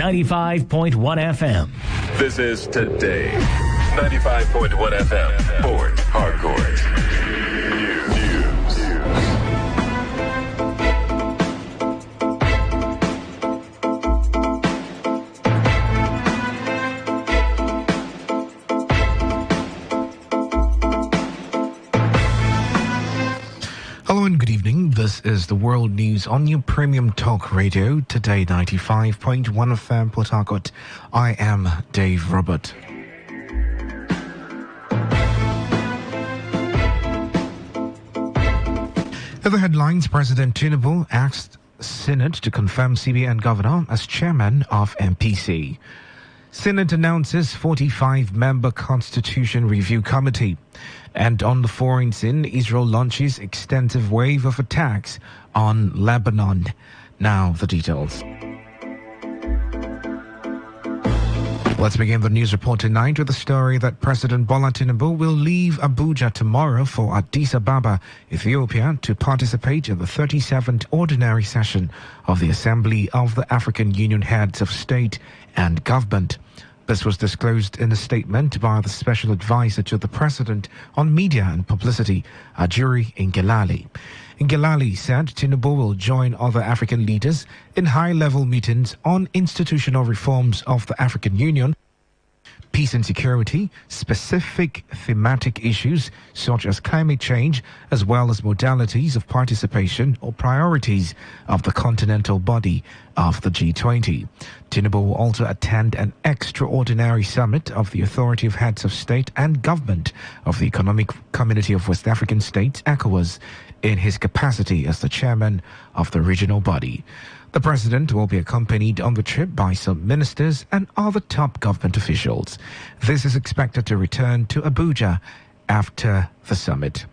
95.1 FM. This is Today 95.1 FM. Port Harcourt. News. Hello and good evening. This is the World News on your premium talk radio, Today 95.1 FM Port Harcourt. I am Dave Robert. In the headlines, President Tinubu asked Senate to confirm CBN Governor as chairman of MPC. Senate announces 45-member Constitution Review Committee. And on the foreign scene, Israel launches extensive wave of attacks on Lebanon. Now the details. Let's begin the news report tonight with the story that President Bola Tinubu will leave Abuja tomorrow for Addis Ababa, Ethiopia, to participate in the 37th ordinary session of the Assembly of the African Union Heads of State and Government. This was disclosed in a statement by the Special Advisor to the President on Media and Publicity, Ajuri Ngelale. Ngelale said Tinubu will join other African leaders in high-level meetings on institutional reforms of the African Union, peace and security, specific thematic issues such as climate change, as well as modalities of participation or priorities of the continental body of the G20. Tinubu will also attend an extraordinary summit of the Authority of Heads of State and Government of the Economic Community of West African States, ECOWAS, in his capacity as the chairman of the regional body. The president will be accompanied on the trip by some ministers and other top government officials. This is expected to return to Abuja after the summit.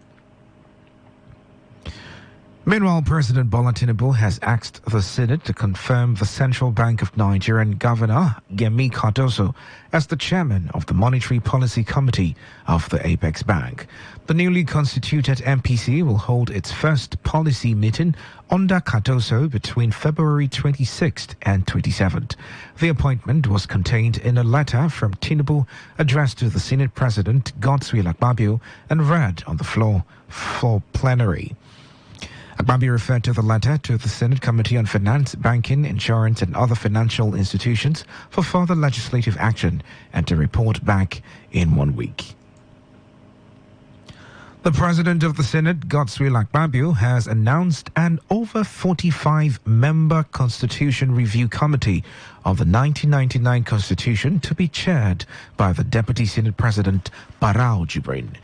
Meanwhile, President Bola Tinubu has asked the Senate to confirm the Central Bank of Nigeria Governor Yemi Cardoso as the chairman of the Monetary Policy Committee of the Apex Bank. The newly constituted MPC will hold its first policy meeting under Cardoso between February 26th and 27th. The appointment was contained in a letter from Tinubu addressed to the Senate President Godswill Akpabio and read on the floor for plenary. Akpabio referred to the letter to the Senate Committee on Finance, Banking, Insurance and Other Financial Institutions for further legislative action and to report back in 1 week. The President of the Senate, Godswill Akpabio, has announced an over 45-member Constitution Review Committee of the 1999 Constitution to be chaired by the Deputy Senate President, Barau Jibrin.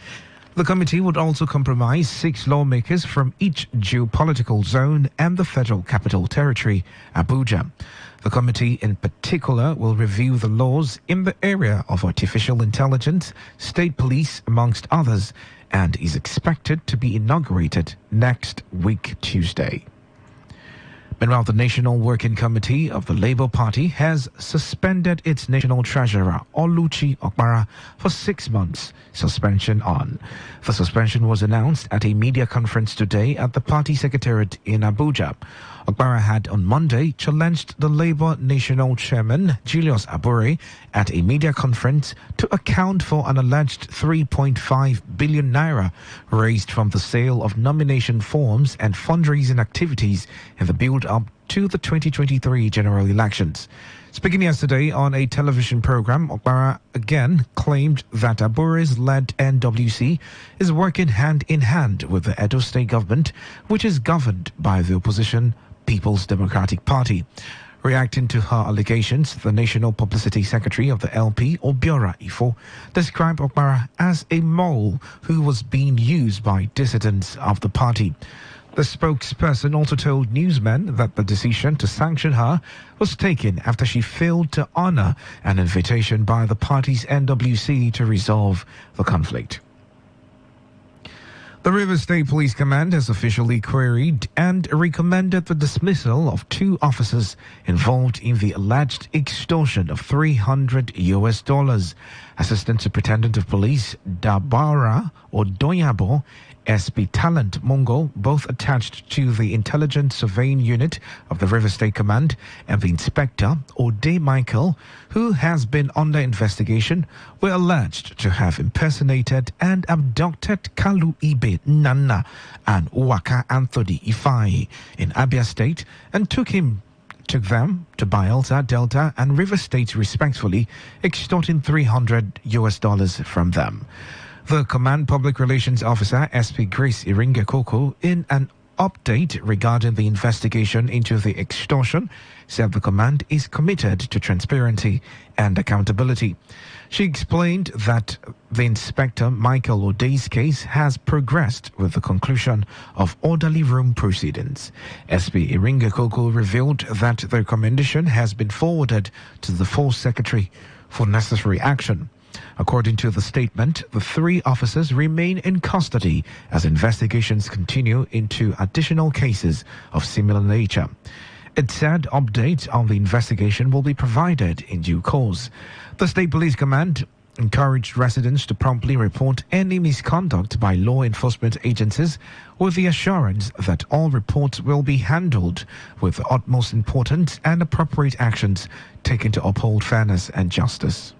The committee would also comprise 6 lawmakers from each geopolitical zone and the Federal Capital Territory, Abuja. The committee in particular will review the laws in the area of artificial intelligence, state police, amongst others, and is expected to be inaugurated next week, Tuesday. Meanwhile, the National Working Committee of the Labour Party has suspended its National Treasurer, Oluchi Okpara, for 6 months suspension on. The suspension was announced at a media conference today at the party secretariat in Abuja. Okpara had on Monday challenged the Labour National Chairman, Julius Abure, at a media conference to account for an alleged 3.5 billion naira raised from the sale of nomination forms and fundraising activities in the build-up to the 2023 general elections. Speaking yesterday on a television program, Okpara again claimed that Abure's led NWC is working hand in hand with the Edo State government, which is governed by the opposition People's Democratic Party. Reacting to her allegations, the National Publicity Secretary of the LP, Obiora Ifo, described Okpara as a mole who was being used by dissidents of the party. The spokesperson also told newsmen that the decision to sanction her was taken after she failed to honor an invitation by the party's NWC to resolve the conflict. The Rivers State Police Command has officially queried and recommended the dismissal of 2 officers involved in the alleged extortion of $300. Assistant Superintendent of Police Dabara Odoyabo SP Talent Mongo, both attached to the Intelligence Surveying Unit of the River State Command, and the Inspector, Ode Michael, who has been under investigation, were alleged to have impersonated and abducted Kalu Ibe Nana and Waka Anthony Ifai in Abia State and took them to Bayelsa, Delta, and River State respectively, extorting $300 from them. The Command Public Relations Officer, SP Grace Iringa Koko, in an update regarding the investigation into the extortion, said the command is committed to transparency and accountability. She explained that the Inspector Michael O'Day's case has progressed with the conclusion of orderly room proceedings. SP Iringa Koko revealed that the recommendation has been forwarded to the Force Secretary for necessary action. According to the statement, the three officers remain in custody as investigations continue into additional cases of similar nature. It said updates on the investigation will be provided in due course. The State Police Command encouraged residents to promptly report any misconduct by law enforcement agencies with the assurance that all reports will be handled with the utmost importance and appropriate actions taken to uphold fairness and justice.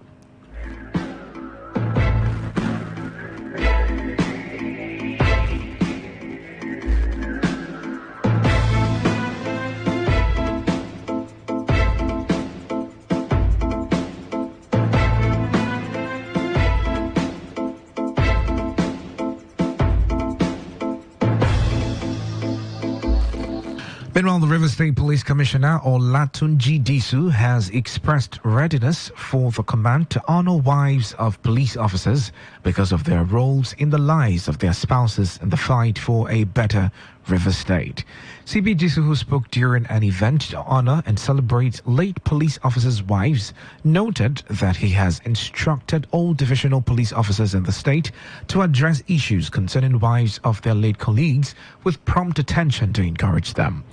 Meanwhile, the River State Police Commissioner Olatunji Disu has expressed readiness for the command to honor wives of police officers because of their roles in the lives of their spouses in the fight for a better River State. CP Disu, who spoke during an event to honor and celebrate late police officers' wives, noted that he has instructed all divisional police officers in the state to address issues concerning wives of their late colleagues with prompt attention to encourage them.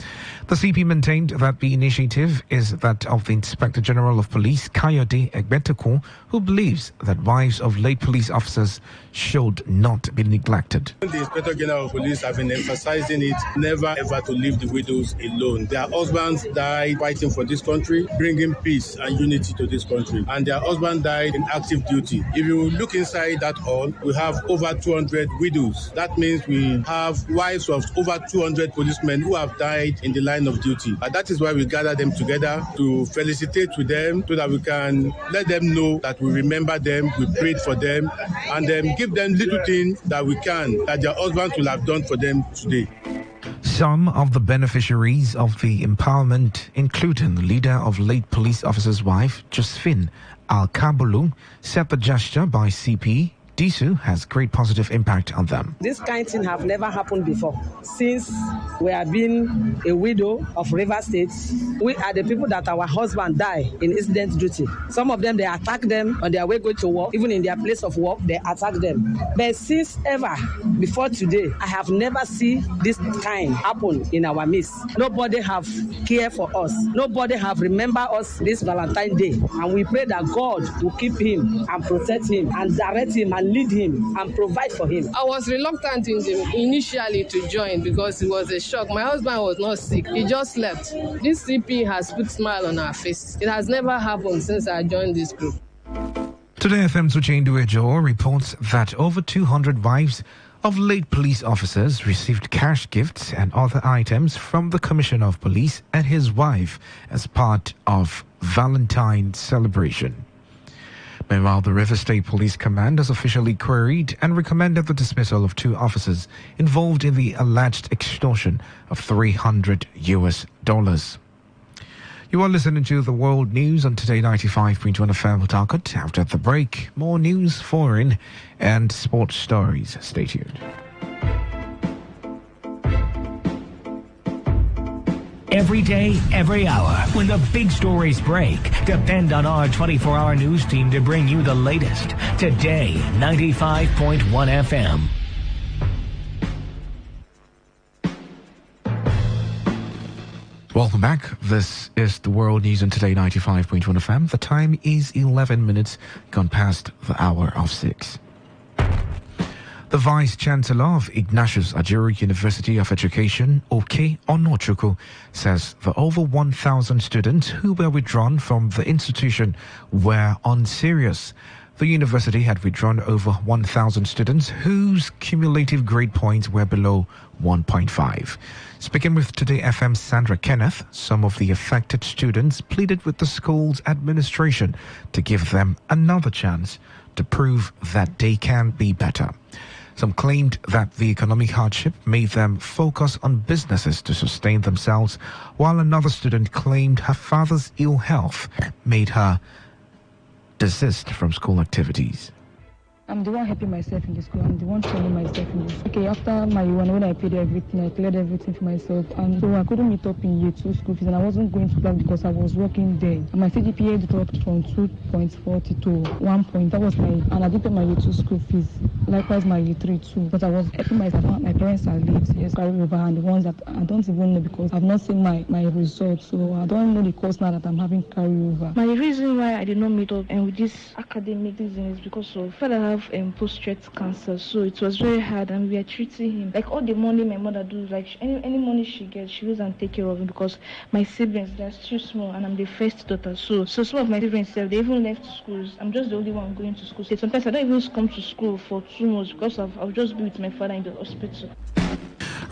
The CP maintained that the initiative is that of the Inspector General of Police, Kayode Egbetokun, who believes that wives of late police officers should not be neglected. The Inspector General of Police have been emphasizing it, never ever to leave the widows alone. Their husbands died fighting for this country, bringing peace and unity to this country. And their husband died in active duty. If you look inside that hall, we have over 200 widows. That means we have wives of over 200 policemen who have died in the line of duty. And that is why we gather them together to felicitate with them so that we can let them know that we remember them, we prayed for them, and give them little things that we can, that their husbands will have done for them today. Some of the beneficiaries of the empowerment, including the leader of late police officer's wife, Josephine Al-Kabulu, said the gesture by CP Disu has great positive impact on them. This kind of thing have never happened before. Since we have been a widow of River State, we are the people that our husband die in incident duty. Some of them, they attack them on their way going to work. Even in their place of work, they attack them. But since ever, before today, I have never seen this kind happen in our midst. Nobody have care for us. Nobody have remember us this Valentine's Day. And we pray that God will keep him and protect him and direct him and lead him and provide for him. I was reluctant initially to join because it was a shock. My husband was not sick. He just left. This CP has put a smile on our face. It has never happened since I joined this group. Today FM's Uchendu Ejo reports that over 200 wives of late police officers received cash gifts and other items from the Commissioner of Police and his wife as part of Valentine's celebration. Meanwhile, the River State Police Command has officially queried and recommended the dismissal of two officers involved in the alleged extortion of $300. You are listening to the World News on Today95.1 FM with Harcourt. After the break, more news, foreign and sports stories. Stay tuned. Every day, every hour, when the big stories break, depend on our 24-hour news team to bring you the latest. Today, 95.1 FM. Welcome back. This is the World News on Today 95.1 FM. The time is 11 minutes gone past the hour of 6. The Vice-Chancellor of Ignatius Ajuru University of Education, Oke Onochukwu, says the over 1,000 students who were withdrawn from the institution were unserious. The university had withdrawn over 1,000 students whose cumulative grade points were below 1.5. Speaking with Today FM's Sandra Kenneth, some of the affected students pleaded with the school's administration to give them another chance to prove that they can be better. Some claimed that the economic hardship made them focus on businesses to sustain themselves, while another student claimed her father's ill health made her desist from school activities. I'm the one helping myself in the school. I'm the one training myself in this. Okay, after my year one, when I paid everything, I cleared everything for myself. And so I couldn't meet up in year 2 school fees, and I wasn't going to class because I was working there. And my CGPA dropped from 2.40 to 1 point. That was and I did pay my year 2 school fees. Likewise, my year 3 too. But I was helping myself. My parents are late, yes, carry over, and the ones that I don't even know because I've not seen my results. So I don't know the course now that I'm having carry over. My reason why I did not meet up and with this academic reason is because of father have post-stress cancer, so it was very hard, and we are treating him like all the money my mother does, like any money she gets, she goes and take care of him because my siblings, they're still small and I'm the first daughter, so some of my siblings they even left schools. I'm just the only one going to school. So sometimes I don't even come to school for 2 months because I'll just be with my father in the hospital.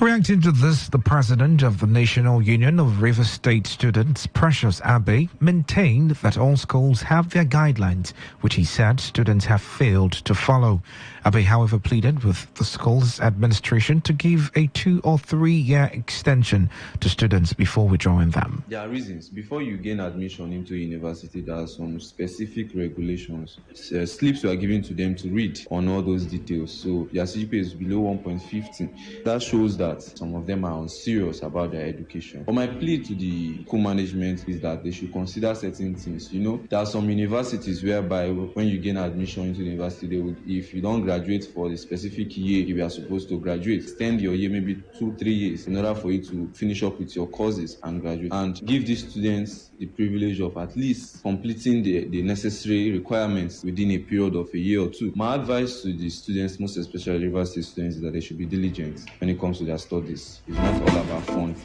Reacting to this, the president of the National Union of River State Students, Precious Abe, maintained that all schools have their guidelines, which he said students have failed to follow. Abe, however, pleaded with the school's administration to give a 2 or 3 year extension to students before withdrawing them. There are reasons. Before you gain admission into a university, there are some specific regulations. Slips were given to them to read on all those details. So their CGPA is below 1.15. That shows that some of them are unserious about their education. But my plea to the school management is that they should consider certain things. You know, there are some universities whereby when you gain admission into the university, they would, if you don't graduate for the specific year you are supposed to graduate, extend your year maybe 2-3 years in order for you to finish up with your courses and graduate, and give these students the privilege of at least completing the necessary requirements within a period of a year or 2. My advice to the students, most especially university students, is that they should be diligent when it comes to their studies. It's not all about fun.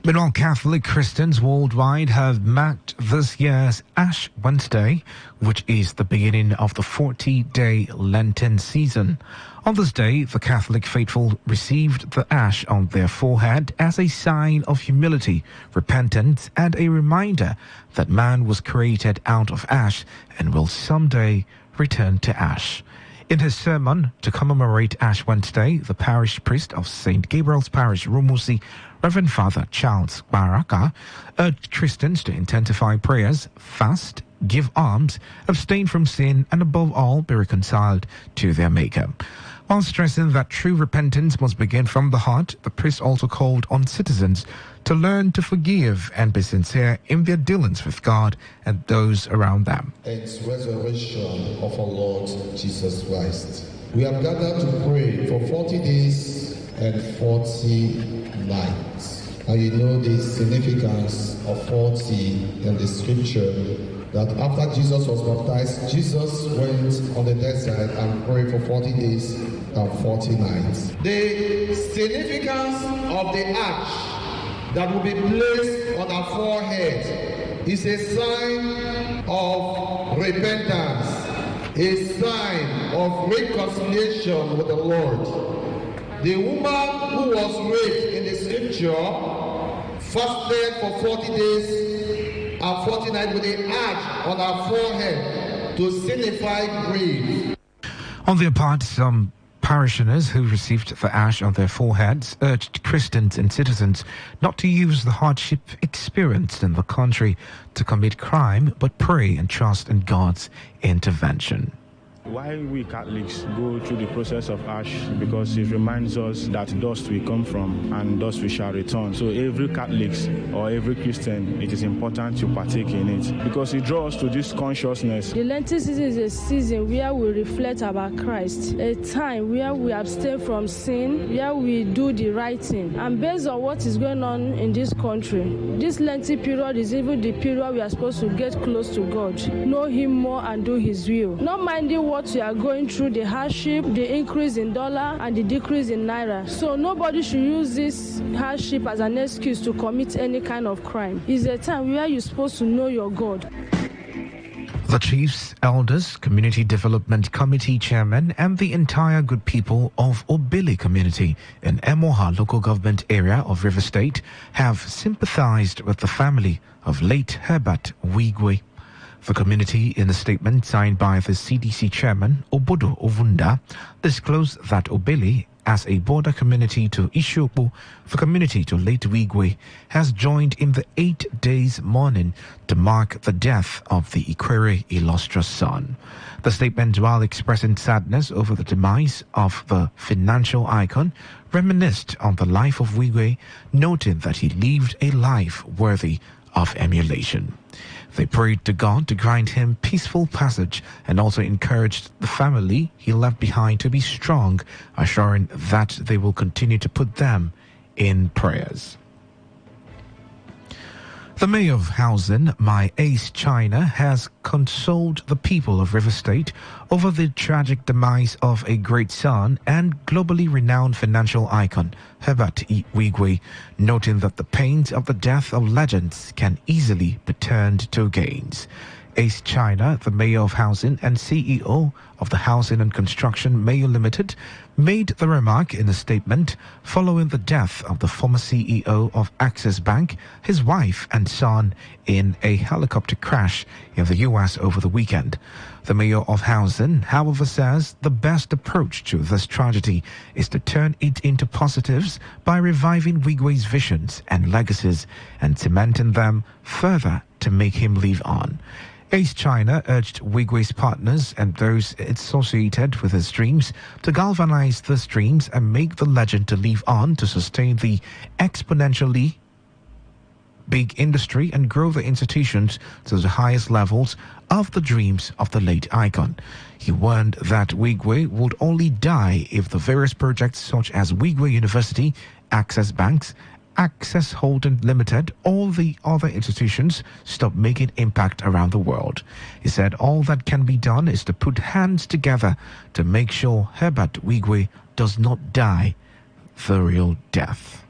Meanwhile, Catholic Christians worldwide have marked this year's Ash Wednesday, which is the beginning of the 40-day Lenten season. On this day, the Catholic faithful received the ash on their forehead as a sign of humility, repentance, and a reminder that man was created out of ash and will someday return to ash. In his sermon to commemorate Ash Wednesday, the parish priest of St. Gabriel's Parish, Rumusi, Reverend Father Charles Baraka, urged Christians to intensify prayers, fast, give alms, abstain from sin, and above all, be reconciled to their Maker. While stressing that true repentance must begin from the heart, the priest also called on citizens to learn to forgive and be sincere in their dealings with God and those around them. It's resurrection of our Lord Jesus Christ. We have gathered to pray for 40 days and 40 nights. And you know the significance of 40 in the scripture, that after Jesus was baptized, Jesus went on the desert and prayed for 40 days and 40 nights. The significance of the ash that will be placed on our forehead is a sign of repentance, a sign of reconciliation with the Lord. The woman who was raped in the scripture fasted for 40 days and 40 nights with the ash on her forehead to signify grief. On their part, some parishioners who received the ash on their foreheads urged Christians and citizens not to use the hardship experienced in the country to commit crime, but pray and trust in God's intervention. Why we Catholics go through the process of ash? Because it reminds us that dust we come from and dust we shall return. So every Catholic or every Christian, it is important to partake in it because it draws to this consciousness. The Lenten season is a season where we reflect about Christ, a time where we abstain from sin, where we do the right thing. And based on what is going on in this country, this Lenten period is even the period we are supposed to get close to God, know Him more and do His will. Not minding what what we are going through, the hardship, the increase in dollar, and the decrease in naira. So nobody should use this hardship as an excuse to commit any kind of crime. It's a time where you're supposed to know your God. The chiefs, elders, Community Development Committee chairman and the entire good people of Obili community in Emoha local government area of River State have sympathized with the family of late Herbert Wigwe. The community, in a statement signed by the CDC chairman Obodo Ovunda, disclosed that Obili, as a border community to Ishopo, the community to late Wigwe, has joined in the 8 days mourning to mark the death of the Ikwere illustrious son. The statement, while expressing sadness over the demise of the financial icon, reminisced on the life of Wigwe, noting that he lived a life worthy of emulation. They prayed to God to grant him peaceful passage and also encouraged the family he left behind to be strong, assuring that they will continue to put them in prayers. The mayor of Housing, My Ace China, has consoled the people of River State over the tragic demise of a great son and globally renowned financial icon, Herbert Wigwe, noting that the pains of the death of legends can easily be turned to gains. Ace China, the mayor of Housing and CEO of the Housing and Construction Mayor Limited, made the remark in a statement following the death of the former CEO of Access Bank, his wife and son in a helicopter crash in the U.S. over the weekend. The mayor of Housing, however, says the best approach to this tragedy is to turn it into positives by reviving Wigwe's visions and legacies and cementing them further to make him live on. Ace China urged Wigwe's partners and those associated with his dreams to galvanize these dreams and make the legend to live on to sustain the exponentially big industry and grow the institutions to the highest levels of the dreams of the late icon. He warned that Wigwe would only die if the various projects such as Wigwe University, Access Banks, Access Holding Limited, all the other institutions stop making impact around the world. He said all that can be done is to put hands together to make sure Herbert Wigwe does not die the real death.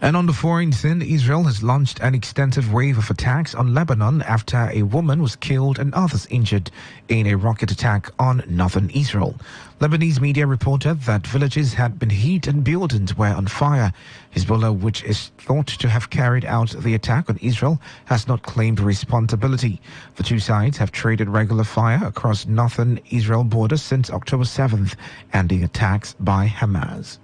And on the foreign scene, Israel has launched an extensive wave of attacks on Lebanon after a woman was killed and others injured in a rocket attack on northern Israel. Lebanese media reported that villages had been hit and buildings were on fire. Hezbollah, which is thought to have carried out the attack on Israel, has not claimed responsibility. The two sides have traded regular fire across northern Israel border since October 7th and the attacks by Hamas.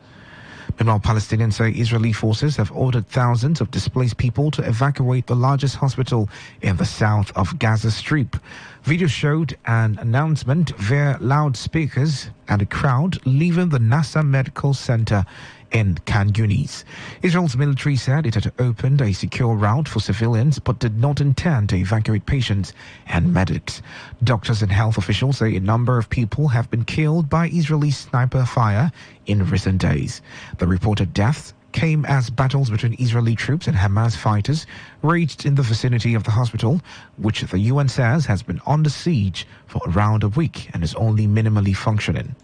Meanwhile, Palestinians say Israeli forces have ordered thousands of displaced people to evacuate the largest hospital in the south of Gaza Strip. Video showed an announcement via loudspeakers and a crowd leaving the Nasser Medical Center in Khan Yunis. Israel's military said it had opened a secure route for civilians but did not intend to evacuate patients and medics. Doctors and health officials say a number of people have been killed by Israeli sniper fire in recent days. The reported deaths came as battles between Israeli troops and Hamas fighters raged in the vicinity of the hospital, which the UN says has been under siege for around a week and is only minimally functioning.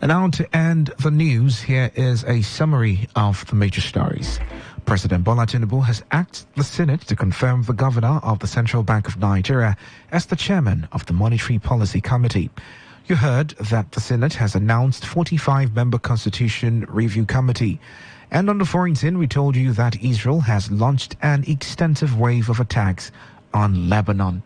And now to end the news, here is a summary of the major stories. President Bola Tinubu has asked the Senate to confirm the governor of the Central Bank of Nigeria as the chairman of the Monetary Policy Committee. You heard that the Senate has announced 45-member Constitution Review Committee. And on the foreign scene, we told you that Israel has launched an extensive wave of attacks on Lebanon.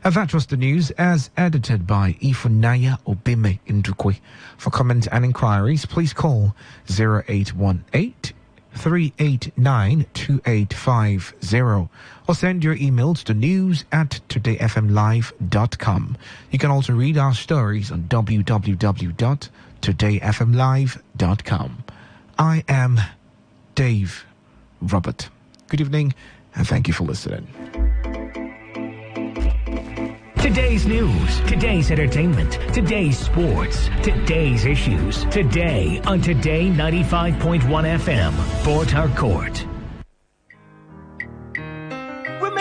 And that was the news as edited by Ifunaya Obime Ndukwe. For comments and inquiries, please call 0818-389-2850 or send your emails to news@todayfmlive.com. You can also read our stories on www.todayfmlive.com. I am Dave Robert. Good evening and thank you for listening. Today's news, today's entertainment, today's sports, today's issues. Today on Today 95.1 FM, Port Harcourt.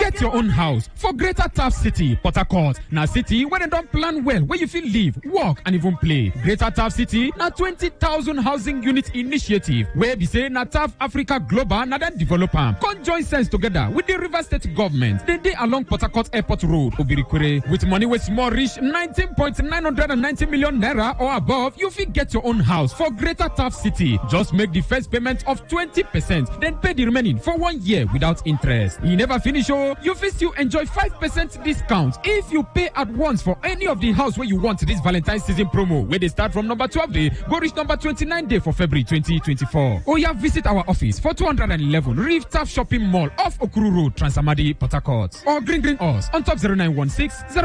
Get your own house for Greater Taft City, Port Harcourt. Now city where they don't plan well, where you feel live, work and even play. Greater Taft City, now 20,000 housing unit initiative. Where we say na Taft Africa Global, na then develop them. Come join sense together with the River State government. They along Port Harcourt Airport Road, Obirikwere. With money with small reach 19.990 million naira or above, you fit get your own house for Greater Taft City. Just make the first payment of 20%, then pay the remaining for 1 year without interest. You never finish, you fit still enjoy 5% discount if you pay at once for any of the house where you want this Valentine's season promo, where they start from number 12 day, go reach number 29 day for February 2024. Or you visit our office for 211 Reef Taft Shopping Mall off Okuru Road, Transamadi, Port Harcourt. Or green us on top 0916 000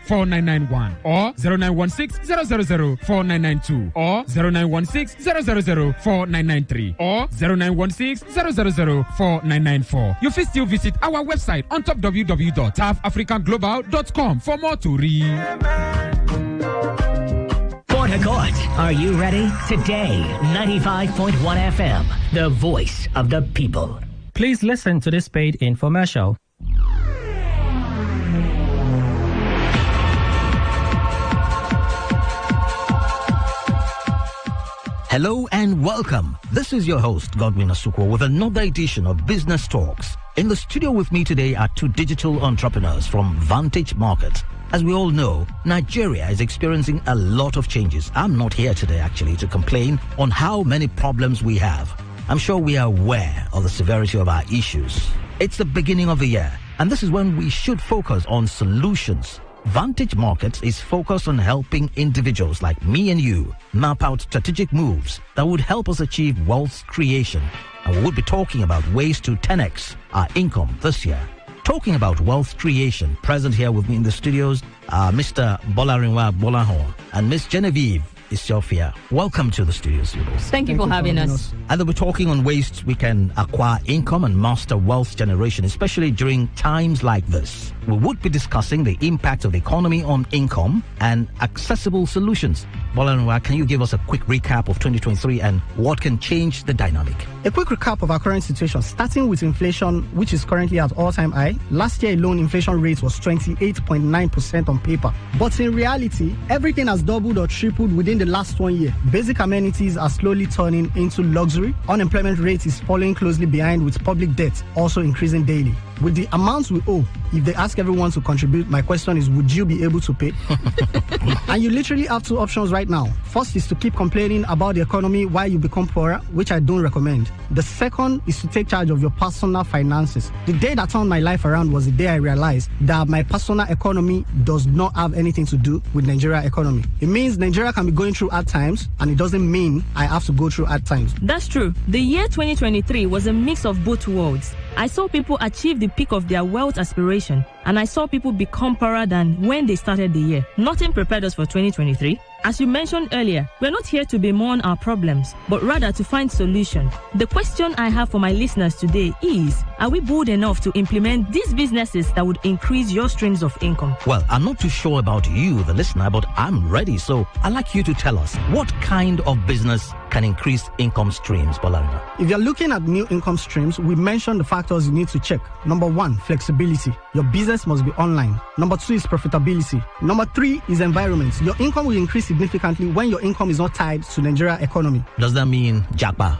4991 or 0916 000 4992 or 0916 000 4993 or 0916 000 4994. You can still visit our website on top www.taftafricanglobal.com for more to read. Port Harcourt, are you ready? Today, 95.1 FM, the voice of the people. Please listen to this paid infomercial. Hello and welcome. This is your host, Godwin Asukwo, with another edition of Business Talks. In the studio with me today are two digital entrepreneurs from Vantage Market. As we all know, Nigeria is experiencing a lot of changes. I'm not here today, actually, to complain on how many problems we have. I'm sure we are aware of the severity of our issues. It's the beginning of the year, and this is when we should focus on solutions. Vantage Markets is focused on helping individuals like me and you map out strategic moves that would help us achieve wealth creation. And we will be talking about ways to 10x our income this year. Talking about wealth creation, present here with me in the studios are Mr. Bolarinwa Bolahon and Miss Genevieve Isiofia. Welcome to the studios. Thank you for having us. And then we're talking on ways we can acquire income and master wealth generation, especially during times like this. We would be discussing the impact of the economy on income and accessible solutions. Bolarinwa, can you give us a quick recap of 2023 and what can change the dynamic? A quick recap of our current situation, starting with inflation, which is currently at all-time high. Last year alone, inflation rate was 28.9% on paper. But in reality, everything has doubled or tripled within the last 1 year. Basic amenities are slowly turning into luxury. Unemployment rate is following closely behind, with public debt also increasing daily. With the amounts we owe, if they ask everyone to contribute, my question is, would you be able to pay? And you literally have two options right now. First is to keep complaining about the economy while you become poorer, which I don't recommend. The second is to take charge of your personal finances. The day that turned my life around was the day I realized that my personal economy does not have anything to do with Nigeria economy. It means Nigeria can be going through hard times, and it doesn't mean I have to go through hard times. That's true. The year 2023 was a mix of both worlds. I saw people achieve the peak of their wealth aspiration, and I saw people become poorer than when they started the year. Nothing prepared us for 2023. As you mentioned earlier, we're not here to bemoan our problems, but rather to find solutions. The question I have for my listeners today is, are we bold enough to implement these businesses that would increase your streams of income? Well, I'm not too sure about you, the listener, but I'm ready. So I'd like you to tell us, what kind of business can increase income streams, Bolarinwa? If you're looking at new income streams, we mentioned the factors you need to check. Number 1, flexibility. Your business must be online. Number 2 is profitability. Number 3 is environment. Your income will increase significantly when your income is not tied to Nigeria economy. Does that mean japa?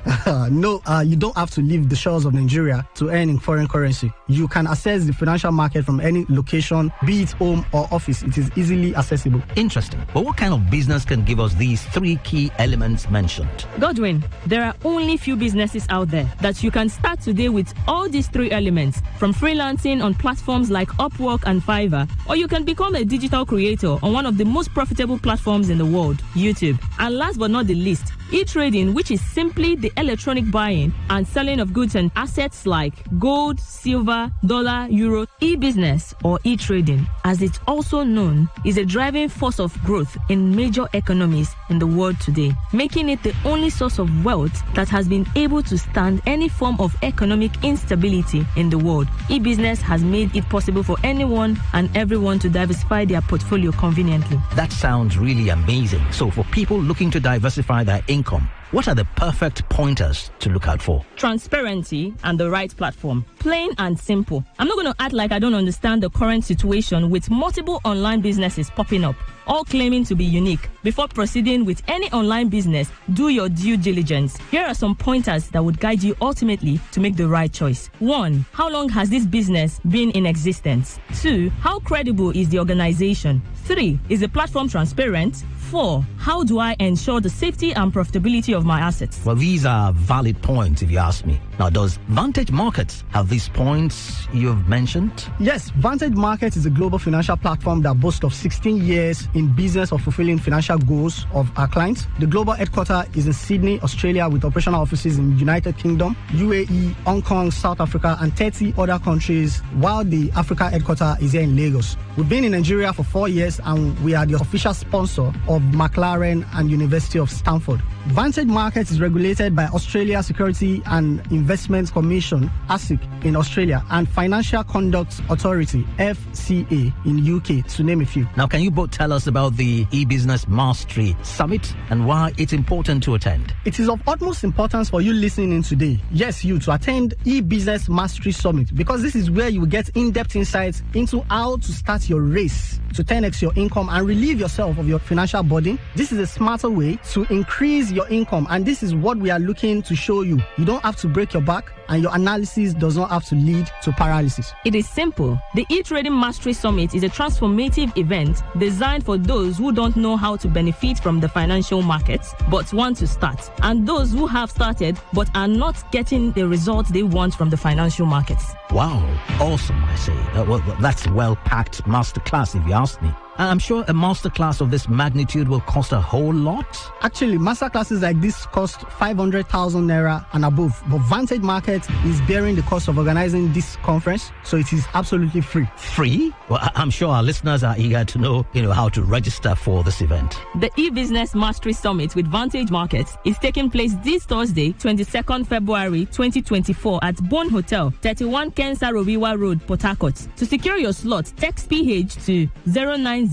No, you don't have to leave the shores of Nigeria to earn in foreign currency. You can access the financial market from any location, be it home or office. It is easily accessible. Interesting. But what kind of business can give us these 3 key elements mentioned? Godwin, there are only few businesses out there that you can start today with all these 3 elements, from freelancing on platforms like Upwork and Fiverr, or you can become a digital creator on one of the most profitable platforms in the world, YouTube. And last but not the least, e-trading, which is simply the electronic buying and selling of goods and assets like gold, silver, dollar, euro. E-business, or e-trading, as it's also known, is a driving force of growth in major economies in the world today, making it the only source of wealth that has been able to stand any form of economic instability in the world. E-business has made it possible for anyone and everyone to diversify their portfolio conveniently. That sounds really amazing. So for people looking to diversify their income, what are the perfect pointers to look out for? Transparency and the right platform. Plain and simple. I'm not going to act like I don't understand the current situation with multiple online businesses popping up, all claiming to be unique. Before proceeding with any online business, do your due diligence. Here are some pointers that would guide you ultimately to make the right choice. 1. How long has this business been in existence? 2. How credible is the organization? 3. Is the platform transparent? 4. How do I ensure the safety and profitability of my assets? Well, these are valid points if you ask me. Now, does Vantage Markets have these points you've mentioned? Yes, Vantage Markets is a global financial platform that boasts of 16 years in business of fulfilling financial goals of our clients. The global headquarters is in Sydney, Australia, with operational offices in United Kingdom, UAE, Hong Kong, South Africa, and 30 other countries, while the Africa headquarters is here in Lagos. We've been in Nigeria for 4 years, and we are the official sponsor of McLaren and University of Stanford. Vantage Markets is regulated by Australia Security and Investments Commission, ASIC, in Australia, and Financial Conduct Authority, FCA, in UK, to name a few. Now, can you both tell us about the e-Business Mastery Summit and why it's important to attend? It is of utmost importance for you listening in today, yes, you, to attend e-Business Mastery Summit, because this is where you will get in-depth insights into how to start your race to 10x your income and relieve yourself of your financial burden. This is a smarter way to increase your income, and this is what we are looking to show you. You don't have to break your back, and your analysis does not have to lead to paralysis. It is simple. The e-Trading Mastery Summit is a transformative event designed for those who don't know how to benefit from the financial markets but want to start, and those who have started but are not getting the results they want from the financial markets. Wow, awesome, I say. Well, that's a well-packed masterclass if you ask me. I'm sure a masterclass of this magnitude will cost a whole lot. Actually, masterclasses like this cost 500,000 naira and above, but Vantage Markets is bearing the cost of organizing this conference, so it is absolutely free. Free? Well, I'm sure our listeners are eager to know, how to register for this event. The e-Business Mastery Summit with Vantage Markets is taking place this Thursday, 22nd February 2024 at Bone Hotel, 31 Kensa Robiwa Road, Port Harcourt. To secure your slot, text PH to 09060593552.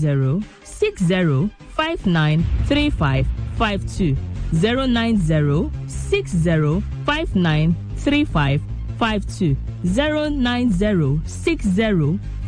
09060593552.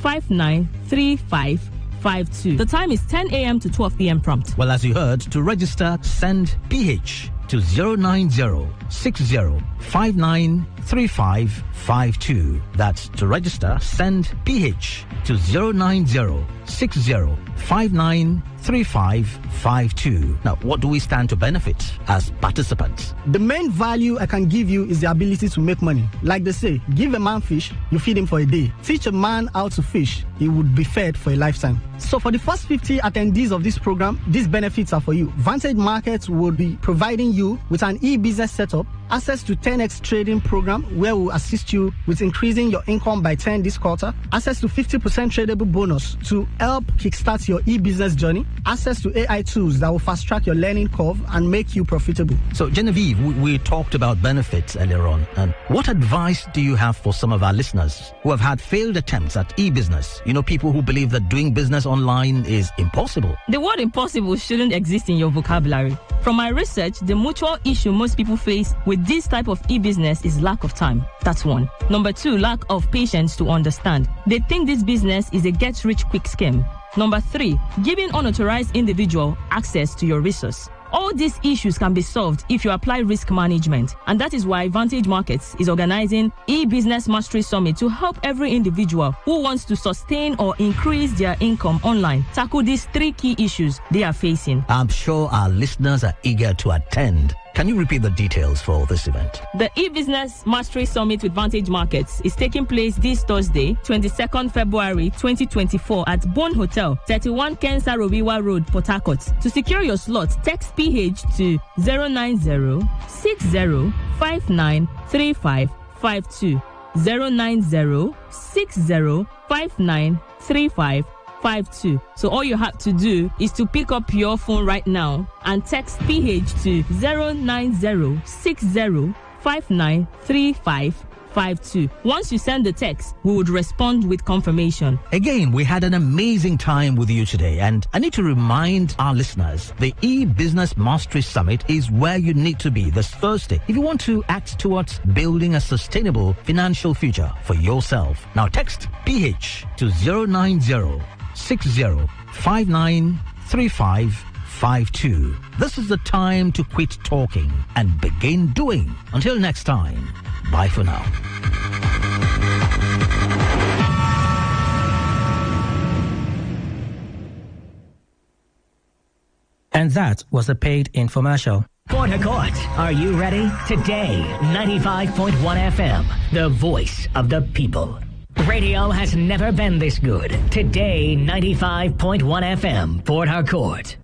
09060593552. The time is 10 a.m. to 12 p.m. prompt. Well, as you heard, to register, send PH to 09060593552. That's to register, send PH to 09060593552. Now, what do we stand to benefit as participants? The main value I can give you is the ability to make money. Like they say, give a man fish, you feed him for a day. Teach a man how to fish, he would be fed for a lifetime. So for the first 50 attendees of this program, these benefits are for you. Vantage Markets would be providing you with an e-business setup, access to 10x trading program where we'll assist you with increasing your income by 10 this quarter, access to 50% tradable bonus to help kickstart your e-business journey, access to AI tools that will fast track your learning curve and make you profitable. So Genevieve, we talked about benefits earlier on, and what advice do you have for some of our listeners who have had failed attempts at e-business? People who believe that doing business online is impossible. The word impossible shouldn't exist in your vocabulary. From my research, the mutual issue most people face with this type of e-business is lack of time. That's one. Number two, lack of patience to understand. They think this business is a get-rich-quick scheme. Number three, giving unauthorized individual access to your resource. All these issues can be solved if you apply risk management, and that is why Vantage Markets is organizing e-Business Mastery Summit to help every individual who wants to sustain or increase their income online tackle these three key issues they are facing. I'm sure our listeners are eager to attend. Can you repeat the details for this event? The e-Business Mastery Summit with Vantage Markets is taking place this Thursday, 22nd February 2024 at Bone Hotel, 31 Kensa Robiwa Road, Port Harcourt. To secure your slot, text PH to 09060593552. 09060593552. So all you have to do is to pick up your phone right now and text PH to 09060593552. 952. Once you send the text, we would respond with confirmation. Again, we had an amazing time with you today, and I need to remind our listeners, the e-Business Mastery Summit is where you need to be this Thursday if you want to act towards building a sustainable financial future for yourself. Now text PH to 090-60-59-3552. This is the time to quit talking and begin doing. Until next time, bye for now. And that was a paid infomercial. Port Harcourt, are you ready? Today, 95.1 FM, the voice of the people. Radio has never been this good. Today, 95.1 FM, Port Harcourt.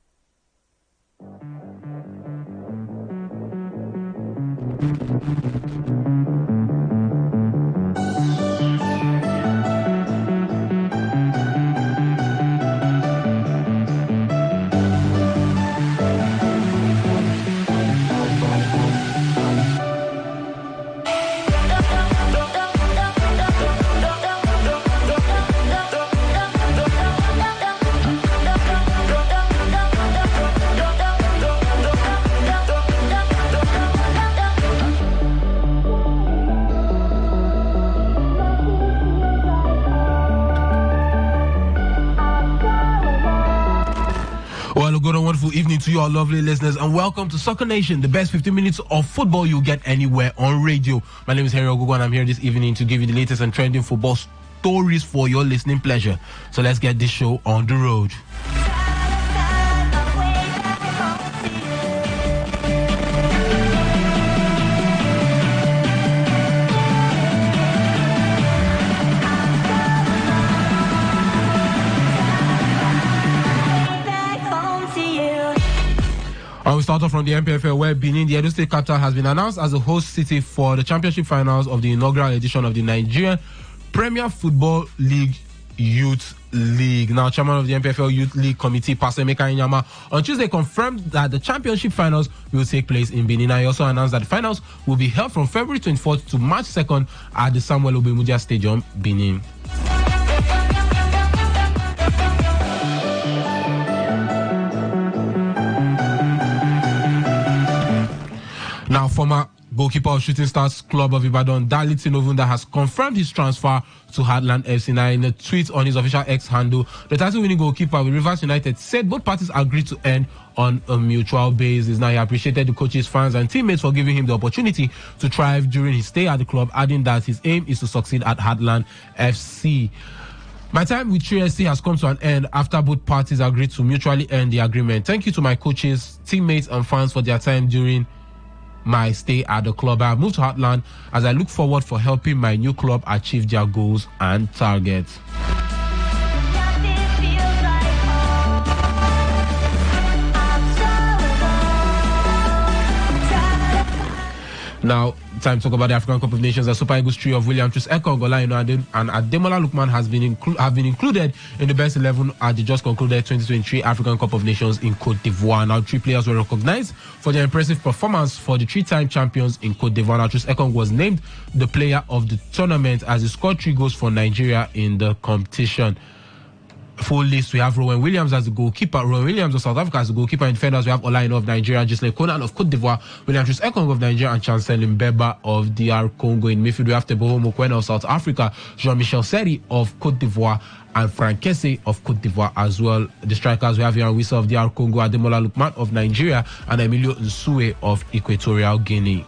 Wonderful evening to you, our lovely listeners, and welcome to Soccer Nation, the best 15 minutes of football you'll get anywhere on radio. My name is Henry Ogogo, and I'm here this evening to give you the latest and trending football stories for your listening pleasure. So let's get this show on the road. We start off from the MPFL, where Benin, the Edo State capital, has been announced as a host city for the championship finals of the inaugural edition of the Nigerian Premier Football League Youth League. Now, chairman of the MPFL Youth League Committee, Pastor Emeka Inyama, on Tuesday confirmed that the championship finals will take place in Benin. He also announced that the finals will be held from February 24th to March 2nd at the Samuel Obemudia Stadium, Benin. Now, former goalkeeper of Shooting Stars Club of Ibadan, Dalit Sinovunda, has confirmed his transfer to Heartland FC. Now, in a tweet on his official X handle, the title-winning goalkeeper with Rivers United said both parties agreed to end on a mutual basis. Now, he appreciated the coaches, fans, and teammates for giving him the opportunity to thrive during his stay at the club, adding that his aim is to succeed at Heartland FC. My time with 3SC has come to an end after both parties agreed to mutually end the agreement. Thank you to my coaches, teammates, and fans for their time during my stay at the club. I have moved to Heartland as I look forward for helping my new club achieve their goals and targets. Now, time to talk about the African Cup of Nations. The Super Eagles trio of William Troost-Ekong, Olayinka and Ademola Lookman have been included in the best 11 at the just concluded 2023 African Cup of Nations in Cote d'Ivoire. Now, 3 players were recognized for their impressive performance for the 3-time champions in Cote d'Ivoire. Now, Troost-Ekong was named the player of the tournament as he scored 3 goals for Nigeria in the competition. Full list, we have Rowan Williams as the goalkeeper. Rowan Williams of South Africa as the goalkeeper. In defenders, we have Olayinka of Nigeria, Gisley Conan of Cote d'Ivoire, William Troost-Ekong of Nigeria, and Chancel Mbeba of DR Congo. In midfield, we have Teboho Mokoena of South Africa, Jean-Michel Seri of Cote d'Ivoire, and Frank Kesse of Cote d'Ivoire as well. The strikers, we have Yan Wissa of DR Congo, Ademola Lookman of Nigeria, and Emilio Nsue of Equatorial Guinea.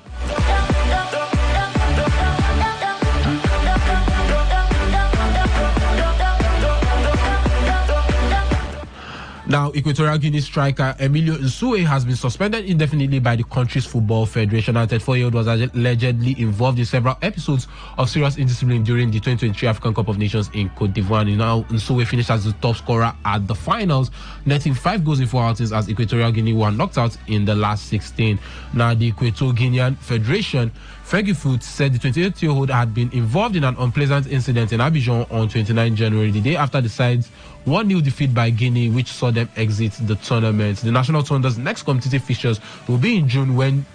Now, Equatorial Guinea striker Emilio Nsue has been suspended indefinitely by the country's football federation. The 34-year-old was allegedly involved in several episodes of serious indiscipline during the 2023 African Cup of Nations in Cote d'Ivoire. And now, Nsue finished as the top scorer at the finals, netting 5 goals in 4 outings as Equatorial Guinea were knocked out in the last 16. Now, the Equatorial Guinean Federation, Fegifoot, said the 28-year-old had been involved in an unpleasant incident in Abidjan on 29 January, the day after the side's 1-0 defeat by Guinea, which saw them exit the tournament. The National Thunder's next competitive fixtures will be in June when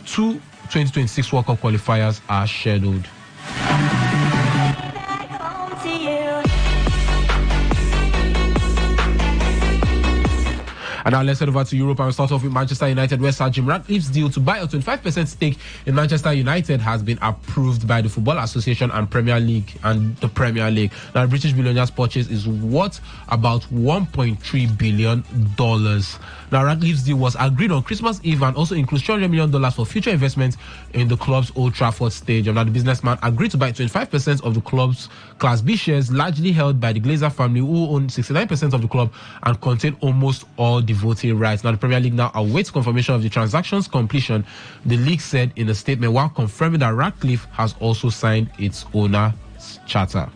2 2026 World Cup qualifiers are scheduled. And now let's head over to Europe and start off with Manchester United, where Sir Jim Ratcliffe's deal to buy a 25% stake in Manchester United has been approved by the Football Association and Premier League and the Premier League. Now, the British billionaire's purchase is worth about $1.3 billion. Now, Ratcliffe's deal was agreed on Christmas Eve and also includes $200 million for future investment in the club's Old Trafford Stadium. Now, the businessman agreed to buy 25% of the club's Class B shares, largely held by the Glazer family, who own 69% of the club and contain almost all the voting rights. Now, the Premier League now awaits confirmation of the transaction's completion, the league said in a statement, while confirming that Ratcliffe has also signed its owner's charter.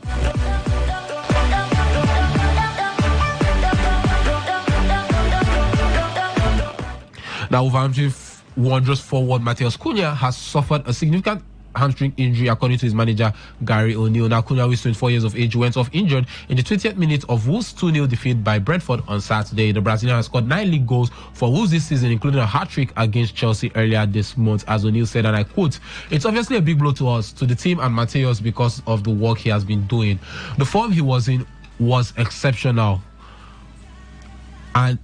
Now, Wolverhampton Wanderers forward Matheus Cunha has suffered a significant hamstring injury, according to his manager Gary O'Neill. Now, Cunha, who is 24 years of age, went off injured in the 20th minute of Wolves' 2-0 defeat by Brentford on Saturday. The Brazilian has scored 9 league goals for Wolves this season, including a hat-trick against Chelsea earlier this month. As O'Neill said, and I quote, "It's obviously a big blow to us, to the team and Matheus, because of the work he has been doing. The form he was in was exceptional." And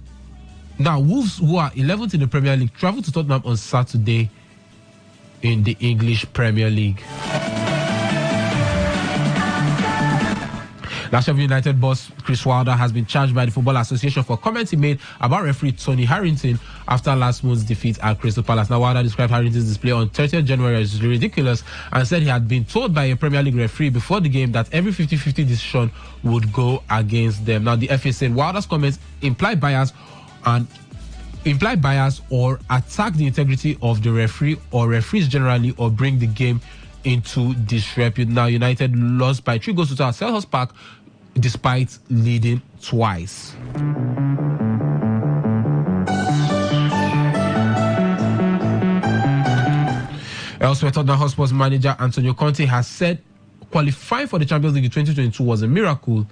now, Wolves, who are 11th in the Premier League, travel to Tottenham on Saturday in the English Premier League. Sheffield United boss Chris Wilder has been charged by the Football Association for comments he made about referee Tony Harrington after last month's defeat at Crystal Palace. Now, Wilder described Harrington's display on 30th January as ridiculous and said he had been told by a Premier League referee before the game that every 50-50 decision would go against them. Now, the FA said Wilder's comments imply bias or attack the integrity of the referee or referees generally, or bring the game into disrepute. Now, United lost by 3 goals to Selhurst Park despite leading twice. Elsewhere, Tottenham Hotspur's manager Antonio Conte has said qualifying for the Champions League in 2022 was a miracle.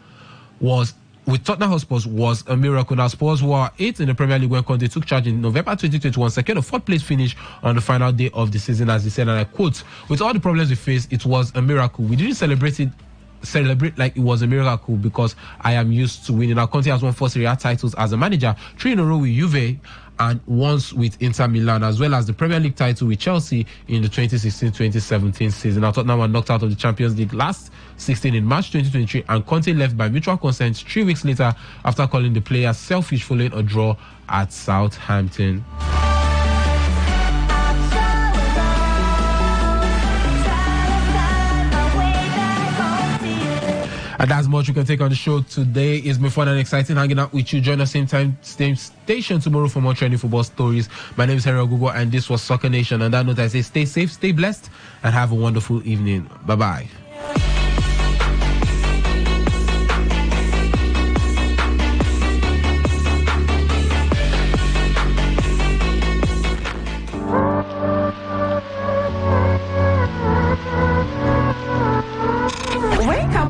With Tottenham Hotspur was a miracle. Now, Spurs were 8th in the Premier League when Conte took charge in November 2021, secured a 4th place finish on the final day of the season, as he said, and I quote, "With all the problems we faced, it was a miracle. We didn't celebrate like it was a miracle because I am used to winning." Now, Conte has won 4 Serie A titles as a manager, 3 in a row with Juve and once with Inter Milan, as well as the Premier League title with Chelsea in the 2016-2017 season. Now, Tottenham were knocked out of the Champions League last 16 in March 2023, and Conte left by mutual consent 3 weeks later after calling the players selfish following a draw at Southampton. And that's much we can take on the show today. It's been fun and exciting hanging out with you. Join us same time, same station tomorrow for more trending football stories. My name is Henry Ogugo, and this was Soccer Nation. On that note, I say stay safe, stay blessed, and have a wonderful evening. Bye-bye.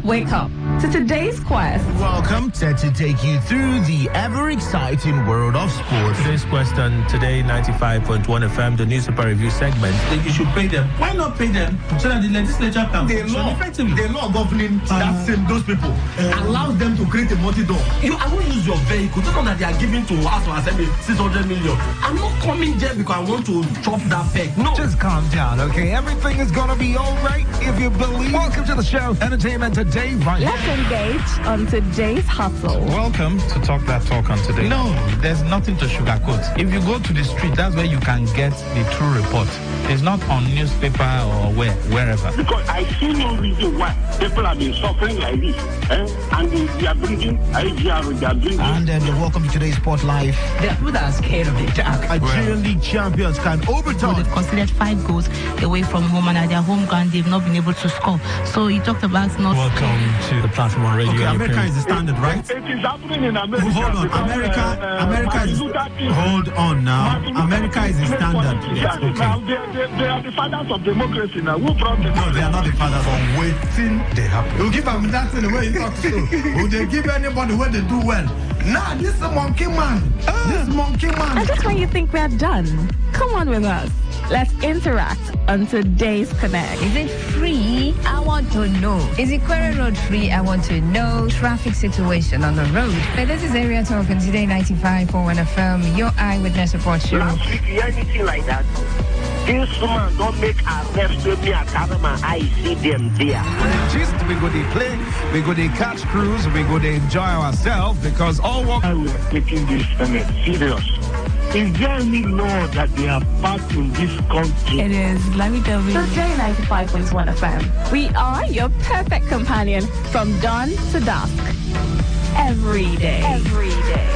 Wake up to today's quest. Welcome to take you through the ever-exciting world of sports. Today's question, Today95.1 FM, the newspaper review segment. You should pay them. Why not pay them so that the legislature can function effectively? The law governing those people allows them to create a multi-door. I won't use your vehicle to know that they are giving to us to assembly 600 million. I'm not coming there because I want to chop that peg. No. Just calm down, okay? Everything is gonna be all right if you believe. Welcome to the show, Entertainment Today. Right. Let's engage on today's hustle. Welcome to Talk That Talk on Today. No, there's nothing to sugarcoat. If you go to the street, that's where you can get the true report. It's not on newspaper or wherever. Because I see no reason why people have been suffering like this. And they are bringing IGR, they are bringing... And welcome to today's Sport Life. The people that are scared of the dark. Nigerian League champions can overturn. They've considered 5 goals away from home, and at their home ground, they've not been able to score. So he talked about not... Welcome to the platform on radio. Okay, America is the standard, right? It is happening in America. Hold on, America is... Hold on now. America is the standard. Yes, okay. They are the fathers of democracy now. Who brought them? No, they are not the fathers of waiting. They happen. You give them that in the way you talk to. Will they give anybody when they do well? Nah, this is a monkey man. This monkey man. And just when you think we are done, come on with us. Let's interact on today's Connect. Is it free? I want to know. Is Ikwere Road free? I want to know. Traffic situation on the road. Hey, this is Area Talk on Today 95.1 FM, your eyewitness report show. Last week, you hear anything like that? This woman don't make arrest with me. I carry my eye, see them there. Just we go to play, we go to catch cruise, we go to enjoy ourselves because all work. We are taking this serious. Is there any law that they have passed in this country? It is. Let me tell you. Today 95.1 FM. We are your perfect companion from dawn to dusk. Every day. Every day.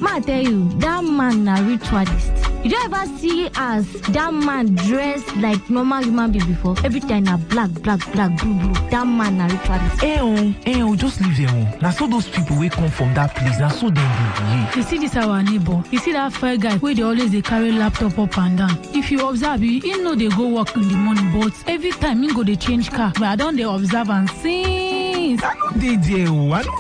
I tell you, that man a ritualist. You don't ever see as that man dressed like normal human being before. Every time na black, blue. That man a ritualist. Just leave them. Now so those people will come from that place. Now so they behave. You see this our neighbor. You see that fair guy where they always they carry laptop up and down. If you observe, you know they go work in the morning, but every time you go they change car. But I don't they observe and see. I know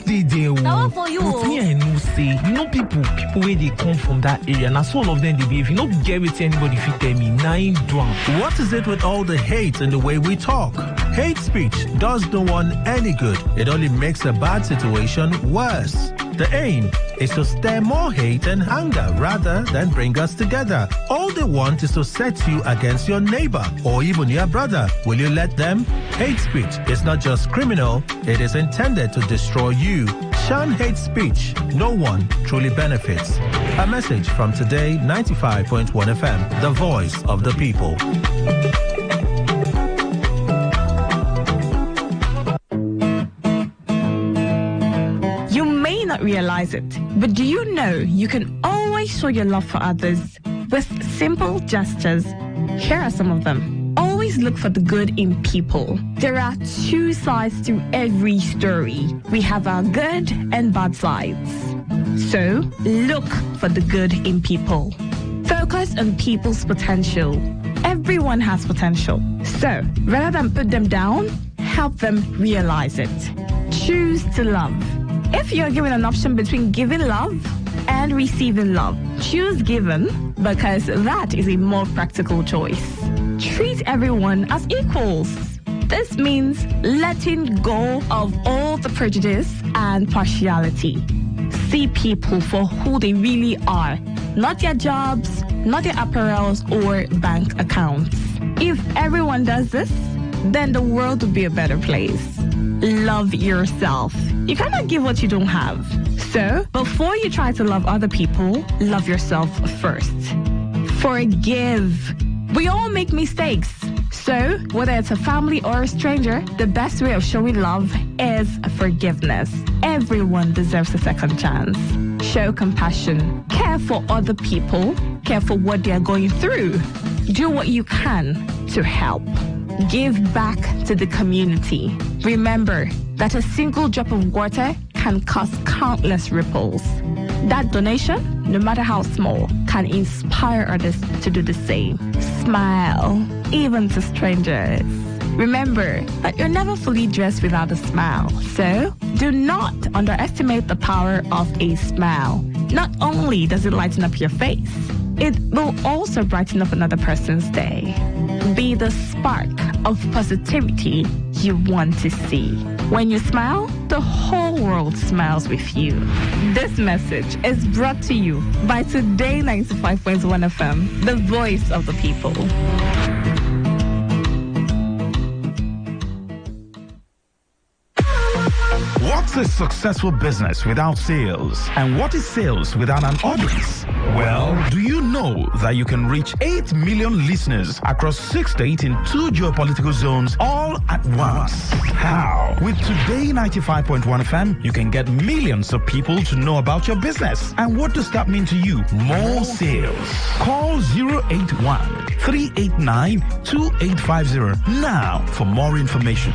they do. Now for you. But me I know say, you know people where they come from that area. Now so all of them they behave. You know get with anybody if you tell me 9 drunk. What is it with all the hate and the way we talk? Hate speech does no one any good. It only makes a bad situation worse. The aim is to stir more hate and anger rather than bring us together. All they want is to set you against your neighbor or even your brother. Will you let them? Hate speech is not just criminal, it is intended to destroy you. Shun hate speech. No one truly benefits. A message from Today 95.1 FM, the voice of the people. Not realize it, but do you know you can always show your love for others with simple gestures? Here are some of them. Always look for the good in people. There are 2 sides to every story. We have our good and bad sides. So look for the good in people. Focus on people's potential. Everyone has potential. So rather than put them down, help them realize it. Choose to love. If you're given an option between giving love and receiving love, choose giving because that is a more practical choice. Treat everyone as equals. This means letting go of all the prejudice and partiality. See people for who they really are, not their jobs, not their apparels or bank accounts. If everyone does this, then the world will be a better place. Love yourself. You cannot give what you don't have. So, before you try to love other people, love yourself first. Forgive. We all make mistakes. So, whether it's a family or a stranger, the best way of showing love is forgiveness. Everyone deserves a second chance. Show compassion. Care for other people. Care for what they are going through. Do what you can to help. Give back to the community. Remember that a single drop of water can cause countless ripples. That donation, no matter how small, can inspire others to do the same. Smile, even to strangers. Remember that you're never fully dressed without a smile. So, do not underestimate the power of a smile. Not only does it lighten up your face, it will also brighten up another person's day. Be the spark of positivity you want to see. When you smile, the whole world smiles with you. This message is brought to you by Today 95.1 FM, the voice of the people. What's a successful business without sales? And what is sales without an audience? Well, do you know that you can reach 8 million listeners across 6 states in 2 geopolitical zones all at once? How? With Today 95.1 FM, you can get millions of people to know about your business. And what does that mean to you? More sales. Call 081 389 2850 now for more information.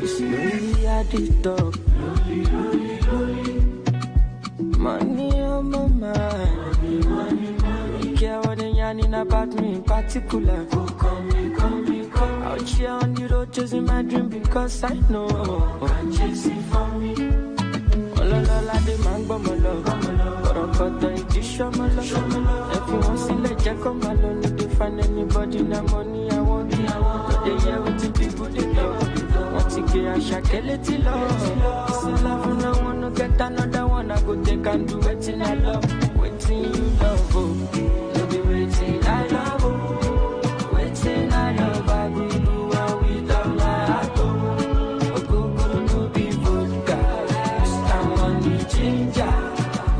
Slowly I did talk. Money on my mind. Money. Care what they yarning about me in particular. Out here on the road chasing my dream because I know I'm chasing for me. Ololola de mango malo. Orokoto idisho malo. If you want to let you come alone, need to find anybody na money I want. But they hear what the people they love. Want to get a shakeleti love. It's a love and I wanna get another one. I go take and do it in I love. Waiting you love, oh. No be waiting I love, oh. Waiting I love, I go do what we love my heart, oh. Go no be vodka. Mr. Money Ginger.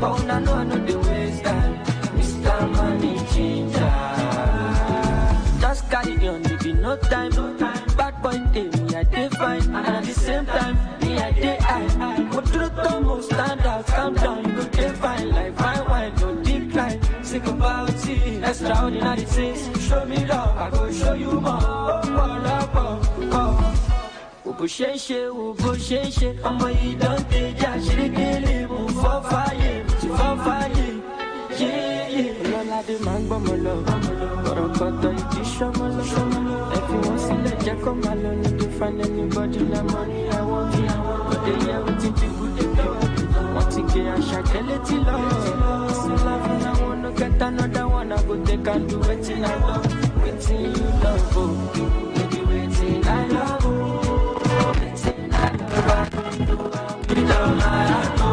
But I know the waste that Mr. Money Ginger. Just carry on, maybe no time. Bad boy day, me I dey fine. And at the same time, me I dey high. But through the most stand out, calm down, you go dey fine. Like fine wine, don't decline. Think about it, extraordinary things. Show me love, I go show you more. Ubo sheshe, I'ma eat don't take ya. She dey move for fire, yeah. Lola de mango malo, orokoto idisho malo. If you want to let you come alone, need to find anybody na money I want. But they hear what the people they do. Want to get a shakeleti love. It's a love and I wanna get another one. I go take and do it in I love. Waiting you love, oh. Maybe waiting I love, oh. Waiting I love, I go do what we love my heart, oh.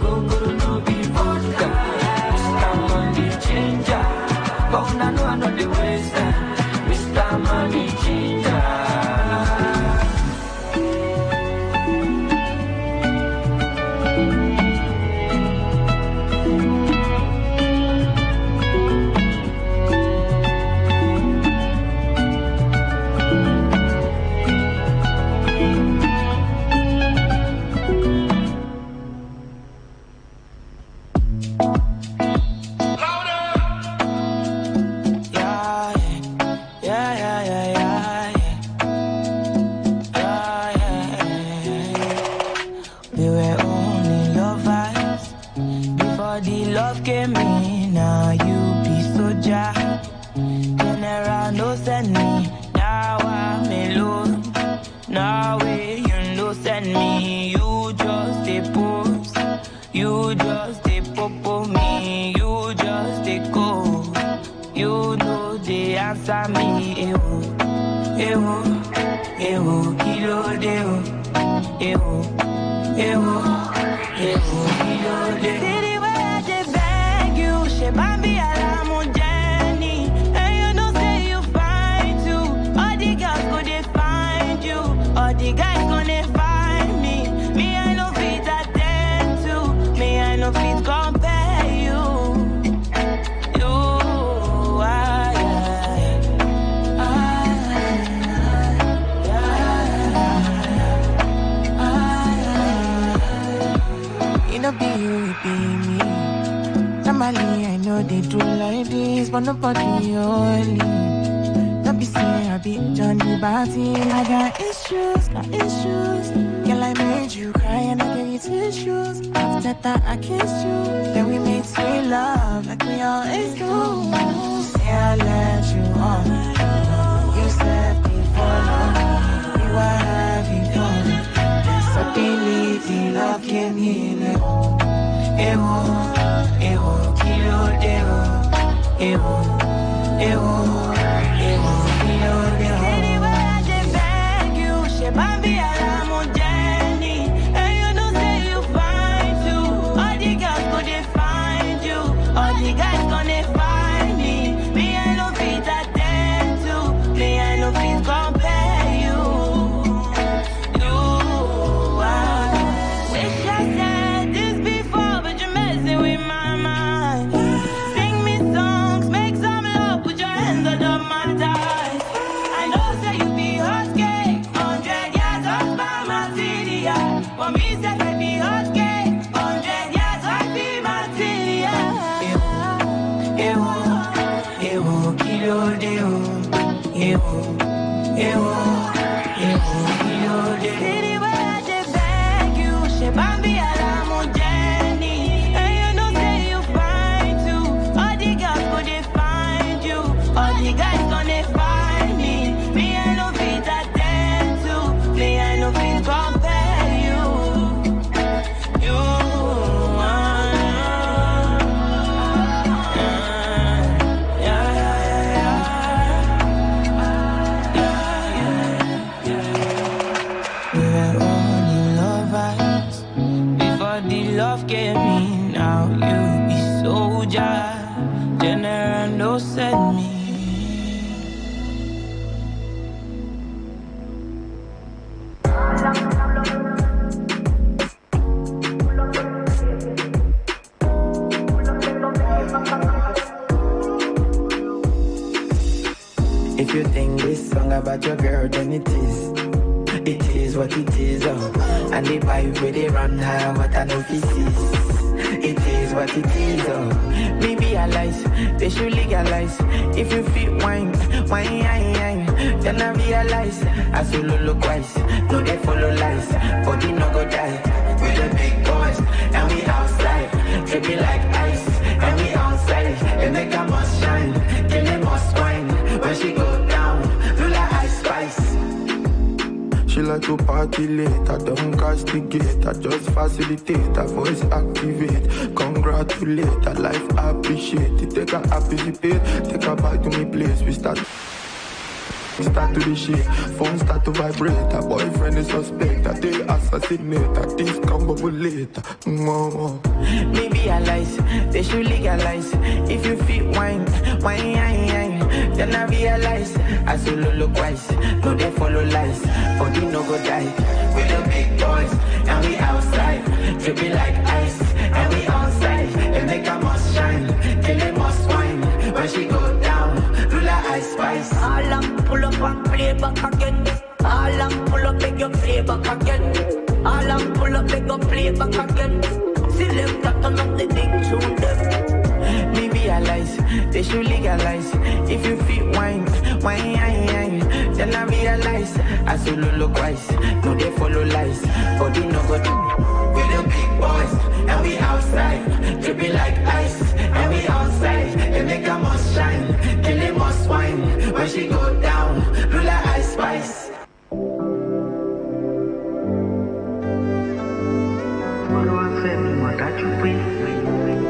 Go no be vodka. Mr. Money Ginger. But I know the ways that Mr. Money Ginger. Nobody only. Don't be saying I be Johnny Batty. I got issues. Girl, I made you cry and I gave you tissues. After that, I kissed you. Then we made sweet love like we always do. Say I let you on. You said before long we were having fun. Then suddenly the love came in. Kilo devo. Anyway, I just beg you, she might be a Jenny. And you know say you find too. All the girls gonna find you. All the guys gonna find me. Me I no fit attend to. Me I no fit compare you. I wish I said this before, but you're messing with my mind. Kilo scare me now. You be soldier, general, no send me. If you think this song about your girl, then it is what it is, oh. And the vibe where they run high, what I know this is. It is what it is, oh. Me realize, they should legalize. If you feel wine, then I realize, I should look wise. No, they follow lies, body no go die. We're the big boys, and we outside. Dripping like ice, and we outside. They make a must shine, kill them must wine. When she go down, feel like ice spice. She like to party late, I don't castigate, I just facilitate, her voice activate, congratulate, her life appreciate, it take her participate, take her back to me place, we start to the shit, phone start to vibrate, her boyfriend is suspect, I they assassinate, I discombobulate, Me realize, they should legalize, if you feel wine, then I realize, I solo look wise, no they follow lies, body no go die, we're the big boys, and we outside, dripping like ice, and we outside, and make a must shine, kill them must wine, when she go down, do like ice spice. All I'm pull up and play back again, all I'm pull up, make you play back again, all I'm pull up, make you play back again, select that turn up the thing to them. Me realize, they should legalize. If you feel wine, then I realize, I solo look wise. No, they follow lies, body no go down. We're the big boys, and we outside, dripping like ice, and we outside, and make a must shine, kill them must wine. When she go down, do like ice spice.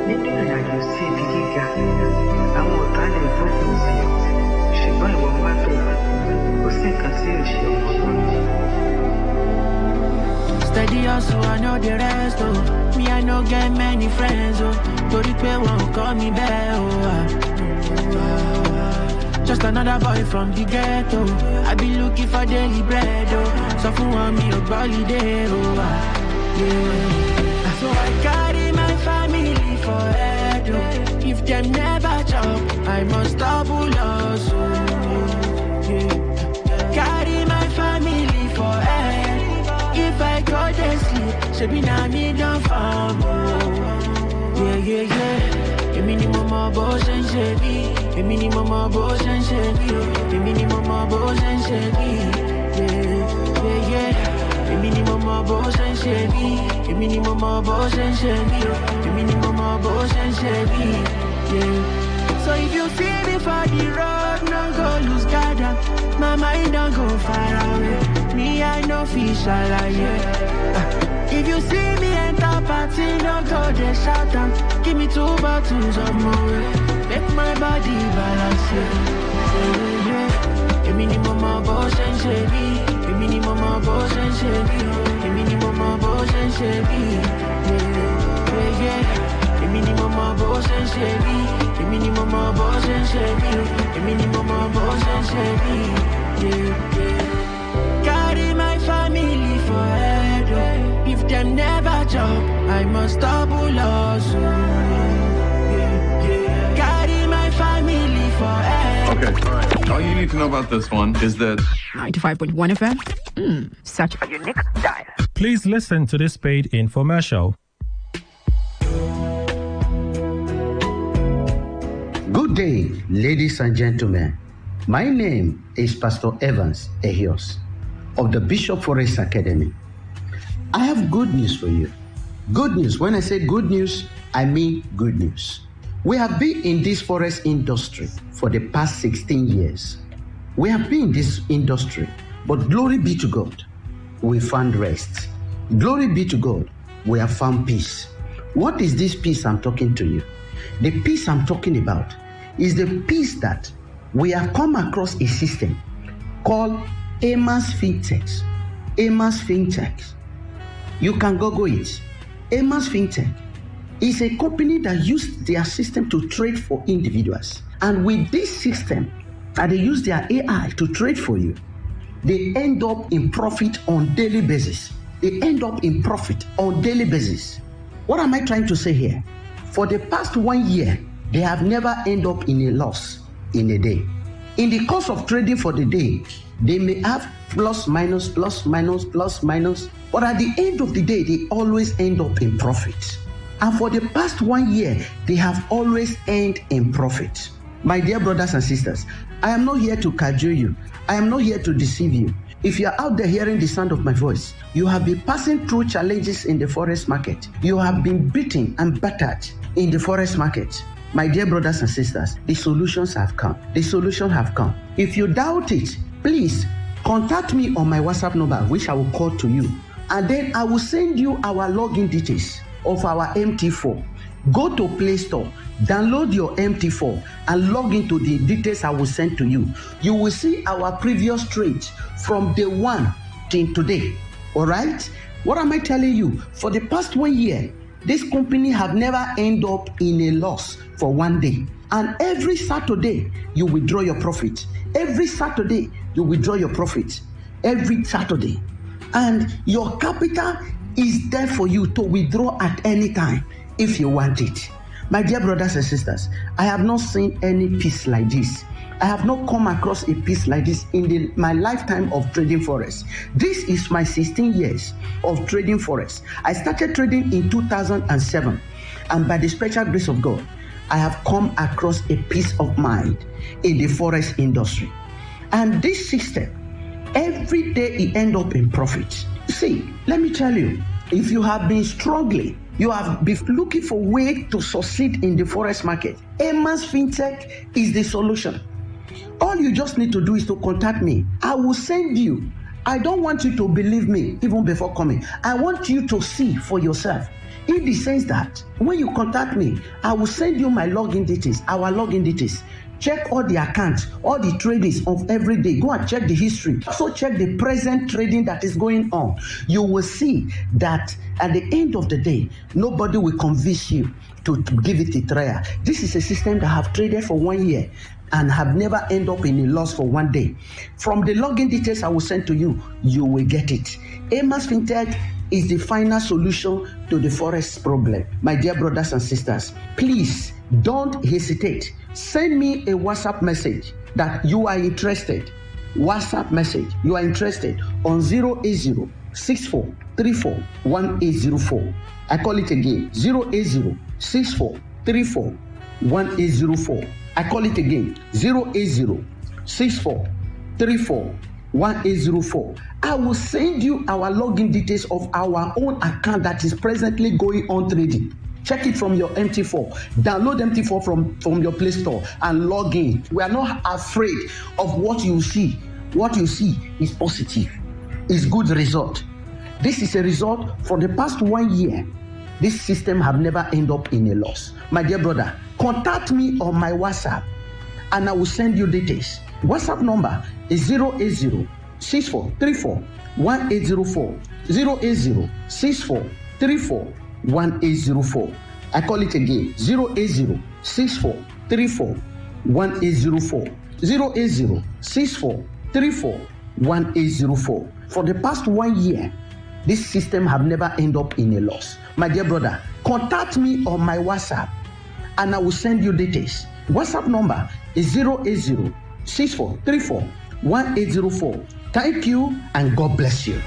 Nínú ìrìnàjò sí ibi gíga, àwọn ọ̀tá lè gbógun sí ọ, ṣùgbọ́n ìwọ wá fẹ́, kò sí nǹkan tí ò ṣe ọmọ náà. Steady hustle, I know the rest, oh. Me, I no get many friends, oh. Torí pé wọn ò kọ́ mi bẹ́ẹ̀, oh. Just another boy from the ghetto. I be looking for daily bread, oh. So fún wọn mi ò gbọ́ holiday, oh. Yeah. So I carry my family for head, oh. If them never chop, I must double hustle, yeah. Carry my family for head. If I go to sleep, she be na me don't fall, yeah, yeah, yeah. A minimum of boss and shabby, a minimum of boss and shabby, a minimum of boss and shabby, yeah, yeah, yeah. A minimum of boss and shabby, a minimum of boss and shabby, a minimum of boss and shabby, yeah. So if you see me for the road, no go lose guard. My mind don't go far away. Me, I know fish alive. If you see me enter party, no go they shout out. Give me 2 bottles of more. Make my body balance. A minimum of boss and shabby. A minimum of boss and shabby. A minimum of boss and shabby. Yeah, yeah. A minimum of boss and shabby. A minimum of boss and shabby. A minimum of boss and shabby. Yeah, yeah. Carry my family for head, oh. If them never jump, I must double hustle, yeah, yeah. Carry my family for head. Okay, all right. All you need to know about this one is that 95.1 FM. Such a unique style. Please listen to this paid infomercial. Good day, ladies and gentlemen. My name is Pastor Evans Ehios of the Bishop Forest Academy. I have good news for you. Good news. When I say good news, I mean good news. We have been in this forest industry for the past 16 years. We have been in this industry, but glory be to God, we found rest. Glory be to God, we have found peace. What is this peace I'm talking to you? The peace I'm talking about is the peace that we have come across a system called Amos Fintech. Amos Fintech. You can Google it. Amos Fintech is a company that used their system to trade for individuals. And with this system, and they use their AI to trade for you, they end up in profit on daily basis. They end up in profit on daily basis. What am I trying to say here? For the past 1 year, they have never end up in a loss in a day. In the course of trading for the day, they may have plus minus, plus minus, plus minus, but at the end of the day, they always end up in profit. And for the past 1 year, they have always ended in profit. My dear brothers and sisters, I am not here to cajole you. I am not here to deceive you. If you are out there hearing the sound of my voice, you have been passing through challenges in the forex market. You have been beaten and battered in the forex market. My dear brothers and sisters, the solutions have come. The solutions have come. If you doubt it, please contact me on my WhatsApp number, which I will call to you. And then I will send you our login details of our MT4. Go to Play Store, download your MT4 and log into the details I will send to you. You will see our previous trades from day one till today. All right? What am I telling you? For the past 1 year, this company have never ended up in a loss for 1 day. And every Saturday, you withdraw your profit. Every Saturday, you withdraw your profit. Every Saturday. And your capital is there for you to withdraw at any time if you want it. My dear brothers and sisters, I have not seen any piece like this. I have not come across a piece like this in my lifetime of trading forex. This is my 16 years of trading forex. I started trading in 2007, and by the special grace of God, I have come across a peace of mind in the forex industry. And this system, every day it ends up in profit. See, let me tell you, if you have been struggling, you have been looking for way to succeed in the forex market, Emma's FinTech is the solution. All you just need to do is to contact me. I will send you. I don't want you to believe me even before coming. I want you to see for yourself. In the sense that when you contact me, I will send you my login details, our login details. Check all the accounts, all the tradings of every day. Go and check the history. Also check the present trading that is going on. You will see that at the end of the day, nobody will convince you to give it a trial. This is a system that have traded for 1 year and have never end up in a loss for 1 day. From the login details I will send to you, you will get it. Emma's FinTech is the final solution to the forex problem. My dear brothers and sisters, please don't hesitate. Send me a WhatsApp message that you are interested. WhatsApp message, you are interested on 080-6434-1804. I call it again, 080-6434-1804. I call it again, 080-6434-1804. I will send you our login details of our own account that is presently going on trading. Check it from your MT4. Download MT4 from your Play Store and log in. We are not afraid of what you see. What you see is positive. It's good result. This is a result for the past 1 year. This system have never ended up in a loss. My dear brother, contact me on my WhatsApp and I will send you details. WhatsApp number is 080-6434-1804. 080-6434-1804. I call it again, 080-6434-1804. 080-6434-1804. For the past 1 year, this system have never ended up in a loss. My dear brother, contact me on my WhatsApp and I will send you details. WhatsApp number is 080-6434-1804. Thank you and God bless you.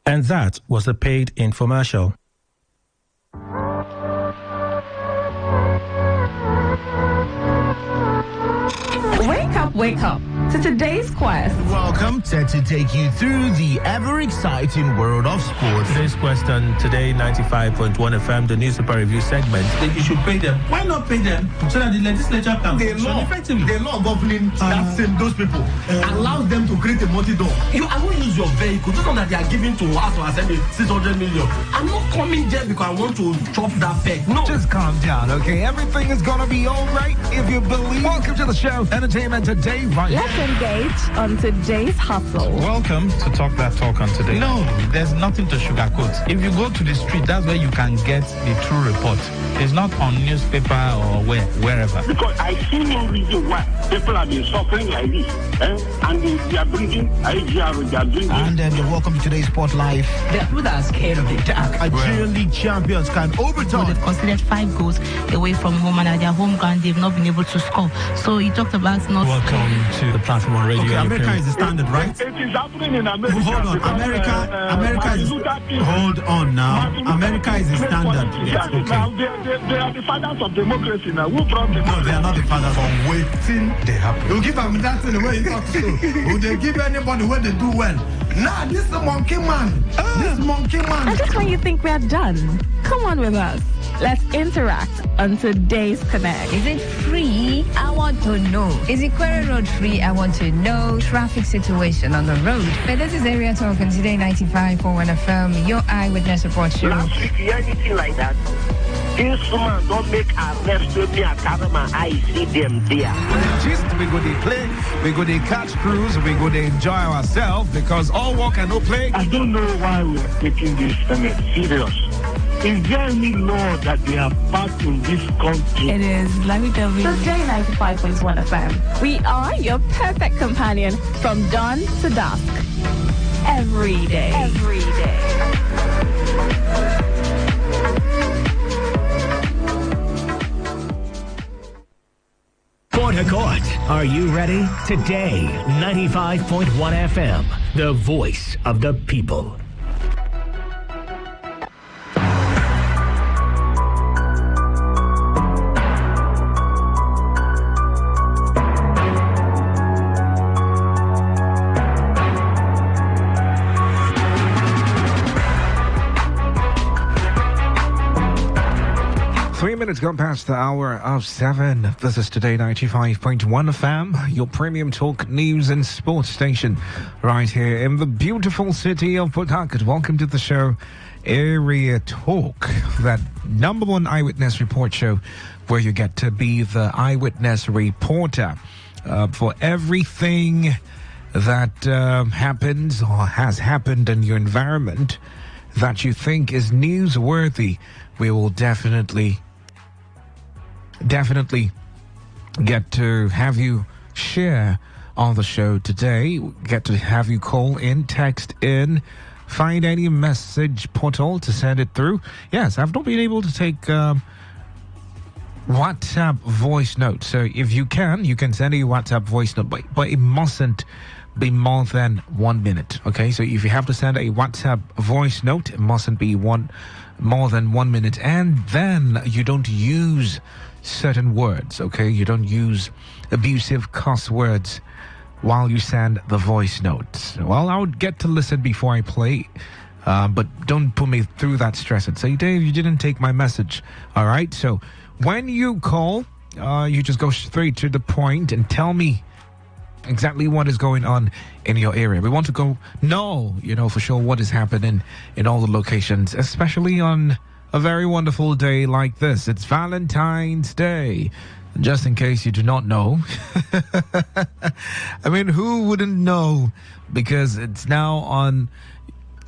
And that was a paid infomercial. Wake up to today's quest. Welcome to take you through the ever-exciting world of sports. Today's question, Today 95.1 FM, the newspaper review segment. You should pay them. Why not pay them so that the legislature can function effectively? The law governing those people allows them to create a multi-door. I won't use your vehicle. Just know that they are giving to us to assembly 600 million. I'm not coming there because I want to chop that peg. No. Just calm down, okay? Everything is going to be all right if you believe. Welcome to the show, Entertainment Today. today, right? Let's engage on today's hustle. Welcome to Talk That Talk on Today. No, there's nothing to sugarcoat. If you go to the street, that's where you can get the true report. It's not on newspaper or wherever. Because I see no reason why people have been suffering like this. And they are bringing IGR, they are bringing... And you're welcome to today's Sport Live. There are people that are scared of the dark. Nigerian League champions can overturn. They've considered 5 goals away from home, and at their home ground, they've not been able to score. So he talked about not... Welcome to the platform on radio. Okay, America is the standard, right? It is happening in America. Hold on, America is... Hold on now. America is the standard. Yes, okay. Now, they are the fathers of democracy now. Who brought them? No, they are not the fathers. For waiting, they happen. You give them that in the way you talk to. Would they give anybody when they do well? Nah, this is the monkey man. This monkey man. And just when you think we are done, come on with us. Let's interact on today's Connect. Is it free? I want to know. Is Ikwere Road free? I want to know. Traffic situation on the road. But this is Area Talk on Today 95.1 FM, your eyewitness report show. Last week, you hear anything like that? This woman don't make arrest with me at Karama. I see them there. We go to play, we go to catch cruise, we go to enjoy ourselves because all work and no play. I don't know why we are taking this serious. Is there any law that they have passed in this country? It is. Let me tell you. Today 95.1 FM. We are your perfect companion from dawn to dusk. Every day. Every day. Port Harcourt, are you ready? Today, 95.1 FM, the voice of the people. Minutes gone past the hour of 7. This is Today 95.1 FM, your premium talk news and sports station right here in the beautiful city of Port Harcourt. Welcome to the show, Area Talk, that number one eyewitness report show where you get to be the eyewitness reporter for everything that happens or has happened in your environment that you think is newsworthy. We will definitely get to have you share on the show today. Get to have you call in, text in, find any message portal to send it through. Yes, I've not been able to take WhatsApp voice notes. So if you can send a WhatsApp voice note, but it mustn't be more than 1 minute. Okay, so if you have to send a WhatsApp voice note, it mustn't be more than 1 minute, and then you don't use certain words. Okay, you don't use abusive cuss words while you send the voice notes. Well, I would get to listen before I play, but don't put me through that stress and say, Dave, you didn't take my message. All right, so when you call, you just go straight to the point and tell me exactly what is going on in your area. We want to know, for sure what is happening in all the locations, especially on a very wonderful day like this. It's Valentine's Day. Just in case you do not know. I mean, who wouldn't know? Because it's now on,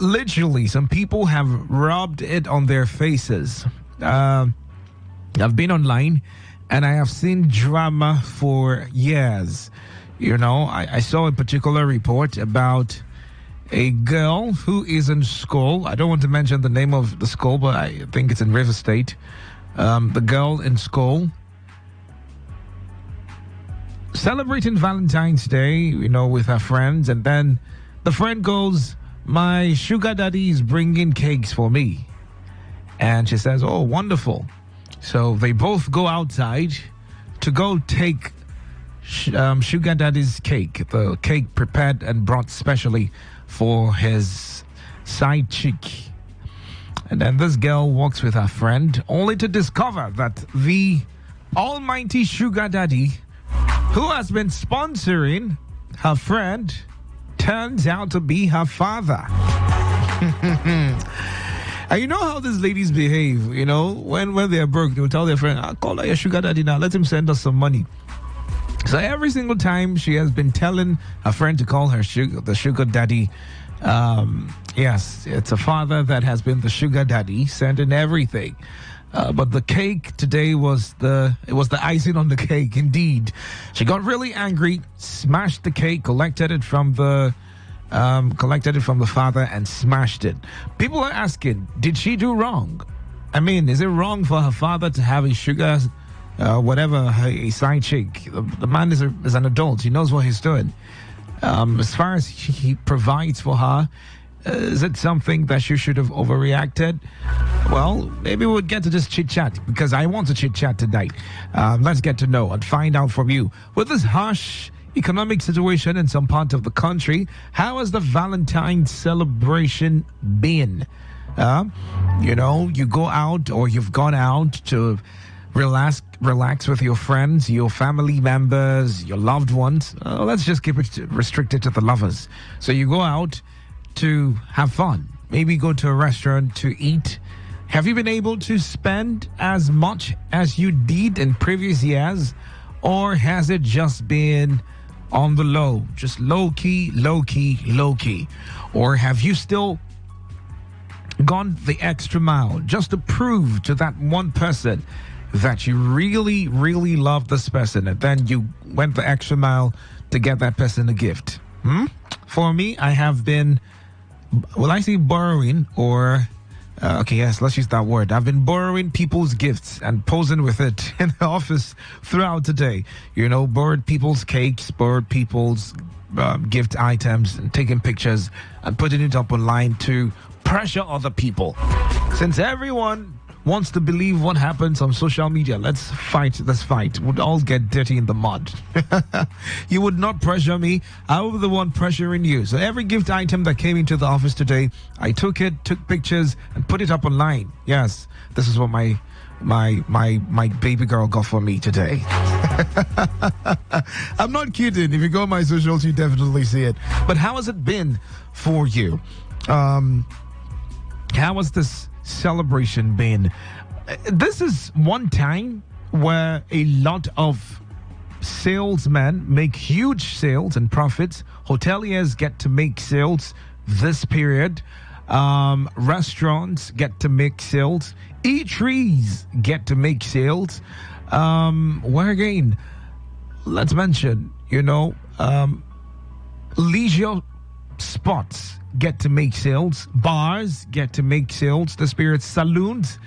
literally, some people have rubbed it on their faces. I've been online and I have seen drama for years. I saw a particular report about a girl who is in school. I don't want to mention the name of the school, but I think it's in River State. The girl in school celebrating Valentine's Day, with her friends. And then the friend goes, my sugar daddy is bringing cakes for me. And she says, oh, wonderful. So they both go outside to go take sugar daddy's cake, the cake prepared and brought specially for his side chick. And then this girl walks with her friend, only to discover that the almighty sugar daddy, who has been sponsoring her friend, turns out to be her father. And you know how these ladies behave, when they're broke, they'll tell their friend, I'll call her your sugar daddy now, let him send us some money. So every single time she has been telling a friend to call her the sugar daddy. Yes, it's a father that has been the sugar daddy, sending everything. But the cake today was the icing on the cake. Indeed, she got really angry, smashed the cake, collected it from the father, and smashed it. People are asking, did she do wrong? I mean, is it wrong for her father to have a sugar, a side chick? The man is an adult. He knows what he's doing. As far as he provides for her, is it something that she should have overreacted? Well, maybe we'll get to this chit-chat, because I want to chit-chat tonight. Let's get to know and find out from you. With this harsh economic situation in some part of the country, how has the Valentine's celebration been? You go out, or you've gone out to relax with your friends, your family members, your loved ones. Let's just keep it restricted to the lovers. So you go out to have fun, maybe go to a restaurant to eat. Have you been able to spend as much as you did in previous years, or has it just been on the low, just low key? Or have you still gone the extra mile just to prove to that one person that you really, really love this person, and then you went the extra mile to get that person a gift? For me, I have been, will I say borrowing, or yes, let's use that word. I've been borrowing people's gifts and posing with it in the office throughout the day. Borrowed people's cakes, borrowed people's gift items, and taking pictures and putting it up online to pressure other people. Since everyone wants to believe what happens on social media, let's fight. We'd all get dirty in the mud. You would not pressure me. I was the one pressuring you. So every gift item that came into the office today, I took pictures and put it up online. Yes, this is what my baby girl got for me today. I'm not kidding. If you go on my socials, you definitely see it. But how has it been for you? How has this celebration been? This is one time where a lot of salesmen make huge sales and profits. Hoteliers get to make sales this period. Restaurants get to make sales. Eateries get to make sales. Where again? Let's mention, leisure spots get to make sales. Bars get to make sales this period. Saloons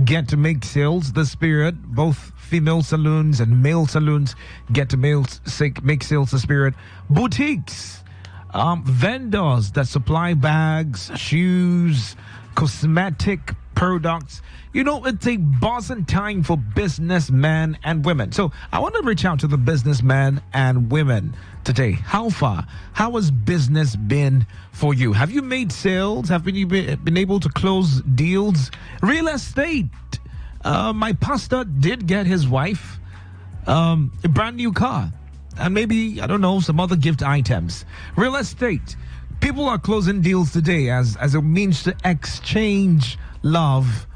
get to make sales this period. Both female saloons and male saloons get to make sales this period. Boutiques, vendors that supply bags, shoes, cosmetic products. It's a buzzing time for businessmen and women. So I want to reach out to the businessmen and women today. How has business been for you? Have you made sales? Have you been able to close deals? Real estate. My pastor did get his wife a brand new car, and maybe, I don't know, some other gift items. Real estate. People are closing deals today as a means to exchange love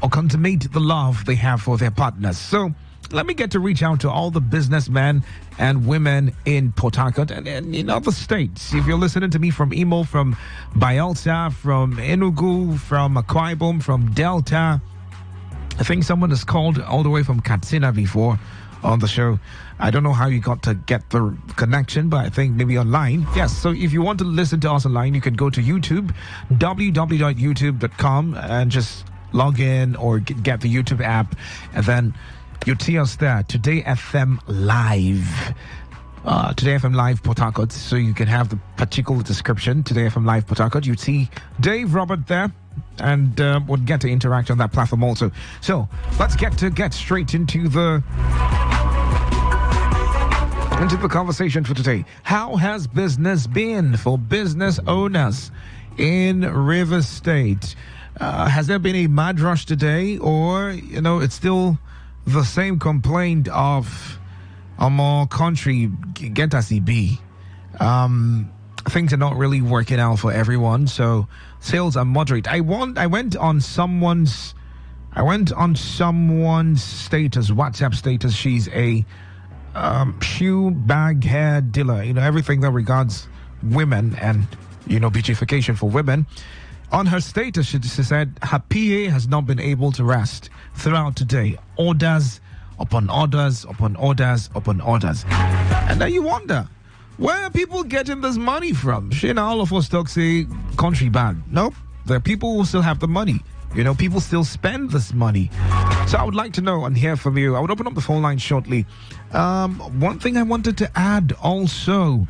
or consummate the love they have for their partners. So let me get to reach out to all the businessmen and women in Port Harcourt and in other states. If you're listening to me from Imo, from Bayelsa, from Enugu, from Akwa Ibom, from Delta, I think someone has called all the way from Katsina before on the show. I don't know how you got to get the connection, but I think maybe online. Yes, so if you want to listen to us online, you can go to YouTube, www.youtube.com, and just log in or get the YouTube app, and then you'll see us there. Today FM Live. Today FM Live Port Harcourt. So you can have the particular description. Today FM Live Port Harcourt. You'd see Dave Robert there, and we'll get to interact on that platform also. So let's get straight into the conversation for today. How has business been for business owners in River State? Has there been a mad rush today, or it's still the same complaint of a more country get as it be? Things are not really working out for everyone, so sales are moderate. I went on someone's status, WhatsApp status. She's a shoe, bag, hair dealer, everything that regards women and, beautification for women. On her status, she said her PA has not been able to rest throughout today. Orders upon orders upon orders upon orders. And then you wonder, where are people getting this money from? All of us talk say country bad. Nope. There are people who still have the money. People still spend this money. So I would like to know and hear from you. I would open up the phone line shortly. One thing I wanted to add also,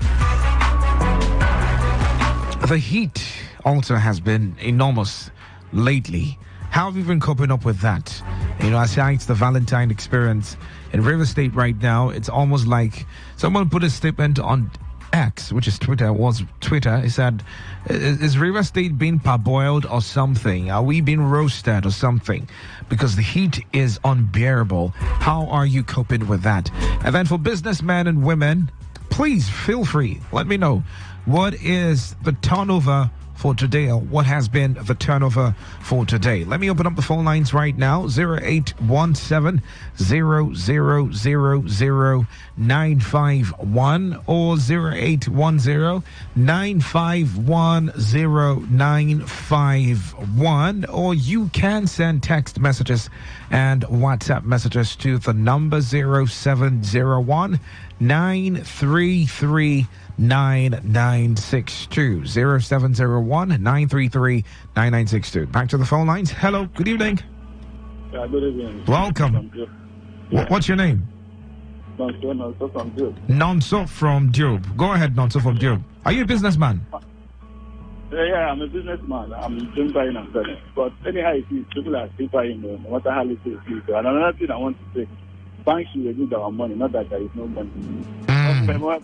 the heat also has been enormous lately. How have you been coping up with that? Aside the Valentine experience in River State right now, it's almost like someone put a statement on X, which is Twitter. He said, is River State being parboiled or something? Are we being roasted or something? Because the heat is unbearable. How are you coping with that? And then for businessmen and women, please feel free. Let me know. What is the turnover for today, or what has been the turnover for today? Let me open up the phone lines right now. 0817 0000951 or 0810 9510951, or you can send text messages and WhatsApp messages to the number 0701 933 9962 0701 933 9962. Back to the phone lines. Hello, good evening. Yeah, good evening. Welcome. What's your name? Nonso from Job. Nonso from Job. Go ahead, Nonso from Job. Are you a businessman? Yeah, I'm a businessman. I'm doing buying and selling. But anyhow it is, people are still buying, no matter how little it is. And another thing I want to say, banks should reduce our money, not that there is no money. Bible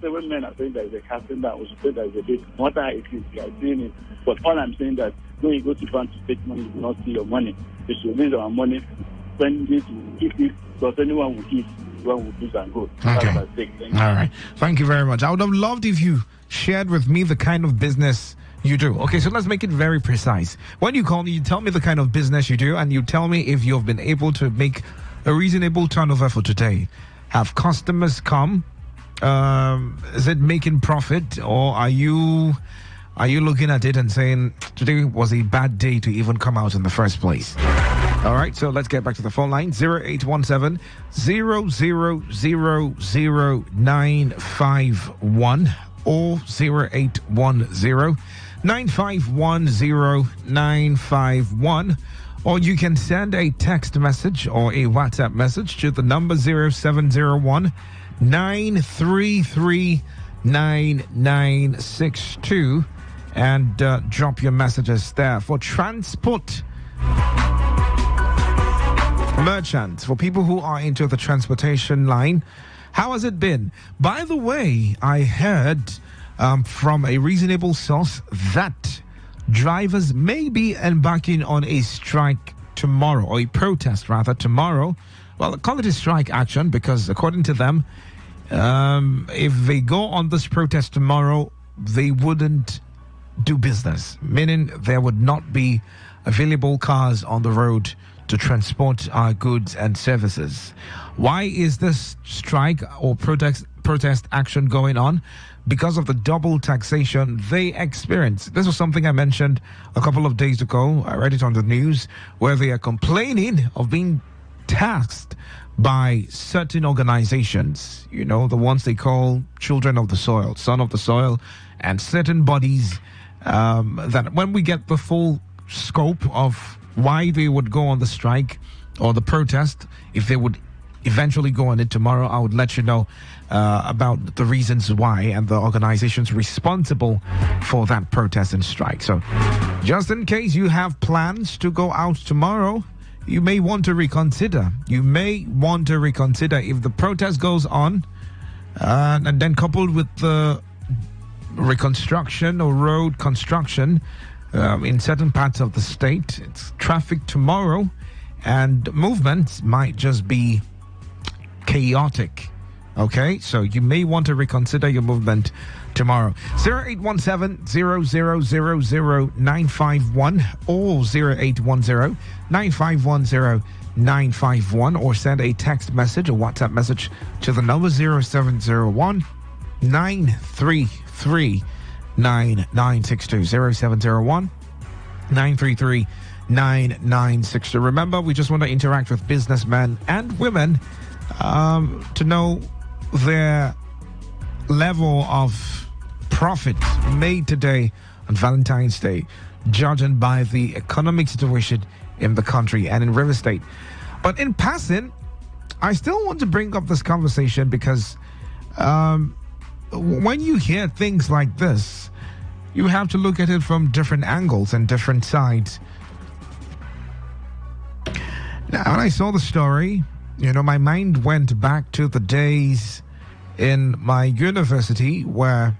says when men are saying there is a casting down, we should say there is a bit. No matter how it is, you are seeing it. But all I'm saying that when you go to bank to take money, you will not see your money. They should reduce our money, spend it, keep it, because anyone will eat, one will lose and go. Okay. All right. Thank you very much. I would have loved if you shared with me the kind of business you do. Okay, so let's make it very precise. When you call me, you tell me the kind of business you do, and you tell me if you've been able to make a reasonable turnover for today. Have customers come? Is it making profit, or are you looking at it and saying today was a bad day to even come out in the first place? All right, so let's get back to the phone line. 0817 0000951 or 0810 9510951. Or you can send a text message or a WhatsApp message to the number 0701 933 9962 and drop your messages there. For transport merchants, for people who are into the transportation line, how has it been? By the way, I heard from a reasonable source that drivers may be embarking on a strike tomorrow, or a protest rather tomorrow. Well, call it a strike action, because according to them, if they go on this protest tomorrow, they wouldn't do business, meaning there would not be available cars on the road to transport our goods and services. Why is this strike or protest action going on? Because of the double taxation they experience. This was something I mentioned a couple of days ago. I read it on the news, where they are complaining of being taxed by certain organizations, the ones they call children of the soil, son of the soil, and certain bodies that when we get the full scope of why they would go on the strike or the protest, if they would eventually go on it tomorrow, I would let you know about the reasons why and the organizations responsible for that protest and strike. So just in case you have plans to go out tomorrow, you may want to reconsider. You may want to reconsider if the protest goes on, and then coupled with the reconstruction or road construction in certain parts of the state. It's traffic tomorrow, and movements might just be chaotic. Okay, so you may want to reconsider your movement tomorrow. 0817 0000951 or 0810 951 951 or send a text message or WhatsApp message to the number 0701 933 9962. 0701 933 9962. Remember, we just want to interact with businessmen and women to know their level of profit made today on Valentine's Day, judging by the economic situation in the country and in real estate. But in passing, I still want to bring up this conversation because when you hear things like this, you have to look at it from different angles and different sides. Now, when I saw the story, my mind went back to the days in my university where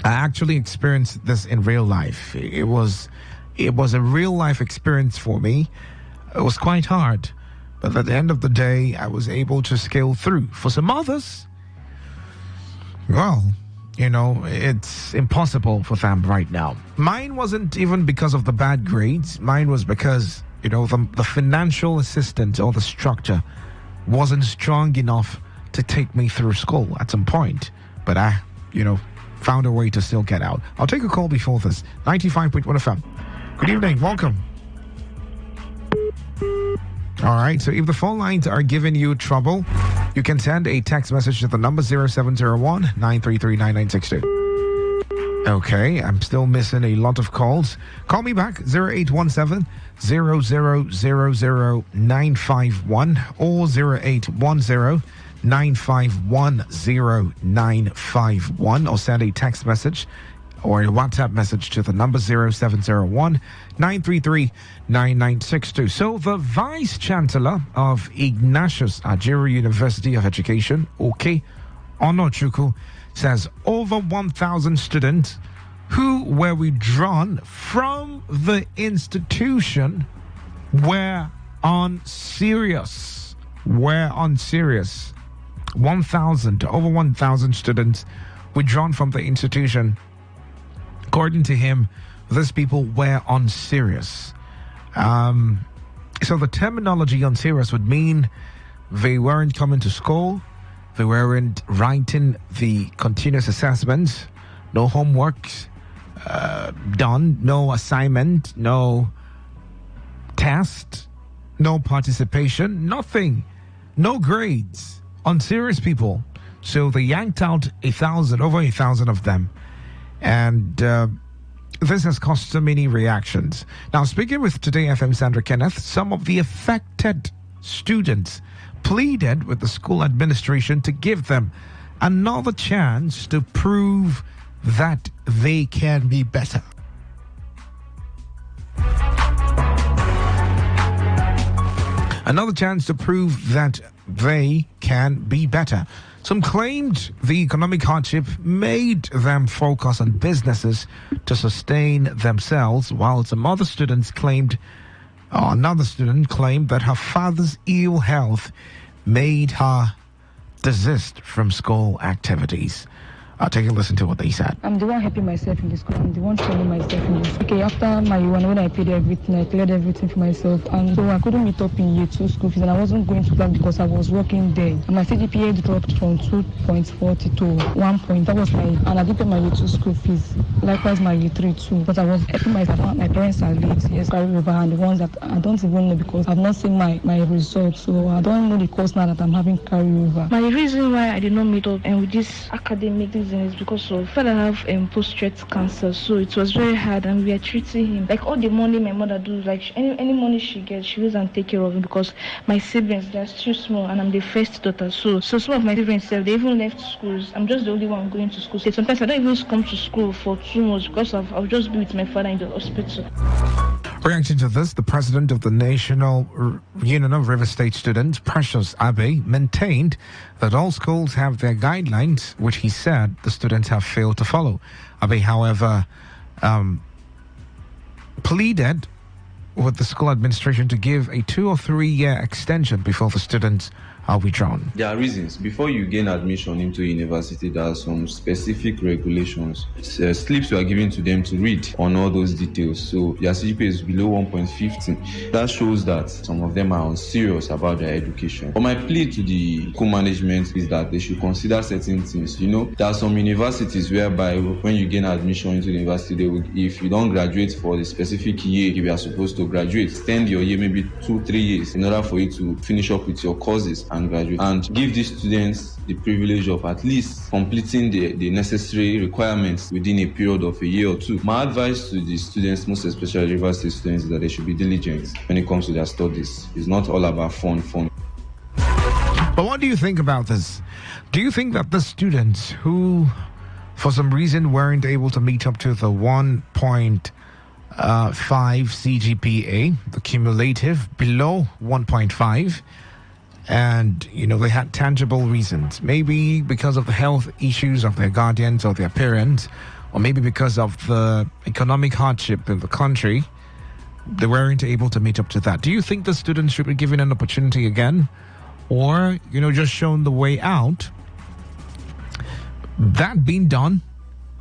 I actually experienced this in real life. It was a real life experience for me. It was quite hard, but at the end of the day, I was able to scale through. For some others, well, it's impossible for them right now. Mine wasn't even because of the bad grades. Mine was because, the financial assistance or the structure wasn't strong enough to take me through school at some point. But I, found a way to still get out. I'll take a call before this. 95.1 FM. Good evening. Welcome. All right. So if the phone lines are giving you trouble, you can send a text message to the number 0701 933 9962. Okay. I'm still missing a lot of calls. Call me back 0817 0000 951 or 0810 9510951 or send a text message or a WhatsApp message to the number 0701 933 9962. So the Vice Chancellor of Ignatius Ajuru University of Education, Oke Onochukwu, says over 1,000 students who were withdrawn from the institution were on serious. 1,000 students withdrawn from the institution. According to him, these people were on serious. So the terminology on serious would mean they weren't coming to school, they weren't writing the continuous assessments, no homework done, no assignment, no test, no participation, nothing, no grades. On serious people. So they yanked out over 1,000 of them. And this has caused so many reactions. Now, speaking with Today FM Sandra Kenneth, some of the affected students pleaded with the school administration to give them another chance to prove that they can be better. Another chance to prove that they can be better. Some claimed the economic hardship made them focus on businesses to sustain themselves, while some other students claimed, or another student claimed that her father's ill health made her desist from school activities. I'll take a listen to what they said. I'm the one helping myself in the school. I'm the one training myself in this. Okay, after my one, when I paid everything, I cleared everything for myself. And so I couldn't meet up in year 2 school fees, and I wasn't going to class because I was working there. And my CGPA dropped from 2.40 to 1 point. That was and I did pay my year 2 school fees. Likewise, my year 3 too. But I was helping myself. My parents are late. Yes, carry over, and the ones that I don't even know because I've not seen my results. So I don't know the course now that I'm having carry over. My reason why I did not meet up and with this academic is because of father have post-stress cancer, so it was very hard, and we are treating him like all the money my mother do, like any money she gets, she goes and take care of him because my siblings, they're still small and I'm the first daughter, so some of my siblings they even left schools. I'm just the only one going to school. So sometimes I don't even come to school for 2 months because I'll just be with my father in the hospital. Reacting to this, the president of the National Union of River State Students, Precious Abe, maintained that all schools have their guidelines, which he said the students have failed to follow. Abe, however, pleaded with the school administration to give a 2 or 3 year extension before the students are withdrawn? There are reasons. Before you gain admission into university, there are some specific regulations, slips you are given to them to read on all those details. So your CGPA is below 1.15. That shows that some of them are unserious about their education. But my plea to the school management is that they should consider certain things. There are some universities whereby when you gain admission into the university, they will, if you don't graduate for the specific year you are supposed to graduate, extend your year maybe 2-3 years in order for you to finish up with your courses and graduate, and give these students the privilege of at least completing the necessary requirements within a period of a year or two. My advice to the students, most especially university students, is that they should be diligent when it comes to their studies. It's not all about fun. But what do you think about this? Do you think that the students who, for some reason, weren't able to meet up to the 1.5 CGPA, the cumulative below 1.5, and they had tangible reasons, maybe because of the health issues of their guardians or their parents, or maybe because of the economic hardship in the country, they weren't able to meet up to that? Do you think the students should be given an opportunity again, or just shown the way out? That being done,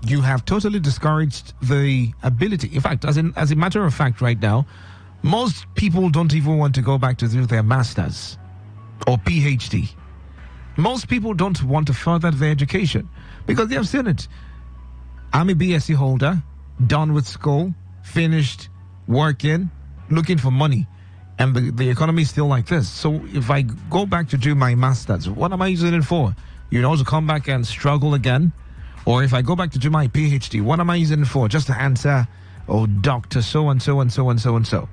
you have totally discouraged the ability. In fact, as a matter of fact, right now, most people don't even want to go back to do their masters or PhD. Most people don't want to further their education because they have seen it. I'm a BSc holder, done with school, finished working, looking for money, and the economy is still like this. So if I go back to do my masters, what am I using it for? To come back and struggle again? Or if I go back to do my PhD, what am I using it for? Just to answer, doctor so and so and so and so and so.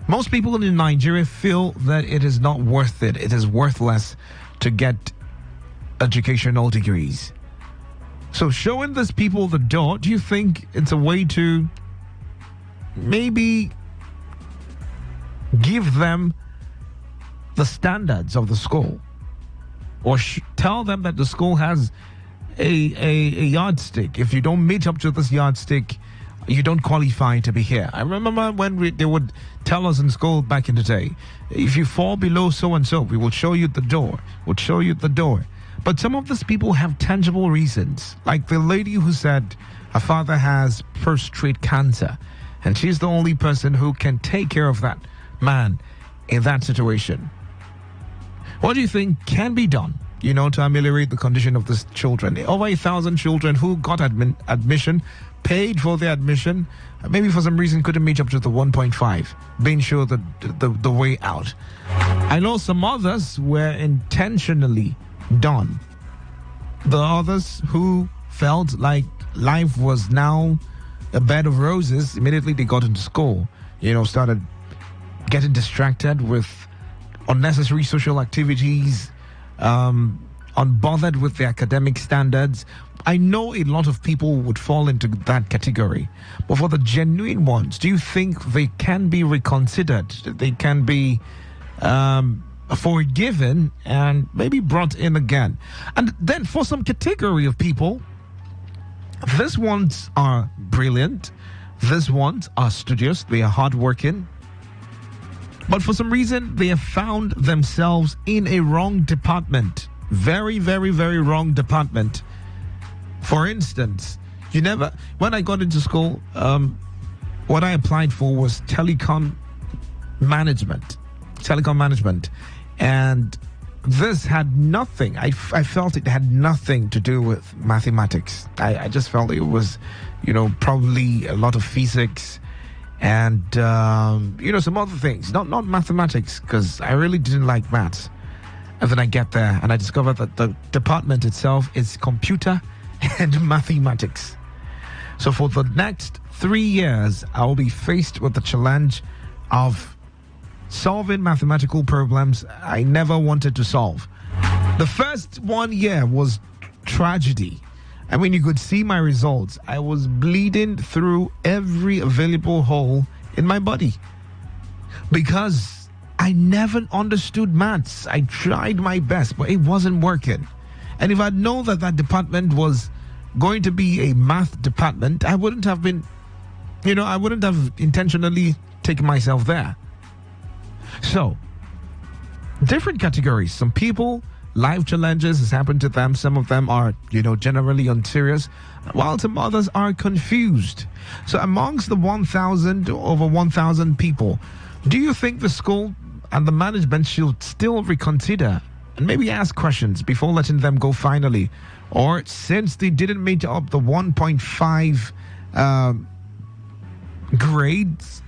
Most people in Nigeria feel that it is not worth it. It is worthless to get educational degrees. So showing these people the door, do you think it's a way to maybe give them the standards of the school? Or tell them that the school has a yardstick. If you don't meet up to this yardstick, you don't qualify to be here. I remember when they would tell us in school back in the day, if you fall below so-and-so, we will show you the door. We'll show you the door. But some of these people have tangible reasons. Like the lady who said her father has prostate cancer, and she's the only person who can take care of that man in that situation. What do you think can be done, to ameliorate the condition of these children? Over 1,000 children who got admission, paid for their admission, maybe for some reason couldn't meet up to the 1.5, being sure the way out. I know some others were intentionally done. The others who felt like life was now a bed of roses, immediately they got into school, started getting distracted with unnecessary social activities, unbothered with the academic standards. I know a lot of people would fall into that category. But for the genuine ones, do you think they can be reconsidered? They can be forgiven and maybe brought in again? And then for some category of people, these ones are brilliant. These ones are studious. They are hardworking. But for some reason, they have found themselves in a wrong department. Very, very, very wrong department. For instance, when I got into school, what I applied for was telecom management. And this had nothing. I felt it had nothing to do with mathematics. I just felt it was, probably a lot of physics and some other things, not mathematics, because I really didn't like maths. And then I get there and I discovered that the department itself is computer and mathematics. So for the next 3 years, I will be faced with the challenge of solving mathematical problems I never wanted to solve. The first 1 year was tragedy. I mean, you could see my results. I was bleeding through every available hole in my body because I never understood maths. I tried my best, but it wasn't working. And if I'd known that that department was going to be a math department, I wouldn't have been, I wouldn't have intentionally taken myself there. So, different categories. Some people, life challenges has happened to them. Some of them are, generally unserious, while some others are confused. So amongst the over 1,000 people, do you think the school and the management should still reconsider and maybe ask questions before letting them go finally? Or since they didn't meet up the 1.5 grades,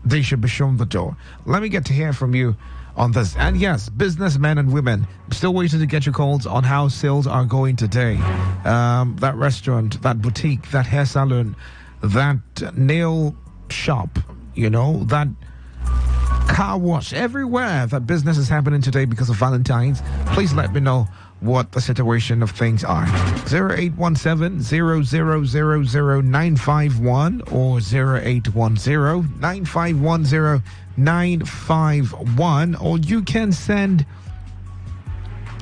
they should be shown the door? Let me get to hear from you on this. And yes, businessmen and women, still waiting to get your calls on how sales are going today. That restaurant, that boutique, that hair salon, that nail shop, that car wash, everywhere that business is happening today because of Valentine's. Please let me know what the situation of things are. 0817-0000951 or 0810-9510951, or you can send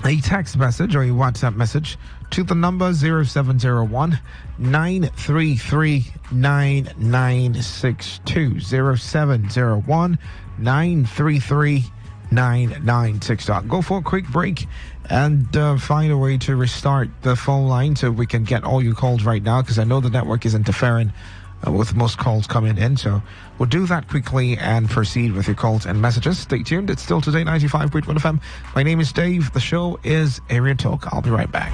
a text message or a WhatsApp message to the number 0701-933-9962. 0701-933-9962. Go for a quick break and find a way to restart the phone line so we can get all your calls right now, because I know the network is interfering with most calls coming in. So we'll do that quickly and proceed with your calls and messages. Stay tuned. It's still Today 95.1 FM. My name is Dave. The show is Area Talk. I'll be right back.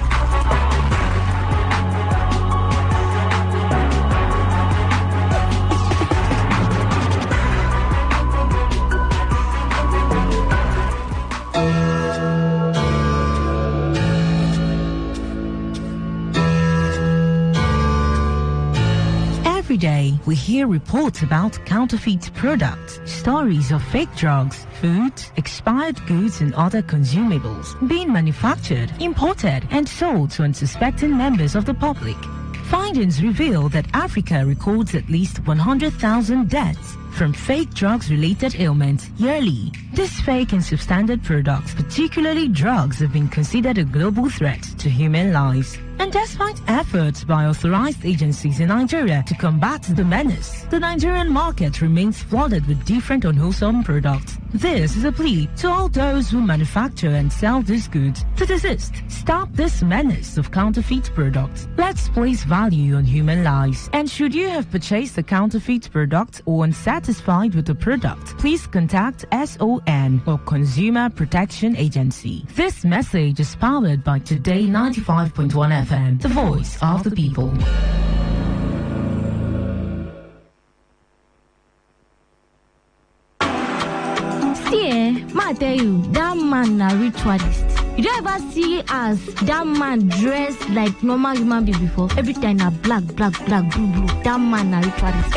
Every day, we hear reports about counterfeit products, stories of fake drugs, food, expired goods and other consumables being manufactured, imported and sold to unsuspecting members of the public. Findings reveal that Africa records at least 100,000 deaths from fake drugs-related ailments yearly. These fake and substandard products, particularly drugs, have been considered a global threat to human lives. And despite efforts by authorized agencies in Nigeria to combat the menace, the Nigerian market remains flooded with different unwholesome products. This is a plea to all those who manufacture and sell these goods to desist. Stop this menace of counterfeit products. Let's place value on human lives. And should you have purchased a counterfeit product or unsatisfied with the product, please contact SON or Consumer Protection Agency. This message is powered by Today 95.1 FM, the voice of the people. See, I tell you, that man a ritualist. You don't ever see as that man dressed like normal human being before. Every time na black, blue. That man a ritualist.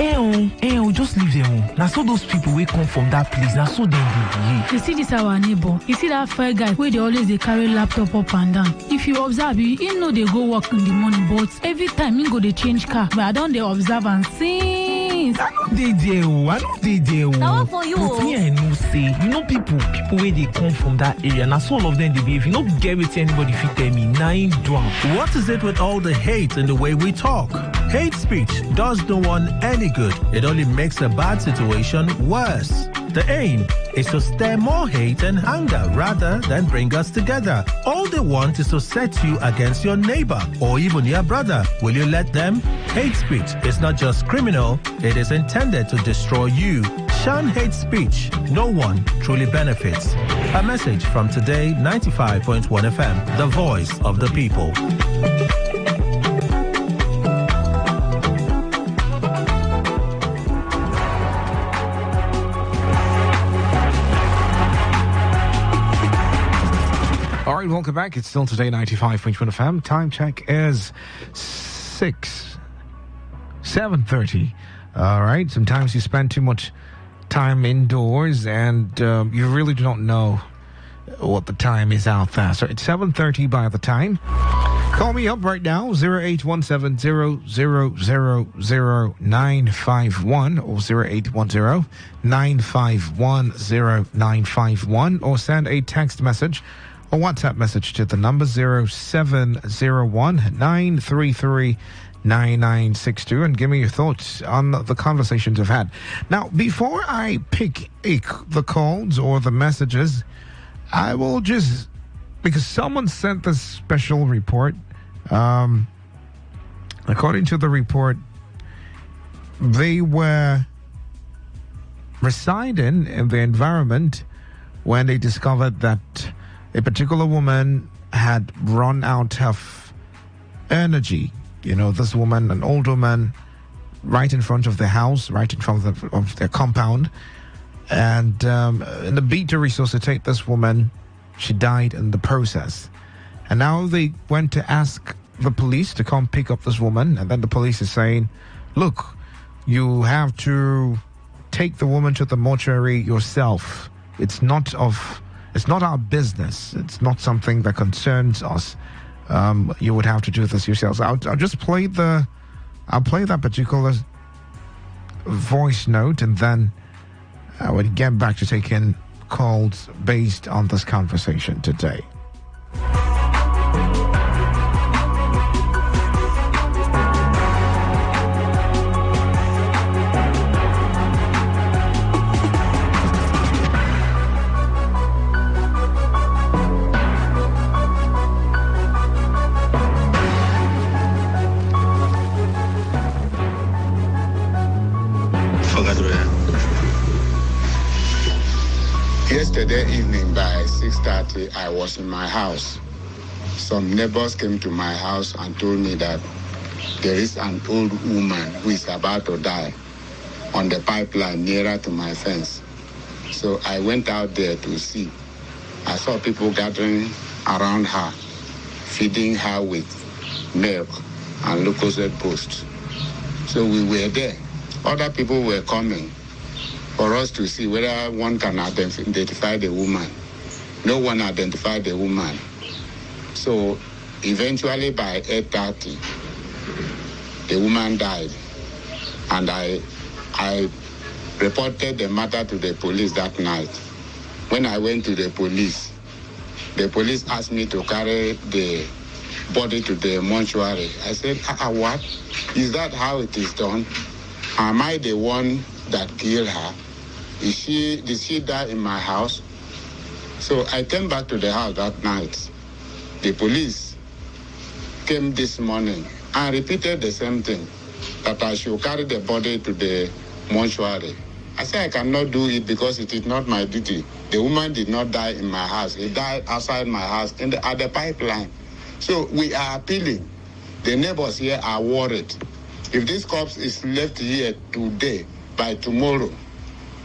Just leave them. Now so those people will come from that place. Now so they behave. You see this our neighbor. You see that fair guy where they always they carry laptop up and down. If you observe, you know they go work in the morning, but every time you go they change car. But I don't they observe and since. I know they there. Now for you. But me I know say, people where they come from that area. Now so all of them they behave. You know get with anybody fit tell me 9 drunk. What is it with all the hate in the way we talk? Hate speech does no one any good. It only makes a bad situation worse. The aim is to stir more hate and anger rather than bring us together. All they want is to set you against your neighbor or even your brother. Will you let them? Hate speech is not just criminal, it is intended to destroy you. Shun hate speech. No one truly benefits. A message from Today 95.1 FM, the voice of the people. All right, welcome back. It's still Today 95.1 FM. Time check is 7:30. All right, sometimes you spend too much time indoors and you really don't know what the time is out there. So it's 7:30 by the time. Call me up right now, 0817-0000951 or 0810-951-0951, or send a text message a WhatsApp message to the number 0701-933-9962 and give me your thoughts on the conversations I've had. Now, before I pick the calls or the messages, I will just, because someone sent this special report. According to the report, they were residing in the environment when they discovered that a particular woman had run out of energy. You know, this woman, an old woman, right in front of the house, right in front of their compound. And in the bid to resuscitate this woman, she died in the process. And now they went to ask the police to come pick up this woman. And then the police is saying, look, you have to take the woman to the mortuary yourself. It's not our business. It's not something that concerns us. You would have to do this yourselves. I'll just play that particular voice note, and then I would get back to taking calls based on this conversation today. Yesterday evening by 6:30, I was in my house. Some neighbors came to my house and told me that there is an old woman who is about to die on the pipeline nearer to my fence. So I went out there to see. I saw people gathering around her, feeding her with milk and Lucozade Boost. So we were there. Other people were coming for us to see whether one can identify the woman. No one identified the woman. So eventually by 8:30, the woman died. And I reported the matter to the police that night. When I went to the police asked me to carry the body to the mortuary. I said, what? Is that how it is done? Am I the one that killed her? Did she die in my house? So I came back to the house that night. The police came this morning and repeated the same thing, that I should carry the body to the mortuary. I said I cannot do it because it is not my duty. The woman did not die in my house. She died outside my house at the pipeline. So we are appealing. The neighbors here are worried. If this corpse is left here today, by tomorrow,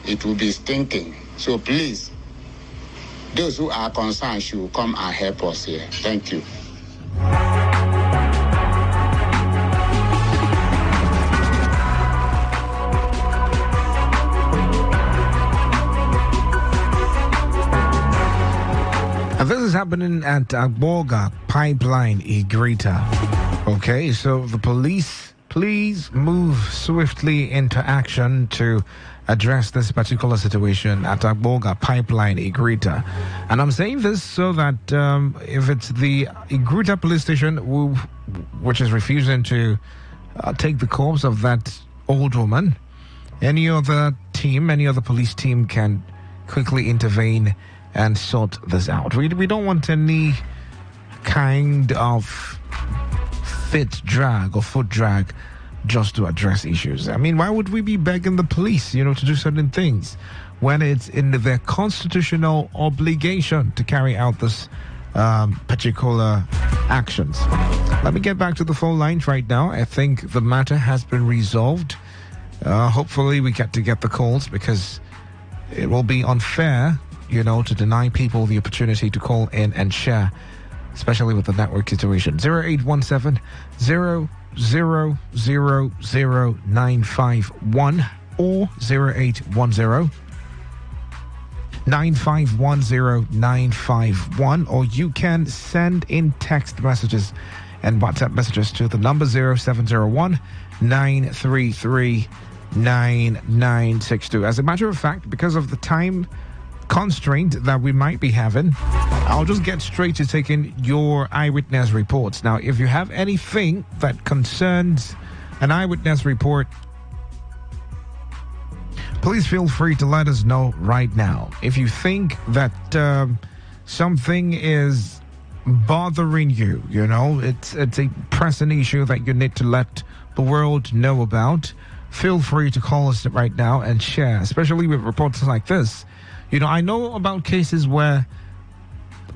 it will be stinking. So please, those who are concerned should come and help us here. Thank you. And this is happening at Agboga Pipeline, Igrita. Okay, so the police, please move swiftly into action to address this particular situation at Agboga Pipeline, Igrita. And I'm saying this so that if it's the Igrita police station which is refusing to take the corpse of that old woman, any other police team can quickly intervene and sort this out. We don't want any kind of foot drag just to address issues. I mean, why would we be begging the police, to do certain things when it's in their constitutional obligation to carry out this particular actions? Let me get back to the phone lines right now. I think the matter has been resolved. Hopefully we get the calls, because it will be unfair, to deny people the opportunity to call in and share, especially with the network situation. 0817 0000951 or 0810 9510951, or you can send in text messages and WhatsApp messages to the number 0701 933 9962. As a matter of fact, because of the time constraint that we might be having, I'll I'll just get straight to taking your eyewitness reports. Now, if you have anything that concerns an eyewitness report, please feel free to let us know right now. If you think that something is bothering you, it's a pressing issue that you need to let the world know about, feel free to call us right now and share, especially with reports like this. I know about cases where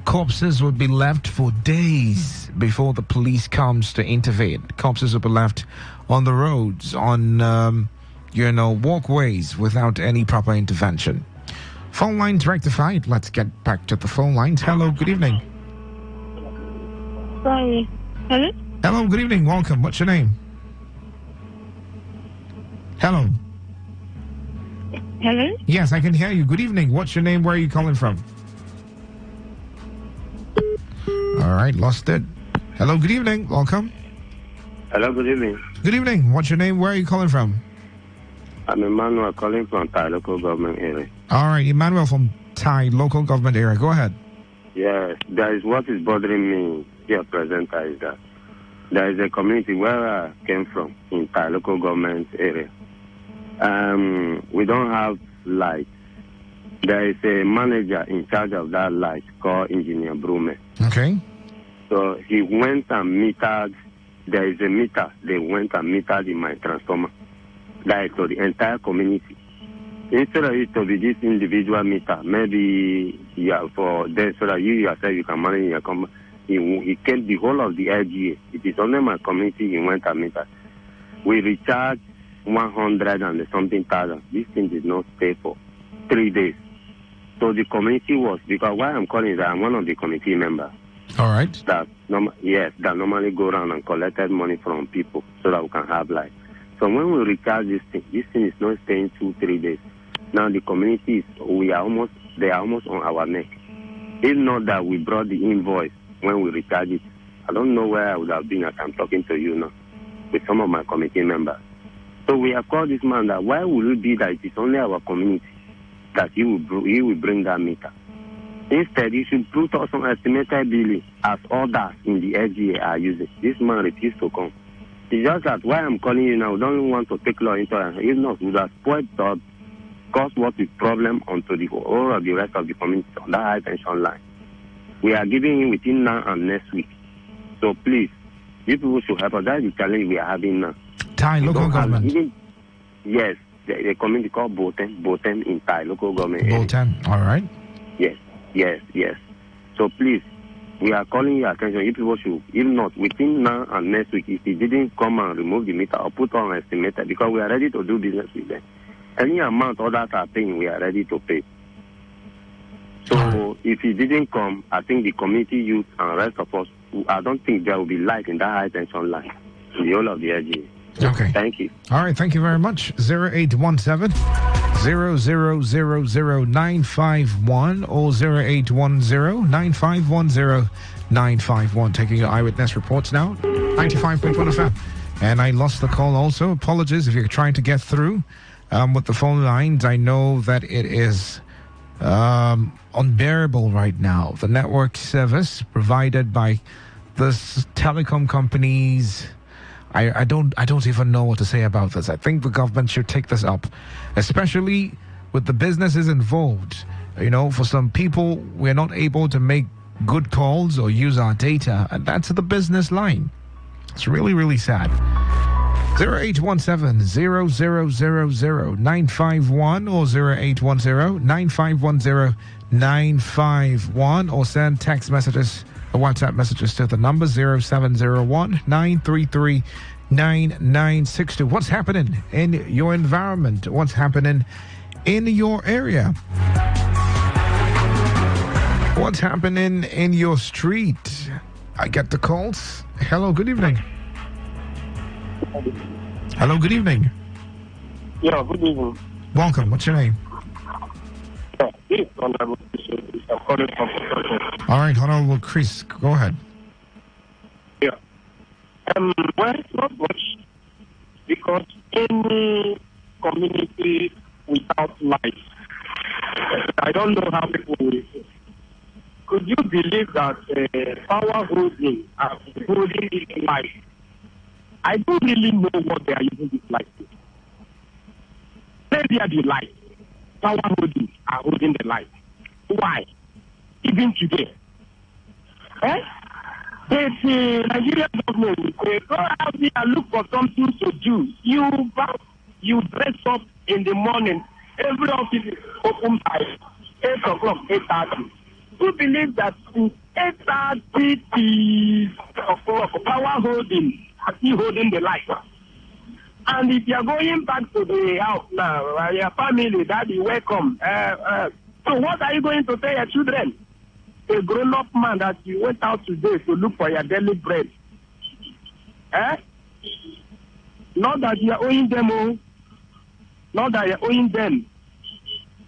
corpses would be left for days before the police comes to intervene. Corpses would be left on the roads, on walkways without any proper intervention. Phone lines rectified. Let's get back to the phone lines. Hello, good evening. Sorry. Hello? Hello, good evening. Welcome. What's your name? Hello. Hello? Yes, I can hear you. Good evening. What's your name? Where are you calling from? All right, lost it. Hello, good evening. Welcome. Hello, good evening. Good evening. What's your name? Where are you calling from? I'm Emmanuel calling from Thai local government area. All right, Emmanuel from Thai local government area. Go ahead. Yes, that is what is bothering me here present is that there is a community where I came from in Thai local government area. We don't have light. There is a manager in charge of that light called Engineer Brume. Okay. So he went and metered. There is a meter. They went and metered in my transformer. That is for the entire community. Instead of it to be this individual meter, maybe for them so that you yourself you can manage your company. He kept the whole of the LGA. It is only my community he went and metered. We recharged 100 and something thousand. This thing did not stay for 3 days. So the community was, because why I'm calling is that I'm one of the committee members. All right. That normally go around and collected money from people so that we can have light. So when we recharge this thing is not staying 2-3 days. Now the community they are almost on our neck. If not that we brought the invoice when we recharge it, I don't know where I would have been as I'm talking to you now with some of my committee members. So we have called this man that why will it be that it is only our community that he will bring that meter? Instead, he should put us on estimated billing as others in the LGA are using. This man refused to come. It's just that why I'm calling you now, we don't want to take law into it. If not, we would have spoiled that, caused what is problem onto the whole of the rest of the community on that high tension line. We are giving him within now and next week. So please, you people should help us. That's the challenge we are having now. Thai local government? Yes, the community called Boten in Thai local government. Boten, all right. Yes. So please, we are calling your attention. You people should, if not, within now and next week, if he didn't come and remove the meter or put on estimator, because we are ready to do business with them. Any amount others are paying, we are ready to pay. So if he didn't come, I think the community youth and rest of us, I don't think there will be light in that high tension line in the whole of the LGA. Okay. Thank you. All right, thank you very much. 0817 0000951 or 0810 9510 951. Taking your eyewitness reports now. 95.1 FM. And I lost the call also. Apologies if you're trying to get through with the phone lines. I know that it is unbearable right now. The network service provided by the telecom companies, I don't even know what to say about this. I think the government should take this up, especially with the businesses involved. For some people, we're not able to make good calls or use our data, and that's the business line. It's really, really sad. 0817 0000951 or 0810 9510 951 or send text messages or WhatsApp messages to the number 0701 933 9962. What's happening in your environment? What's happening in your area? What's happening in your street? I get the calls. Hello, good evening. Hello, good evening. Yeah, good evening. Welcome. What's your name? This is Honorable Chris. I'm calling from Profession. All right, Honorable Chris, go ahead. Yeah. Well, it's not much because any community without life, I don't know how people will could you believe that power holding are holding this light? I don't really know what they are using this light to. Maybe the light. Power holding are holding the light. Why? Even today. The Nigerian government go out there and look for something to do. You dress up in the morning. Every office open by 8 o'clock, 8:30. Who believe that since 8:30 o'clock, power holding are still holding the light? And if you are going back to the house now, your family, daddy, welcome. So what are you going to tell your children? A grown-up man that you went out today to look for your daily bread. Not that you are owing them all. Not that you are owing them.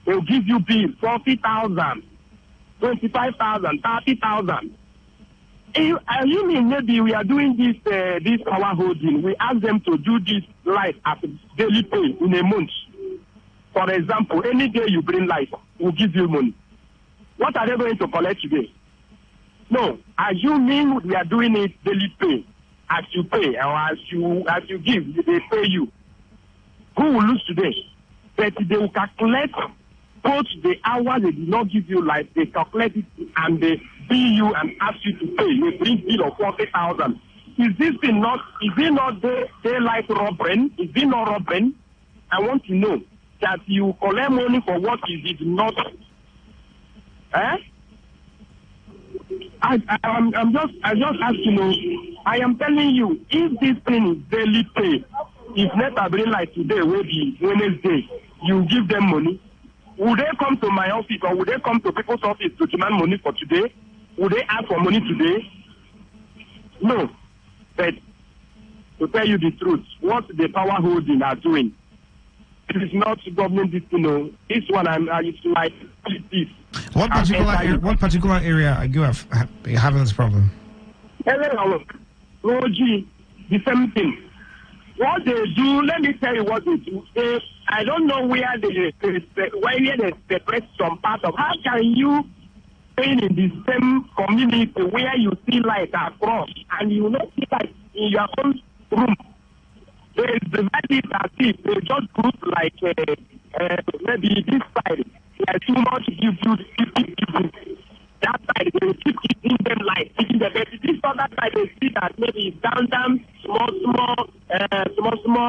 They'll give you bills, 40,000, 25,000, 30,000. You mean maybe we are doing this power holding. We ask them to do this light as a daily pay in a month. For example, any day you bring light, we'll give you money. What are they going to collect today? No, as you mean we are doing it daily pay, as you pay or as you give, they pay you. Who will lose today? But they will calculate both the hours they did not give you light, they calculate it and they bill you and ask you to pay. They bring bill of 40,000. Is it not daylight robbery? Is it not robbery? I want to know that you collect money for what you did not. I just ask you, I am telling you, if this thing is daily pay, if NETA bring light today will be Wednesday, you give them money. Would they come to my office or would they come to people's office to demand money for today? Would they ask for money today? No. But to tell you the truth, what the power holding are doing, it is not government this, this one I used to like this. What particular area are you having this problem? The same thing. What they do, let me tell you what they do. I don't know where they separate some part of. How can you stay in the same community where you see light across and you not see light in your own room? They divide it as if they just group like maybe this side. They are too much give you that side they will keep giving them light, giving them. But this other side they see that maybe it's down small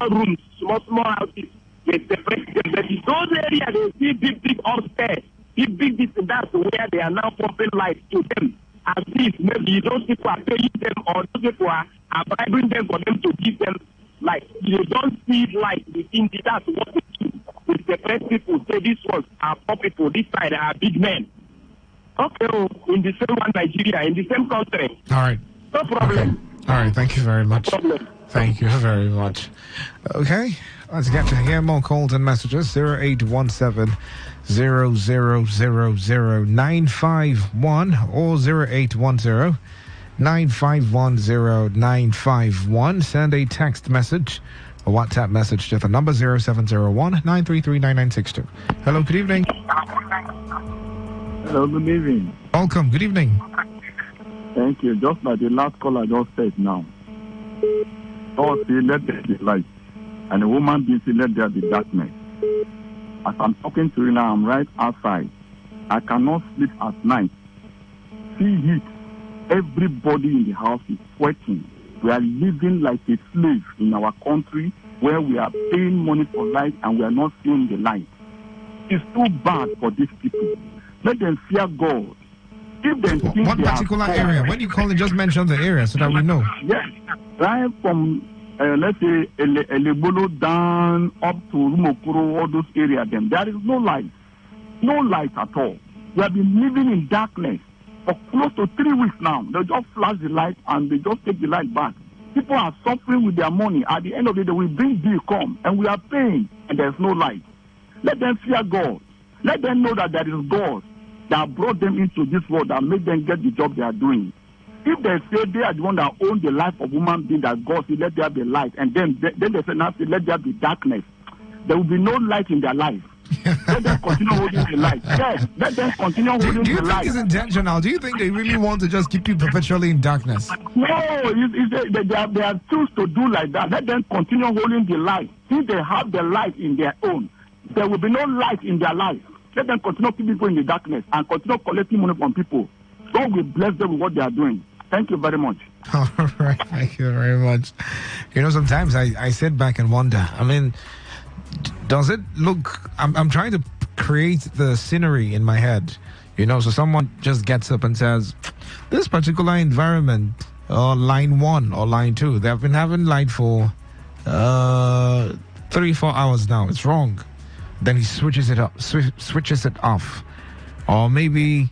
rooms, small houses. They separate them. But in those areas they see big upstairs, big this and that's where they are now pumping light to them. As if maybe those people are paying them or those people are bribing them for them to give them light. You don't see light within the that's what they do. They separate people, say these ones are poor people, this side are big men. Okay, in the same one Nigeria, in the same country. All right. No problem. Okay. All right, thank you very much. No problem. Thank you very much. Okay, let's get to hear more calls and messages. 0817 0000951 or 0810 9510951. Send a text message, a WhatsApp message to the number 0701 933 9962. Hello, good evening. Hello, good evening. Welcome, good evening. Thank you. Just like the last caller just said now. God say, let there be light. And a woman being say, let there be darkness. As I'm talking to you now, I'm right outside. I cannot sleep at night. See heat. Everybody in the house is sweating. We are living like a slave in our country where we are paying money for light and we are not seeing the light. It's too bad for these people. Let them fear God. If they think what particular area? When you call it, just mention the area so that we know. Yes. Right from, let's say, Elebolo down up to Rumokuro, all those areas, then there is no light. No light at all. We have been living in darkness for close to 3 weeks now. They just flash the light and they just take the light back. People are suffering with their money. At the end of the day, we bring bill come and we are paying and there's no light. Let them fear God. Let them know that there is God that brought them into this world and made them get the job they are doing. If they say they are the one that own the life of human being, that God said, let there be light, and then they say, now say, let there be darkness, there will be no light in their life. Let them continue holding the light. Yes, let them continue holding Do you the think light. it's intentional? Do you think they really want to just keep you perpetually in darkness? No, they are tools to do like that. Let them continue holding the light. Since they have the light in their own, there will be no light in their life. Let them continue keeping people in the darkness and continue collecting money from people. God will bless them with what they are doing. Thank you very much. All right, thank you very much. You know, sometimes I sit back and wonder, I mean, does it look, I'm trying to create the scenery in my head, you know, so someone just gets up and says, this particular environment, line 1 or line 2, they've been having light for 3-4 hours now, it's wrong. Then he switches it up, switches it off. Or maybe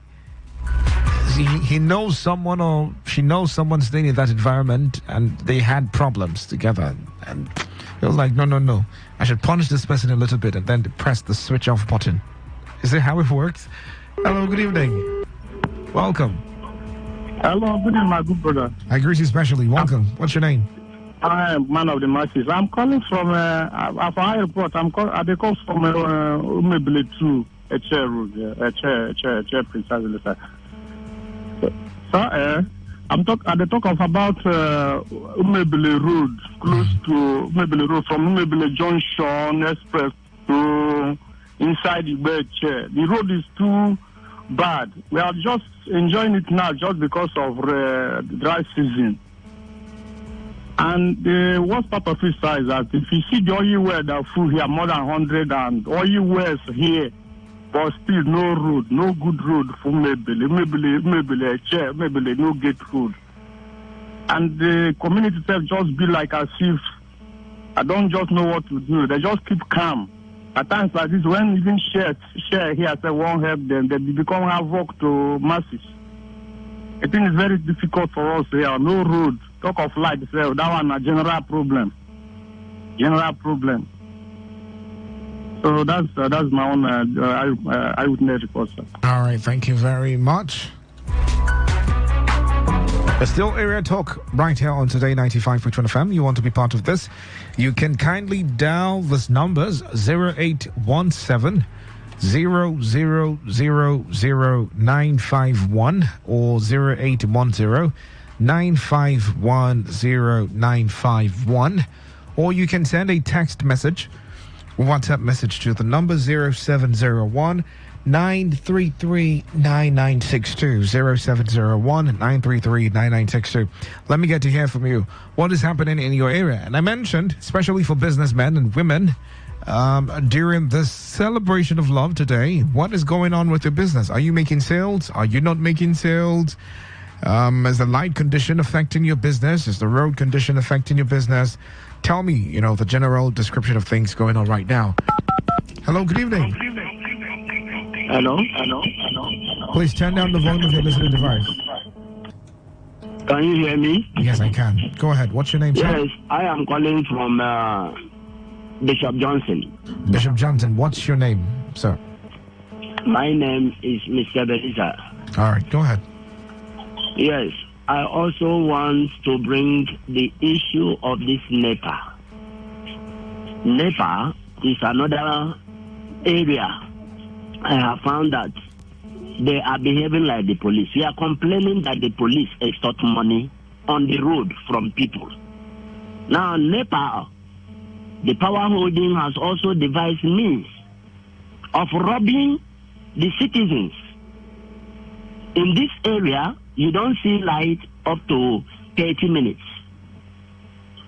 he knows someone or she knows someone staying in that environment and they had problems together. And he was like, no, I should punish this person a little bit and then press the switch off button. Is that how it works? Hello, good evening. Welcome. Hello, good evening, my good brother. I greet you specially. Welcome. What's your name? I am man of the masses. I'm calling from after I report. I call from Umebele 2, a chair road, a chair precisely. Sir, I'm talk of about Umebele Road, close to Umebele Road, from Umebele Junction Express to inside the bed chair. The road is too bad. We are just enjoying it now just because of the dry season. And the worst part of it is that if you see the oil well that full here, more than 100 and oil wells here, but still no road, no good road for Mebele, chair, Mebele, no gate road. And the community itself just be like as if I don't just know what to do. They just keep calm. At times like this, when even share here, say won't help them, they become havoc to masses. I think it's very difficult for us here. No road. Talk of light, so that one a general problem. So that's my own eyewitness report, sir. All right, thank you very much. There's still area talk right here on Today 95.1 FM. You want to be part of this? You can kindly dial this numbers 0817 0000951 or 0810 9510951, or you can send a text message, WhatsApp message to the number 0701 933 9962 0701 933 9962. Let me get to hear from you. What is happening in your area? And I mentioned, especially for businessmen and women, during this celebration of love today, what is going on with your business? Are you making sales? Are you not making sales? Is the light condition affecting your business? Is the road condition affecting your business? Tell me, the general description of things going on right now. Hello, good evening. Hello. Please turn down the volume of your listening device. Can you hear me? Yes, I can. Go ahead. What's your name, sir? Yes, I am calling from Bishop Johnson. Bishop Johnson, what's your name, sir? My name is Mr. Belisa. All right, go ahead. Yes, I also want to bring the issue of this NEPA. NEPA is another area I have found that they are behaving like the police. We are complaining that the police extort money on the road from people. Now, NEPA, the power holding, has also devised means of robbing the citizens. In this area, you don't see light up to 30 minutes.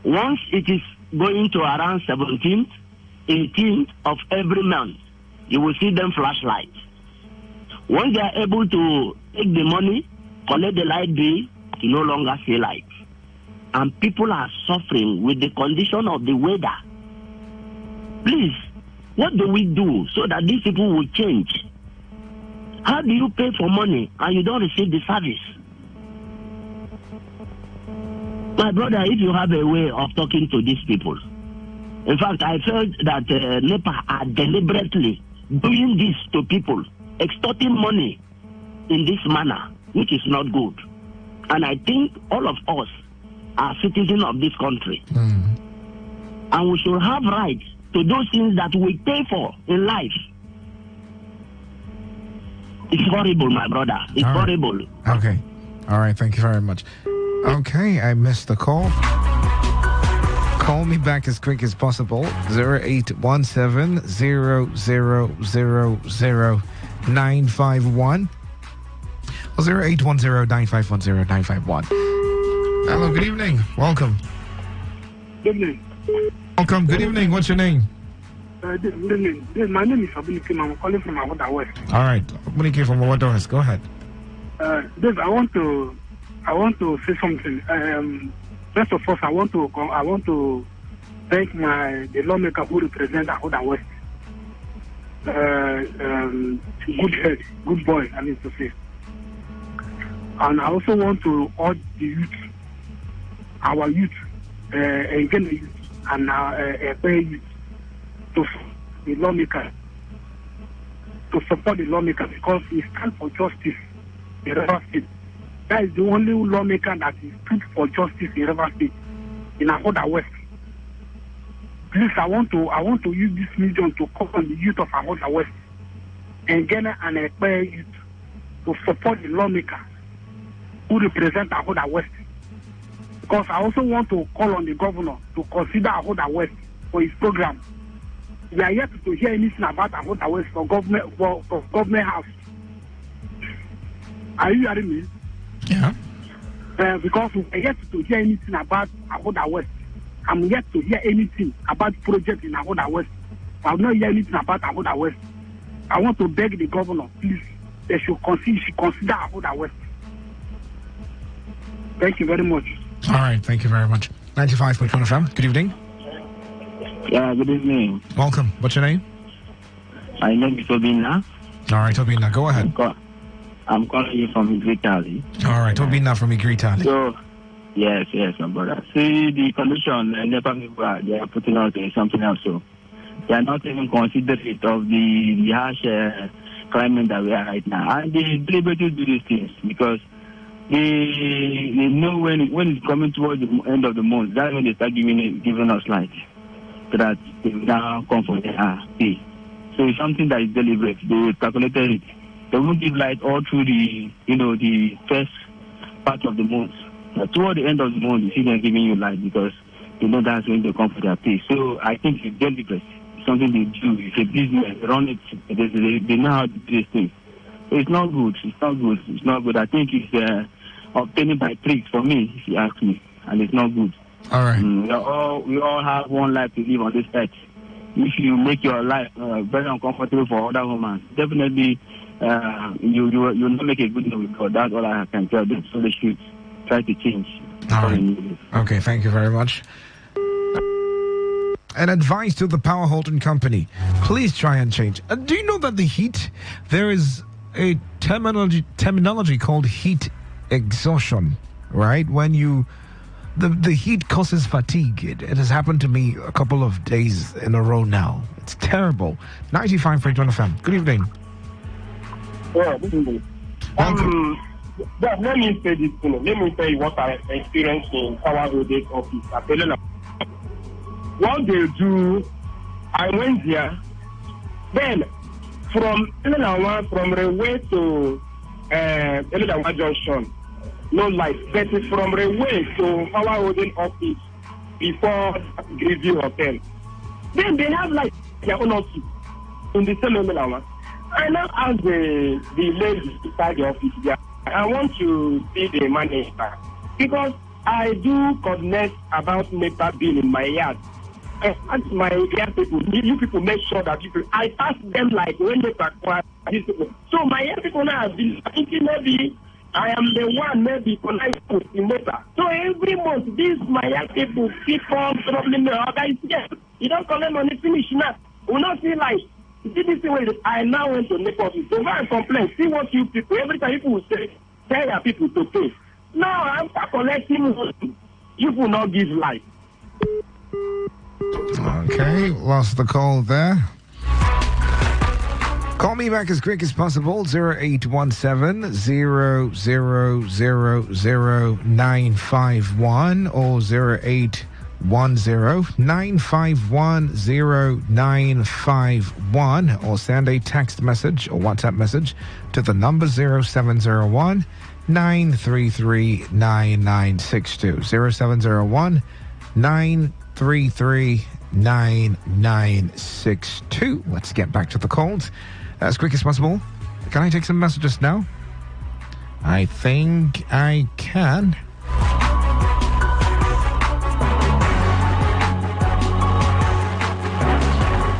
Once it is going to around 17th, 18th of every month, you will see them flash lights. Once they are able to take the money, collect the light bill, you no longer see light. And people are suffering with the condition of the weather. Please, what do we do so that these people will change? How do you pay for money and you don't receive the service? My brother, if you have a way of talking to these people, in fact, I felt that NEPA are deliberately doing this to people, extorting money in this manner, which is not good. And I think all of us are citizens of this country. And we should have rights to those things that we pay for in life. It's horrible, my brother. It's horrible. Okay. All right. Thank you very much. Okay. I missed the call. Call me back as quick as possible. 0817-0000951 or 0810-951-0951. Hello. Good evening. Welcome. Good evening. Welcome. Good evening. What's your name? Good evening. My name is Abunikim. I'm calling from Ahoda West. All right. Abunikim from Ahoda West. Go ahead. Dave, I want to say something. First of all, I want to thank the lawmaker who represents Ahoda West. Good head, good boy, I mean to say. And I also want to urge the youth, our youth, again the youth, and our youth, to the lawmaker, to support the lawmaker because he stands for justice in River State. That is the only lawmaker that is stood for justice in River State, in Ahoda West. Please, I want to use this medium to call on the youth of Ahoda West and Ghana and Ekpe youth to support the lawmaker who represent Ahoda West. Because I also want to call on the governor to consider Ahoda West for his program. We are yet to hear anything about Ahoda West for government house. Are you hearing me? Yeah. Because we are yet to hear anything about Ahoda West. I'm yet to hear anything about projects in Ahoda West. I will not hear anything about Ahoda West. I want to beg the governor, please, they should consider Ahoda West. Thank you very much. All right, thank you very much. 95.1 FM. Good evening. Yeah, good evening. Welcome. What's your name? My name is Obina. All right, Obina, go ahead. I'm calling you from Igritali. All right, Obina from Igritali. So, yes, my brother. See, the condition, NEPA people, they are putting out something else. So, they are not even considerate of the harsh climate that we are right now. And they deliberately do these things because they know when it's coming towards the end of the month, that's when they start giving us light. So that they will now come for their pay. So it's something that is deliberate. They calculated it. They won't give light all through the first part of the month. Toward the end of the month, you see them giving you light because you know that's when they come for their pay. So I think it's deliberate. It's something they do. It's a business. They run it. They know how to do this thing. So it's not good. It's not good. It's not good. I think it's obtained by tricks for me, if you ask me. And it's not good. All right. We all have one life to live on this earth. If you make your life very uncomfortable for other women, definitely you'll not make a good deal with God. That's all I can tell them. So they should try to change. All right. Okay, thank you very much. An advice to the power holding company: please try and change. Do you know that the heat? There is a terminology called heat exhaustion, right? When the heat causes fatigue. It has happened to me a couple of days in a row now. It's terrible. 95.1 FM. Good evening. Yeah, good evening. Let me say this. Let me tell you what I experienced in Power Holding office. What they do, I went there. Then from railway to Elenawa Junction, no light. But from railway to Power Holding office before Greview Hotel. Then they have like their own office in the same Elenawa. I now ask the lady inside the office there. I want to see the manager because I do coordinate about NEPA bill in my yard. I ask my yard people, you people make sure that I ask them like when they acquire these people. So my yard people now have been thinking maybe I am the one maybe connected in NEPA. So every month these my yard people keep on troubling me. Guys, yes, you don't collect money finish now. We not see like. See this way, I now went to NEPA office. So I complain. See what you people, every time people will say, tell your people to pay. Now I'm collecting money. You will not give life. Okay, lost the call there. Call me back as quick as possible. 0817-0000951 or 9510951 or send a text message or WhatsApp message to the number 0701 933 9962. 0701 933 9962. Let's get back to the calls as quick as possible. Can I take some messages now? I think I can.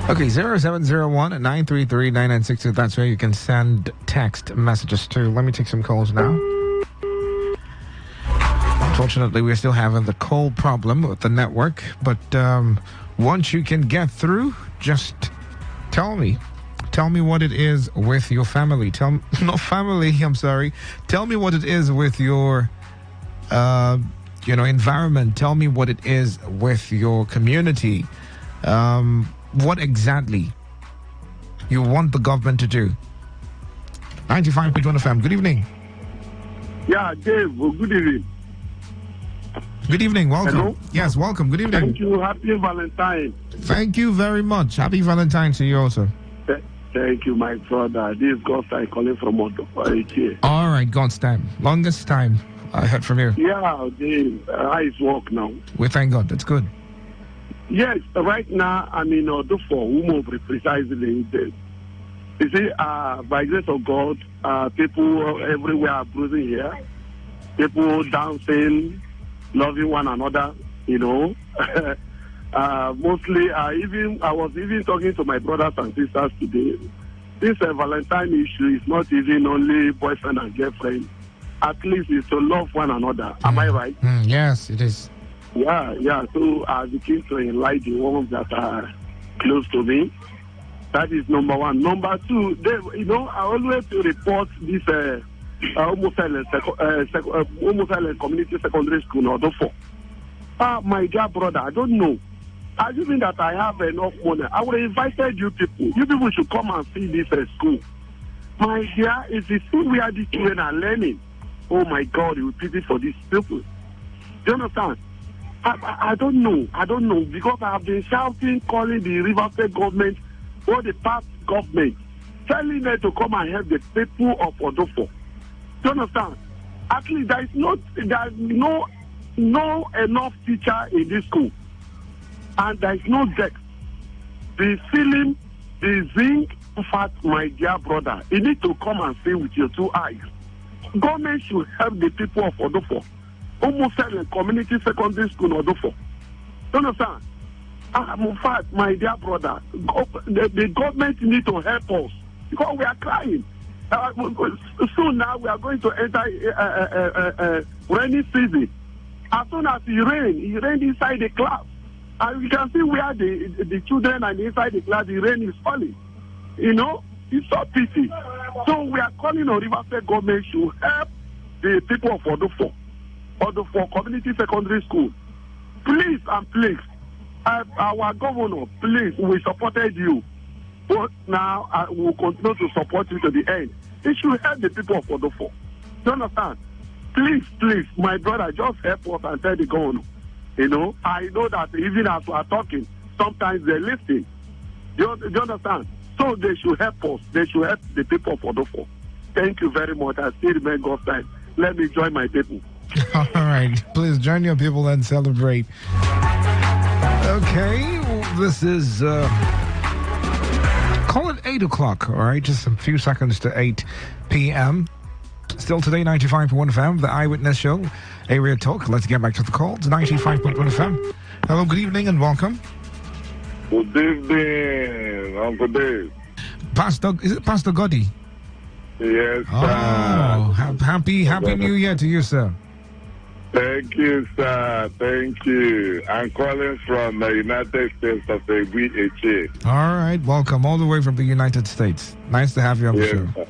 Okay, 0701 933 9962. That's where you can send text messages to. Let me take some calls now. Unfortunately, we're still having the call problem with the network, but once you can get through, just tell me. Tell me what it is with your family. Not family, I'm sorry. Tell me what it is with your, environment. Tell me what it is with your community. What exactly you want the government to do. 95.1 FM. Good evening. Yeah, Dave. Good evening. Good evening. Welcome. Hello? Yes, welcome. Good evening. Thank you. Happy Valentine. Thank you very much. Happy Valentine to you also. Thank you, my brother. This is God's calling from Odo. All right, God's time. Longest time I heard from you. Yeah, Dave. How is work now? We thank God. That's good. Yes, right now I'm in Odo for Umo precisely. You see, by grace of God, people everywhere are bruising here. People dancing, loving one another, mostly, I was even talking to my brothers and sisters today. This Valentine issue is not even only boyfriend and girlfriend. At least it's to love one another. Am I right? Yes, it is. Yeah. So I begin to enlighten the ones that are close to me. That is number one. Number two, I always report this almost community secondary school or for. My dear brother, I don't know. Assuming that I have enough money, I would have invited you people. You people should come and see this school. My dear, it's the school where the children are learning. Oh my God, you pity for these people. Do you understand? I don't know. Because I have been shouting, calling the River State government or the past government, telling them to come and help the people of Odofo. Do you understand? At least there is no enough teacher in this school. And there is no desk. The ceiling, the zinc, in fact, my dear brother, you need to come and see with your two eyes. Government should help the people of Odofo. Almost like community secondary school in Odofo. You understand? In fact, my dear brother, the government need to help us because we are crying. Soon now we are going to enter rainy season. As soon as it rains inside the class. And you can see where the children are inside the class, the rain is falling. It's so pity. So we are calling on River State government to help the people of Odofo Community Secondary School. Please and please, our governor, please, we supported you. But now we will continue to support you to the end. It should help the people of Odofo. Do you understand? Please, my brother, just help us and tell the governor. I know that even as we are talking, sometimes they listen. Do you understand? So they should help us. They should help the people of Odofo. Thank you very much. I still remain God's time. Let me join my people. All right. Please join your people and celebrate. Okay. This is... call it 8 o'clock, all right? Just a few seconds to 8 p.m. Still today, 95.1 FM, the Eyewitness Show, Area Talk. Let's get back to the calls. 95.1 FM. Hello, good evening and welcome. Good evening, Uncle Dave. Is it Pastor Goddy? Yes, sir. Oh, happy New Year to you, sir. Thank you, sir. Thank you. I'm calling from the United States of the WHA. All right, welcome all the way from the United States. Nice to have you on the show. Sir.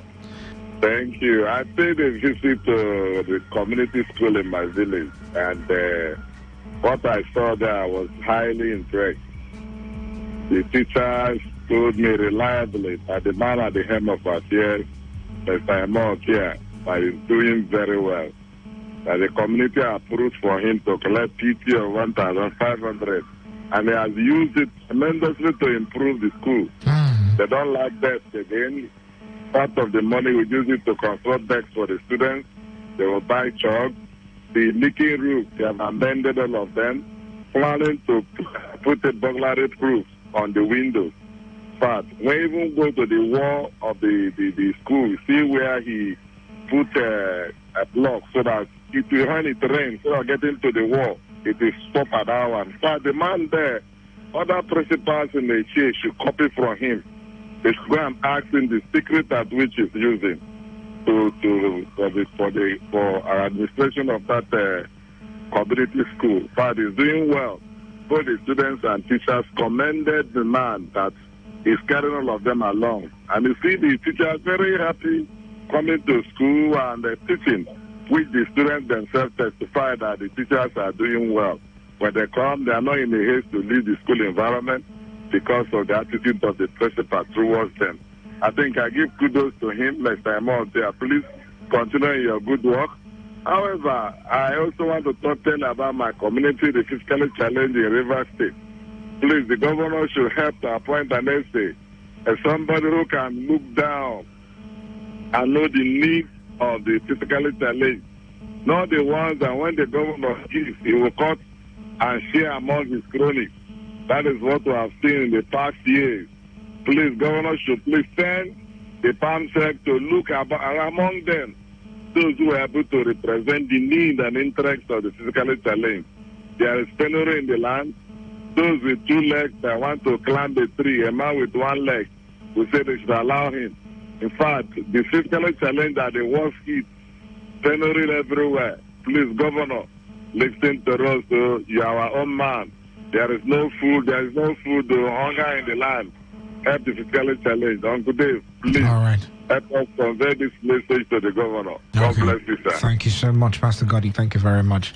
Thank you. I paid a visit to the community school in my village, and what I saw there, I was highly impressed. The teachers told me reliably that the man at the helm of affairs, Mr. Emokia, is doing very well. that the community approved for him to collect PT of 1,500. And he has used it tremendously to improve the school. They don't like desks again. Part of the money we use it to construct desks for the students. They will buy chalk. The leaking roof, they have amended all of them, planning to put a burglary proof on the windows. But when you even go to the wall of the school, you see where he put a block so that it will, when it rains, so getting to the wall, it is stop at that one. But the man there, other principals in the chair should copy from him. They should go and ask him the secret at which he's using for our administration of that community school. But he's doing well. Both the students and teachers commended the man that is carrying all of them along. And you see the teachers very happy coming to school and teaching, which the students themselves testify that the teachers are doing well. When they come, they are not in a haste to leave the school environment because of the attitude of the principal towards them. I think I give kudos to him. Next time out there, please continue your good work. However, I also want to talk about my community, the physically challenged in River State. Please, the governor should help to appoint an essay as somebody who can look down and know the needs of the physically challenged. Not the ones that when the governor gives, he will cut and share among his cronies. That is what we have seen in the past years. Please, governor should please send the PAMSEC to look among them, those who are able to represent the need and interests of the physically challenged. There is penury in the land. Those with 2 legs that want to climb the tree, a man with 1 leg, we say they should allow him. In fact, the physically challenged are the worst hit. Penury everywhere. Please, governor, listen to us. You are our own man. There is no food. There is no food or hunger in the land. Help the physically challenged. Uncle Dave, please. All right. Help us convey this message to the governor. God bless you, sir. Thank you so much, Pastor Gotti. Thank you very much.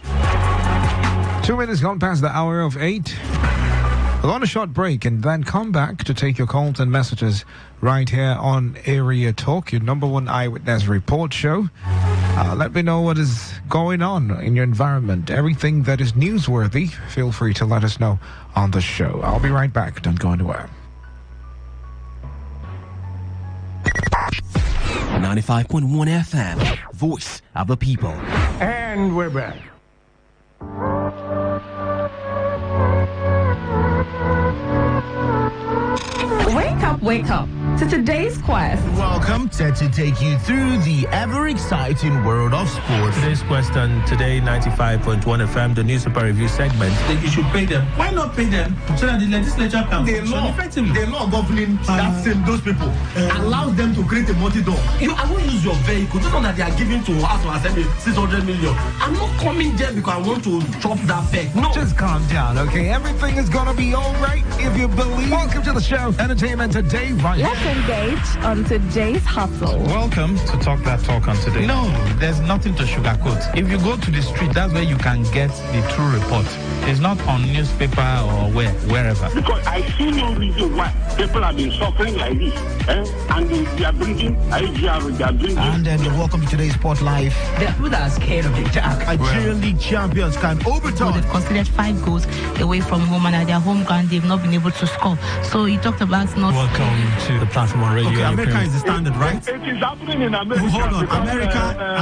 2 minutes gone past the hour of 8. We're on a short break and then come back to take your calls and messages right here on Area Talk, your number one eyewitness report show. Let me know what is going on in your environment. Everything that is newsworthy, feel free to let us know on the show. I'll be right back. Don't go anywhere. 95.1 FM, voice of the people. And we're back. Wake up to today's quest. Welcome, set to take you through the ever-exciting world of sports. Today's question, Today 95.1 FM, the newspaper review segment. You should pay them. Why not pay them so that the legislature can function effectively? The law governing those people allows them to create a multi-door. I won't use your vehicle. Just know that they are giving to us to assembly 600 million. I'm not coming there because I want to chop that peck. No. Just calm down, okay? Everything is gonna be all right if you believe. Welcome to the show, Entertainment Today, right? Let's engage on today's hustle. Welcome to Talk That Talk on Today. No, there's nothing to sugarcoat. If you go to the street, that's where you can get the true report. It's not on newspaper or wherever. Because I see no reason why people have been suffering like this. And they are bringing IGR, they are bringing... And then welcome to today's Sport Life. There are people that are scared of the jack. Nigerian League champions can overturn. They've considered 5 goals away from home, and at their home ground, they've not been able to score. So he talked about not... Welcome to the platform on radio. Okay, America is the standard, right? It is happening in America. Hold on,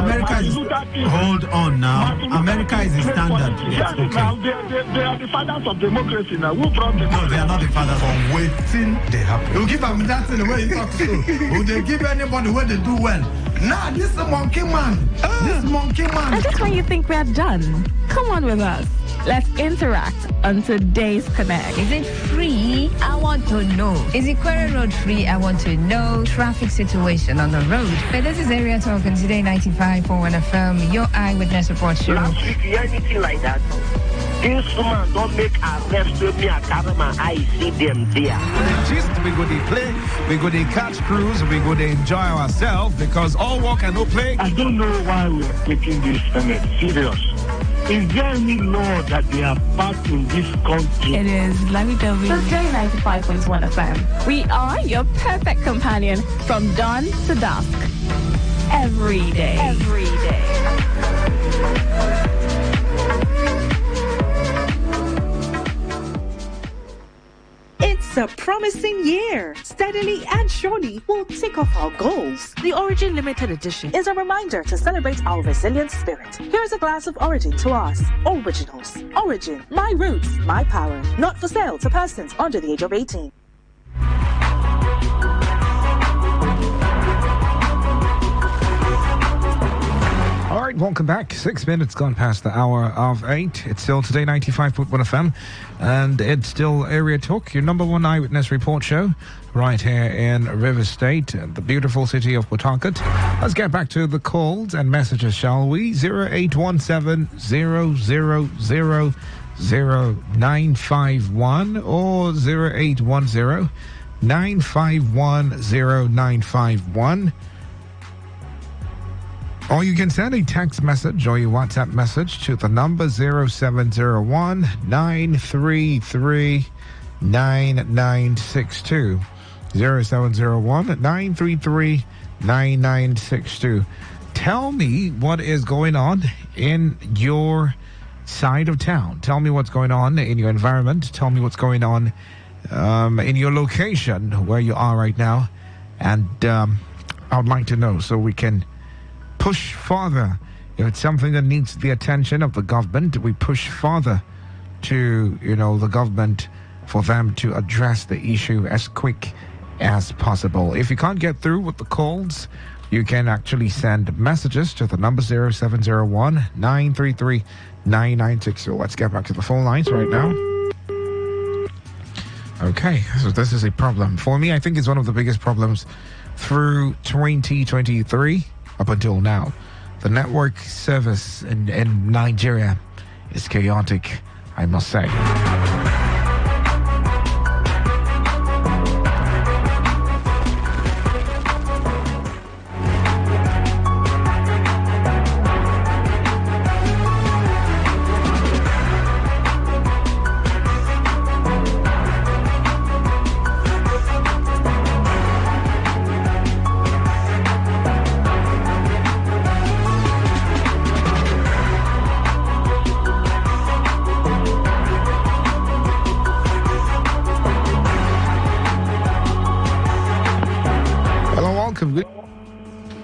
America is... Hold on now. America is the standard. Yes, okay. Now, they are the fathers of democracy now. Who brought them? No, they are not the fathers of waiting. They happen. You give them that in the way you talk to. Will they give anybody when they do well? Nah, this is a monkey man. This monkey man. And just when you think we are done, come on with us. Let's interact on today's Connect. Is it free? I want to know. Is Ikwere Road free? I want to know. Traffic situation on the road. But this is Area Talk on Today 95.1 FM, your eyewitness report show. Last week, you hear anything like that? This woman don't make arrest with me. I carry my eye, see them there. We go to play, we go to catch cruise, we go to enjoy ourselves because all work and no play. I don't know why we are taking this serious. Is there any law that they have passed in this country? It is. Let me tell you. Today 95.1 FM. We are your perfect companion from dawn to dusk. Every day. Every day. It's a promising year. Steadily and surely we'll tick off our goals. The Origin Limited Edition is a reminder to celebrate our resilient spirit. Here's a glass of Origin to us. Originals. Origin. My roots, my power. Not for sale to persons under the age of 18. All right, welcome back. 6 minutes gone past the hour of 8. It's still Today 95.1 FM, and it's still Area Talk, your number one eyewitness report show, right here in River State, the beautiful city of Port Harcourt. Let's get back to the calls and messages, shall we? 0817 000 0951 or 0810 951 0951. Or you can send a text message or your WhatsApp message to the number 0701 933 9962. 0701 933 9962. Tell me what is going on in your side of town. Tell me what's going on in your environment. Tell me what's going on in your location where you are right now. And I would like to know so we can push further. If it's something that needs the attention of the government, we push further to, the government for them to address the issue as quick as possible. If you can't get through with the calls, you can actually send messages to the number 0701 933 9962. Let's get back to the phone lines right now. Okay, so this is a problem. For me, I think it's one of the biggest problems through 2023 up until now. The network service in Nigeria is chaotic, I must say.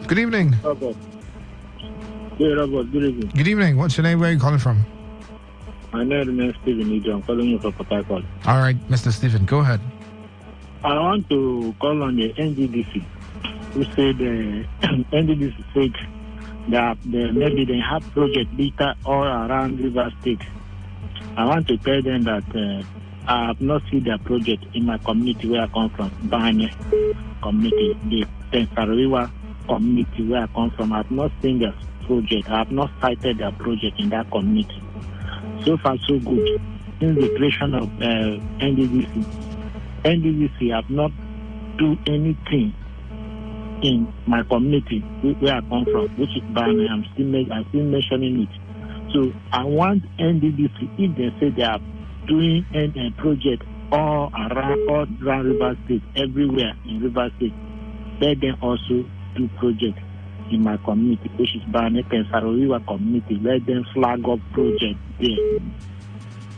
Good evening. Robert. Yeah, Robert, good evening. Good evening. What's your name? Where are you calling from? My name is Stephen Ijo. I'm calling you from Port Harcourt. All right, Mr. Stephen, go ahead. I want to call on the NDDC, who said NDDC said that maybe they have project data all around River State. I want to tell them that I have not seen their project in my community where I come from, Banye community, the Pensariwa community where I come from. I have not seen their project. I have not cited their project in that community. So far, so good. Since the creation of NDDC have not do anything in my community where I come from, which is Banye. I'm still mentioning it. So I want NDDC, if they say they are doing a project all around River State, everywhere in River State, let them also do project in my community, which is Banye Pensariwa community. Let them flag up project there.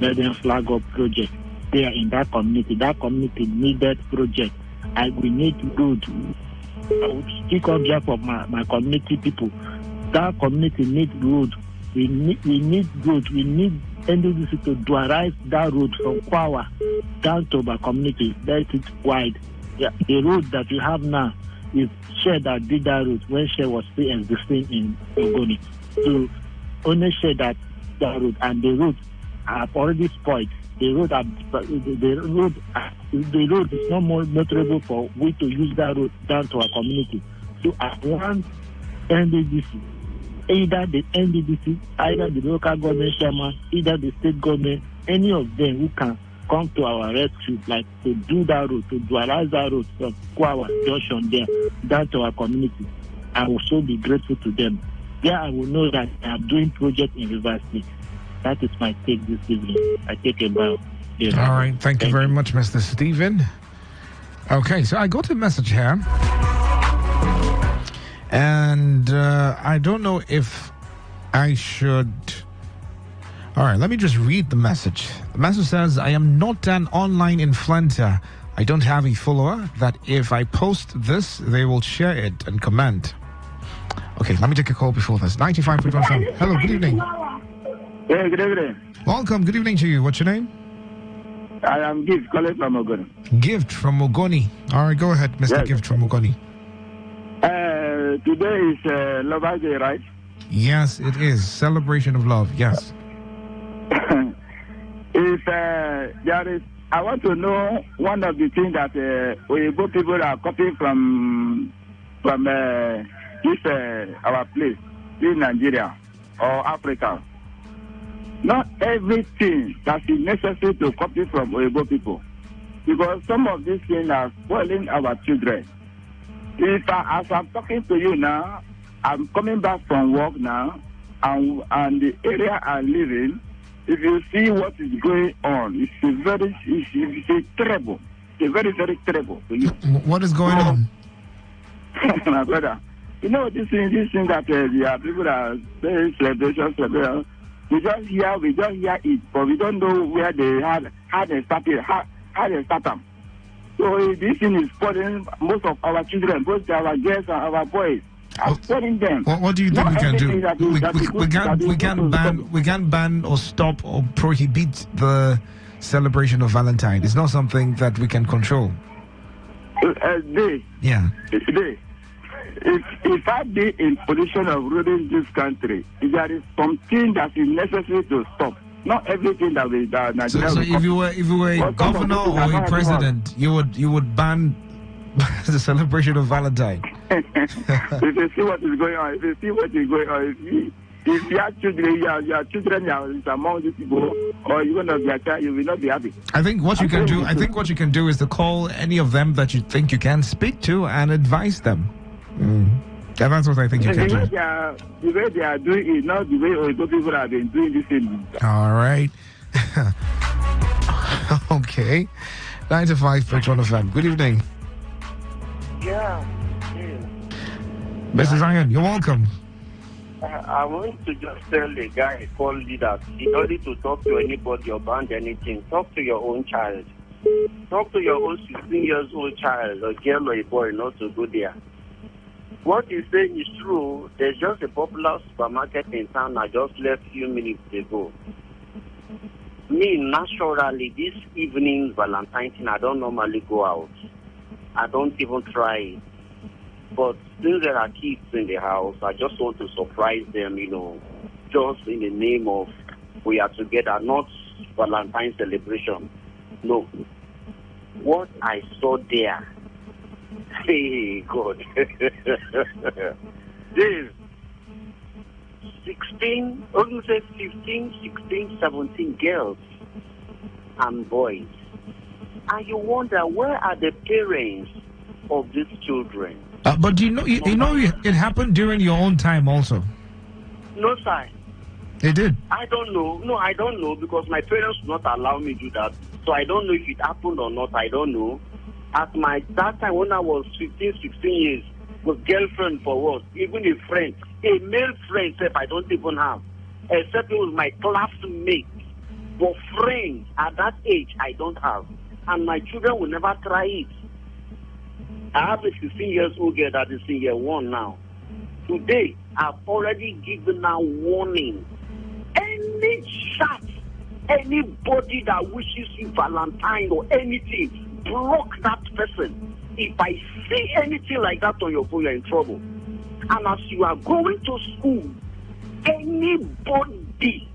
Let them flag up project there in that community. That community needed project. We need road. I would speak on behalf of my community people. That community needs road. We need road. We need NDDC to dualize that road from Kwawa down to my community. Let it wide. Yeah, the road that we have now is Share that did that road when Share was still existing in Ogoni. So only Share that road, and the road have already spoiled. The road is no more notable for we to use that road down to our community. So I want NDDC, either the NDDC, either the local government chairman, either the state government, any of them who can come to our rescue, like to do that road, to dualize that road from Kwawa Junction there down to our community. I will so be grateful to them. There I will know that I am doing project in River State. That is my take this evening. I take a bow. All right. Thank you very much, Mr. Stephen. Okay, so I got a message here. And I don't know if I should... All right, let me just read the message. The message says, I am not an online influencer I don't have a follower that if I post this, they will share it and comment. Okay, let me take a call before this. 95.1 FM. Hello, good evening. Yeah, good evening. Welcome, good evening to you. What's your name? I am Gift, calling from Ogoni. Gift from Ogoni. All right, go ahead, Mr. Yes. Gift from Ogoni. Today is Lover's Day, right? Yes, it is. Celebration of love, yes. If there is, I want to know one of the things that Oyibo people are copying from this our place, in Nigeria or Africa. Not everything that is necessary to copy from Oyibo people, because some of these things are spoiling our children. As I'm talking to you now, I'm coming back from work now, and the area I'm living, if you see what is going on, it's terrible. It's very, very terrible to you. What is going on? My brother, you know this thing that people are saying celebration. We just hear it, but we don't know where they how they started, how they start them. So this thing is spoiling most of our children, both our girls and our boys. Spoiling them. What do you think we can do? We can't ban or stop or prohibit the celebration of Valentine. It's not something that we can control. Yeah. If I be in position of ruling this country, there is something that is necessary to stop. Not everything that we Nigeria. So if you were a governor or a president, you would ban the celebration of Valentine. If you see what is going on, if you have children, your children are among these people, or you're gonna be a child, you will not be happy. I think what you can do is to call any of them that you think you can speak to and advise them. Yeah, that's what I think you can do. The way they are doing it, not the way Oyibo people have been doing this thing. All right. Okay. 95.1 FM. Good evening. Yeah. Mrs. Zion, you're welcome. I want to just tell the guy called me that you don't need to talk to anybody or ban anything. Talk to your own child. Talk to your own 16 years old child, a girl or a boy, not to go there. What he's saying is true. There's just a popular supermarket in town I just left a few minutes ago. Me, naturally, this evening, Valentine's, I don't normally go out. I don't even try it. But since there are kids in the house, I just want to surprise them, just in the name of we are together, not Valentine's celebration. No. What I saw there, hey, God. There's 16, I would say 15, 16, 17 girls and boys. And you wonder, where are the parents of these children? But it happened during your own time also. No, sir. It did? I don't know. No, I don't know, because my parents would not allow me to do that. So I don't know if it happened or not. I don't know. At that time when I was 15, 16 years, with girlfriend for what? Even a friend. A male friend, except I don't even have. Except it was my classmate. But friends at that age, I don't have. And my children will never try it. I have a 16 years old girl that is in year 1 now. Today, I've already given her warning. Any chat, anybody that wishes you Valentine or anything, block that person. If I see anything like that on your phone, you're in trouble. And as you are going to school, anybody,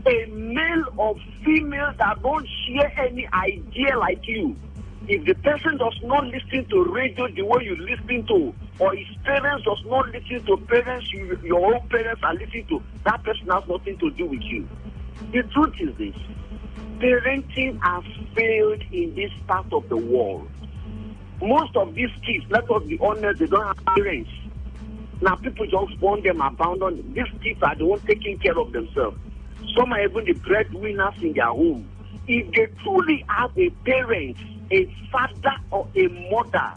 a male or female that don't share any idea like you, if the person does not listen to radio the way you listen to, or his parents does not listen to parents your own parents are listening to, that person has nothing to do with you. The truth is this: parenting has failed in this part of the world. Most of these kids, let us be honest, they don't have parents. Now people just born them, abandon them. These kids are the ones taking care of themselves. Some are even the breadwinners in their home. If they truly have a parent, a father or a mother,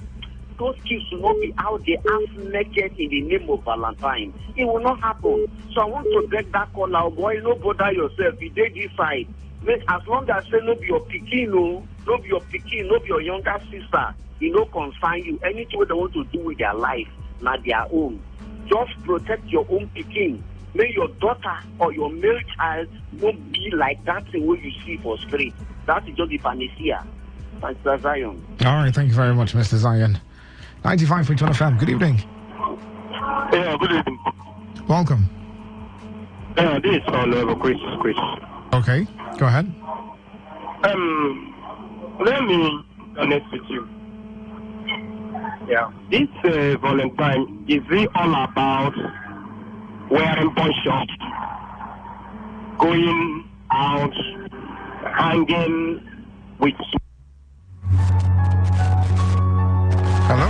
those kids will not be out there half naked in the name of Valentine. It will not happen. So I want to get that call out, boy, no bother yourself. You did this side. Make as long as say no be your pikin, no be your pikin, no be your younger sister, it no concern you. Anything they want to do with their life, not their own. Just protect your own pikin. May your daughter or your male child won't be like that thing what you see for street. That is just the panacea. Mr. Zion. All right, thank you very much, Mr. Zion. 95.1 FM, good evening. Yeah, good evening. Welcome. Yeah, this is Chris. Okay, go ahead. Let me connect with you. Yeah. This Valentine, is it all about wearing poncho, going out, hanging with... Hello?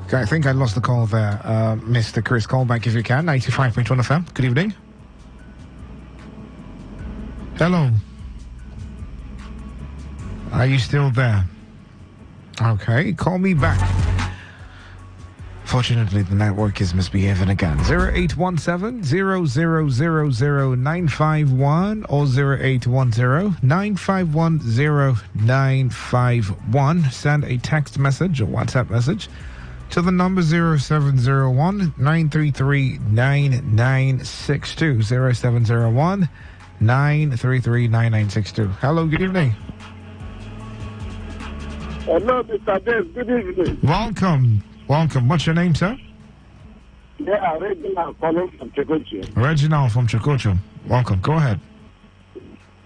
Okay, I think I lost the call there. Mr. Chris, call back if you can. 95.1 FM. Good evening. Hello. Are you still there? Okay, call me back. Fortunately, the network is misbehaving again. 0817-0000-951 or 0810-951-0951. Send a text message or WhatsApp message to the number 0701-933-9962. 0701-933-9962. Hello, good evening. Hello, Mr. Dave. Good evening. Welcome. What's your name, sir? Yeah, Reginald calling from Chokocho. Reginald from Chokocho. Welcome. Go ahead.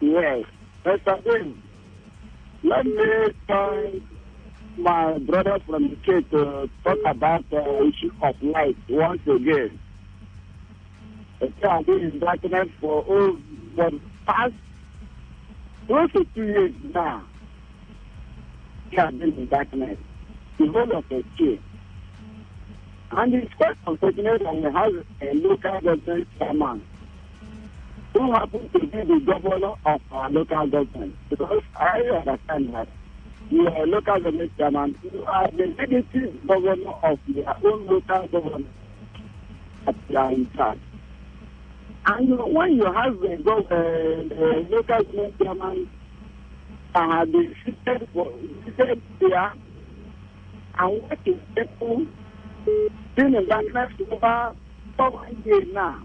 Yes. Mr. Dave, let me join my brother from the UK to talk about the issue of light once again. I've been in darkness for the past close to 2 years now. He has been in darkness. The whole of the year. And it's quite unfortunate that we have a local government chairman who happens to be the governor of our local government. Because I understand that you are a local government chairman, you are the negative governor of your own local government that you are in charge. And when you have a local government chairman that has been seated there and working people been in darkness over 4 years now.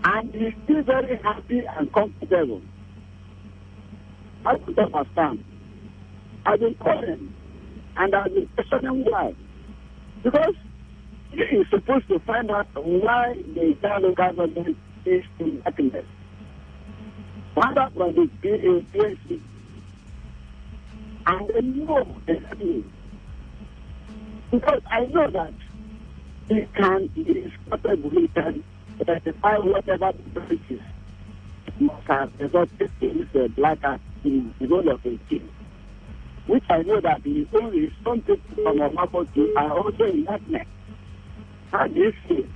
And he's still very happy and comfortable. I don't understand. I've been calling and I've been questioning why. Because he is supposed to find out why the entire local government is in darkness. Find out from the PAC. And they know exactly. Because I know that he is capable, he can identify whatever the prices must have resulted in this black act in the role of a king. Which I know that his own people from Omabotu are also in darkness. How do you see?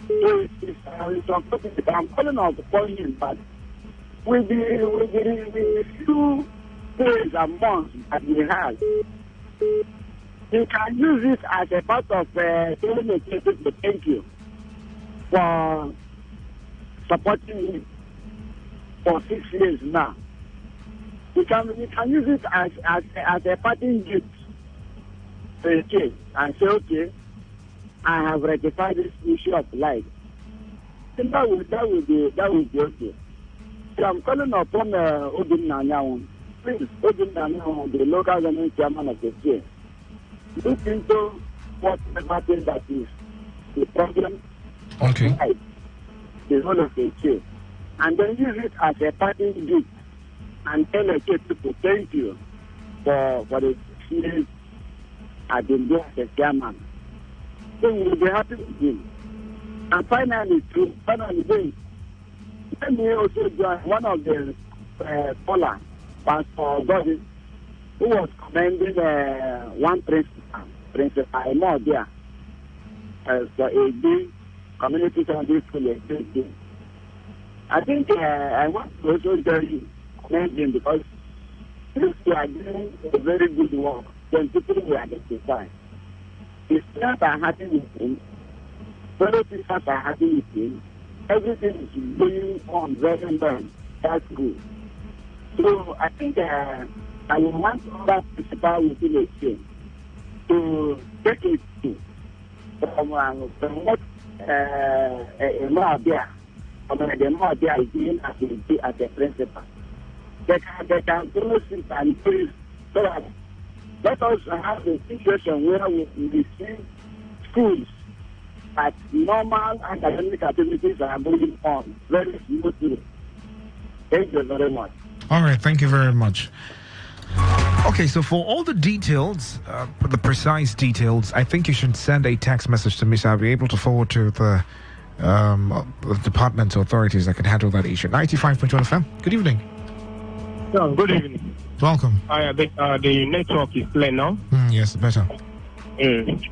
So it's unfortunate. I'm calling out for him, but with the few days and months that he has, you can use it as a part of telling the people to thank you for supporting him for 6 years now. You can use it as a parting gift to a kid and say, okay, I have rectified this issue of life. Then that will be okay. So I'm calling upon Odin Nanyaun. Please, Odin Nanyaun, the local government chairman of the state. Look into whatever thing that is the problem. Okay. Life, the whole of the state. And then use it as a parting gift and tell the people to thank you for the 6 years I've been doing as a chairman. So we'll be happy with him. And finally, let me also join one of the callers, Pastor Bobby, who was commending one principal more there for a day community service school. I think I want to also tell you, commend him, because if you are doing a very good work, then people will identify. His friends are happy with him, fellow teachers are happy with him, everything is going on very well. That's good. So I think I will want other principal within the state to take it to from what a more there, or the more there is being as a principal. They can promote it and please, so that let us have a situation where we see schools at normal academic activities are moving on very smoothly. Thank you very much. All right, thank you very much. Okay, so for all the details, the precise details, I think you should send a text message to me so I'll be able to forward to the department or authorities that can handle that issue. 95.1 FM, good evening. Good evening. Welcome. The network is clear now? Yes, better. This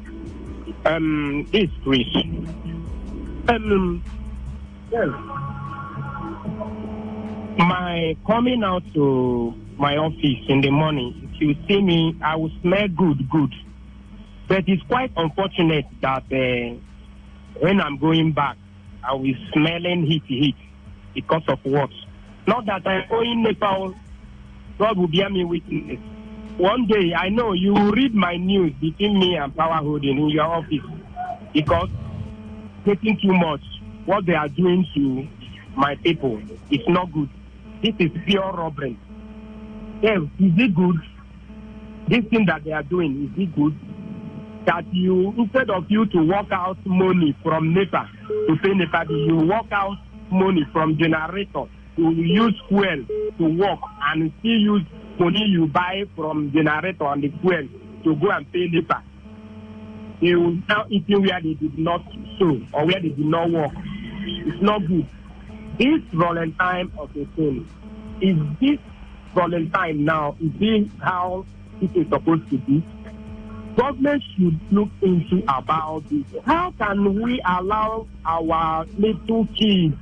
Chris. My coming out to my office in the morning, if you see me, I will smell good. But it's quite unfortunate that when I'm going back, I will smelling heat because of what? Not that I'm going Nepal. God will bear me witness. One day, I know you will read my news between me and Power Holding in your office because getting too much, what they are doing to my people is not good. This is pure robbery. Is it good? This thing that they are doing, is it good? That you, instead of you to work out money from NEPA to pay NEPA, you work out money from generator to use fuel to work and still use money you buy from generator and the fuel to go and pay NEPA. You now eating where they did not sow or where they did not work. It's not good. This Valentine of the thing, is this Valentine now, is this how it is supposed to be? Government should look into about this. How can we allow our little kids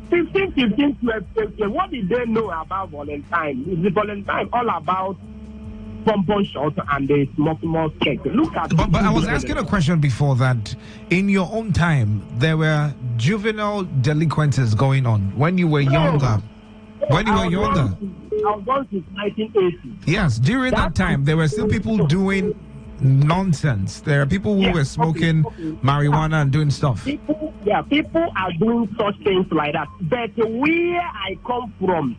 15, 12, 13, what did they know about Valentine? Is the Valentine all about bonbon shot and the smoke cake? Look at But I was asking a question before that. In your own time, there were juvenile delinquencies going on when you were younger. When you were younger. I was born since 1980. Yes, during that time, there were still people doing nonsense. There are people who were smoking marijuana and doing stuff. People are doing such things like that. But where I come from,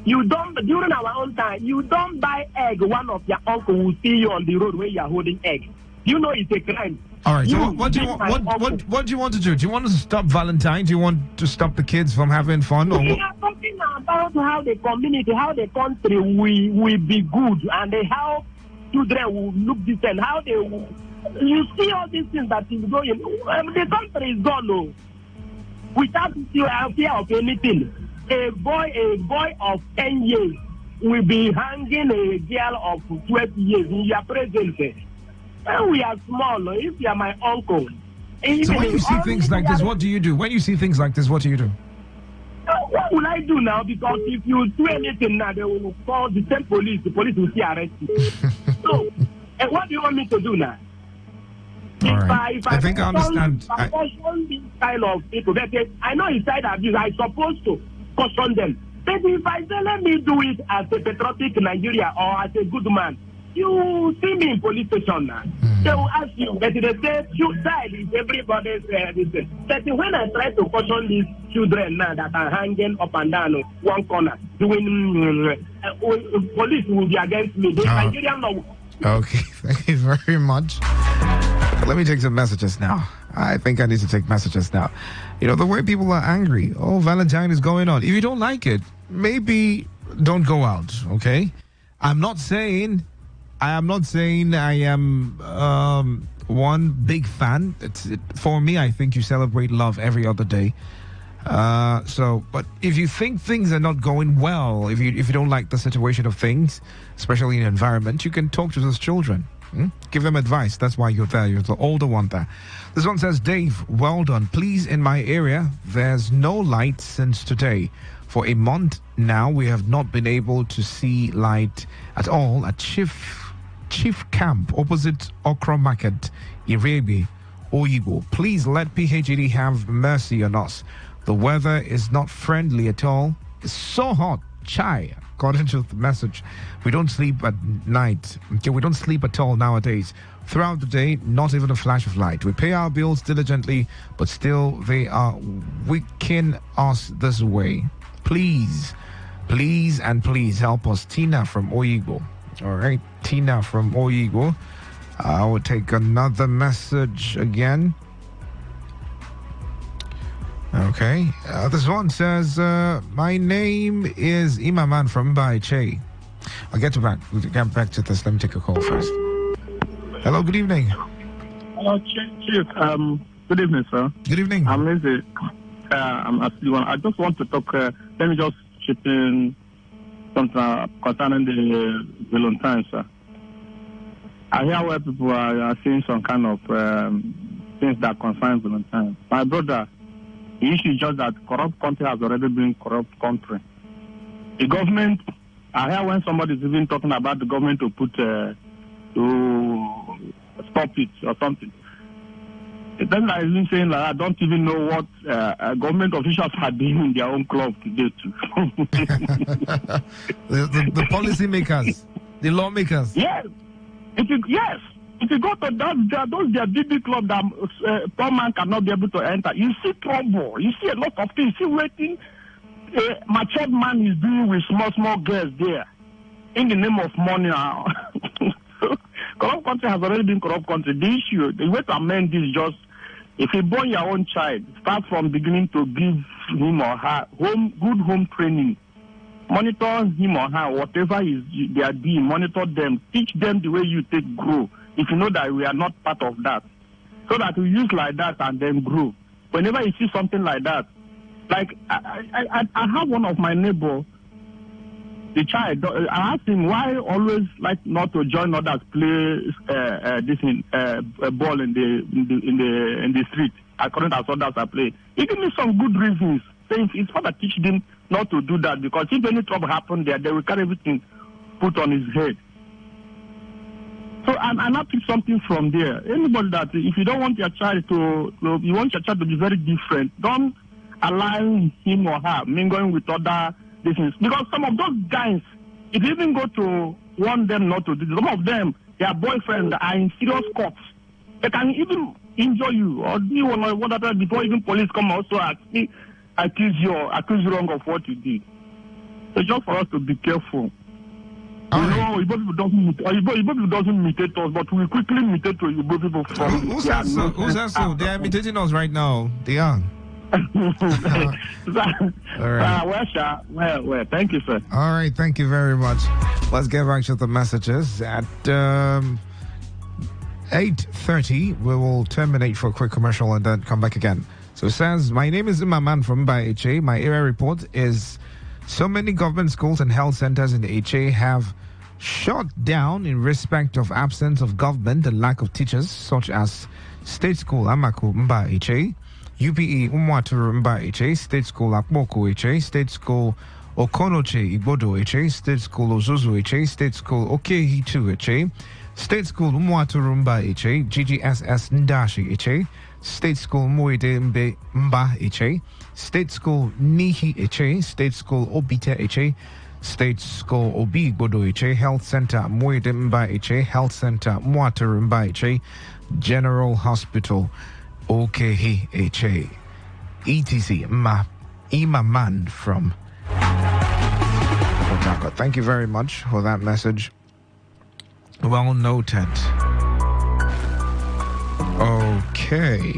you don't, during our own time, you don't buy egg. One of your uncle will see you on the road where you are holding egg. You know it's a crime. All right. So what do you want? What do you want to do? Do you want to stop Valentine? Do you want to stop the kids from having fun? Or we are talking about how the community, how the country will be good, and how children will look decent. How they will. You see all these things that is going. The country is gone, no. Without fear of anything. A boy of 10 years will be hanging a girl of 12 years in your presence. When we are small, if you are my uncle. So when you see things like this, what do you do? When you see things like this, what do you do? What will I do now? Because if you do anything now, they will call the same police. The police will still arrest you. So, what do you want me to do now? All right. I think I understand. I caution this kind of people. I know it's child abuse. I'm supposed to caution them. But if I say, let me do it as a patriotic Nigeria or as a good man, you see me in police station now. They will ask you, but they say, child is everybody's this. But when I try to caution these children now that are hanging up and down one corner, doing police will be against me. The Nigerian law. Okay, thank you very much. Let me take some messages now. I think I need to take messages now. You know, the way people are angry. Oh, Valentine is going on. If you don't like it, maybe don't go out, okay? I am not saying I am one big fan. For me, I think you celebrate love every other day. But if you think things are not going well, if you don't like the situation of things, especially in the environment, you can talk to those children. Give them advice. That's why you're there. You're the older one there. This one says, Dave, well done. Please, in my area, there's no light since today. For a month now, we have not been able to see light at all at Chief Camp opposite Okra Market, Irebe, Oyibo. Please let PHED have mercy on us. The weather is not friendly at all. is so hot. Chai, according to the message, we don't sleep at night. Okay, we don't sleep at all nowadays. Throughout the day, not even a flash of light. We pay our bills diligently, but still they are wicking us this way. Please help us. Tina from Oyigbo. All right, Tina from Oyigbo. I will take another message again. Okay, this one says, my name is Imaman from Baiche. We'll get back to this. Let me take a call first. Hello, good evening. Hello, Chief. Good evening, sir. Good evening. I'm Lindsay. I just want to talk. Let me just chip in something concerning the Valentine, sir. I hear where people are seeing some kind of things that concern Valentine. My brother, the issue is just that corrupt country has already been corrupt country. The government, I hear when somebody is even talking about the government to put to stop it or something. Then I even saying like I don't even know what government officials are doing in their own club today too. the policy makers, the lawmakers. Yes. If you go to those their BB club that poor man cannot be able to enter, you see trouble. You see a lot of things. You see waiting. Matured man is doing with small girls there in the name of money. Corrupt country has already been corrupt country. The issue, the way to amend this is just, if you born your own child, start from beginning to give him or her good home training. Monitor him or her, whatever they are doing, monitor them, teach them the way you take grow. If you know that we are not part of that, so that we use like that and then grow. Whenever you see something like that, like I have one of my neighbor, the child. I asked him why always like not to join others play ball in the street according to others are playing. He gave me some good reasons, saying his father teach them not to do that because if any trouble happen there, they will carry everything put on his head. So and I pick something from there. Anybody that if you don't want your child you want your child to be very different, don't allow him or her mingling with other things. Because some of those guys, if you even go to warn them not to do this, some of them, their boyfriends are in serious courts. They can even injure you or do whatever before even police come also accuse you wrong of what you did. So just for us to be careful. Igbo people doesn't imitate us, but we quickly imitate to Igbo people from. Who's that so? They are imitating us right now. They are. All right. Well, thank you, sir. All right, thank you very much. Let's get back to the messages. At 8:30, we will terminate for a quick commercial and then come back again. So it says, my name is Imaman from Baiche. My area report is so many government schools and health centers in the HA have shut down in respect of absence of government and lack of teachers, such as State School Amaku Mba HA, UPE Umwaturu Mba HA, State School Akmoko HA, State School Okonoche Igbodo HA, State School Ozuzu HA, State School Okehitu HA, State School Umwaturu Mba HA, GGSS Ndashi HA, State School Moide Mba HA, State School Nihi HA, State School Obita HA, State School Obi Igbodo HA, Health Center Moide Mba HA, Health Center Mwaturu Mba HA, General Hospital OKH HA, ETC Imaman from Port Harcourt. Thank you very much for that message. Well noted. Okay.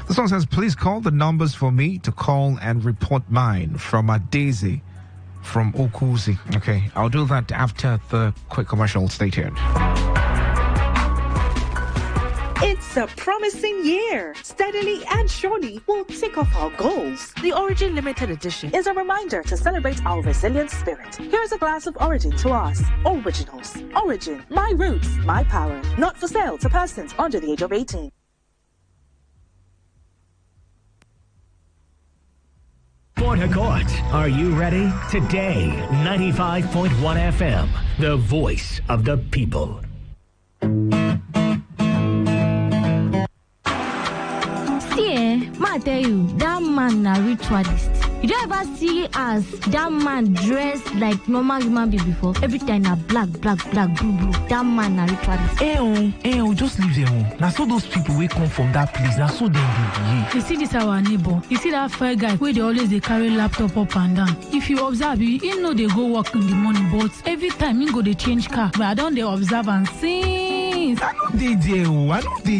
This one says, please call the numbers for me to call and report mine from a Daisy from Okuzi. Okay, I'll do that after the quick commercial. Stay tuned. It's a promising year. Steadily and surely we'll tick off our goals. The Origin Limited Edition is a reminder to celebrate our resilient spirit. Here's a glass of Origin to us. Originals. Origin. My roots, my power. Not for sale to persons under the age of 18. Port Harcourt, are you ready? Today, 95.1 FM, the voice of the people. See, I tell you, that man a ritualist. You don't ever see as that man dressed like normal human being before. Every time na black, blue. That man na ritualist. Just leave them. Now so those people will come from that place. Now so they behave. You see this our neighbor. You see that fair guy where they always they carry laptop up and down. If you observe, you know they go work in the morning, but every time you go they change car. But I don't they observe and see. I know they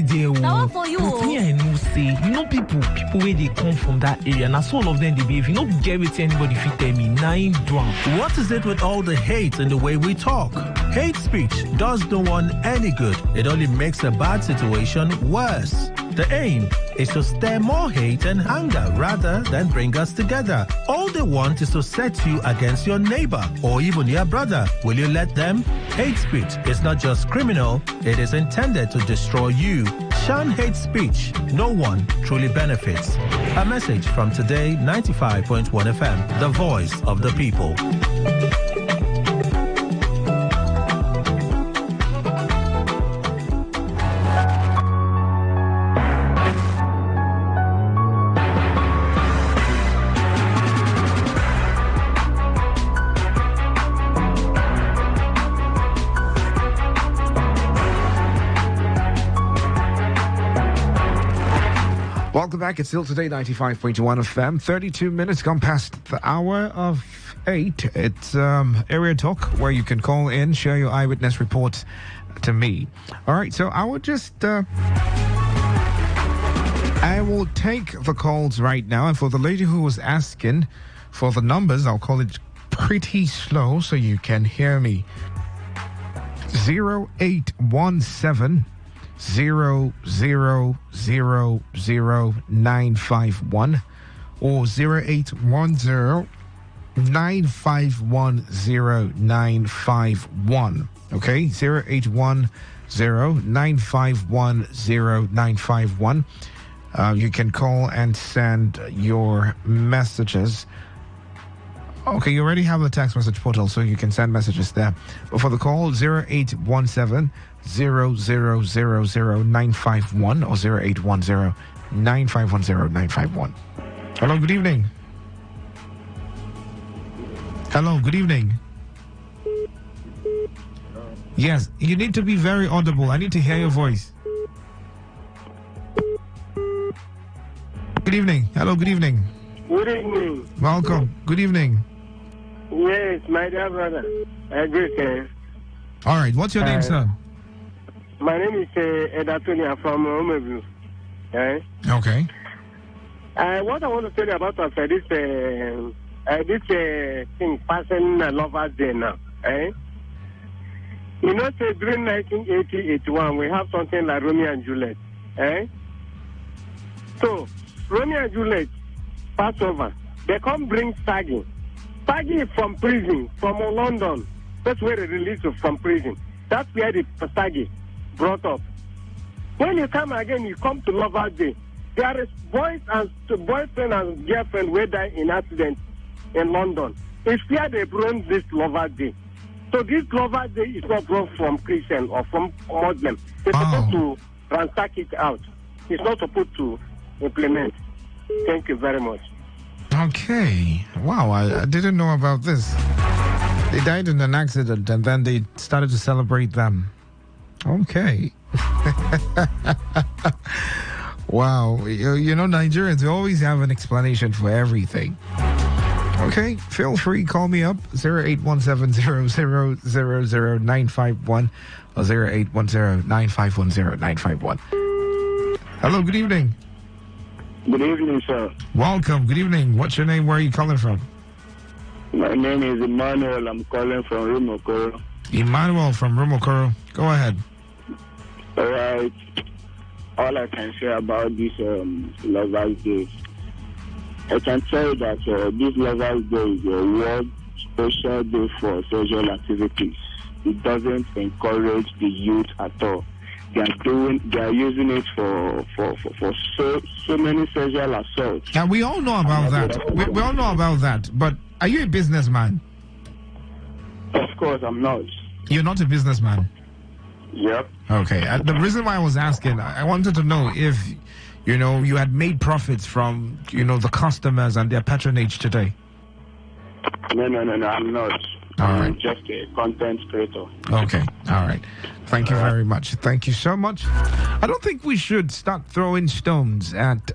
do. Now what for you? But me I know say, you know people where they come from that area. Now so all of them they behave. You know get with anybody if you tell me 9 drunk. What is it with all the hate and the way we talk? Hate speech does no one any good. It only makes a bad situation worse. The aim is to stir more hate and anger rather than bring us together. All they want is to set you against your neighbor or even your brother. Will you let them? Hate speech is not just criminal, it is intended to destroy you. Shun hate speech. No one truly benefits. A message from Today 95.1 FM, the voice of the people. Welcome back. It's still Today 95.1 FM. 32 minutes gone past the hour of 8. It's area talk where you can call in, share your eyewitness report to me. All right, so I will take the calls right now. And for the lady who was asking for the numbers, I'll call it pretty slow so you can hear me. 0817 0000951 or 0810 9510951. Okay, 0810 9510951. You can call and send your messages. Okay, you already have the text message portal, so you can send messages there. But for the call, 0817 0000951 or 0810 9510951. Hello, good evening. Hello, good evening. Yes, you need to be very audible. I need to hear your voice. Good evening. Hello, good evening. Good evening. Welcome. Good evening. Yes, my dear brother. Great. All right, what's your name, sir? My name is Edatonia from Romeview. Okay. What I want to tell you about this thing passing Lover's Day now. You know, say during 1980-81, we have something like Romeo and Juliet. So, Romeo and Juliet, Passover, they come bring Saggy. Saggy from prison, from London. That's where they released from prison. That's where the Saggy brought up. When you come again, you come to Lover's Day. There is boyfriend and girlfriend who died in accident in London. It's where they brought this Lover's Day. So this Lover's Day is not brought from Christian or from Muslim. They're supposed to ransack it out. It's not supposed to implement. Thank you very much. Okay. Wow, I didn't know about this. They died in an accident and then they started to celebrate them. Okay. Wow. You know, Nigerians, we always have an explanation for everything. Okay, feel free, call me up, 0817-0000951 or 0810-9510951. Hello, good evening. Good evening, sir. Welcome, good evening. What's your name? Where are you calling from? My name is Emmanuel. I'm calling from Rumokoro. Emmanuel from Rumokoro. Go ahead. All right. All I can say about this Lover's Day, I can tell you that this Lover's Day is a world special day for sexual activities. It doesn't encourage the youth at all. They are using it for so many sexual assaults. And we all know about that. We all know about that. But are you a businessman? Of course, I'm not. You're not a businessman? Yep. Okay. The reason why I was asking, I wanted to know if you had made profits from, the customers and their patronage today? No, I'm not. I'm just a content creator. Okay, all right. Thank you very much. Thank you so much. I don't think we should start throwing stones at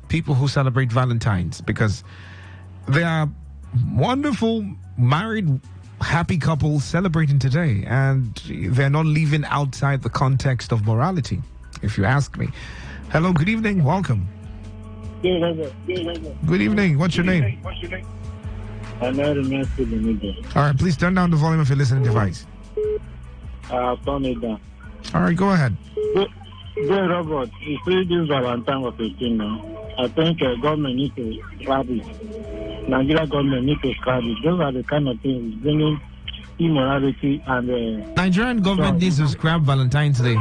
people who celebrate Valentine's, because they are wonderful, married, happy couples celebrating today, and they're not living outside the context of morality, if you ask me. Hello, good evening, welcome. Good evening, what's your name? All right, please turn down the volume of your listening device. Turn it down. All right, go ahead. Robert, you see this Valentine of 18 now. I think government needs to scrap it. Nigeria government needs to scrap it. Those are the kind of things bringing immorality and... Nigerian government needs to scrap Valentine's Day.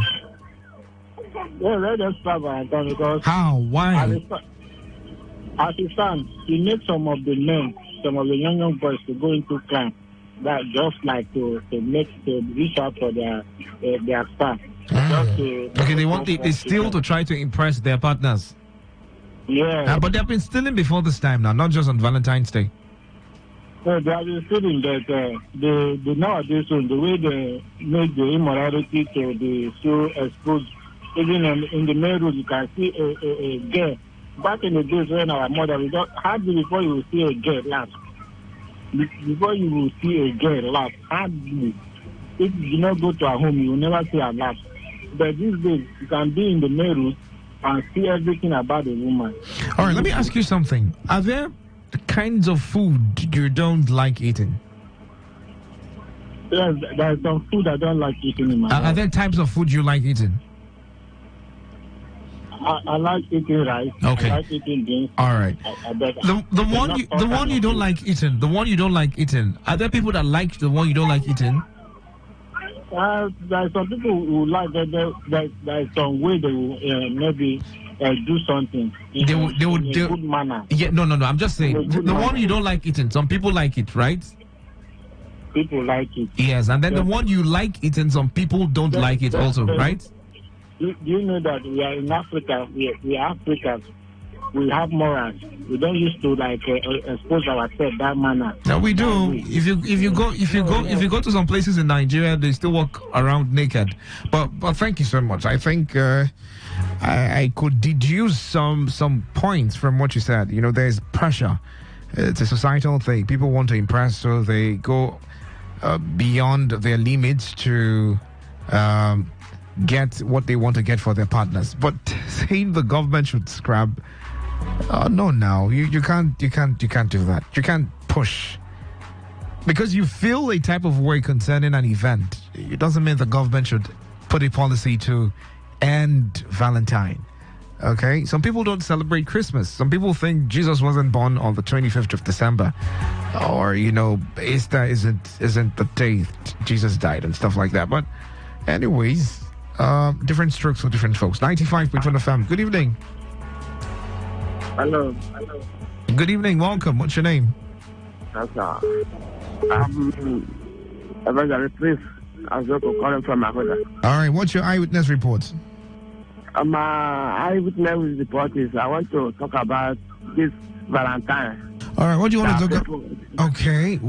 Yeah, let us scrap Valentine because... How? Why? As it stands, he made some of the men, some of the young boys to go into crime. That just like to reach out for their staff. Okay, they steal to try to impress their partners. Yeah. But they've been stealing before this time now, not just on Valentine's Day. So they have been stealing that the nowadays, the way they make the immorality to be so exposed, even in the main road, you can see a girl. Back in the days when our mother, hardly before you will see a girl laugh. Before you will see a girl laugh, hardly. If you not go to a home, you will never see a laugh. But these days, you can be in the main road and see everything about a woman. All right, let me ask you something. Are there kinds of food you don't like eating? Yes, there's some food I don't like eating in my life. Are there types of food you like eating? I like eating rice. Okay. I like eating beans. All right. The one you don't like eating. The one you don't like eating. Are there people that like the one you don't like eating? There's some people who like that. There's some way they will maybe do something in a good manner. Yeah, no. I'm just saying the one you don't like eating. Some people like it, right? People like it. Yes, and then the one you like eating, some people don't like it also, right? Do you know that we are in Africa? We are Africans. We have morals. We don't used to expose ourselves that manner. No, we do. If you go to some places in Nigeria, they still walk around naked. But thank you so much. I think I could deduce some points from what you said. There's pressure. It's a societal thing. People want to impress, so they go beyond their limits to get what they want to get for their partners. But saying the government should scrap, no, now you can't do that. You can't push because you feel a type of way concerning an event. It doesn't mean the government should put a policy to end Valentine. Okay, some people don't celebrate Christmas. Some people think Jesus wasn't born on the 25th of December, or Easter isn't the day Jesus died and stuff like that. But anyways, different strokes for different folks. 95.1fm. Good evening. Hello. Good evangelist, welcome. What's your name? Evangelist, I'm just calling from Mahoda. All right, what's your eyewitness report? My eyewitness report is I want to talk about this Valentine. All right, what do you want to talk about? Okay.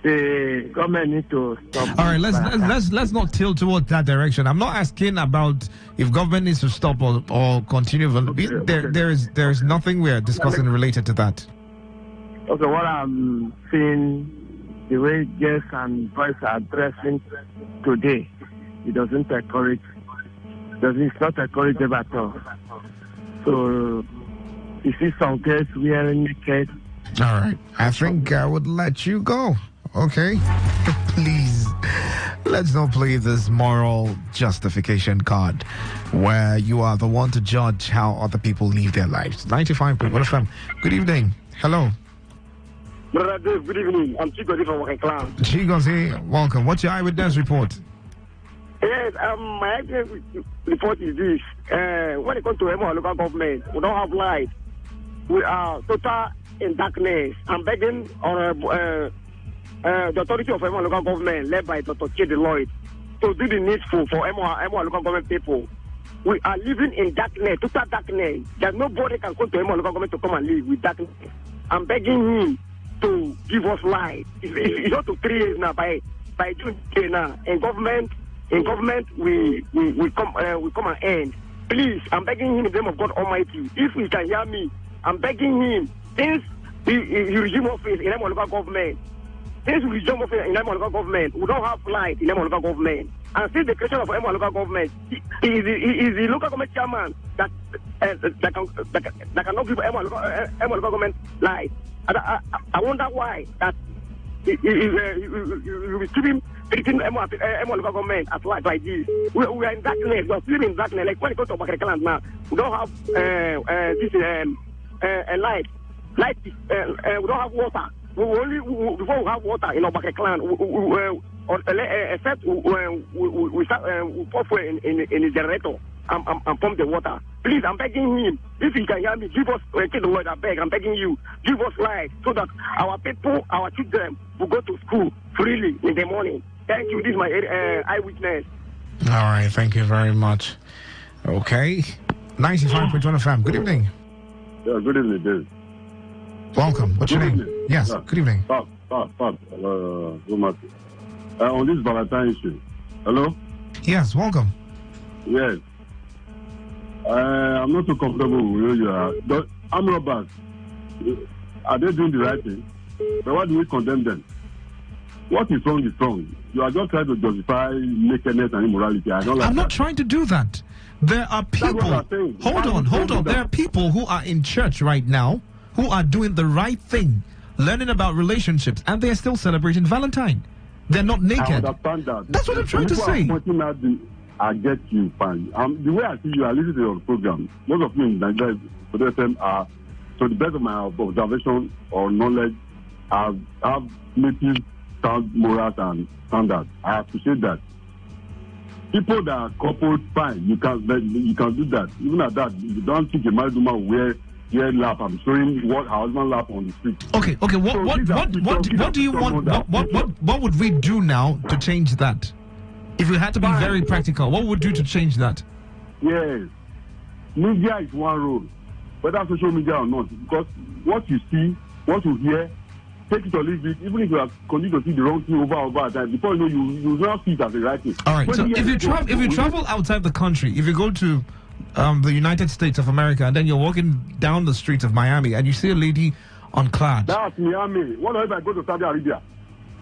The government needs to stop. All right, let's not tilt towards that direction. I'm not asking about if government needs to stop or continue. There is nothing we are discussing related to that. Okay, what I'm seeing, the way girls and boys are dressing today, it doesn't encourage. It's not encouraging at all. So you see some girls wearing naked. All right, I think I would let you go. Okay, please, let's not play this moral justification card where you are the one to judge how other people live their lives. 95.1fm. Good evening. Hello. Brother Dave, good evening. I'm Chigozi from Walking Clown. Chigozi, welcome. What's your eyewitness report? Yes, my eyewitness report is this. When it comes to Emo local government, we don't have light. We are total in darkness. I'm begging on the authority of Emo local government, led by Dr. Chidi Lloyd, to do the needful for Emo local government people. We are living in darkness, total darkness. There's nobody can come to Emo local government to come and live with darkness. I'm begging him to give us light. It's up to 3 years now. By June now, in government, we come and end. Please, I'm begging him in the name of God Almighty. If he can hear me, I'm begging him. Since he resume office in local government, we don't have light in local government. And since the creation of local government, he is the local government chairman that cannot give local government light. I wonder why that you will treating local government as light like this. We are in darkness. We are living in darkness. Like when it comes to Bakarikan now, we don't have light. Light is, we don't have water. Before we have water in our Bakarikan, except we pour fuel in the generator and pump the water. Please, I'm begging him. If he can hear me, give us, take the word, I beg. I'm begging you, give us light so that our people, our children will go to school freely in the morning. Thank you. This is my eyewitness. All right. Thank you very much. Okay. 95.1 FM. Good evening. Yeah, good evening, Dave. Welcome. What's your name? Evening. Yes. Good evening. On this Valentine issue. Hello? Yes. Welcome. Yes. I'm not so comfortable with where you are. But I'm not bad. Are they doing the right thing? But why do we condemn them? What is wrong is wrong. You are just trying to justify nakedness and immorality. I'm not trying to do that. There are people. Hold on. There are people who are in church right now who are doing the right thing, learning about relationships, and they are still celebrating Valentine. They're not naked. I understand that. That's what I'm trying to say. I get you, fine. The way I see you, I listen to your program. Most of you in Nigeria, Today FM are, to the best of my observation or knowledge, have native sound morals and standards. I appreciate that. People that are coupled, fine, you can do that. Even at that, you don't think a married woman will wear lap. I'm showing what her husband lap on the street. Okay. What do you want? What would we do now to change that? If we had to be very practical, what would we do to change that? Yes, media is one role, whether social media or not, because what you see, what you hear, take it or leave it. Even if you are continuing to see the wrong thing over time, before you know, you will not see it as the right thing. All right. So if you travel outside the country, if you go to the United States of America, and then you're walking down the streets of Miami, and you see a lady unclad. That's Miami. What if I go to Saudi Arabia?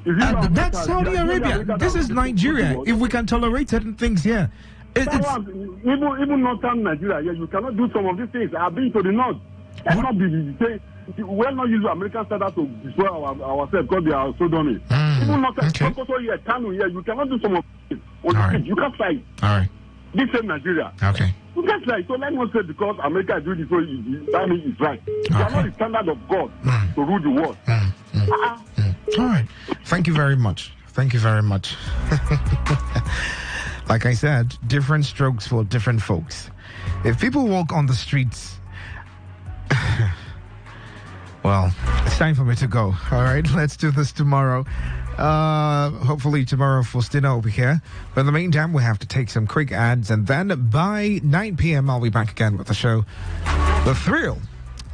That's Saudi Arabia. This is Nigeria. If we can tolerate certain things here. Even northern Nigeria, you cannot do some of these things. I've been to the north. Cannot be we're not using American standards to destroy ourselves because they are sodomy. Even northern Sokoto here, Kanu here, you cannot do some of these things. You can't fight. All right. This same Nigeria. Okay. You can't fight. So let me say because America is doing this, so that means it's right. You are not the standard of God to rule the world. All right. Thank you very much. Like I said, different strokes for different folks. If people walk on the streets, well, it's time for me to go. All right, let's do this tomorrow. Hopefully tomorrow Faustina will be here. But in the meantime, we have to take some quick ads, and then by 9 p.m. I'll be back again with the show The Thrill.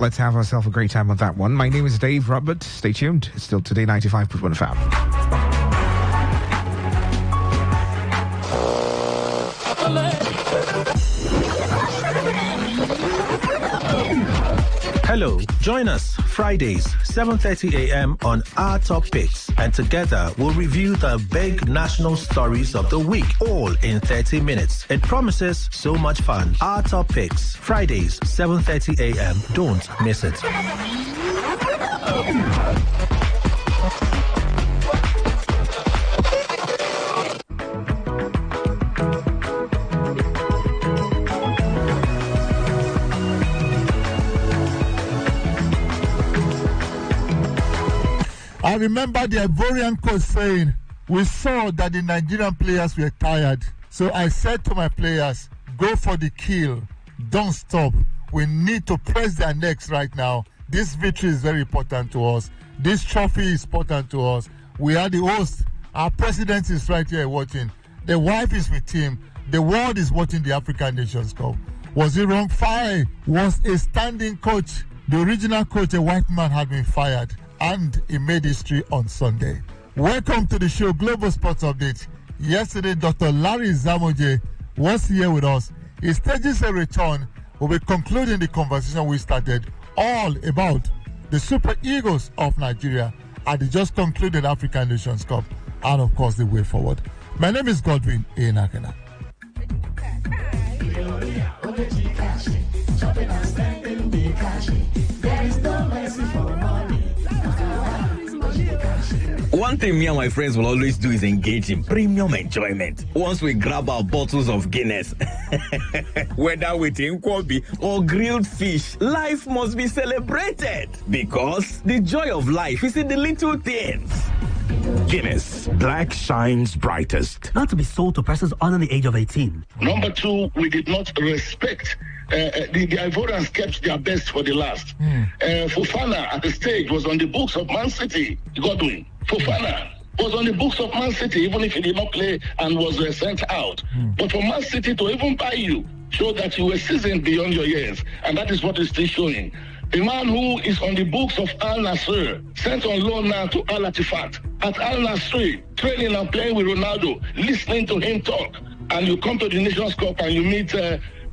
Let's have ourselves a great time on that one. My name is Dave Robert. Stay tuned. It's still Today 95.1 FM. Hello, join us Fridays, 7:30 a.m. on Our Top Picks, and together we'll review the big national stories of the week, all in 30 minutes. It promises so much fun. Our Top Picks, Fridays, 7:30 a.m. Don't miss it. I remember the Ivorian coach saying, we saw that the Nigerian players were tired. So I said to my players, go for the kill. Don't stop. We need to press their necks right now. This victory is very important to us. This trophy is important to us. We are the host. Our president is right here watching. The wife is with him. The world is watching the African Nations Cup. Was it wrong? Fire was a standing coach. The original coach, a white man, had been fired, and he made history on Sunday. Welcome to the show, Global Sports Update. Yesterday, Dr. Larry Zamoje was here with us. He stages a return. We'll be concluding the conversation we started all about the Super Eagles of Nigeria at the just concluded African Nations Cup, and of course the way forward. My name is Godwin Enakena. One thing me and my friends will always do is engage in premium enjoyment. Once we grab our bottles of Guinness, whether with Nkwobi or grilled fish, life must be celebrated because the joy of life is in the little things. Guinness, black shines brightest. Not to be sold to persons under the age of 18. Number two, we did not respect. The Ivorians kept their best for the last. Fofana at the stage was on the books of Man City. Godwin. Fofana was on the books of Man City, even if he did not play and was sent out. But for Man City to even buy you showed that you were seasoned beyond your years. And that is what is still showing. A man who is on the books of Al Nassr, sent on loan now to Al Attifat. At Al Nassr, training and playing with Ronaldo, listening to him talk. And you come to the Nations Cup and you meet,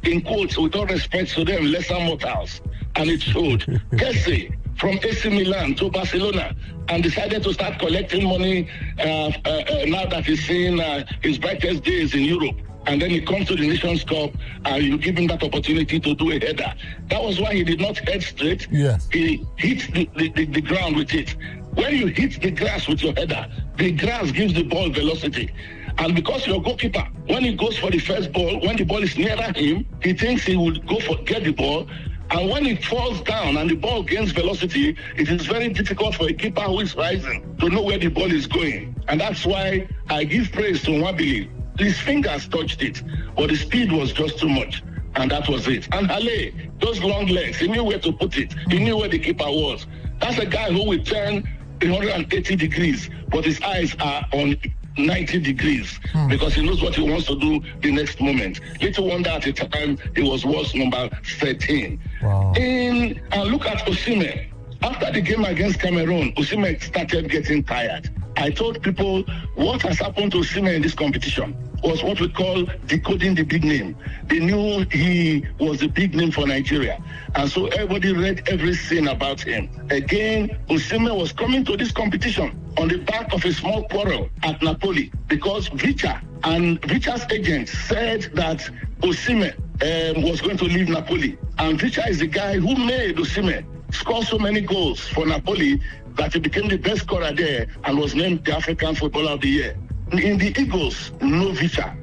in quotes, with all respect to them, lesser mortals. And it showed. Kessie, from AC Milan to Barcelona, and decided to start collecting money now that he's seeing his brightest days in Europe. And then he comes to the Nations Cup and you give him that opportunity to do a header. That was why he did not head straight. Yes. He hit the ground with it. When you hit the grass with your header, the grass gives the ball velocity. And because your goalkeeper, when he goes for the first ball, when the ball is nearer him, he thinks he will get the ball. And when it falls down and the ball gains velocity, it is very difficult for a keeper who is rising to know where the ball is going. And that's why I give praise to Nwabili. His fingers touched it, but the speed was just too much. And that was it. And Ale, those long legs, he knew where to put it. He knew where the keeper was. That's a guy who will turn 180 degrees, but his eyes are on 90 degrees because he knows what he wants to do the next moment. Little wonder at the time he was worse number 13. Wow. And look at Osimhen. After the game against Cameroon, Osimhen started getting tired. I told people what has happened to Osimhen in this competition was what we call decoding the big name. They knew he was the big name for Nigeria. And so everybody read every scene about him. Again, Osimhen was coming to this competition on the back of a small quarrel at Napoli because Vicha and Vicha's agent said that Osimhen was going to leave Napoli. And Vicha is the guy who made Osimhen score so many goals for Napoli that he became the best scorer there and was named the African Footballer of the Year. In the Eagles, no Vicha.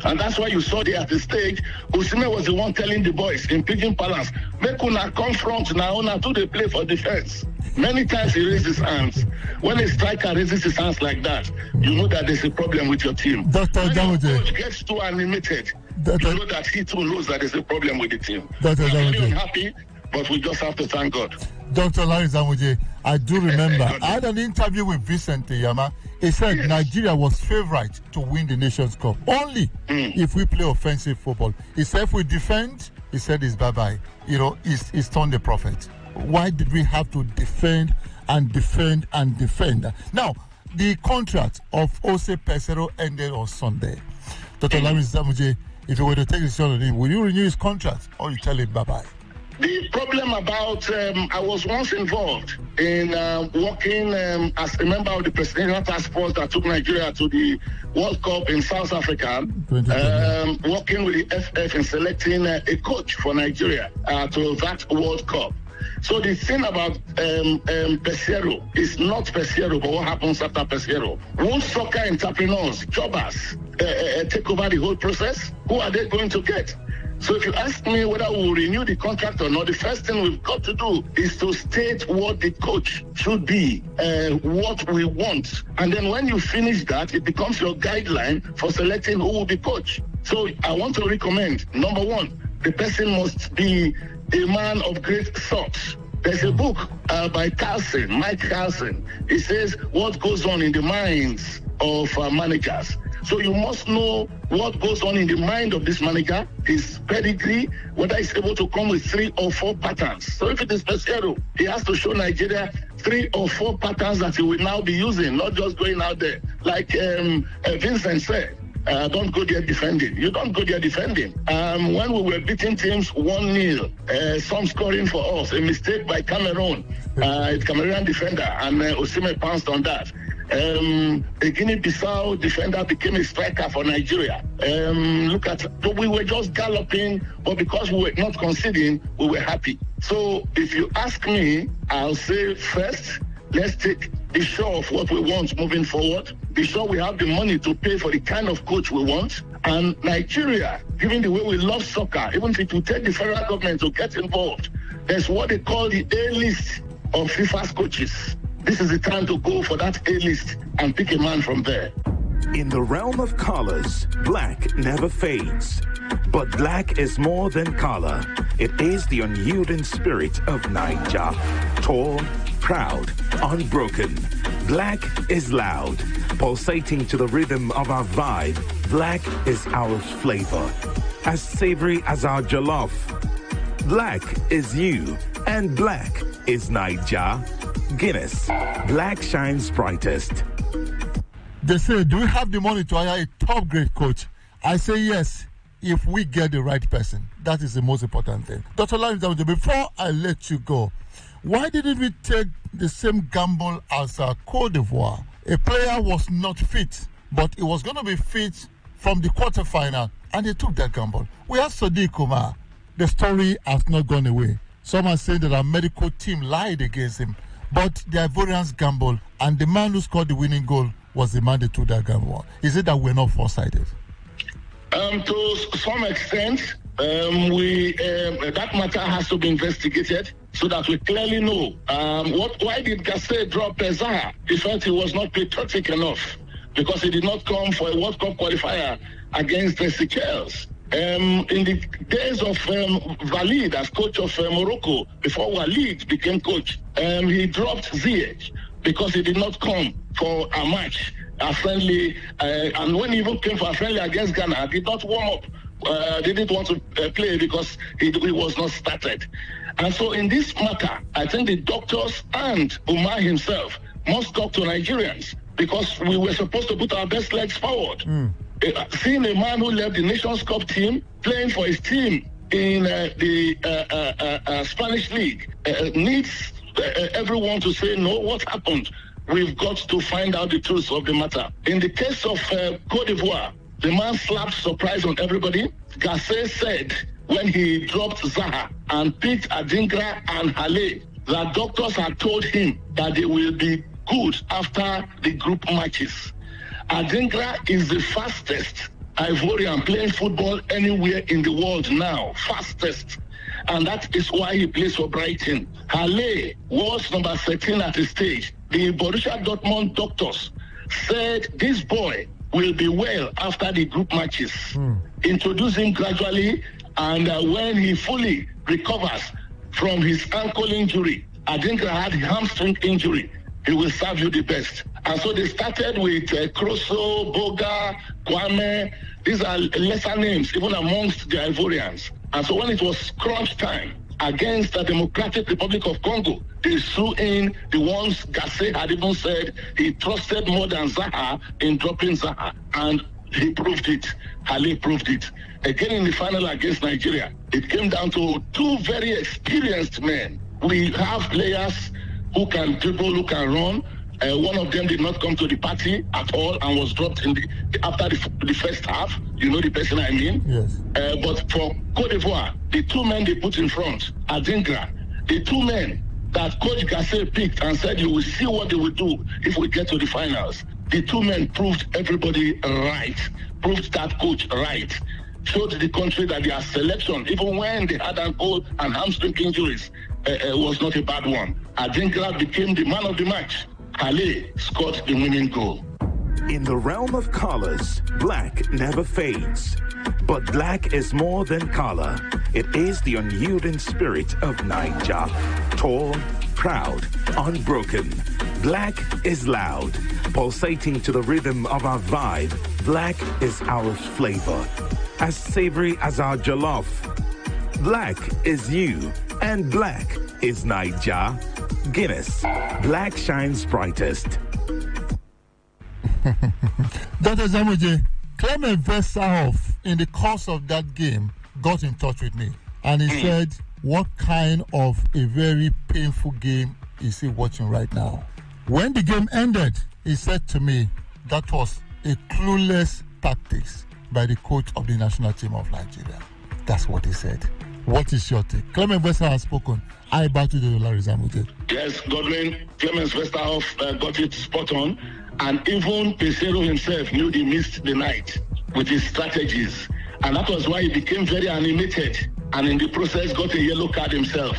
And that's why you saw there at the stage, Osimhen was the one telling the boys in Pigeon Palace, make una come front now, una do they play for defense. Many times he raised his hands. When a striker raises his hands like that, you know that there's a problem with your team. Dr. When the coach gets too animated, you know that he too knows that there's a problem with the team. Dr. I'm very unhappy, but we just have to thank God. Dr. Larry Zamoje, I do remember. I had an interview with Vincent Yama. He said Nigeria was favorite to win the Nations Cup only if we play offensive football. He said if we defend, he said it's bye-bye. You know, he's turned the prophet. Why did we have to defend and defend and defend? Now, the contract of Ose Pesero ended on Sunday. Dr. Larry Zamoje, if you were to take this on him, will you renew his contract or you tell him bye-bye? The problem about, I was once involved in working as a member of the presidential task force that took Nigeria to the World Cup in South Africa, working with the FF in selecting a coach for Nigeria to that World Cup. So the thing about Pesero is not Pesero, but what happens after Pesero. Won't soccer entrepreneurs, jobbers, take over the whole process? Who are they going to get? So if you ask me whether we will renew the contract or not, the first thing we've got to do is to state what the coach should be, what we want. And then when you finish that, it becomes your guideline for selecting who will be coach. So I want to recommend, number one, the person must be a man of great thoughts. There's a book by Mike Carlson. It says what goes on in the minds of managers. So you must know what goes on in the mind of this manager, his pedigree, whether he's able to come with 3 or 4 patterns. So if it is Pesero, he has to show Nigeria 3 or 4 patterns that he will now be using, not just going out there. Like Vincent said, don't go there defending. You don't go there defending. When we were beating teams 1-0, some scoring for us, a mistake by Cameroon, a Cameroonian defender, and Osimhen pounced on that. A Guinea-Bissau defender became a striker for Nigeria. Look at, we were just galloping, but because we were not conceding, we were happy. So if you ask me, I'll say first, let's be sure of what we want moving forward. Be sure we have the money to pay for the kind of coach we want. And Nigeria, given the way we love soccer, even if it will take the federal government to get involved, there's what they call the A-list of FIFA's coaches. This is the time to go for that A-list and pick a man from there. In the realm of colors, black never fades. But black is more than color. It is the unyielding spirit of Niger. Tall, proud, unbroken. Black is loud, pulsating to the rhythm of our vibe. Black is our flavor, as savory as our jollof. Black is you, and black is Niger. Guinness, black shines brightest. They say, do we have the money to hire a top grade coach? I say yes, if we get the right person. That is the most important thing. Dr. Lawrence, before I let you go, why didn't we take the same gamble as Cote d'Ivoire? A player was not fit, but he was going to be fit from the quarterfinal, and they took that gamble. We have Sadiq Umar. The story has not gone away. Some are saying that our medical team lied against him, but the Ivorians gambled, and the man who scored the winning goal was the man that took that gamble. Is it that we're not foresighted? To some extent, that matter has to be investigated so that we clearly know why did Gasset drop Zaha? He felt he was not patriotic enough because he did not come for a World Cup qualifier against the Seychelles. In the days of Walid as coach of Morocco, before Walid became coach, he dropped Ziyech because he did not come for a match, a friendly, and when he even came for a friendly against Ghana, did not warm up, didn't want to play because he was not started. And so in this matter, I think the doctors and Umar himself must talk to Nigerians because we were supposed to put our best legs forward. Seeing a man who left the Nations Cup team playing for his team in the Spanish League needs everyone to say, no, what happened? We've got to find out the truth of the matter. In the case of Cote d'Ivoire, the man slapped surprise on everybody. Gasset said when he dropped Zaha and picked Adingra and Halle, that doctors had told him that they will be good after the group matches. Adingra is the fastest Ivorian playing football anywhere in the world now. Fastest. And that is why he plays for Brighton. Halle was number 13 at the stage. The Borussia Dortmund doctors said this boy will be well after the group matches. Introduce him gradually, and when he fully recovers from his ankle injury, Adingra had hamstring injury, he will serve you the best. And so they started with Kroso, Boga, Kwame. These are lesser names, even amongst the Ivorians. And so when it was crunch time against the Democratic Republic of Congo, they threw in the ones Gasset had even said he trusted more than Zaha in dropping Zaha. And he proved it. Halle proved it. Again in the final against Nigeria, it came down to two very experienced men. We have players who can dribble, who can run. One of them did not come to the party at all and was dropped in after the first half. You know the person I mean? Yes. But for Cote d'Ivoire, the two men they put in front, Adingra, the two men that Coach Gasset picked and said, you will see what they will do if we get to the finals. The two men proved everybody right, proved that coach right, showed the country that their selection, even when they had ankle and hamstring injuries, was not a bad one. Adingra became the man of the match. Halle scored the winning goal. In the realm of colors, black never fades. But black is more than color. It is the unyielding spirit of Niger. Tall, proud, unbroken. Black is loud, pulsating to the rhythm of our vibe. Black is our flavor, as savory as our jollof. Black is you, and black is Naija. Guinness, black shines brightest. Dr. Zamuje, Clement Vesterhoff, in the course of that game, got in touch with me. And he said, what kind of a very painful game is he watching right now? When the game ended, he said to me, that was a clueless tactics by the coach of the national team of Nigeria. That's what he said. What is your take? Clement Vesterhoff has spoken. I bow to the Larry Zamuje. Yes, Godwin, Clement Vesterhoff got it spot on. And even Pesero himself knew he missed the night with his strategies. And that was why he became very animated. And in the process, got a yellow card himself.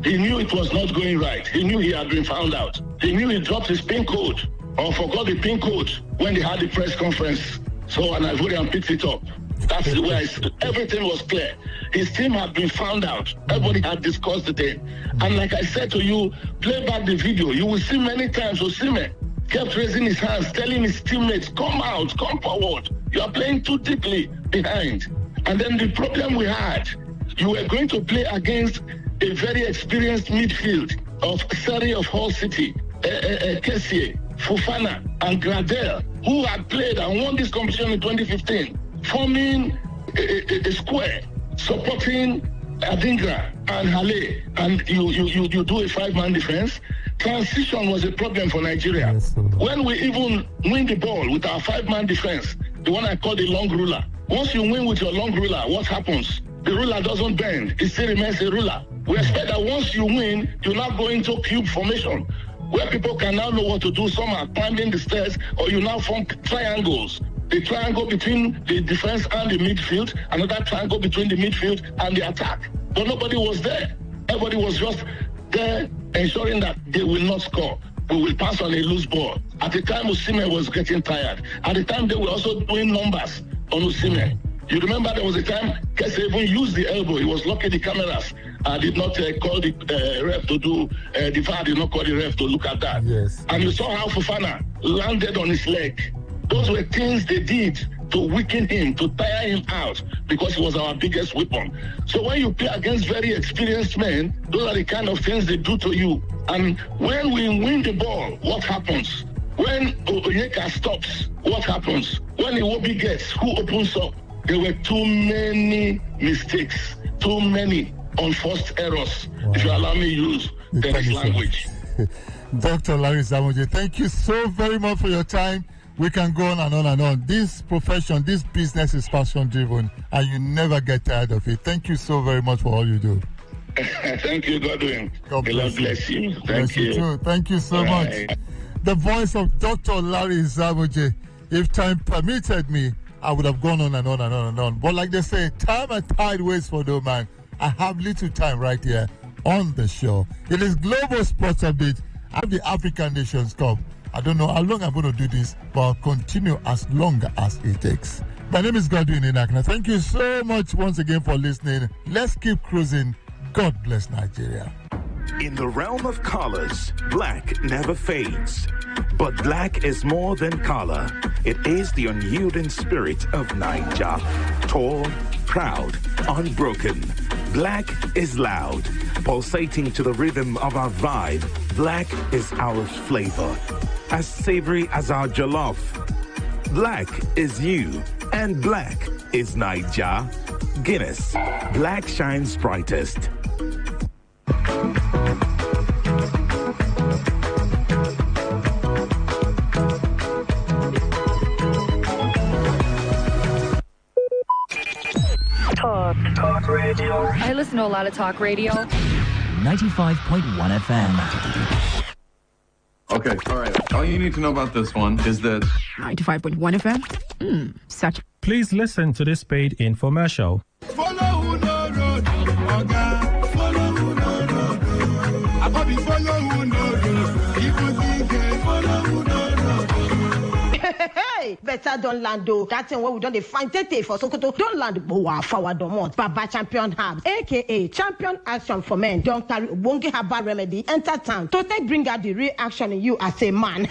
He knew it was not going right. He knew he had been found out. He knew he dropped his PIN code or forgot the PIN code when they had the press conference. So an Ivorian picked it up. That's the way everything was clear. His team had been found out. Everybody had discussed the thing. And like I said to you, play back the video. You will see many times Osimhen kept raising his hands, telling his teammates, come out, come forward. You are playing too deeply behind. And then the problem we had, you were going to play against a very experienced midfield of Sari of Hull City, Kessie, Fofana, and Gradel, who had played and won this competition in 2015, forming a square, supporting Adingra and Hale, and you do a five-man defense. Transition was a problem for Nigeria. Yes, when we even win the ball with our five-man defense, the one I call the long ruler, once you win with your long ruler, what happens? The ruler doesn't bend. It still remains a ruler. We expect that once you win, you now go into cube formation, where people can now know what to do. Some are climbing the stairs, or you now form triangles. The triangle between the defense and the midfield, another triangle between the midfield and the attack. But nobody was there. Everybody was just there ensuring that they will not score. We will pass on a loose ball. At the time, Osimhen was getting tired. At the time, they were also doing numbers on Osimhen. You remember there was a time Kessie even used the elbow. He was lucky the cameras did not call the ref to do, the VAR did not call the ref to look at that. Yes. And you saw how Fofana landed on his leg. Those were things they did to weaken him, to tire him out, because he was our biggest weapon. So when you play against very experienced men, those are the kind of things they do to you. And when we win the ball, what happens? When Onyeka stops, what happens? When Iwobi gets, who opens up? There were too many mistakes, too many unforced errors, if you allow me to use the language. Dr. Larry Zamuje, thank you so very much for your time. We can go on and on and on. This profession, this business is passion-driven, and you never get tired of it. Thank you so very much for all you do. Thank you, Godwin. God bless you. Thank you. Too. Thank you so much. The voice of Dr. Larry Zamuje. If time permitted me, I would have gone on and on and on and on. But like they say, time and tide waits for no man. I have little time right here on the show. It is Global Sports Update at the African Nations Cup. I don't know how long I'm going to do this, but I'll continue as long as it takes. My name is Godwin Inakna. Thank you so much once again for listening. Let's keep cruising. God bless Nigeria. In the realm of colors, black never fades. But black is more than color. It is the unyielding spirit of Naija. Tall, proud, unbroken. Black is loud, pulsating to the rhythm of our vibe. Black is our flavor, as savory as our jollof. Black is you, and black is Naija. Guinness, black shines brightest. Talk radio. I listen to a lot of talk radio. 95.1 FM. Okay, all right. All you need to know about this one is that 95.1 FM. Such. Please listen to this paid infomercial. Follow who no road, Oga. Follow who no road. I probably follow who no road. People think follow who no road. Hey, Better don't land though. That's where we don't find Tete for Sokoto. Don't land Boa forward domot. Baba Champion Herbs, aka Champion Action for Men. Don't carry Wongi Haba remedy. Enter town to take bring out the real action in you as a man.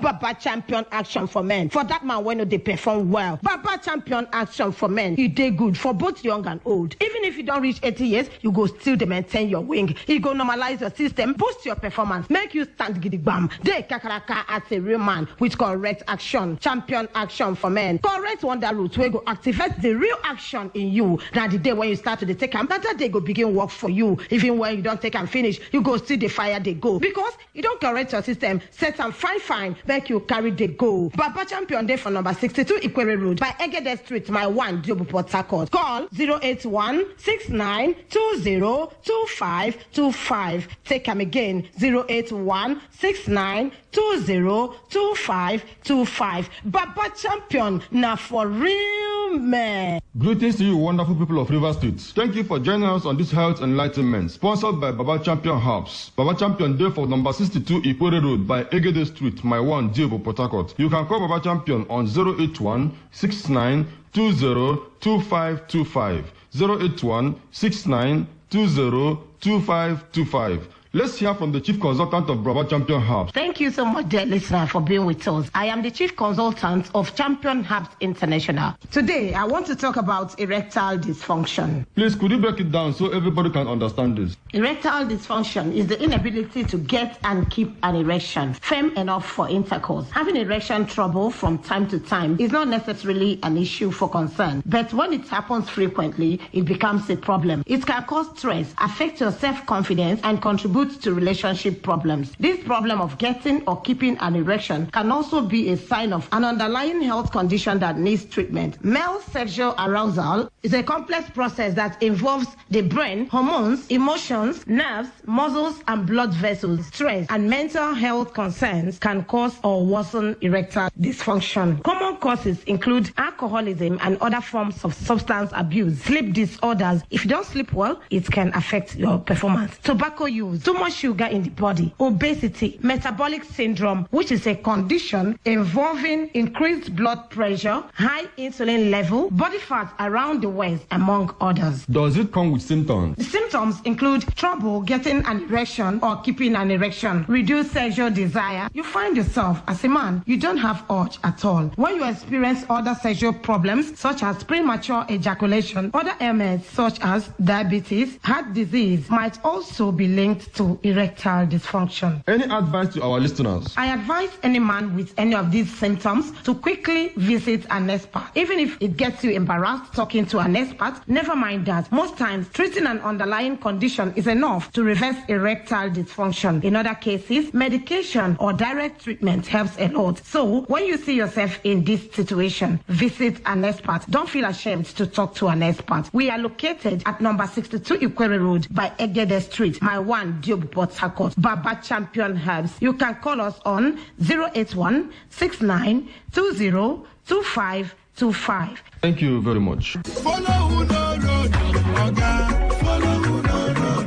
Baba Champion Action for Men. For that man when they perform well. Baba Champion Action for Men. You did good for both young and old. Even if you don't reach 80 years, you go still maintain your wing. You go normalize your system, boost your performance, make you stand giddy bam. They kakaraka as a real man with correct action. Champion Action for Men. Correct wonder route where go activate the real action in you. Now the day when you start to take them, that day go begin work for you. Even when you don't take and finish, you go see the fire they go. Because you don't correct your system, set and fine, make you carry the go. Baba Champion Day for number 62 Ikwere Road by Egede Street, my one Jobu Port Harcourt. Call 081-6920-2525. Take them again, 081-6920-2525. Baba Champion, now for real man. Greetings to you, wonderful people of River State. Thank you for joining us on this health enlightenment, sponsored by Baba Champion Herbs. Baba Champion Day for number 62 Ikwere Road by Egede Street, my one Jobu Port Harcourt. You can call Baba Champion on 081-6920-2525. 081-6920-2525. Let's hear from the Chief Consultant of Baba Champion Herbs. Thank you so much, dear listener, for being with us. I am the Chief Consultant of Champion Herbs International. Today, I want to talk about erectile dysfunction. Please, could you break it down so everybody can understand this? Erectile dysfunction is the inability to get and keep an erection firm enough for intercourse. Having erection trouble from time to time is not necessarily an issue for concern, but when it happens frequently, it becomes a problem. It can cause stress, affect your self-confidence, and contribute to relationship problems. This problem of getting or keeping an erection can also be a sign of an underlying health condition that needs treatment. Male sexual arousal is a complex process that involves the brain, hormones, emotions, nerves, muscles, and blood vessels. Stress and mental health concerns can cause or worsen erectile dysfunction. Common causes include alcoholism and other forms of substance abuse, sleep disorders. If you don't sleep well, it can affect your performance. Tobacco use, too much sugar in the body, obesity, metabolic syndrome, which is a condition involving increased blood pressure, high insulin level, body fat around the waist, among others. Does it come with symptoms? The symptoms include trouble getting an erection or keeping an erection, reduced sexual desire. You find yourself as a man, you don't have urge at all. When you experience other sexual problems such as premature ejaculation, other ailments such as diabetes, heart disease might also be linked to erectile dysfunction. Any advice to our listeners? I advise any man with any of these symptoms to quickly visit an expert. Even if it gets you embarrassed talking to an expert, never mind that. Most times, treating an underlying condition is enough to reverse erectile dysfunction. In other cases, medication or direct treatment helps a lot. So, when you see yourself in this situation, visit an expert. Don't feel ashamed to talk to an expert. We are located at number 62 Ikwere Road by Egede Street, my one Jobu Port Harcourt. Baba Champion Herbs. You can call us on 081-6920-2525. Thank you very much. Follow who no road, Oga. Follow who no road.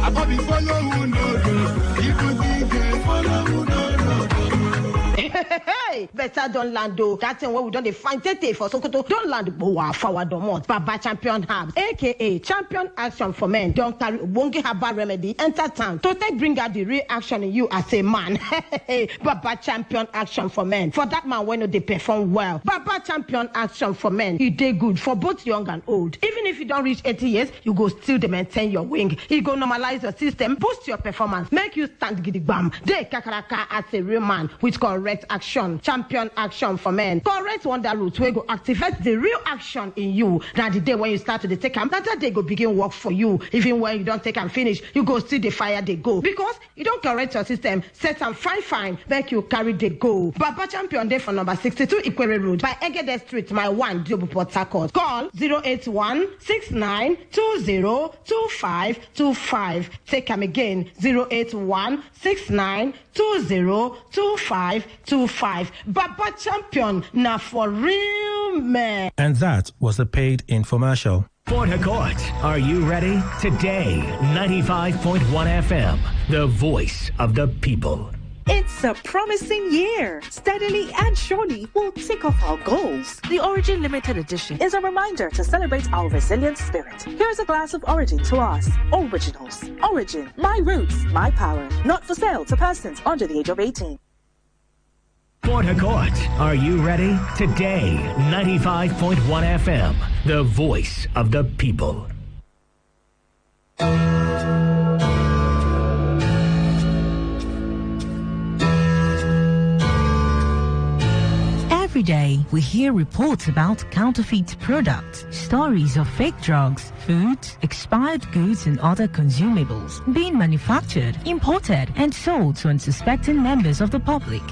I probably follow who no road. People think follow who no road. Hey, better don't land though. That's where we don't find Tete for Sokoto. Don't land Boa forward domot. Baba Champion Herbs, aka Champion Action for Men. Don't carry Wongi Haba remedy. Enter town to take bring out the real action in you as a man. Baba Champion Action for Men. For that man when they perform well. Baba Champion Action for Men. You did good for both young and old. Even if you don't reach 80 years, you go still maintain your wing. You go normalize your system, boost your performance, make you stand giddy bam. They kakaraka as a real man with correct action. Champion Action for Men. Correct wonder route where go activate the real action in you. Now the day when you start to take them, that day go begin work for you. Even when you don't take and finish, you go see the fire they go. Because you don't correct your system, set and fine, make you carry the go. Baba Champion Day for number 62 Ikwere Road by Egede Street, my one Jobu Port Harcourt. Call 081-6920-2525. Take them again, 081-6920-2525. Baba Champion, now for real man. And that was a paid infomercial. Port Harcourt, are you ready? Today, 95.1 FM, the voice of the people. It's a promising year. Steadily and surely Shoni will tick off our goals. The Origin Limited Edition is a reminder to celebrate our resilient spirit. Here's a glass of Origin to us. Originals. Origin. My roots, my power. Not for sale to persons under the age of 18. Port Harcourt, are you ready? Today, 95.1 FM, the voice of the people. Every day, we hear reports about counterfeit products, stories of fake drugs, food, expired goods and other consumables being manufactured, imported and sold to unsuspecting members of the public.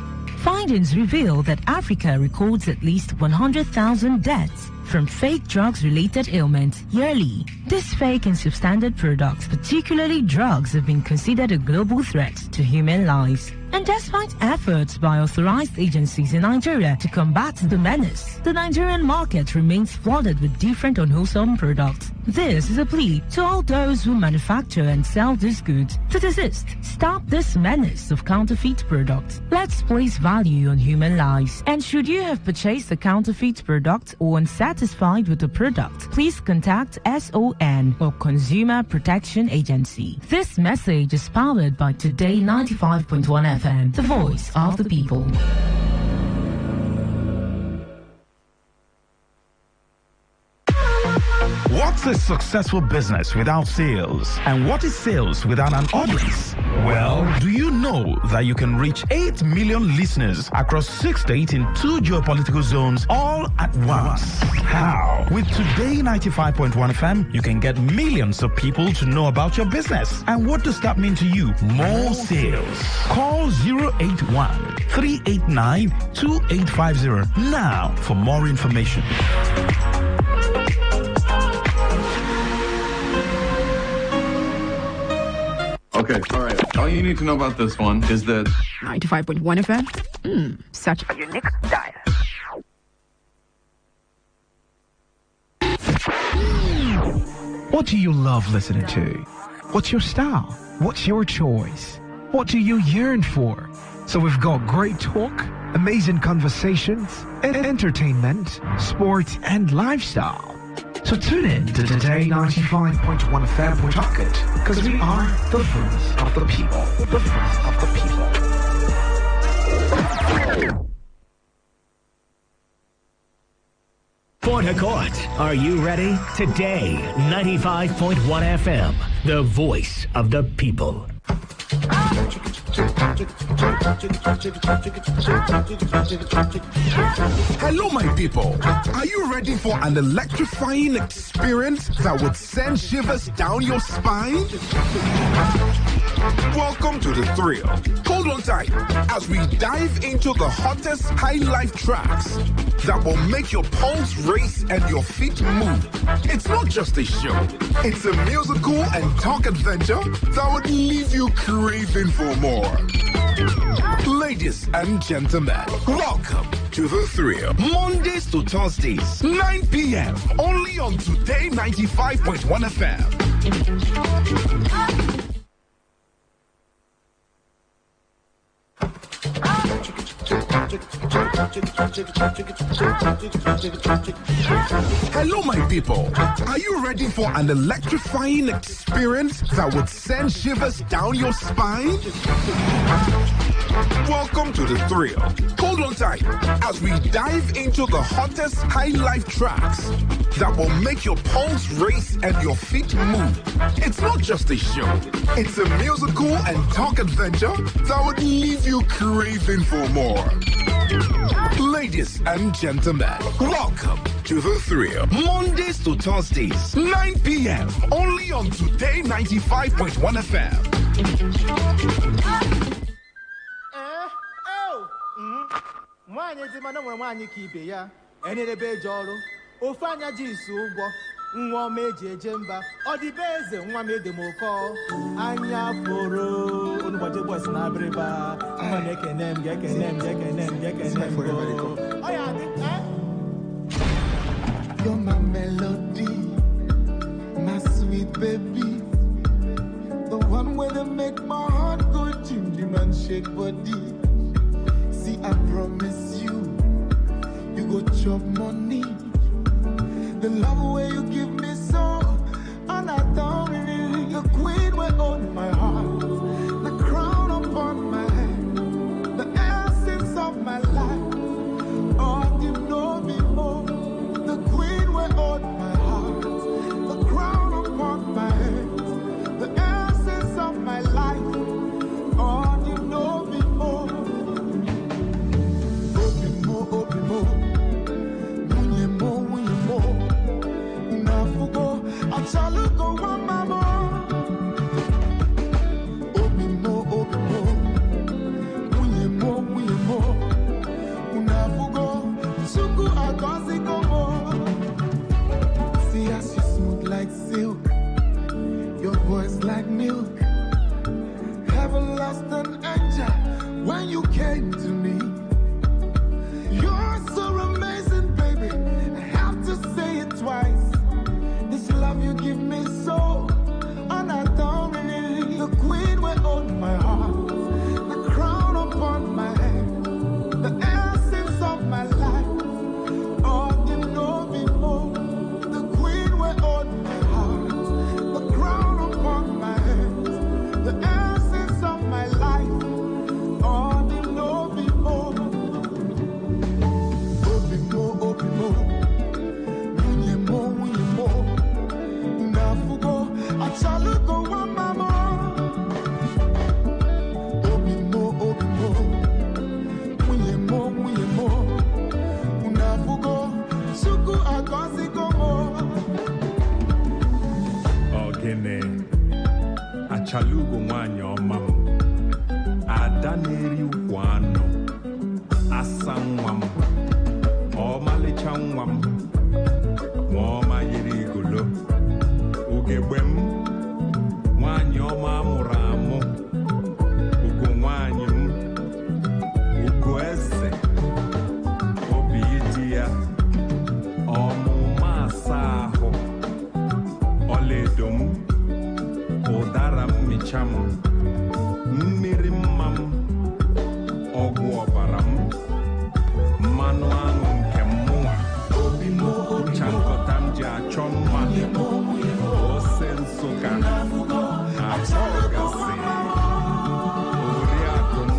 Findings reveal that Africa records at least 100,000 deaths from fake drugs-related ailments yearly. These fake and substandard products, particularly drugs, have been considered a global threat to human lives. And despite efforts by authorized agencies in Nigeria to combat the menace, the Nigerian market remains flooded with different unwholesome products. This is a plea to all those who manufacture and sell these goods to desist. Stop this menace of counterfeit products. Let's place value on human lives. And should you have purchased a counterfeit product or unsatisfied with the product, please contact SON or Consumer Protection Agency. This message is powered by Today95.1 FM, the voice of the people. What's a successful business without sales? And what is sales without an audience? Well, do you know that you can reach 8 million listeners across 6 states in 2 geopolitical zones all at once? How? With Today 95.1 FM, you can get millions of people to know about your business. And what does that mean to you? More sales. Call 081 389 2850 now for more information. Okay, all right. All you need to know about this one is that 95.1 FM. Such a unique diet. What do you love listening to? What's your style? What's your choice? What do you yearn for? So we've got great talk, amazing conversations, and entertainment, sports, and lifestyle. So tune in to Today 95.1 FM Port Harcourt, because we are the voice of the people. The voice of the people. Port Harcourt, are you ready? Today, 95.1 FM, the voice of the people. Hello, my people. Are you ready for an electrifying experience that would send shivers down your spine? Welcome to the thrill. Hold on tight as we dive into the hottest high life tracks that will make your pulse race and your feet move. It's not just a show. It's a musical and talk adventure that would leave you craving for more. Ladies and gentlemen, welcome to the thrill. Mondays to Thursdays, 9 p.m. only on Today 95.1 FM. Hello, my people. Are you ready for an electrifying experience that would send shivers down your spine? Welcome to the thrill. Hold on tight as we dive into the hottest high life tracks that will make your pulse race and your feet move. It's not just a show. It's a musical and talk adventure that would leave you craving for more. Ladies and gentlemen, welcome to the thrill. Mondays to Thursdays, 9 p.m. only on Today 95.1 FM. Mwanya zima na mwanya kibe ya enere beje ọrụ ofe anya ji isu ụgwọ nwa ọma eji eje mba ọ dị be eze nwa m edemokọ anya pụrụ onugbaje boys na abịrịba nwa m ekene m gekene m ọ ya dị You're my melody, my sweet baby, the one where they make my heart go jim jim and shake body. See, I promise you, chop money. The love way you give me so, and I don't really. The queen will own my heart, the crown upon my head, the essence of my life. Oh, you know me more. The queen will own my heart, the crown upon my head, the essence of my life. Oh, you know me more. Open more. Achalugo one mama. Open more. Unye more. Unafugo. Suku agozi gomo. See as you smooth like silk, your voice like milk. Heaven lost an angel when you came to me. You're so amazing, baby. I have to say it twice. Love you give me so, and I don't really. The queen will own my heart, the crown upon my head, the essence of my life. Oh, you know me more. The queen will own my heart, the crown upon my head, the essence of my life. Oh, you know me more. Open more. Achalugo one mama. Open more. Unye more. Unafugo. Suku agozi gomo. Ogene. Achalugo wanyo mama. Adaneri wano. Asanwam. Omalichanwam. Moma yirigulo. Ugebwem. Wanyoma muramu. Ugo wanyum. Ugo ese. Obiitia. Omumasaho. Oledum. Odaram micham. Mirimam. Ogwobaram. Manuanu kemua. Chankotam jachomwa. Osensuka. Achogase. Oriakum.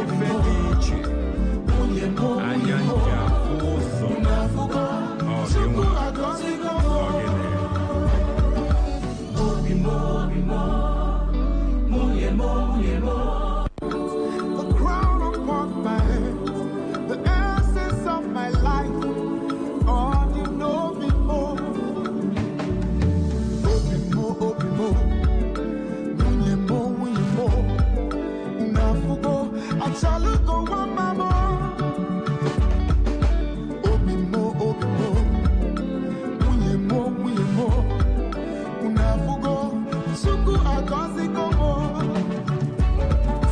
Ifedichi. Anyanja Fuso. The crown upon my head, the essence of my life. Oh, you know me more. Open more. Unye more. Unafugo. Achalugo one mama. Open more. Unye more. Unafugo. Suku agozi gomo.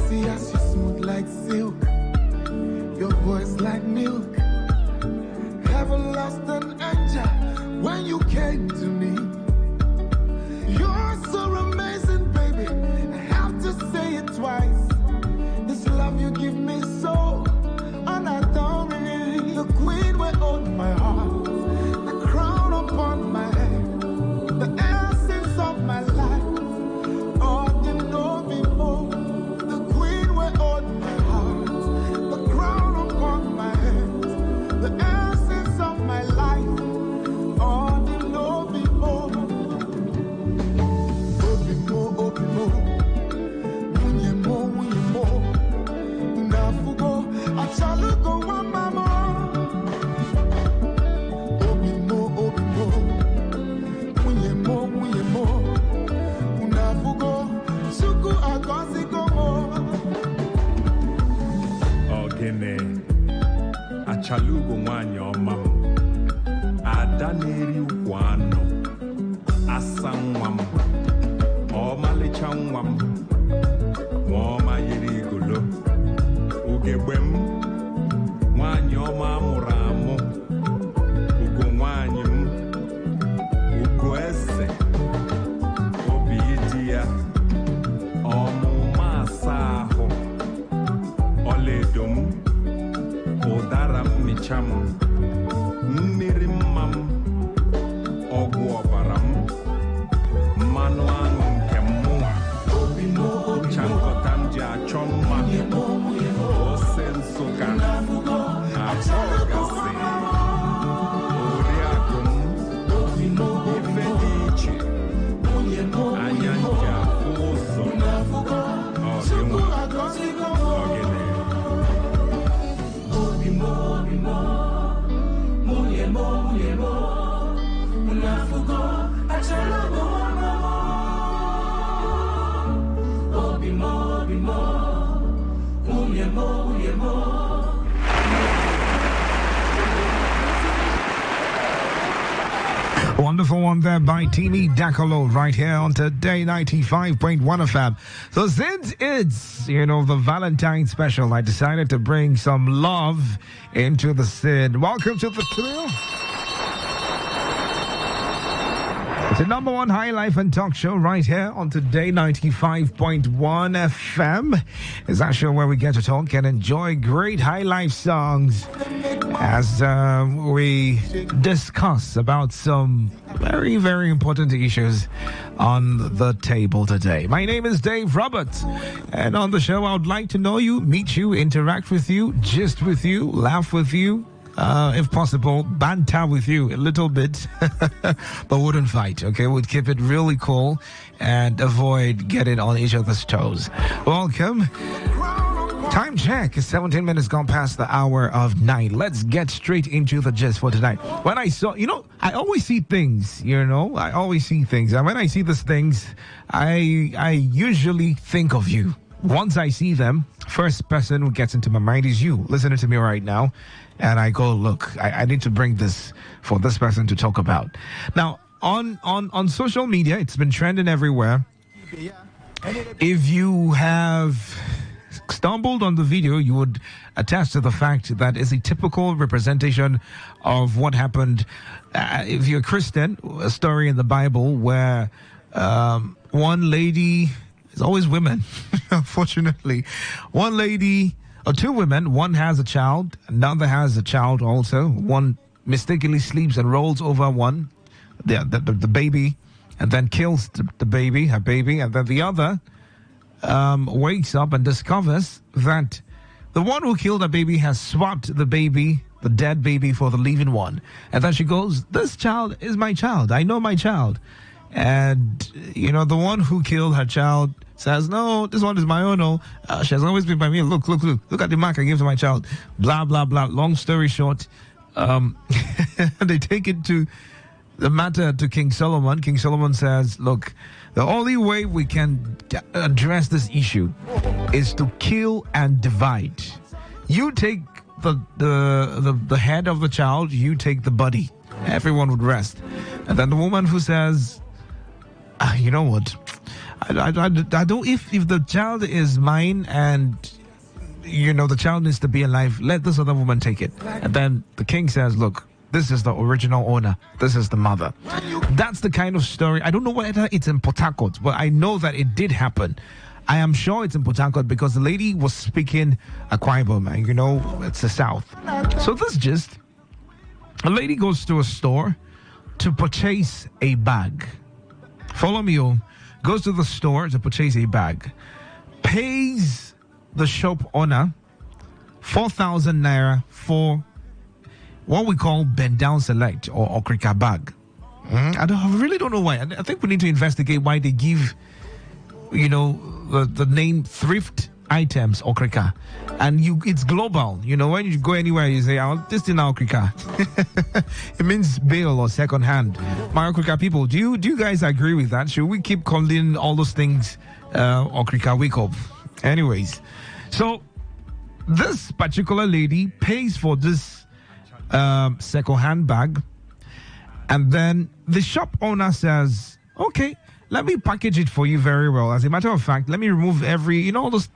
See as you smooth like silk, your voice like milk. Heaven lost an angel when you came to me. You're so amazing, baby. I have to say it twice. This love you give me so, and I don't really. The queen will own my heart, the crown upon my head, the essence of my life. Oh, you know me more. The queen will own my heart, the crown upon my head, the essence of my life. Oh, you know me more. Open more. Unye more. Unafugo. Achalugo one mama. Open more. Unye more. Unafugo. Suku agozi gomo. Ogene. Achalugo wanyo mama. Adaneri wano. Asanwam. Omalichanwam. Woma yirigulo. Ugebwem. Wanyoma muramu. Ugo wanyum. Ugo ese. Obiitia. Omumasaho. Oledum. Odaram ọnịcha m mmiri mma m ọgwụ ọbara m mmanụ aṅụ nke mmụọ chankọta m ji achọ mma ose nsụka abụọ gasị oriakụ m ife dị iche anya nji afụ ụzọ Wonderful one there by Timi Dakolo right here on Today 95.1 FM. So since it's, the Valentine special, I decided to bring some love into the scene. Welcome to the thrill. It's the number one high life and talk show right here on Today 95.1 FM. It's that show where we get to talk and enjoy great high life songs as we discuss about some very, very important issues on the table today. My name is Dave Roberts, and on the show I would like to know you, meet you, interact with you, gist with you, laugh with you, if possible, banter with you a little bit, but wouldn't fight, okay? We'd keep it really cool and avoid getting on each other's toes. Welcome. Time check is 17 minutes gone past the hour of 9. Let's get straight into the gist for tonight. When I saw, I always see things, I always see things. And when I see these things, I usually think of you. Once I see them, first person who gets into my mind is you, listening to me right now. And I go, look, I need to bring this for this person to talk about. Now, on social media, it's been trending everywhere. If you have stumbled on the video, you would attest to the fact that it's a typical representation of what happened. If you're a Christian, a story in the Bible where one lady, it's always women, unfortunately, one lady or two women, one has a child, another has a child also. One mistakenly sleeps and rolls over one, the baby, and then kills the baby, her baby, and then the other wakes up and discovers that the one who killed her baby has swapped the baby, the dead baby, for the living one. And then she goes, this child is my child. I know my child. And, the one who killed her child says, no, this one is my own. Oh, she has always been by me. Look at the mark I gave to my child. Blah, blah, blah. Long story short, they take it to the matter to King Solomon. King Solomon says, look, the only way we can address this issue is to kill and divide. You take the head of the child, you take the body. Everyone would rest. And then the woman who says, you know what? I don't, if the child is mine and, the child needs to be alive, let this other woman take it. And then the king says, look, this is the original owner. This is the mother. That's the kind of story. I don't know whether it's in Port Harcourt, but I know that it did happen. I am sure it's in Port Harcourt because the lady was speaking Akwa Ibom, it's the south. So this just, a lady goes to a store to purchase a bag. Follow me home. Goes to the store to purchase a bag. Pays the shop owner 4,000 naira for what we call bend down select or okrika bag. I really don't know why. I think we need to investigate why they give, the name thrift items okrika, and it's global. When you go anywhere, you say, "Oh, this is now okrika." It means bail or second hand. My okrika people, do you guys agree with that? Should we keep calling all those things okrika wake up? Anyways, so this particular lady pays for this second-hand bag, and then the shop owner says, okay, let me package it for you very well. As a matter of fact, let me remove all those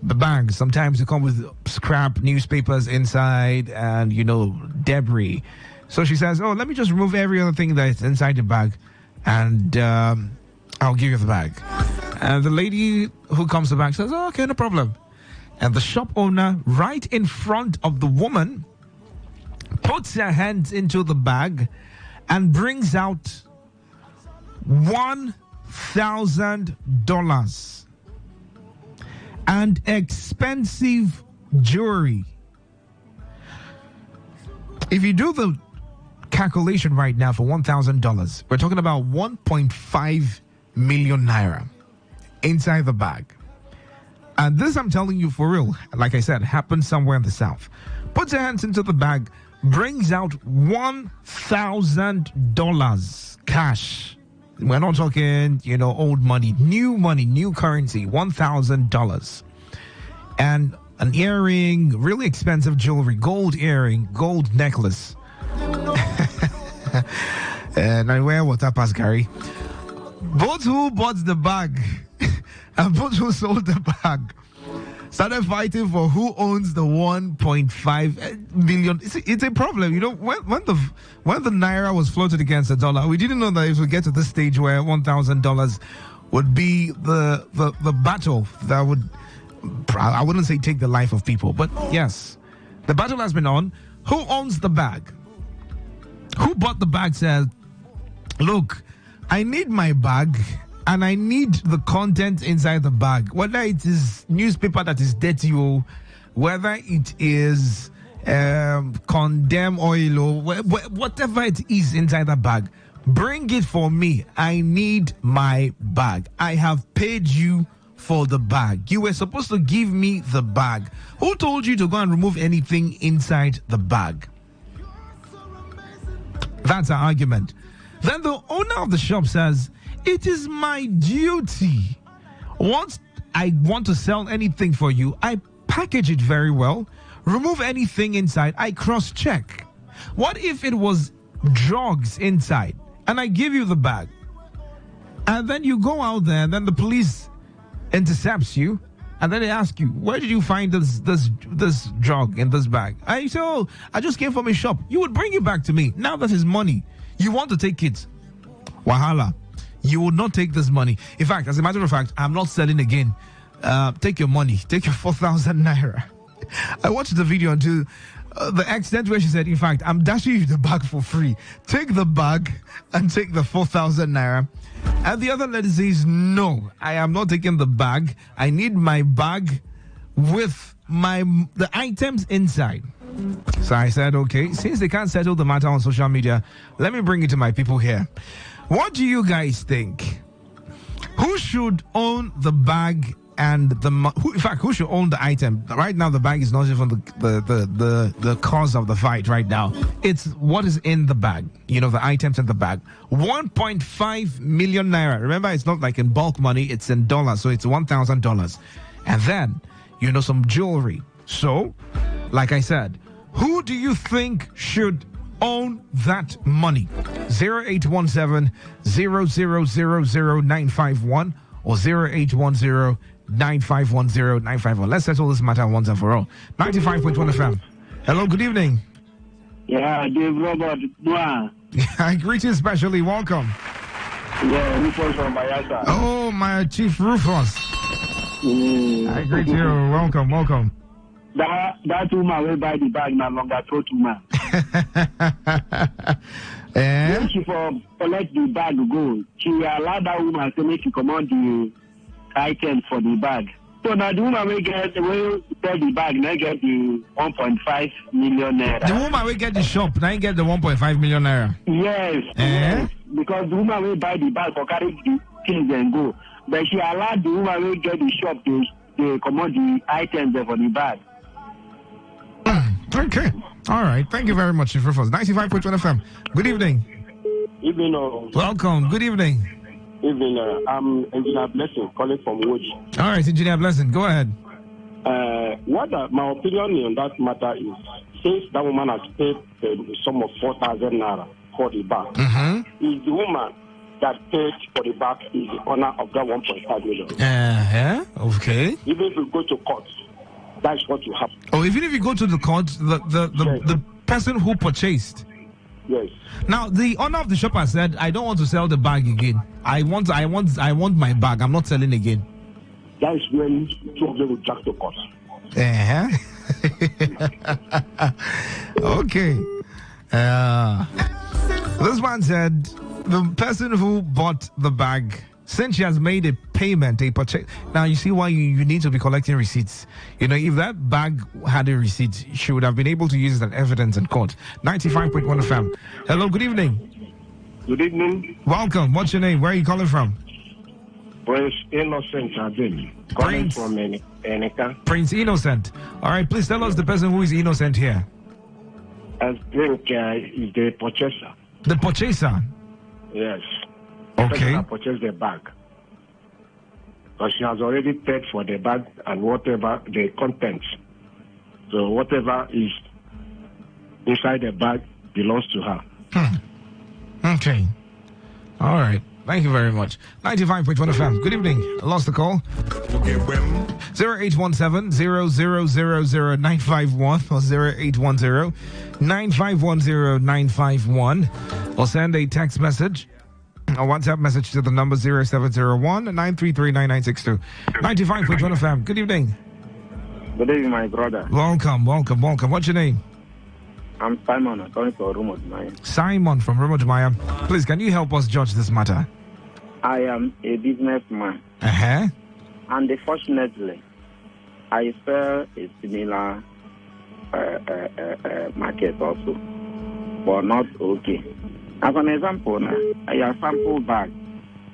bags. Sometimes they come with scrap newspapers inside and debris. So she says, oh, let me just remove every other thing that's inside the bag, and I'll give you the bag. And the lady who comes to the bag says, oh, okay, no problem. And the shop owner, right in front of the woman, puts her hands into the bag and brings out $1,000 and expensive jewelry. If you do the calculation right now for $1,000, we're talking about 1.5 million naira inside the bag. And this, I'm telling you for real, like I said, happened somewhere in the south. Puts her hands into the bag, brings out $1,000 cash. We're not talking, old money, new currency, $1,000. And an earring, really expensive jewelry, gold earring, gold necklace. And I wear what up as Gary. Both who bought the bag and both who sold the bag started fighting for who owns the 1.5 million. It's a problem, when the naira was floated against the dollar, we didn't know that it would get to this stage where $1,000 would be the battle that would, I wouldn't say take the life of people, but yes, the battle has been on. Who owns the bag? Who bought the bag says, look, I need my bag and I need the content inside the bag, whether it is newspaper that is dirty or whether it is condemn oil or whatever it is inside the bag. Bring it for me. I need my bag. I have paid you for the bag. You were supposed to give me the bag. Who told you to go and remove anything inside the bag? That's our argument. Then the owner of the shop says, it is my duty. Once I want to sell anything for you, I package it very well, remove anything inside, I cross-check. What if it was drugs inside and I give you the bag? And then you go out there and then the police intercepts you and then they ask you, where did you find this drug in this bag? I say, oh, I just came from a shop. You would bring it back to me. Now that is money. You want to take it. Wahala. You will not take this money. In fact, as a matter of fact, I'm not selling again. Take your money. Take your 4,000 naira. I watched the video until the extent where she said, in fact, I'm dashing you the bag for free. Take the bag and take the 4,000 naira. And the other lady says, no, I am not taking the bag. I need my bag with the items inside. So I said, okay, since they can't settle the matter on social media, let me bring it to my people here. What do you guys think? Who should own the bag and who should own the item? Right now, the bag is not even the cause of the fight right now. It's what is in the bag, the items in the bag. 1.5 million naira. Remember, it's not like in bulk money, it's in dollars, so it's $1,000. And then, some jewelry. So, like I said, who do you think should own that money? 0817-0000951 or 0810-9510-951. Let's settle this matter once and for all. 95.1 FM. Hello, good evening. Yeah, Dave Robert. I greet you specially. Welcome. Yeah, Rufus from Mayasa. Oh, my Chief Rufus. I greet you. Welcome. That woman will buy the bag no longer throw to man. When she collect the bag go, she allowed that woman to make you command the items for the bag. So now the woman will sell the bag, now get the 1.5 million naira. The woman will get the shop, now get the 1.5 million naira. Yes, yes. Because the woman will buy the bag for carry the things and go. But she allowed the woman will get the shop to command the items for the bag. Okay. All right. Thank you very much, Chief Rufus. 95.1 FM. Good evening. Evening. Welcome. Good evening. Evening. I'm Engineer Blessing calling from Woji. All right, Engineer Blessing. Go ahead. My opinion on that matter is, since that woman has paid the sum of 4,000 naira for the bag, is the woman that paid for the bag is the owner of that 1.5 million. Okay. Even if you go to court, that's what will happen. Oh, even if you go to the court, the person who purchased. Yes. Now the owner of the shop has said, I don't want to sell the bag again. I want my bag. I'm not selling again. That is when two of them will drag to court. Okay. This man said the person who bought the bag, since she has made a payment, a purchase. Now, you see why you need to be collecting receipts. You know, if that bag had a receipt, she would have been able to use that evidence in court. 95.1 FM. Hello, good evening. Good evening. Welcome. What's your name? Where are you calling from? Prince Innocent Adin. Calling from Enika. Prince Innocent. All right, please tell us the person who is innocent here. I think is the purchaser. The purchaser? Yes. Okay. I purchased the bag. But she has already paid for the bag and whatever the contents. So whatever is inside the bag belongs to her. Okay. All right. Thank you very much. 95.1 FM. Good evening. I lost the call. 0817-0000-951 or 0810-951-0951 or send a text message or WhatsApp message to the number 0701-933-9962. 95.1 FM. Good evening. Good evening, my brother. Welcome. What's your name? I'm Simon. I'm calling from Rumodmaya. Simon from Rumodmaya. Please, can you help us judge this matter? I am a businessman. Uh-huh. And unfortunately, I sell a similar market also, but not okay. As an example, now, I have sample bag.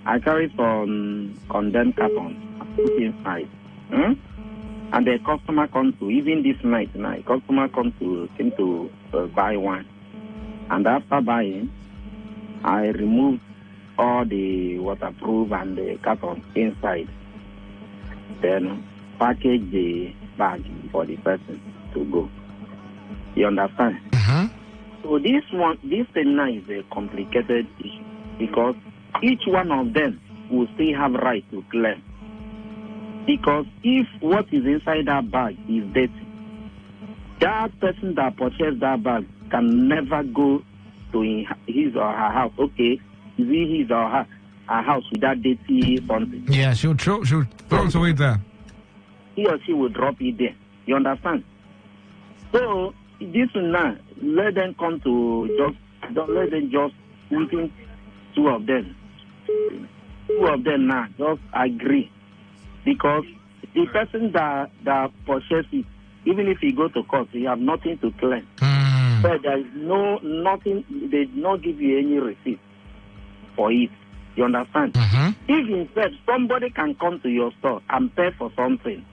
I carry some condensed cartons, put inside. And the customer comes to, even this night, customer came to buy one. And after buying, I removed all the waterproof and the carton inside. Then package the bag for the person to go. You understand? So this thing now is a complicated issue because each one of them will still have right to claim. Because if what is inside that bag is dirty, that person that purchased that bag can never go to his or her house. Okay, is it his or her house with that dirty something? Yeah, she'll throw it away there. He or she will drop it there. You understand? So this now, let them come to don't let them just within two of them. Two of them now just agree. Because the person that purchased it, even if he go to court, he have nothing to claim. But there is nothing, they did not give you any receipt for it. You understand? If instead somebody can come to your store and pay for something,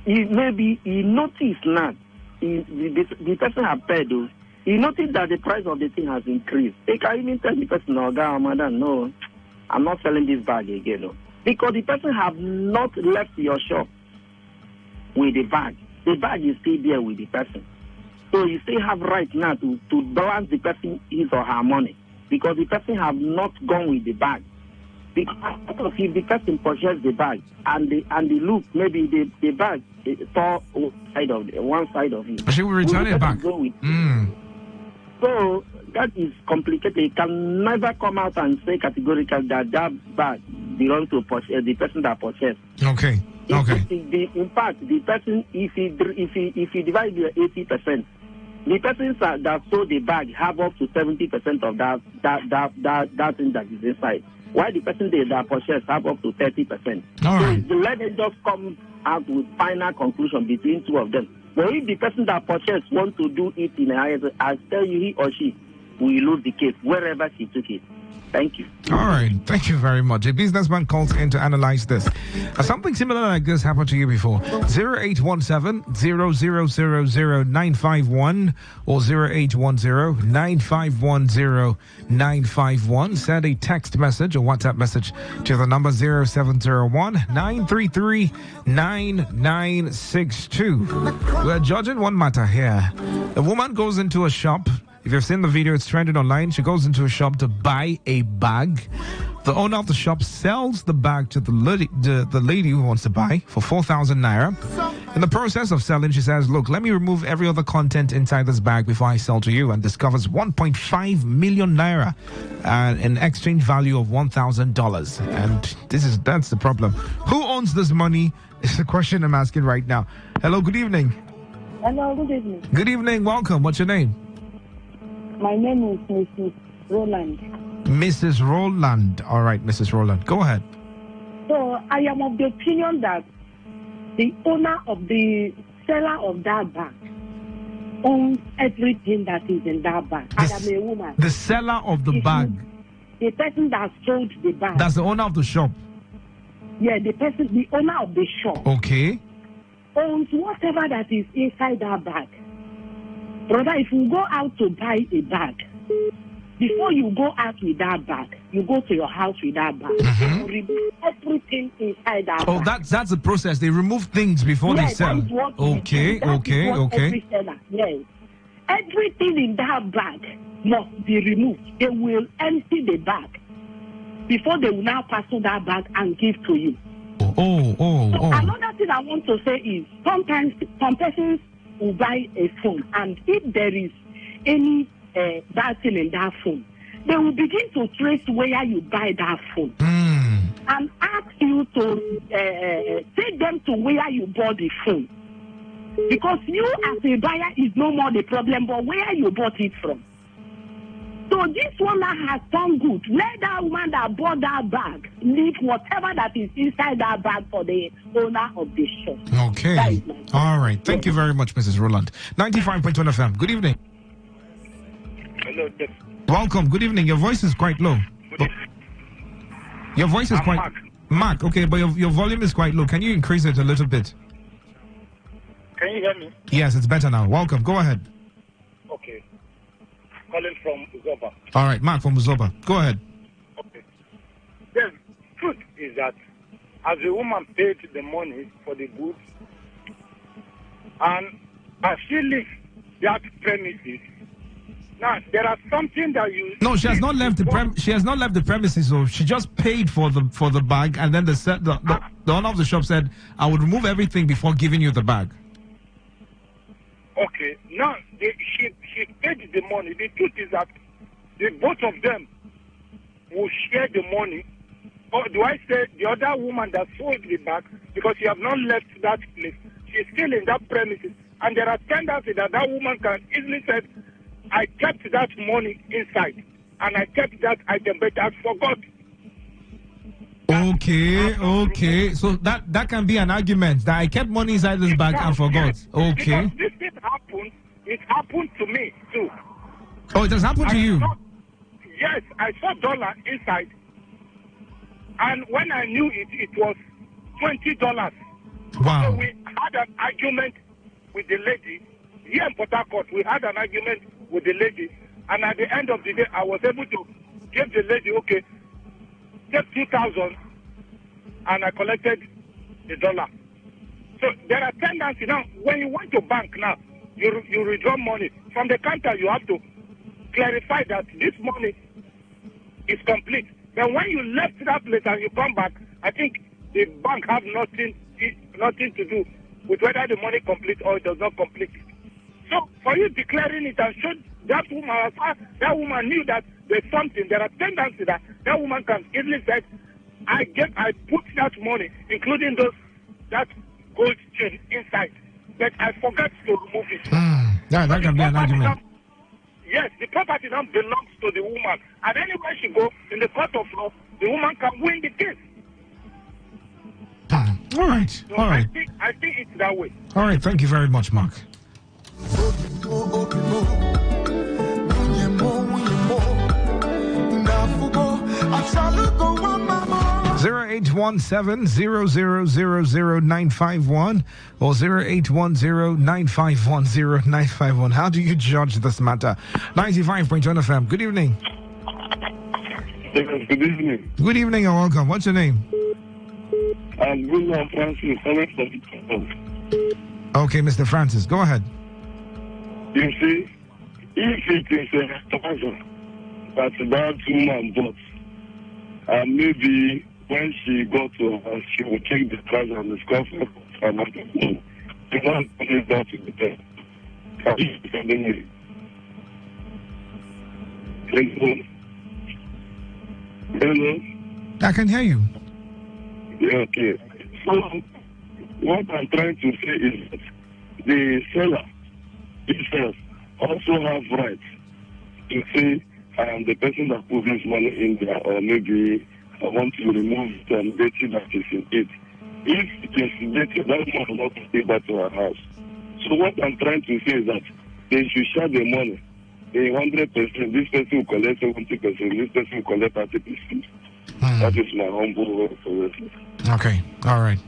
maybe he noticed now, the person have paid, though, he noticed that the price of the thing has increased. They can even tell the person, no, madam, no, I'm not selling this bag again. No. Because the person have not left your shop with the bag. The bag is still there with the person. So you still have right now to balance the person his or her money. Because the person have not gone with the bag. Because if the person purchased the bag and the look, maybe the bag saw one side of it. But she will return it back. So that is complicated. You can never come out and say categorically that bag belongs to the person that purchased. Okay. In fact, the person, if he divide the 80%, the person that sold the bag have up to 70% of that thing that is inside. While the person that purchased have up to 30%. All right. So let them just come out with final conclusion between two of them. But if the person that purchased want to do it in a higher, I tell you, he or she will lose the case wherever she took it. Thank you. All right. Thank you very much. A businessman calls in to analyze this. Something similar like this happened to you before. 0817-0000-951 or 0810-951-0951. Send a text message or WhatsApp message to the number 0701-933-9962. We're judging one matter here. A woman goes into a shop. If you've seen the video, it's trending online. She goes into a shop to buy a bag. The owner of the shop sells the bag to the lady who wants to buy for 4,000 naira. In the process of selling, she says, look, let me remove every other content inside this bag before I sell to you, and discovers 1.5 million naira an exchange value of $1,000. And that's the problem. Who owns this money is the question I'm asking right now. Hello, good evening. Hello, good evening. Good evening, welcome. What's your name? My name is Mrs. Roland. Mrs. Roland. All right, Mrs. Roland. Go ahead. So I am of the opinion that the owner of the seller of that bag owns everything that is in that bag. I am a woman. The seller of the bag. The person that sold the bag. That's the owner of the shop. Yeah, the owner of the shop. Okay. Owns whatever that is inside that bag. Brother, if you go out to buy a bag, before you go out with that bag, you go to your house with that bag. You remove everything inside that bag. Oh, that's the process. They remove things before they sell. Okay. Every seller, yes. Everything in that bag must be removed. They will empty the bag before they will now parcel that bag and give to you. Another thing I want to say is sometimes some persons will buy a phone, and if there is any bad thing in that phone, they will begin to trace where you buy that phone and ask you to take them to where you bought the phone. Because you as a buyer is no more the problem, but where you bought it from. So this one that has done good, let that woman that bought that bag leave whatever that is inside that bag for the owner of the shop. Okay. All right. Thank you very much, Mrs. Roland. 95.1 FM. Good evening. Hello, Jeff. Welcome. Good evening. Your voice is quite low. Your voice is quite... Mark, okay, but your volume is quite low. Can you increase it a little bit? Can you hear me? Yes, it's better now. Welcome. Go ahead. Okay. Calling from Uzoba. All right, Mark from Uzoba. Go ahead. Okay. The truth is that as a woman paid the money for the goods, and as she leaves that premises, now there are something that you... No, she has not left the she has not left the premises. So she just paid for the bag, and then the owner of the shop said, "I would remove everything before giving you the bag." Okay. Now she paid the money. The truth is that the both of them will share the money. Or do I say the other woman that sold the bag, because she have not left that place, she's still in that premises, and there are tendencies that woman can easily say, "I kept that money inside, and I kept that item, but I forgot." Okay. So that can be an argument that I kept money inside this bag and forgot. Okay. Because this thing happened. It happened to me too. Oh, it has happened to you? Yes, I saw dollar inside, and when I knew it was $20. Wow. So we had an argument with the lady here in Port Harcourt. We had an argument with the lady, and at the end of the day, I was able to give the lady, okay, take 2,000, and I collected the dollar. So there are tendencies now. When you went to bank now, you withdraw money from the counter. You have to clarify that this money is complete. Then when you left that place and you come back, I think the bank have nothing to do with whether the money complete or it does not complete. So for you declaring it and show that woman knew that there's something, there are tendencies that woman can easily say, I put that money, including that gold chain inside, but I forgot to remove it. That can be an argument. Yes, the property now belongs to the woman, and anywhere she goes in the court of law, the woman can win the case. All right. So All right. I think it's that way. All right. Thank you very much, Mark. 0817-0000951 or 0810-951-0951. How do you judge this matter? 95.1 FM. Good evening. Good evening. Good evening and welcome. What's your name? I'm William Francis. Okay, Mr. Francis, go ahead. You see, if it is 1,000 that woman bought, and maybe when she got to her, she will take the price and discuss it and the man is down to the bed. Hello? I can hear you. Yeah, okay. So, what I'm trying to say is that the seller himself also have rights to say I am the person that put this money in there, or maybe I want to remove the data that is in it. If it is data, that woman will not stay back to her house. So what I'm trying to say is that they should share the money. 100%, this person will collect 70%, this person will collect 30%. That is my humble word for it. Okay, all right.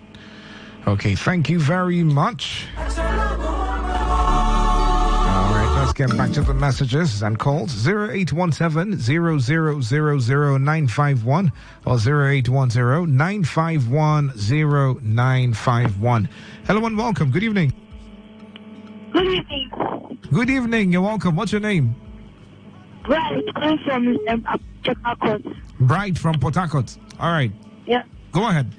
Okay, thank you very much. All right, let's get back to the messages and calls. 0817-0000-951 or 0810-951-0951. Hello and welcome. Good evening. Good evening. Good evening. You're welcome. What's your name? Bright, I'm from Port Harcourt. Bright from Port Harcourt. All right. Yeah. Go ahead.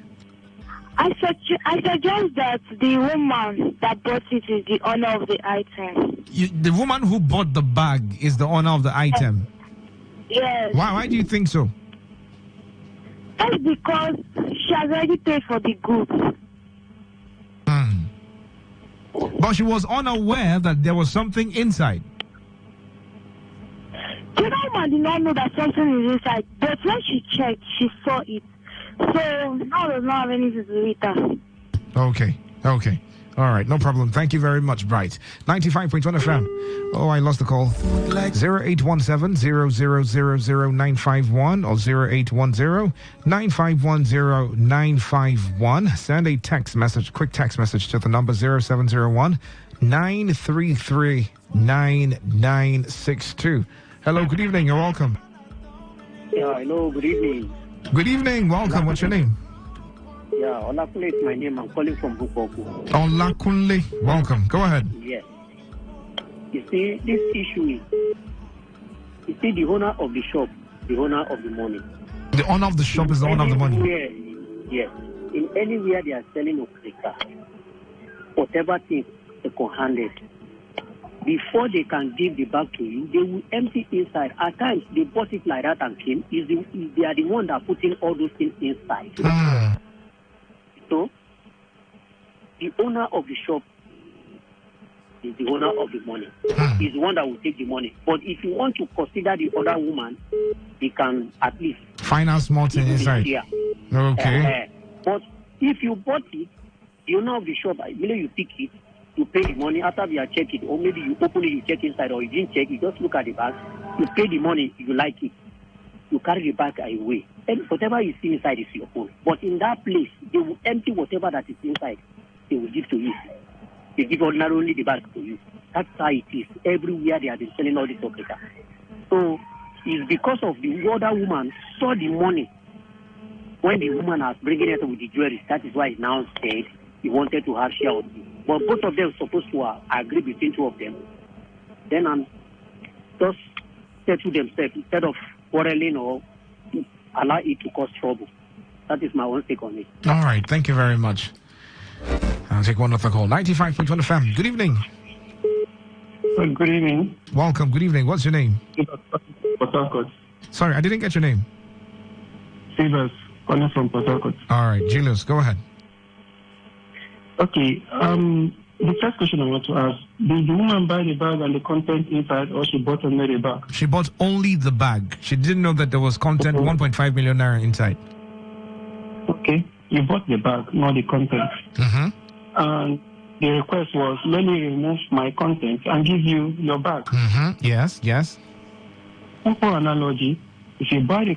I suggest that the woman that bought it is the owner of the item. The woman who bought the bag is the owner of the item? Yes. Why do you think so? That's because she has already paid for the goods. But she was unaware that there was something inside. The woman did not know that something is inside, but when she checked, she saw it. So now does not have anything to do with her. Okay. All right, no problem. Thank you very much, Bright. 95.1 FM. Oh, I lost the call. 0817-0000-951 or 0810-951-0951. Send a text message, quick text message to the number 0701-933-9962. Hello, good evening. You're welcome. Yeah, hello, good evening. Good evening. Welcome. What's your name? Yeah, Olakunle is my name. I'm calling from Bukoku. Olakunle. Welcome. Go ahead. Yes. You see, this issue is, the owner of the shop, the owner of the money. The owner of the shop is the owner of the money? Yes. In anywhere they are selling Okrika, whatever thing second-handed, before they can give the bag to you, they will empty inside. At times, they bought it like that and came. They are the one that are putting all those things inside. So, the owner of the shop is the owner of the money. He's the one that will take the money. But if you want to consider the other woman, he can at least finance more things inside. Okay. But if you bought it, the owner of the shop, immediately you pick it, you pay the money after you check it, or maybe you open it, you check inside, or you didn't check, you just look at the bag, you pay the money, you like it, you carry the bag away. And whatever you see inside is your own. But in that place, they will empty whatever that is inside, they will give to you. They give ordinarily the bag to you. That's how it is. Everywhere they have been selling all this Africa. So it's because of the other woman saw the money when the woman was bringing it with the jewelry. That is why he now said he wanted to have share of it. But both of them are supposed to agree between two of them. Then just settle themselves instead of quarreling or allow it to cause trouble. That is my own take on it. All right. Thank you very much. I'll take one other call. 95.1 FM. Good evening. Good evening. Welcome. Good evening. What's your name? Port Harcourt. Sorry, I didn't get your name. Silvers, calling from Port Harcourt. All right, Julius, go ahead. Okay. The first question I want to ask: did the woman buy the bag and the content inside, or she bought only the bag? She bought only the bag. She didn't know that there was content, 1.5 million naira inside. Okay. You bought the bag, not the content. And the request was, let me remove my content and give you your bag. Yes. Simple analogy. If you buy the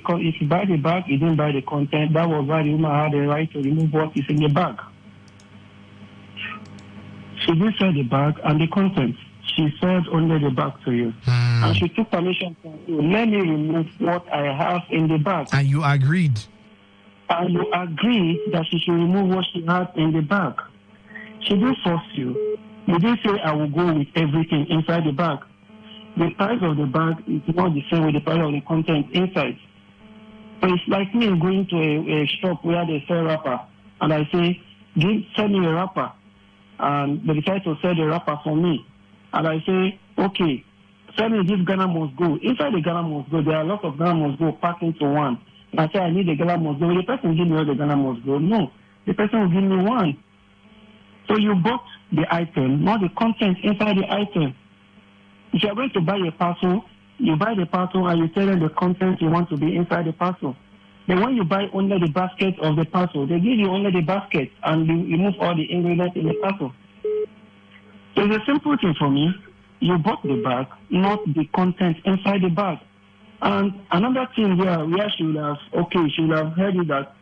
bag, you didn't buy the content. That was why the woman had the right to remove what is in the bag. She did sell the bag and the content. She sold only the bag to you. And she took permission from you. Let me remove what I have in the bag. And you agreed. And you agreed that she should remove what she had in the bag. She didn't force you. You didn't say, I will go with everything inside the bag. The price of the bag is not the same with the price of the content inside. So it's like me going to a shop where they sell wrapper, and I say, sell me a wrapper. And they decide to sell the wrapper for me. And I say, okay, sell me this Ghana must go. Inside the Ghana must go, there are a lot of Ghana must go packed into one. And I say, I need the Ghana must go. Will the person give me all the Ghana must go? No. The person will give me one. So you bought the item, not the content inside the item. If you are going to buy a parcel, you buy the parcel and you tell them the contents you want to be inside the parcel. Then when you buy only the basket of the parcel, they give you only the basket and you remove all the ingredients in the parcel. So it's a simple thing for me. You bought the bag, not the content inside the bag. And another thing where she would have heard it that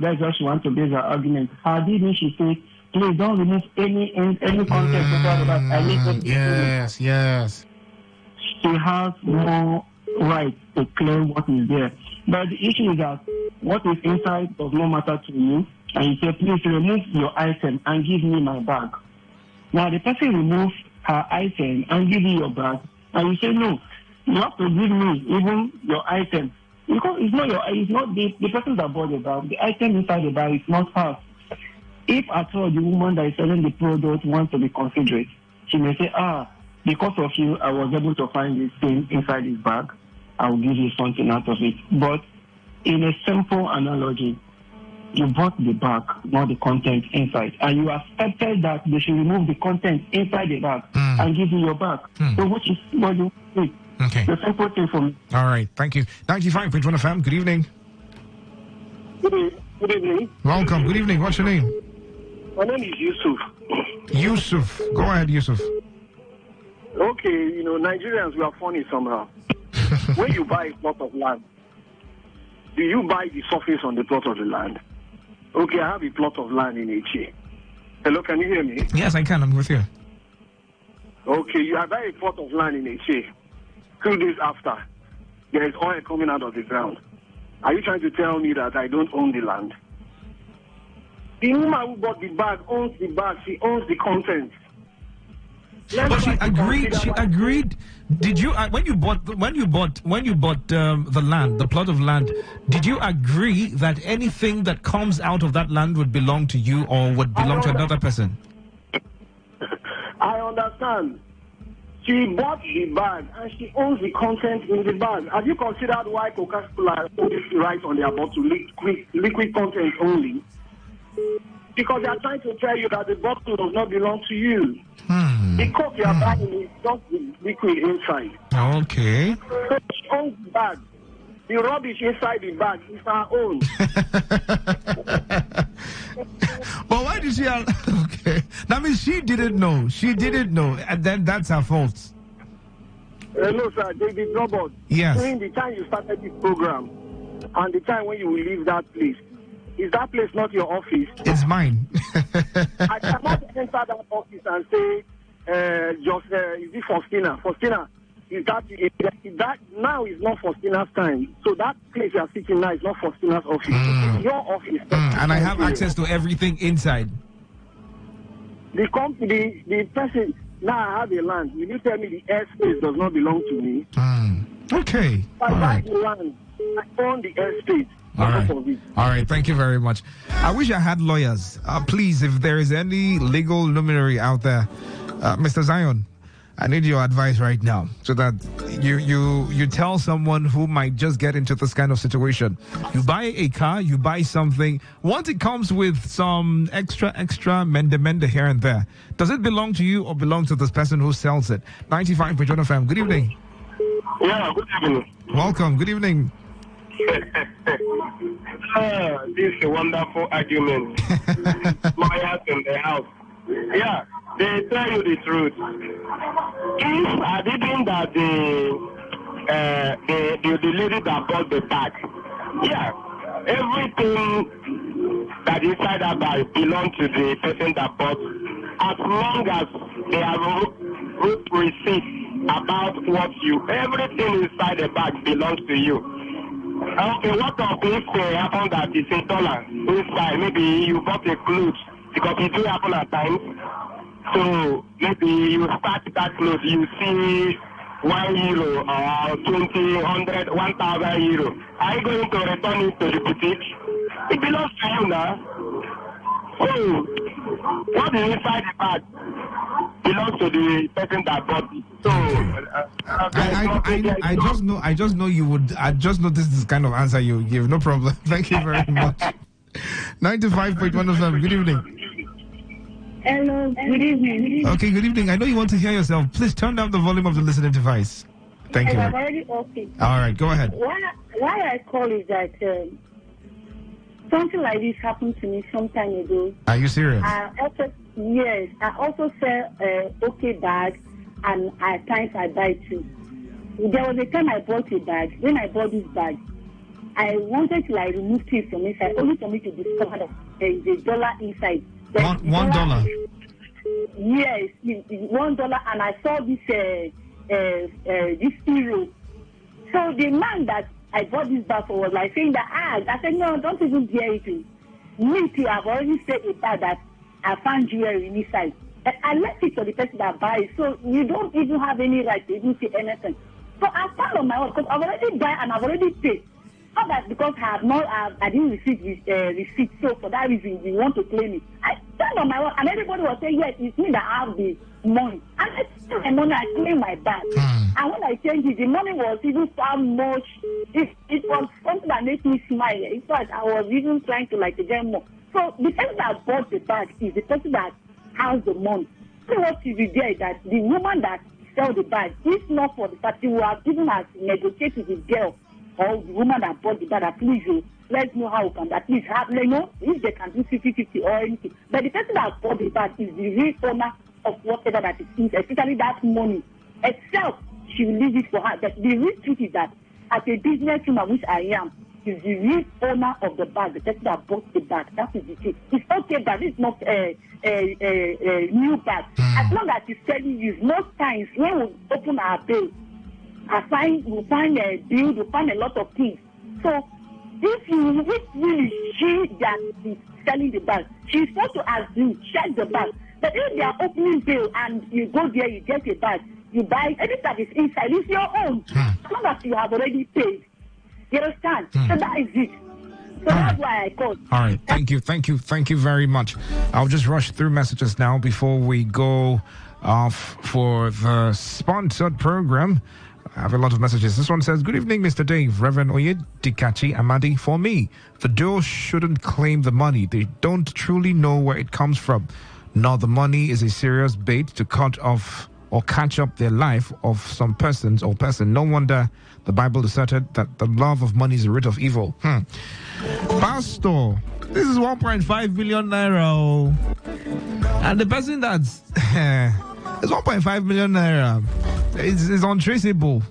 that's why she wants to base her argument. How did she say, please don't remove any content inside the bag? I need Yes. She has no right to claim what is there. But the issue is that what is inside does not matter to you. And you say, please remove your item and give me my bag. Now the person removes her item and give you your bag. And you say, no, you have to give me even your item. Because it's not the person that bought the bag. The item inside the bag is not hers. If at all the woman that is selling the product wants to be considerate, she may say, because of you, I was able to find this thing inside this bag. I will give you something out of it. But in a simple analogy, you bought the bag, not the content inside. And you accepted that they should remove the content inside the bag and give you your bag. So which is what you think? Okay. The simple thing for me. All right. Thank you. 95.1fm. Good evening. Good evening. Welcome. Good evening. What's your name? My name is Yusuf. Yusuf. Go ahead, Yusuf. Okay, Nigerians, we are funny somehow. When you buy a plot of land, do you buy the surface on the plot of the land? Okay, I have a plot of land in H.A. Hello, can you hear me? Yes, I can. I'm with you. Okay, you have buy a plot of land in H.A. 2 days after, there is oil coming out of the ground. Are you trying to tell me that I don't own the land? The woman who bought the bag owns the bag. She owns the contents. But she agreed. Did you when you bought the land, the plot of land, did you agree that anything that comes out of that land would belong to you or would belong to another person? I understand. She bought the bag and she owns the content in the bag. Have you considered why Coca-Cola owns the right on their bottle, liquid content only? Because they are trying to tell you that the bottle does not belong to you. The Coke you are buying is just the liquid inside. Okay. So she owns the bag. The rubbish inside the bag is her own. But why did she? Okay. That means she didn't know. She didn't know. And then that's her fault. No, sir. David Robert. Yes. During the time you started this program and the time when you will leave that place, is that place not your office? It's mine. I cannot enter that office and say, is it Faustina? Faustina, is that now is not Faustina's time. So that place you are sitting now is not Faustina's office. It's your office. And I have access to everything inside. The company, the person, now I have a land. Will you tell me the airspace does not belong to me? Okay. I buy the land. I own the airspace. All right. Thank you very much. I wish I had lawyers. Please, if there is any legal luminary out there, Mr. Zion, I need your advice right now so that you tell someone who might just get into this kind of situation. You buy a car, you buy something. Once it comes with some extra mende here and there, does it belong to you or belong to this person who sells it? 95.1fm. Good evening. Yeah, good evening. Welcome. Good evening. This is a wonderful argument. Lawyers in the house. Yeah, they tell you the truth. If I didn't that the lady that bought the bag, yeah, everything that inside that bag belongs to the person that bought, as long as they have receipt about everything inside the bag belongs to you. Okay, what of if happen that it's $1 inside? Maybe you bought a clothes because it do happen at times. So maybe you start that clothes, you see €1 or 20, 100, 1,000 euro. Are you going to return it to the boutique? It belongs to you now. So what is inside the bag belongs to the person that bought it. So I just know you would. I just know this is the kind of answer you would give. No problem. Thank you very much. 95.1fm. Good evening. Hello. Good evening. Okay. Good evening. I know you want to hear yourself. Please turn down the volume of the listening device. Thank you. I'm already okay. All right, go ahead. Why I call is that something like this happened to me some time ago. Are you serious? I also sell okay bag, and at times I buy too. There was a time I bought a bag. When I bought this bag, I wanted to remove things from inside, only for me to discover that there is $1 inside. $1? Yes, $1, and I saw this hero. So the man that I bought this bag for was saying that I said no, don't even dare it. Me too, I've already said a bag that I found jewelry inside. I left it for the person that buys, so you don't even have any right to even say anything. So I stand on my own because I've already bought and I've already paid. Not that because I didn't receive receipt, so for that reason you want to claim it. I stand on my own, and everybody was saying yes, it's me that have the money. And I took my money, I claim my bag. And when I changed it, the money was even so much. It was something that made me smile. In fact, I was even trying to get more. So the person that bought the bag is the person that has the money. So what you will get that the woman that sell the bag, if not for the party who have even has negotiated with the girl or the woman that bought the bag, that please let's know how we can at least have, if they can do 50-50 or anything. But the person that bought the bag is the real owner of whatever that it is, especially that money. Except she will leave it for her. But the real truth is that as a businesswoman, which I am, is the real owner of the bag, the person that bought the bag. That is the truth. It's okay, but it's not a new bag. As long as it's telling you, most times when we open our bill, we'll find a bill, we'll find a lot of things. So if really she that is selling the bag, she's supposed to assume, check the bag. But if they are opening bill and you go there, you get a bag, you buy anything that is inside, it's your own. As long as you have already paid. You understand? So that is it. So that's why I called. All right. Thank you very much. I'll just rush through messages now before we go off for the sponsored program. I have a lot of messages. This one says, good evening, Mr. Dave. Reverend Oyedikachi Amadi. For me, the duo shouldn't claim the money. They don't truly know where it comes from. Now the money is a serious bait to cut off or catch up their life of some persons or person. No wonder the Bible asserted that the love of money is the root of evil. Pastor, this is 1.5 billion naira. And the person that's it's 1.5 million naira. It's untraceable.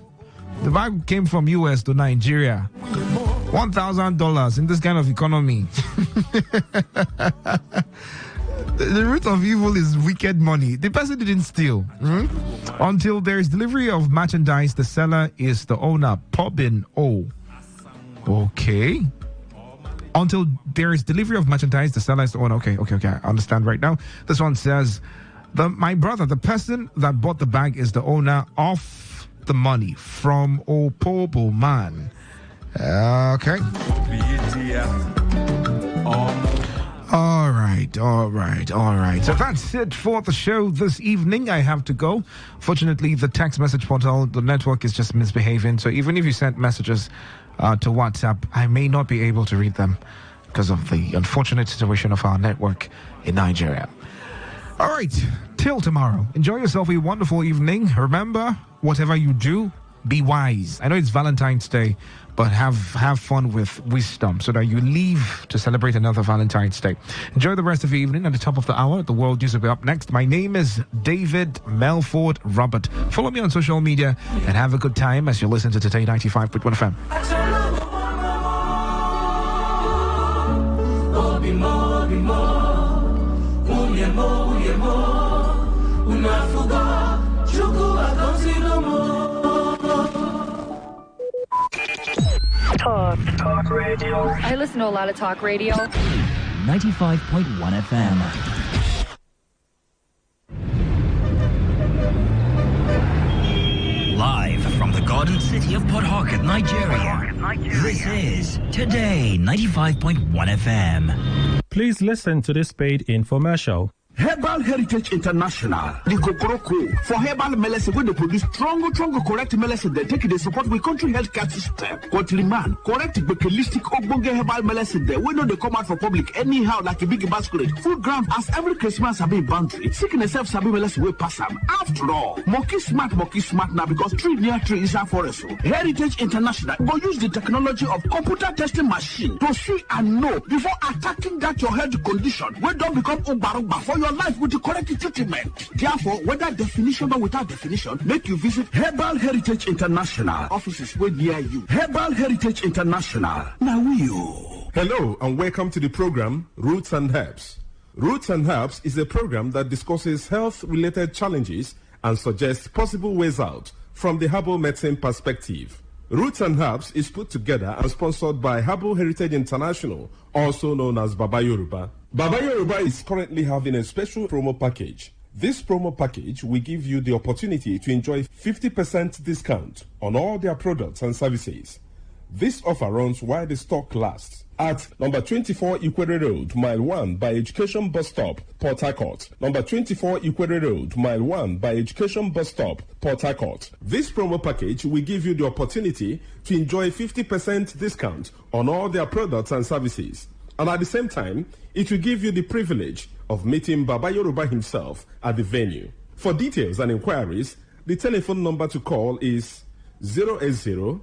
The bag came from US to Nigeria. $1,000 in this kind of economy. The root of evil is wicked money. The person didn't steal. Until there is delivery of merchandise, the seller is the owner. Pobin O. Okay. Until there is delivery of merchandise, the seller is the owner. Okay. I understand right now. This one says, my brother, the person that bought the bag is the owner of the money from Opobo Man. Okay. All right. So that's it for the show this evening. I have to go. Fortunately, the text message portal, the network is just misbehaving. So even if you sent messages to WhatsApp, I may not be able to read them because of the unfortunate situation of our network in Nigeria. All right. Till tomorrow. Enjoy yourself a wonderful evening. Remember, whatever you do, be wise. I know it's Valentine's Day, but have fun with wisdom so that you leave to celebrate another Valentine's Day. Enjoy the rest of the evening. At the top of the hour, the world news will be up next. My name is David Melford Robert. Follow me on social media and have a good time as you listen to Today 95.1 FM. Talk radio. I listen to a lot of talk radio. 95.1 FM. Live from the Garden City of Port Harcourt, Nigeria. This is Today 95.1 FM. Please listen to this paid infomercial. Herbal Heritage International, the Kokoroko, for herbal medicine, when they produce strong, correct medicine, they take it, they support with country healthcare system. Country man, correct, bacalistic, ogbonge herbal medicine, there, we know they come out for public anyhow, like a big basket. Food ground, as every Christmas, have been boundary. Sickness, have medicine, we pass them. After all, monkey smart now, because tree near tree is our forest. Heritage International, go use the technology of computer testing machine to see and know before attacking that your health condition, we don't become ubaruba for your life with the correct treatment. Therefore, whether definition or without definition, make you visit Herbal Heritage International offices way near you. Herbal Heritage International. Now you. Hello and welcome to the program Roots and Herbs. Roots and Herbs is a program that discusses health-related challenges and suggests possible ways out from the herbal medicine perspective. Roots and Herbs is put together and sponsored by Herbal Heritage International, also known as Baba Yoruba. Baba Yoruba is currently having a special promo package. This promo package will give you the opportunity to enjoy 50% discount on all their products and services. This offer runs while the stock lasts at number 24 Ikwere Road, Mile 1 by Education Bus Stop, Port Harcourt. Number 24 Ikwere Road, Mile 1 by Education Bus Stop, Port Harcourt. This promo package will give you the opportunity to enjoy 50% discount on all their products and services. And at the same time, it will give you the privilege of meeting Baba Yoruba himself at the venue. For details and inquiries, the telephone number to call is 080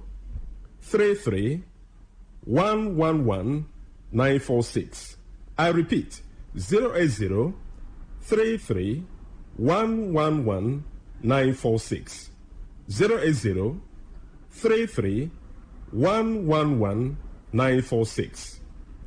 33 111 946. I repeat, 080 33 111 946. 080 33 111 946.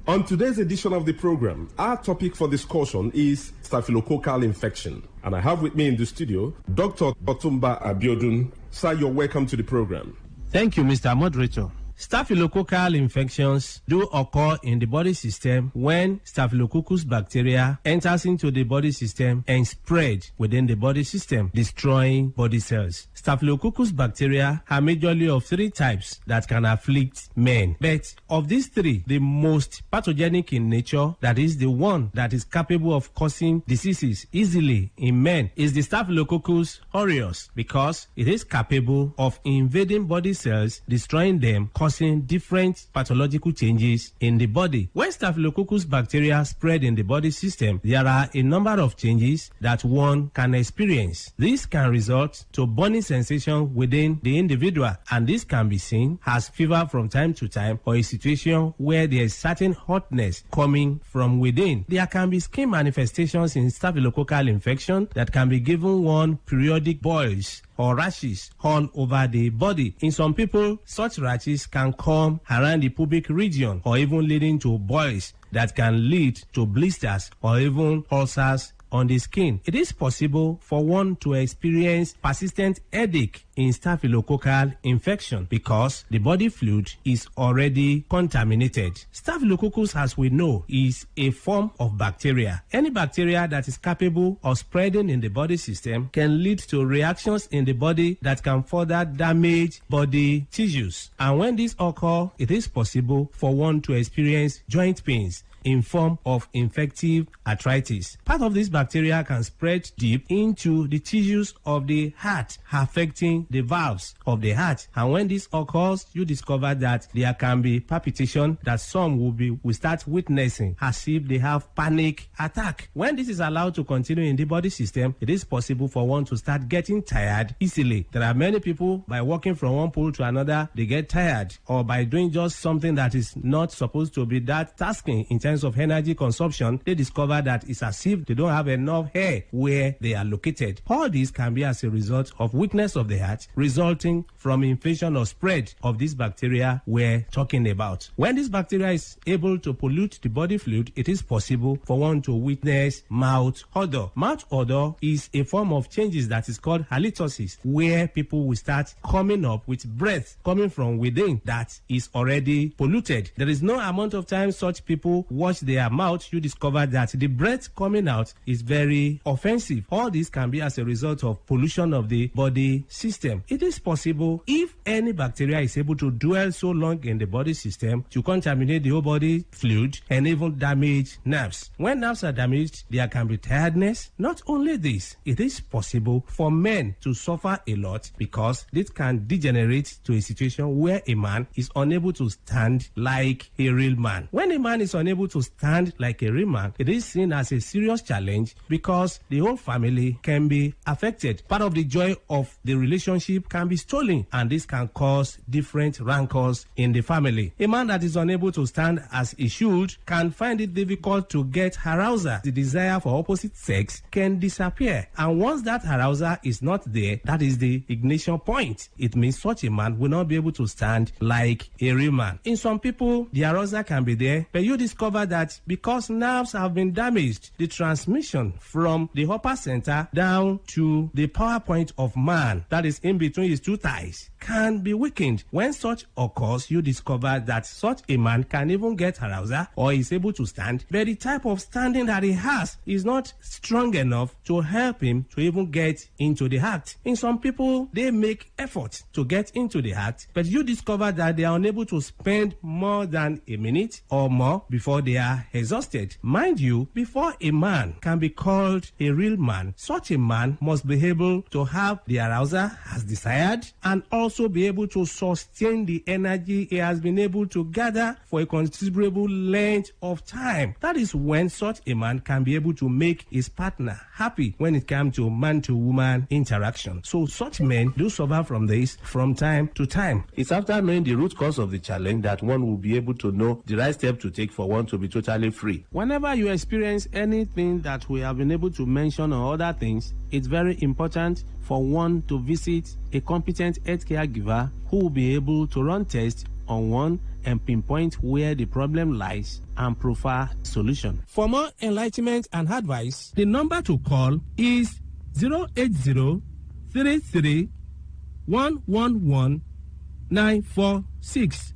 On today's edition of the program, our topic for discussion is staphylococcal infection. And I have with me in the studio Dr. Otumba Abiodun. Sir, you're welcome to the program. Thank you, Mr. Moderator. Staphylococcal infections do occur in the body system when Staphylococcus bacteria enters into the body system and spread within the body system, destroying body cells. Staphylococcus bacteria are majorly of three types that can afflict men. But of these three, the most pathogenic in nature, that is the one that is capable of causing diseases easily in men, is the Staphylococcus aureus, because it is capable of invading body cells, destroying them, causing different pathological changes in the body. When Staphylococcus bacteria spread in the body system, there are a number of changes that one can experience. This can result to burning sensation within the individual, and this can be seen as fever from time to time, or a situation where there is certain hotness coming from within. There can be skin manifestations in staphylococcal infection that can be given one periodic boils or rashes all over the body. In some people, such rashes can come around the pubic region, or even leading to boils that can lead to blisters or even ulcers on the skin. It is possible for one to experience persistent headache in staphylococcal infection because the body fluid is already contaminated. Staphylococcus, as we know, is a form of bacteria. Any bacteria that is capable of spreading in the body system can lead to reactions in the body that can further damage body tissues. And when this occurs, it is possible for one to experience joint pains in form of infective arthritis. Part of this bacteria can spread deep into the tissues of the heart, affecting the valves of the heart. And when this occurs, you discover that there can be palpitation that some will start witnessing as if they have panic attack. When this is allowed to continue in the body system, it is possible for one to start getting tired easily. There are many people, by walking from one pole to another, they get tired, or by doing just something that is not supposed to be that tasking in terms of energy consumption, they discover that it's as if they don't have enough hair where they are located. All this can be as a result of weakness of the heart, resulting from infection or spread of this bacteria we're talking about. When this bacteria is able to pollute the body fluid, it is possible for one to witness mouth odor. Mouth odor is a form of changes that is called halitosis, where people will start coming up with breath coming from within that is already polluted. There is no amount of time such people wash their mouth, you discover that the breath coming out is very offensive. All this can be as a result of pollution of the body system. It is possible if any bacteria is able to dwell so long in the body system to contaminate the whole body fluid and even damage nerves. When nerves are damaged, there can be tiredness. Not only this, it is possible for men to suffer a lot because this can degenerate to a situation where a man is unable to stand like a real man. When a man is unable to stand like a real man, it is seen as a serious challenge because the whole family can be affected. Part of the joy of the relationship can be stolen, and this can cause different rancors in the family. A man that is unable to stand as he should can find it difficult to get arousal. The desire for opposite sex can disappear, and once that arousal is not there, that is the ignition point. It means such a man will not be able to stand like a real man. In some people, the arousal can be there, but you discover that because nerves have been damaged, the transmission from the upper center down to the power point of man, that is in between his two thighs, can be weakened. When such occurs, you discover that such a man can even get arousal or is able to stand, but the type of standing that he has is not strong enough to help him to even get into the act. In some people, they make efforts to get into the act, but you discover that they are unable to spend more than a minute or more before they are exhausted. Mind you, before a man can be called a real man, such a man must be able to have the arousal as desired and also be able to sustain the energy he has been able to gather for a considerable length of time. That is when such a man can be able to make his partner happy when it comes to man-to-woman interaction. So such men do suffer from this from time to time. It's after knowing the root cause of the challenge that one will be able to know the right step to take for one to be totally free. Whenever you experience anything that we have been able to mention or other things, it's very important for one to visit a competent healthcare giver who will be able to run tests on one and pinpoint where the problem lies and provide solution. For more enlightenment and advice, the number to call is 080-33-111-946.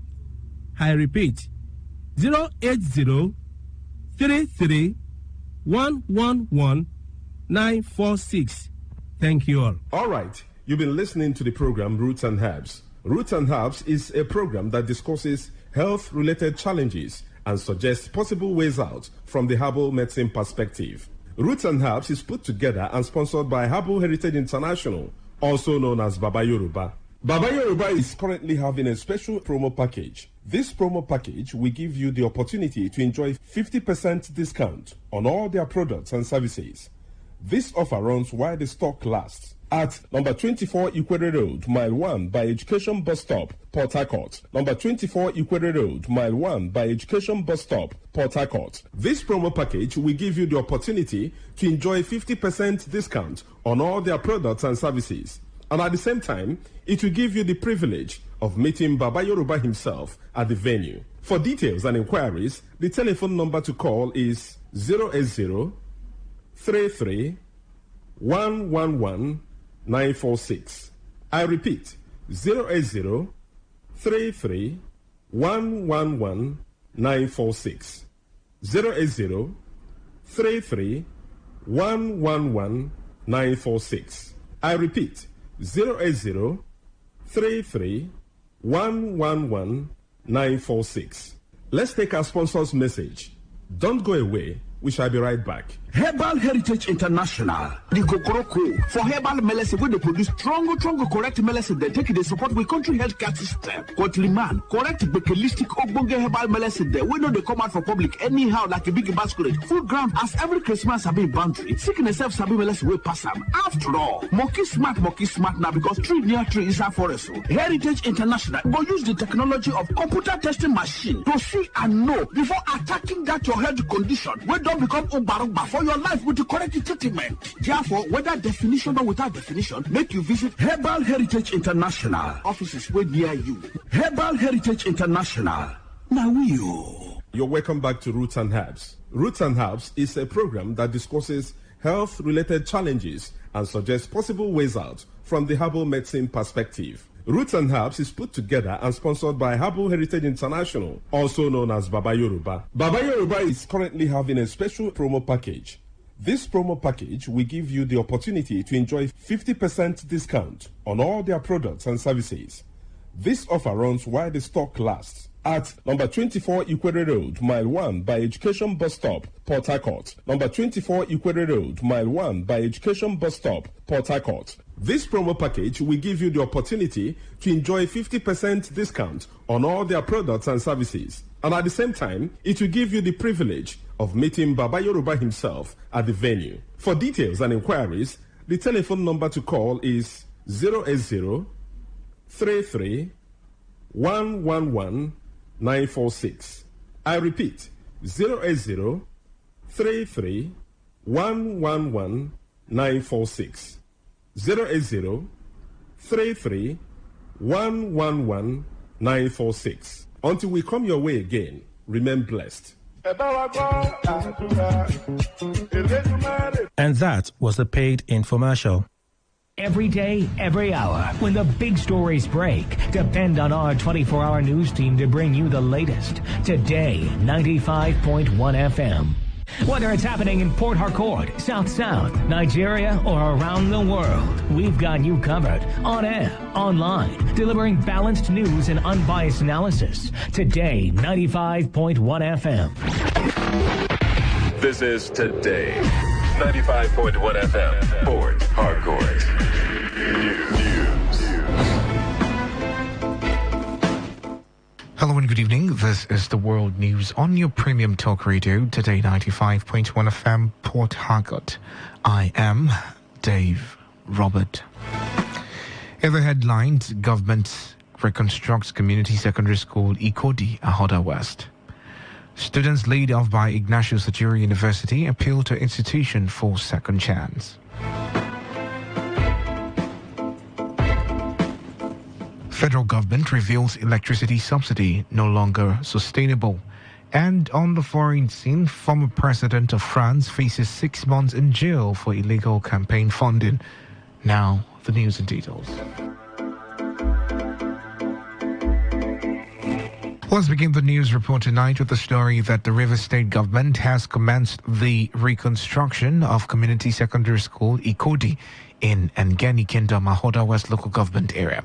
I repeat, 080-33-111-946. Thank you all. All right. You've been listening to the program Roots and Herbs. Roots and Herbs is a program that discusses health-related challenges and suggests possible ways out from the herbal medicine perspective. Roots and Herbs is put together and sponsored by Herbal Heritage International, also known as Baba Yoruba. Baba Yoruba is currently having a special promo package. This promo package will give you the opportunity to enjoy 50% discount on all their products and services. This offer runs while the stock lasts. At number 24 Ikwere Road, Mile 1 by Education Bus Stop, Port Harcourt. Number 24 Ikwere Road, Mile 1 by Education Bus Stop, Port Harcourt. This promo package will give you the opportunity to enjoy 50% discount on all their products and services. And at the same time, it will give you the privilege of meeting Baba Yoruba himself at the venue. For details and inquiries, the telephone number to call is 080 33 111 946. I repeat, 080 33 111 946. 080 33 111 946. I repeat, 080 33 111 946. Let's take our sponsor's message. Don't go away. We shall be right back. Herbal Heritage International, the Kokoroko for herbal medicine, where they produce strong, correct medicine. They take it, they support with country healthcare system. Liman, correct, bakelistic, ogbonge herbal medicine. There, we know they come out for public anyhow, like a big basket. Food ground, as every Christmas have been boundary. Sickness self sabi medicine will pass them. After all, monkey smart now because tree near tree is our forest. Heritage International will use the technology of computer testing machine to see and know before attacking that your health condition. We don't become umbarumba for your life with the correct treatment. Therefore, whether definition or without definition, make you visit Herbal Heritage International. Offices way near you. Herbal Heritage International. Now You're welcome back to Roots and Herbs. Roots and Herbs is a program that discusses health-related challenges and suggests possible ways out from the herbal medicine perspective. Roots and Herbs is put together and sponsored by Herbal Heritage International, also known as Baba Yoruba. Baba Yoruba is currently having a special promo package. This promo package will give you the opportunity to enjoy 50% discount on all their products and services. This offer runs while the stock lasts. At number 24 Ikwere Road, Mile 1 by Education Bus Stop, Port Harcourt. Number 24 Ikwere Road, Mile 1 by Education Bus Stop, Port Harcourt. This promo package will give you the opportunity to enjoy 50% discount on all their products and services. And at the same time, it will give you the privilege of meeting Baba Yoruba himself at the venue. For details and inquiries, the telephone number to call is 080 33 111 946. I repeat, 080 33 111 946. 080 33 111 946. Until we come your way again, remain blessed. And that was a paid infomercial. Every day, every hour, when the big stories break, depend on our 24-hour news team to bring you the latest. Today, 95.1 FM. Whether it's happening in Port Harcourt, South, Nigeria, or around the world, we've got you covered. On air, online, delivering balanced news and unbiased analysis. Today, 95.1 FM. This is Today. 95.1 FM, Port Harcourt. News. Hello and good evening. This is the World News on your premium talk radio, Today 95.1 FM, Port Harcourt. I am Dave Robert. In the headlines, government reconstructs community secondary school Ikodi, Ahoda West. Students laid off by Ignatius Ajuri University appeal to institution for second chance. Federal government reveals electricity subsidy no longer sustainable. And on the foreign scene, former president of France faces 6 months in jail for illegal campaign funding. Now, the news and details. Let's begin the news report tonight with the story that the Rivers State government has commenced the reconstruction of community secondary school Ikodi in Ngeni Kingdom, Ahoda West local government area.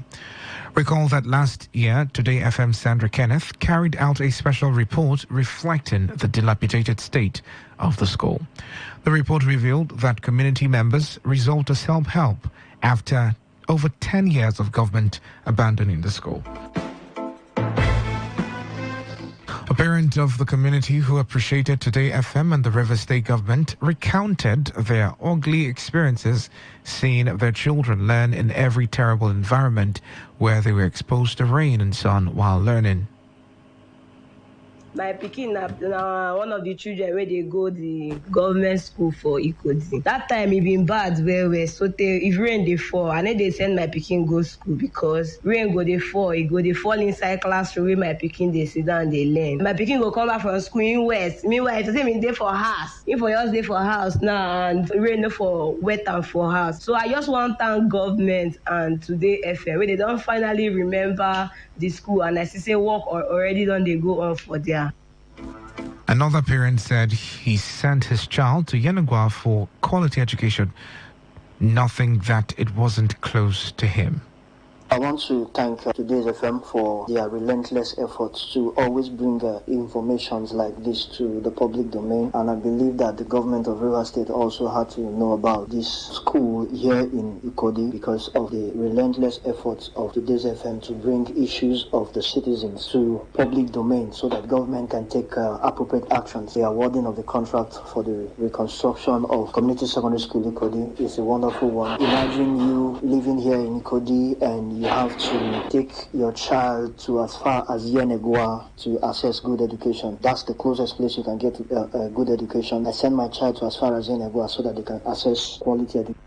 Recall that last year, Today FM Sandra Kenneth carried out a special report reflecting the dilapidated state of the school. The report revealed that community members resort to self-help after over 10 years of government abandoning the school. A parent of the community who appreciated Today FM and the River State government recounted their ugly experiences seeing their children learn in every terrible environment where they were exposed to rain and sun while learning. My pikin na one of the children where they go the government school for Ikodi. That time it been bad where so if rain dey fall, and then they send my pikin go school because rain go dey fall, it go dey fall inside classroom where my pikin dey sit down dey learn. My pikin go come back from school in west. Meanwhile, if say me dey for house, if for yours dey for house now and rain no for wet and for house. So I just want to thank government and Today FM where they don't finally remember the school, and I see say work already done they go on for there. Another parent said he sent his child to Yenagua for quality education, nothing that it wasn't close to him. I want to thank Today's FM for their relentless efforts to always bring informations like this to the public domain, and I believe that the government of Rivers State also had to know about this school here in Ikodi because of the relentless efforts of Today's FM to bring issues of the citizens to public domain so that government can take appropriate actions. The awarding of the contract for the reconstruction of community secondary school Ikodi is a wonderful one. Imagine you living here in Ikodi and you have to take your child to as far as Yenagua to access good education. That's the closest place you can get a good education. I send my child to as far as Yenagua so that they can access quality education.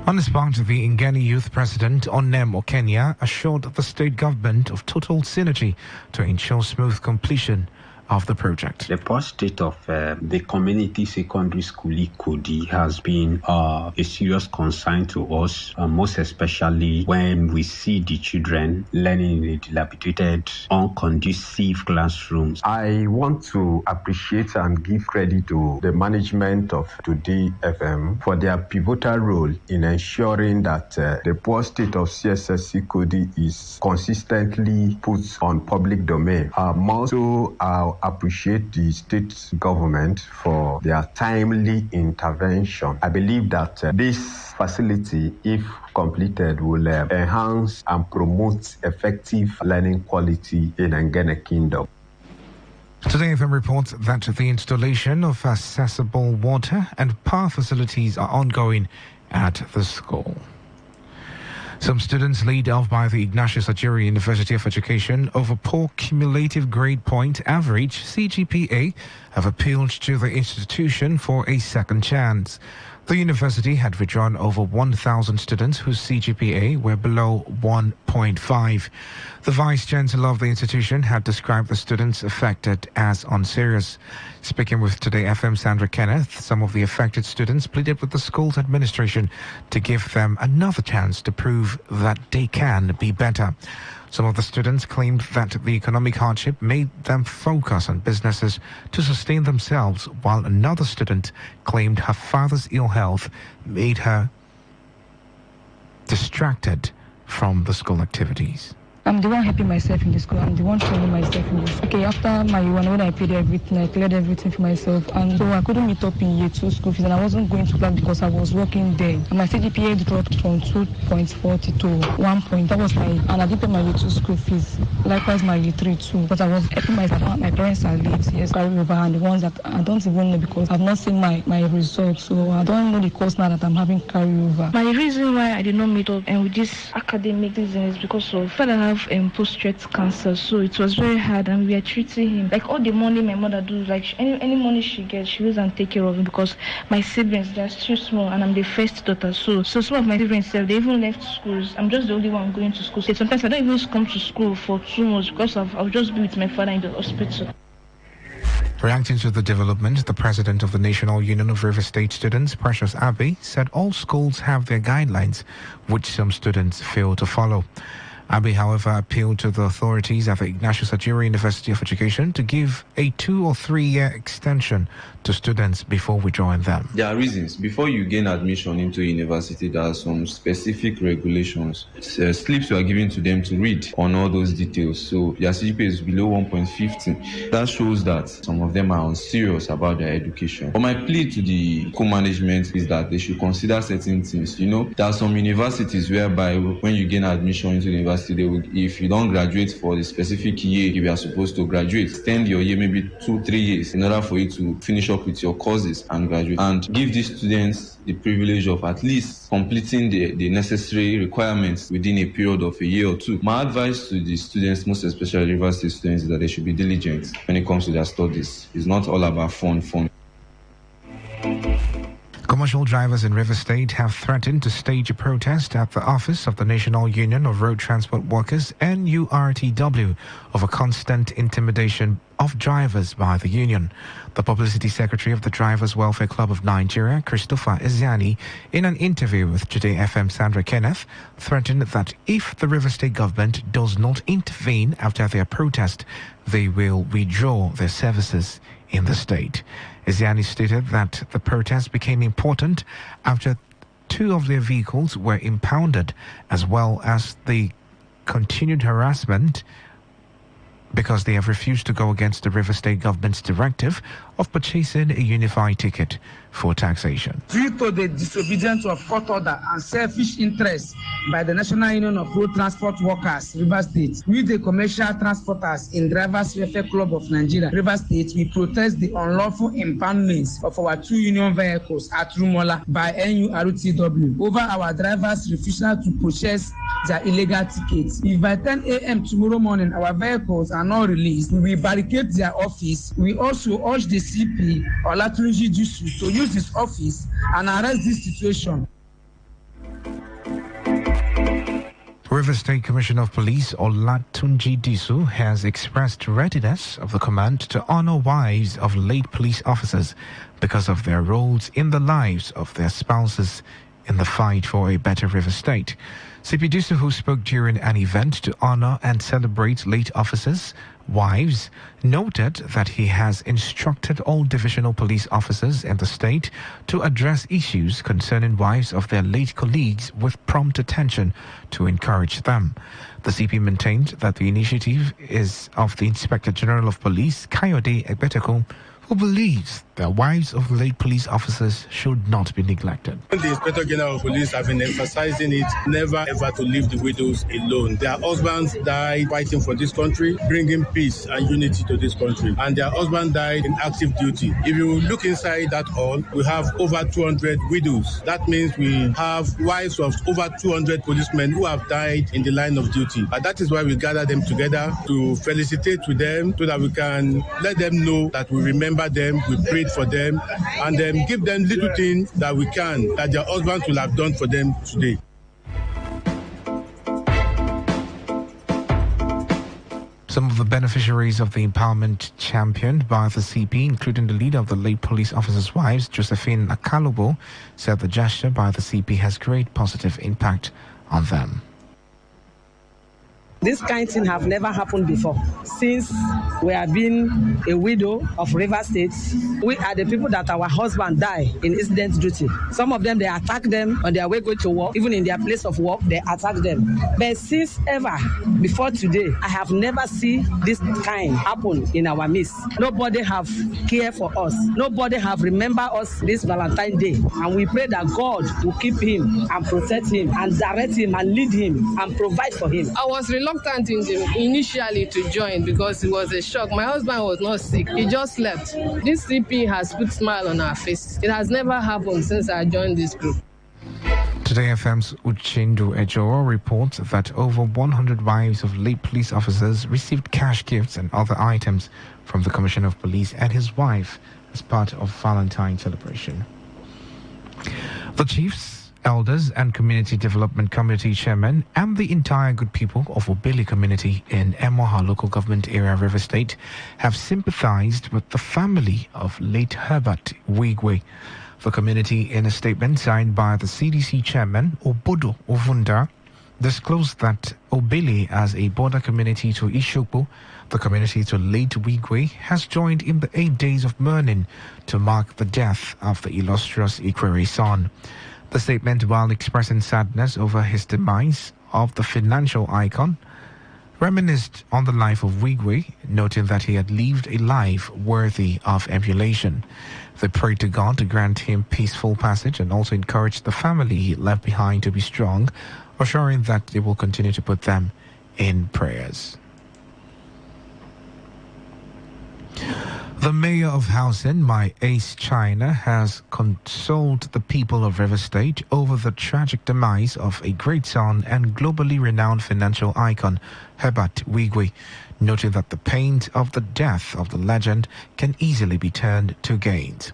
On his part, the Ngani Youth President, Onem Okenya, assured the state government of total synergy to ensure smooth completion of the project. The poor state of the community secondary school Ikodi has been a serious concern to us, most especially when we see the children learning in dilapidated, unconducive classrooms. I want to appreciate and give credit to the management of Today FM for their pivotal role in ensuring that the poor state of CSS Ikodi is consistently put on public domain. Also, I appreciate the state government for their timely intervention. I believe that this facility, if completed, will enhance and promote effective learning quality in Ngene Kingdom. Today FM reports that the installation of accessible water and power facilities are ongoing at the school. Some students laid off by the Ignatius Ajuri University of Education over poor cumulative grade point average (CGPA) have appealed to the institution for a second chance. The university had withdrawn over 1,000 students whose CGPA were below 1.5. The Vice-Chancellor of the institution had described the students affected as unserious. Speaking with Today FM Sandra Kenneth, some of the affected students pleaded with the school's administration to give them another chance to prove that they can be better. Some of the students claimed that the economic hardship made them focus on businesses to sustain themselves, while another student claimed her father's ill health made her distracted from the school activities. I'm the one helping myself in the school. I'm the one training myself in this. Okay, after my one, when I paid everything, I cleared everything for myself. And so I couldn't meet up in year 2 school fees, and I wasn't going to class because I was working there. And my CGPA dropped from 2.40 to 1 point. That was and I didn't pay my year 2 school fees. Likewise, my year 3 too. But I was helping myself. My parents are late, yes, carry over, and the ones that I don't even know because I've not seen my results. So I don't know the course now that I'm having carry over. My reason why I did not meet up and with this academic reason is because of father have post-threat cancer, so it was very hard, and we are treating him like all the money my mother does, like any money she gets, she goes and take care of him because my siblings, they're still small and I'm the first daughter, so some of my siblings, they even left schools. I'm just the only one going to school. So sometimes I don't even come to school for 2 months because I'll just be with my father in the hospital. Reacting to the development, the president of the National Union of River State Students, Precious Abbey, said all schools have their guidelines, which some students fail to follow. Abbey, however, appealed to the authorities at the Ignatius Ajuri University of Education to give a 2 or 3 year extension to students before withdrawing them. There are reasons. Before you gain admission into university, there are some specific regulations. Slips were given to them to read on all those details. So their CGPA is below 1.15. That shows that some of them are unserious about their education. But my plea to the co-management is that they should consider certain things. You know, there are some universities whereby when you gain admission into the university, they will, if you don't graduate for the specific year you are supposed to graduate, extend your year maybe 2-3 years in order for you to finish up with your courses and graduate, and give these students the privilege of at least completing the necessary requirements within a period of a year or 2. My advice to the students, most especially university students, is that they should be diligent when it comes to their studies. It's not all about fun. Commercial drivers in River State have threatened to stage a protest at the office of the National Union of Road Transport Workers, NURTW, over constant intimidation of drivers by the union. The publicity secretary of the Drivers Welfare Club of Nigeria, Christopher Eziani, in an interview with Today FM Sandra Kenneth, threatened that if the River State government does not intervene after their protest, they will withdraw their services in the state. Eziani stated that the protest became important after 2 of their vehicles were impounded, as well as the continued harassment because they have refused to go against the River State government's directive of purchasing a unified ticket for taxation. Due to the disobedience of court order and selfish interests by the National Union of Road Transport Workers, River State, we the commercial transporters in Drivers Welfare Club of Nigeria, River State, we protest the unlawful impoundments of our 2 union vehicles at Rumola by NURTW over our drivers' refusal to purchase their illegal tickets. If by 10 a.m. tomorrow morning our vehicles are not released, we will barricade their office. We also urge the CP Olatunji Jusu to use his office and arrest this situation. River State Commissioner of Police Olatunji Disu has expressed readiness of the command to honor wives of late police officers because of their roles in the lives of their spouses in the fight for a better River State. CP Disu, who spoke during an event to honor and celebrate late officers' wives, noted that he has instructed all divisional police officers in the state to address issues concerning wives of their late colleagues with prompt attention to encourage them. The CP maintained that the initiative is of the Inspector General of Police, Kayode Egbeteko, who believes that wives of late police officers should not be neglected. The Inspector General of Police have been emphasizing it, never ever to leave the widows alone. Their husbands died fighting for this country, bringing peace and unity to this country. And their husband died in active duty. If you look inside that hall, we have over 200 widows. That means we have wives of over 200 policemen who have died in the line of duty. And that is why we gather them together to felicitate with them so that we can let them know that we remember them, we prayed for them, and then give them little things that we can, that their husbands will have done for them today. Some of the beneficiaries of the empowerment championed by the CP, including the leader of the late police officers' wives, Josephine Akalubo, said the gesture by the CP has great positive impact on them. This kind of thing have never happened before. Since we have been a widow of River State, we are the people that our husband die in incident duty. Some of them, they attack them on their way going to work. Even in their place of work, they attack them. But since ever, before today, I have never seen this kind happen in our midst. Nobody have cared for us. Nobody have remembered us this Valentine's Day. And we pray that God will keep him and protect him and direct him and lead him and provide for him. I was reluctant initially to join because it was a shock. My husband was not sick. He just slept. This CP has put a smile on our face. It has never happened since I joined this group. Today FM's Uchendu Ejoro reports that over 100 wives of late police officers received cash gifts and other items from the Commissioner of Police and his wife as part of Valentine celebration. The chiefs, elders and community development committee chairman and the entire good people of Obili community in Emoha local government area, River State, have sympathized with the family of late Herbert Wigwe. The community, in a statement signed by the CDC chairman Obodo Ovunda, disclosed that Obili, as a border community to Ishopo, the community to late Wigwe, has joined in the 8 days of mourning to mark the death of the illustrious Ikwere son. The statement, while expressing sadness over his demise of the financial icon, reminisced on the life of Wigwe, noting that he had lived a life worthy of emulation. They prayed to God to grant him peaceful passage and also encouraged the family he left behind to be strong, assuring that they will continue to put them in prayers. The mayor of Housen, My Ace China, has consoled the people of River State over the tragic demise of a great son and globally renowned financial icon, Herbert Wigwe, noting that the pain of the death of the legend can easily be turned to gains.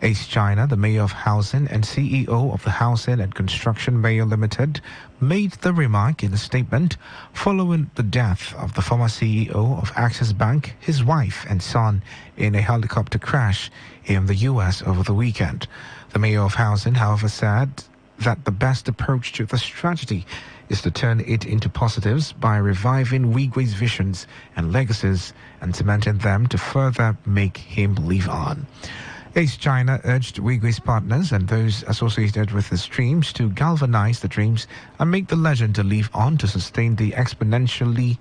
Ace China, the mayor of Housen and CEO of the Housen and Construction Mayor Limited, made the remark in a statement following the death of the former CEO of Access Bank, his wife and son, in a helicopter crash in the U.S. over the weekend. The mayor of Housen, however, said that the best approach to this tragedy is to turn it into positives by reviving Wigwe's visions and legacies and cementing them to further make him live on. Ace China urged Wigwe's partners and those associated with his dreams to galvanize the dreams and make the legend to live on to sustain the exponentially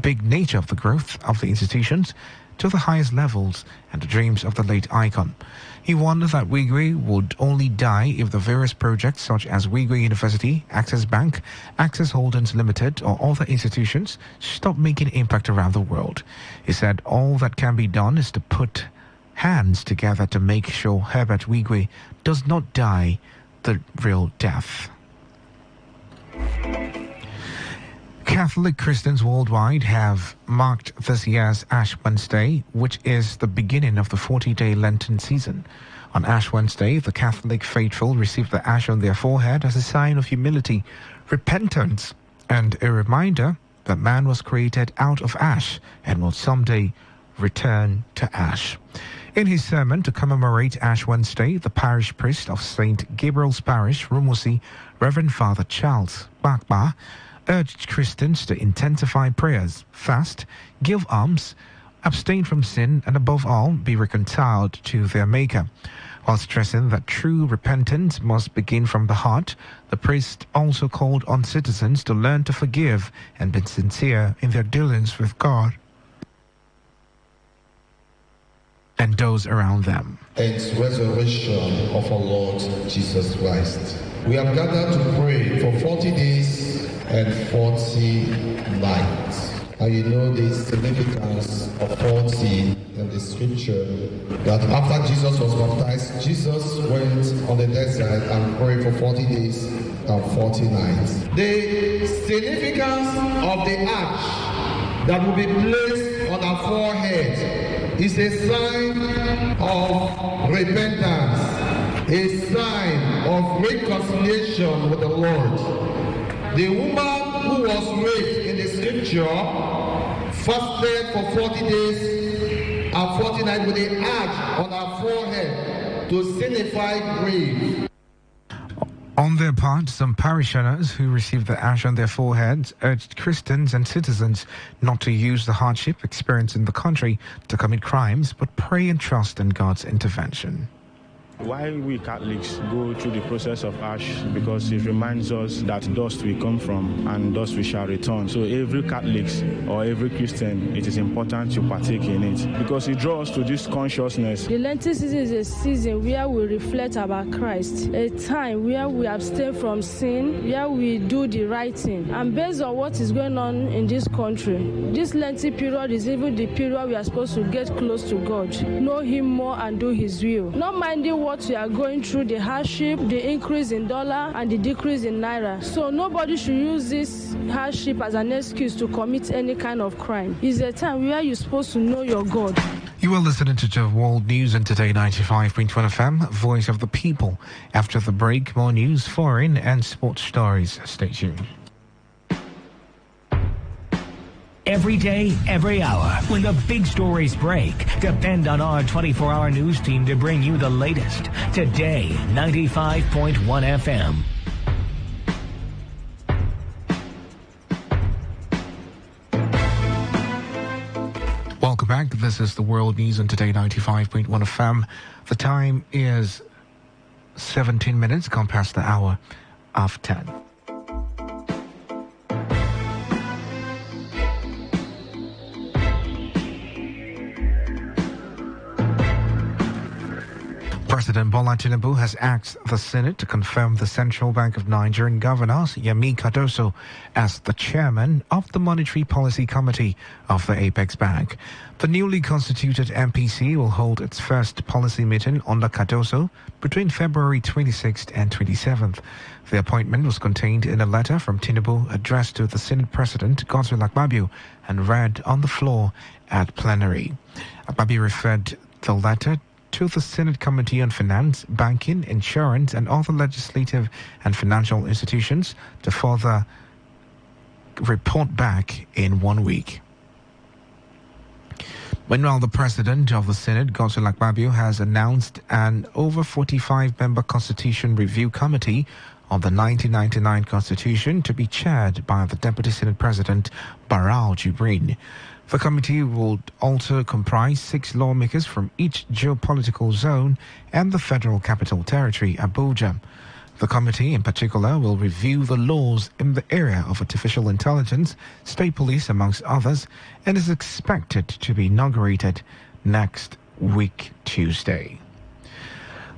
big nature of the growth of the institutions to the highest levels and the dreams of the late icon. He warned that Wigwe would only die if the various projects such as Wigwe University, Access Bank, Access Holdings Limited or other institutions stop making impact around the world. He said all that can be done is to put hands together to make sure Herbert Wigwe does not die the real death. Catholic Christians worldwide have marked this year's Ash Wednesday, which is the beginning of the 40-day Lenten season. On Ash Wednesday, the Catholic faithful receive the ash on their forehead as a sign of humility, repentance and a reminder that man was created out of ash and will someday return to ash. In his sermon to commemorate Ash Wednesday, the parish priest of St. Gabriel's Parish, Rumusi, Reverend Father Charles Bakba, urged Christians to intensify prayers, fast, give alms, abstain from sin, and above all, be reconciled to their Maker. While stressing that true repentance must begin from the heart, the priest also called on citizens to learn to forgive and be sincere in their dealings with God and those around them. And resurrection of our Lord Jesus Christ. We have gathered to pray for 40 days and 40 nights. And you know the significance of 40 in the scripture, that after Jesus was baptized, Jesus went on the desert and prayed for 40 days and 40 nights. The significance of the arch that will be placed on our forehead is a sign of repentance, a sign of reconciliation with the Lord. The woman who was raped in the scripture fasted for 40 days and 40 nights with the arch on her forehead to signify grief. On their part, some parishioners who received the ash on their foreheads urged Christians and citizens not to use the hardship experienced in the country to commit crimes, but pray and trust in God's intervention. Why we Catholics go through the process of ash? Because it reminds us that dust we come from and dust we shall return. So every Catholic or every Christian, it is important to partake in it because it draws to this consciousness. The Lenten season is a season where we reflect about Christ, a time where we abstain from sin, where we do the right thing. And based on what is going on in this country, this Lenten period is even the period we are supposed to get close to God, know Him more and do His will. Not minding what we are going through, the hardship, the increase in dollar and the decrease in naira. So nobody should use this hardship as an excuse to commit any kind of crime. It's a time where you're supposed to know your God. You are listening to the World News on Today 95.1 FM, Voice of the People. After the break, more news, foreign and sports stories. Stay tuned. Every day, every hour, when the big stories break, depend on our 24-hour news team to bring you the latest. Today, 95.1 FM. Welcome back. This is the World News on Today 95.1 FM. The time is 17 minutes gone past the hour of 10. President Bola Tinubu has asked the Senate to confirm the Central Bank of Nigerian Governor Yemi Cardoso as the chairman of the Monetary Policy Committee of the Apex Bank. The newly constituted MPC will hold its first policy meeting under Cardoso between February 26th and 27th. The appointment was contained in a letter from Tinubu addressed to the Senate President Godswill Akpabio and read on the floor at plenary. Akpabio referred the letter to the Senate Committee on Finance, Banking, Insurance and other legislative and financial institutions to further report back in 1 week. Meanwhile, the President of the Senate, Godswill Akpabio, has announced an over 45-member Constitution Review Committee on the 1999 Constitution to be chaired by the Deputy Senate President, Barau Jibrin. The committee will also comprise 6 lawmakers from each geopolitical zone and the Federal Capital Territory, Abuja. The committee, in particular, will review the laws in the area of artificial intelligence, state police, amongst others, and is expected to be inaugurated next week, Tuesday.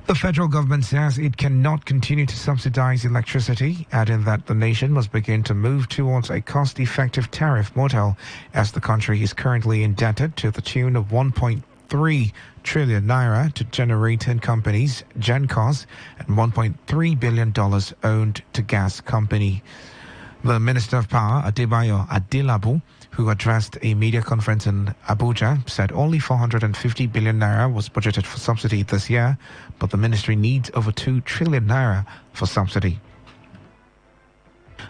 The federal government says it cannot continue to subsidize electricity, adding that the nation must begin to move towards a cost-effective tariff model as the country is currently indebted to the tune of 1.3 trillion naira to generating companies, GenCos, and $1.3 billion owned to gas company. The Minister of Power, Adebayo Adelabu, who addressed a media conference in Abuja, said only 450 billion naira was budgeted for subsidy this year, but the ministry needs over 2 trillion naira for subsidy.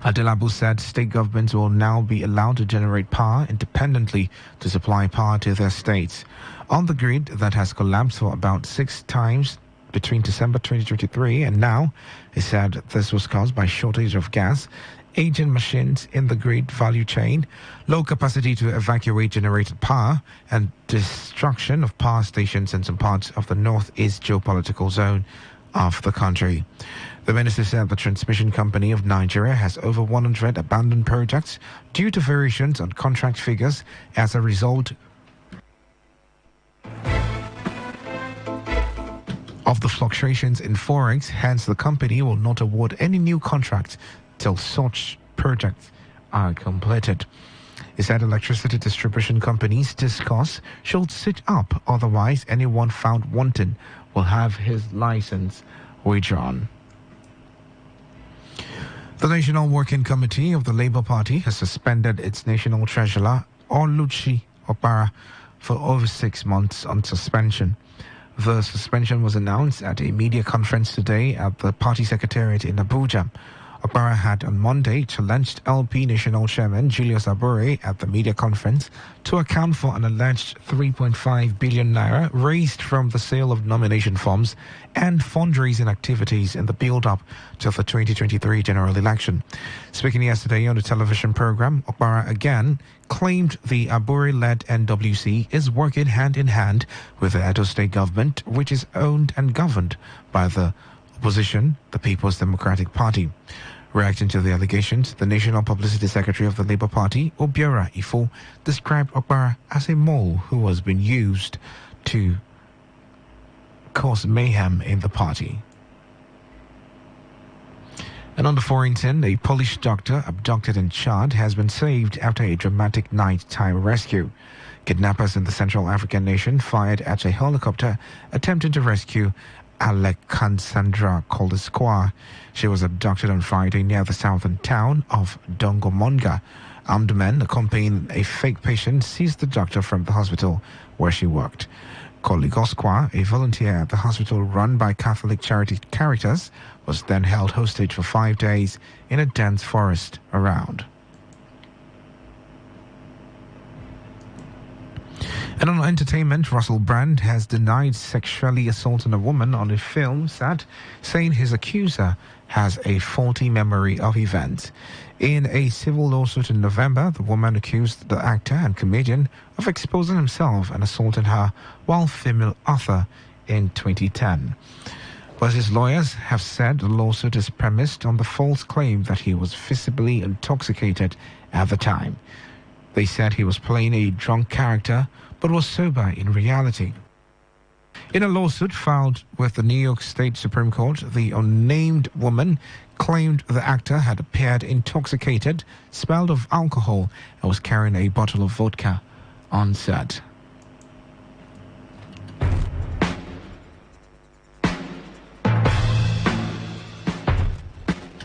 Adelabu said state governments will now be allowed to generate power independently to supply power to their states. On the grid that has collapsed for about 6 times between December 2023 and now, he said this was caused by shortage of gas, aging machines in the grid value chain, low capacity to evacuate generated power, and destruction of power stations in some parts of the northeast geopolitical zone of the country. The minister said the transmission company of Nigeria has over 100 abandoned projects due to variations on contract figures as a result of the fluctuations in forex. Hence, the company will not award any new contracts till such projects are completed. He said electricity distribution companies discuss should sit up, otherwise anyone found wanting will have his license withdrawn. The National Working Committee of the Labour Party has suspended its national treasurer, Oluchi Opara, for over 6 months on suspension. The suspension was announced at a media conference today at the party secretariat in Abuja. Opara had on Monday challenged LP National Chairman Julius Abure at the media conference to account for an alleged 3.5 billion naira raised from the sale of nomination forms and fundraising activities in the build-up to the 2023 general election. Speaking yesterday on the television program, Opara again claimed the Abure-led NWC is working hand-in-hand with the Edo State government, which is owned and governed by the opposition, the People's Democratic Party. Reacting to the allegations, the National Publicity Secretary of the Labour Party, Obiora Ifo, described Opara as a mole who has been used to cause mayhem in the party. And on the foreign scene, a Polish doctor abducted in Chad has been saved after a dramatic nighttime rescue. Kidnappers in the Central African nation fired at a helicopter attempting to rescue Alexandra Koldeskwa. She was abducted on Friday near the southern town of Dongomonga. Armed men accompanying a fake patient seized the doctor from the hospital where she worked. Koldeskwa, a volunteer at the hospital run by Catholic Charity Caritas, was then held hostage for 5 days in a dense forest around. And on entertainment, Russell Brand has denied sexually assaulting a woman on a film set, saying his accuser has a faulty memory of events. In a civil lawsuit in November, the woman accused the actor and comedian of exposing himself and assaulting her while filming Arthur in 2010. But his lawyers have said the lawsuit is premised on the false claim that he was visibly intoxicated at the time. They said he was playing a drunk character but was sober in reality. In a lawsuit filed with the New York State Supreme Court, the unnamed woman claimed the actor had appeared intoxicated, smelled of alcohol, and was carrying a bottle of vodka on set.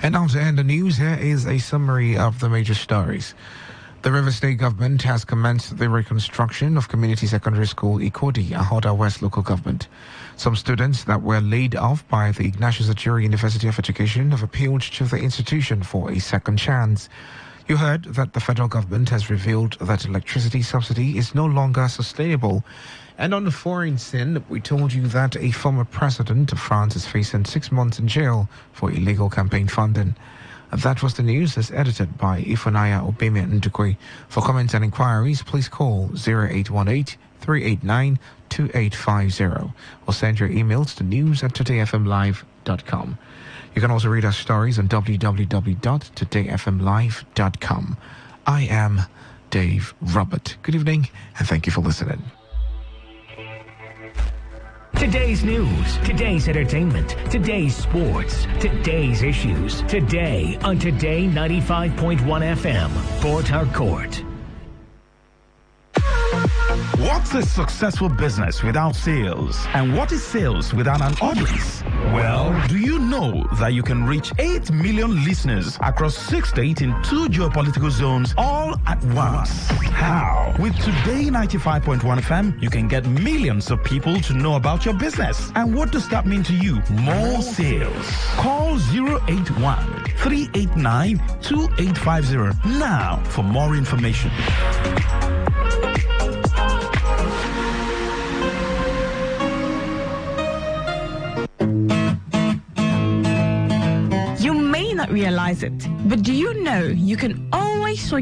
And now to end the news, here is a summary of the major stories. The River State government has commenced the reconstruction of Community Secondary School Ikodi, Ahoda West local government. Some students that were laid off by the Ignatius Achiri University of Education have appealed to the institution for a second chance. You heard that the federal government has revealed that electricity subsidy is no longer sustainable. And on the foreign scene, we told you that a former president of France is facing 6 months in jail for illegal campaign funding. That was the news, as edited by Ifunaya Obeme Ndukwe. For comments and inquiries, please call 0818-389-2850 or send your emails to news@todayfmlive.com. You can also read our stories on www.todayfmlive.com. I am Dave Robert. Good evening, and thank you for listening. Today's news, today's entertainment, today's sports, today's issues. Today on Today 95.1 FM, Port Harcourt. What's a successful business without sales? And what is sales without an audience? Well, do you know that you can reach 8 million listeners across 6 states in 2 geopolitical zones all at once? How? With Today 95.1 FM, you can get millions of people to know about your business. And what does that mean to you? More sales. Call 081-389-2850 now for more information. You may not realize it, but do you know you can always show your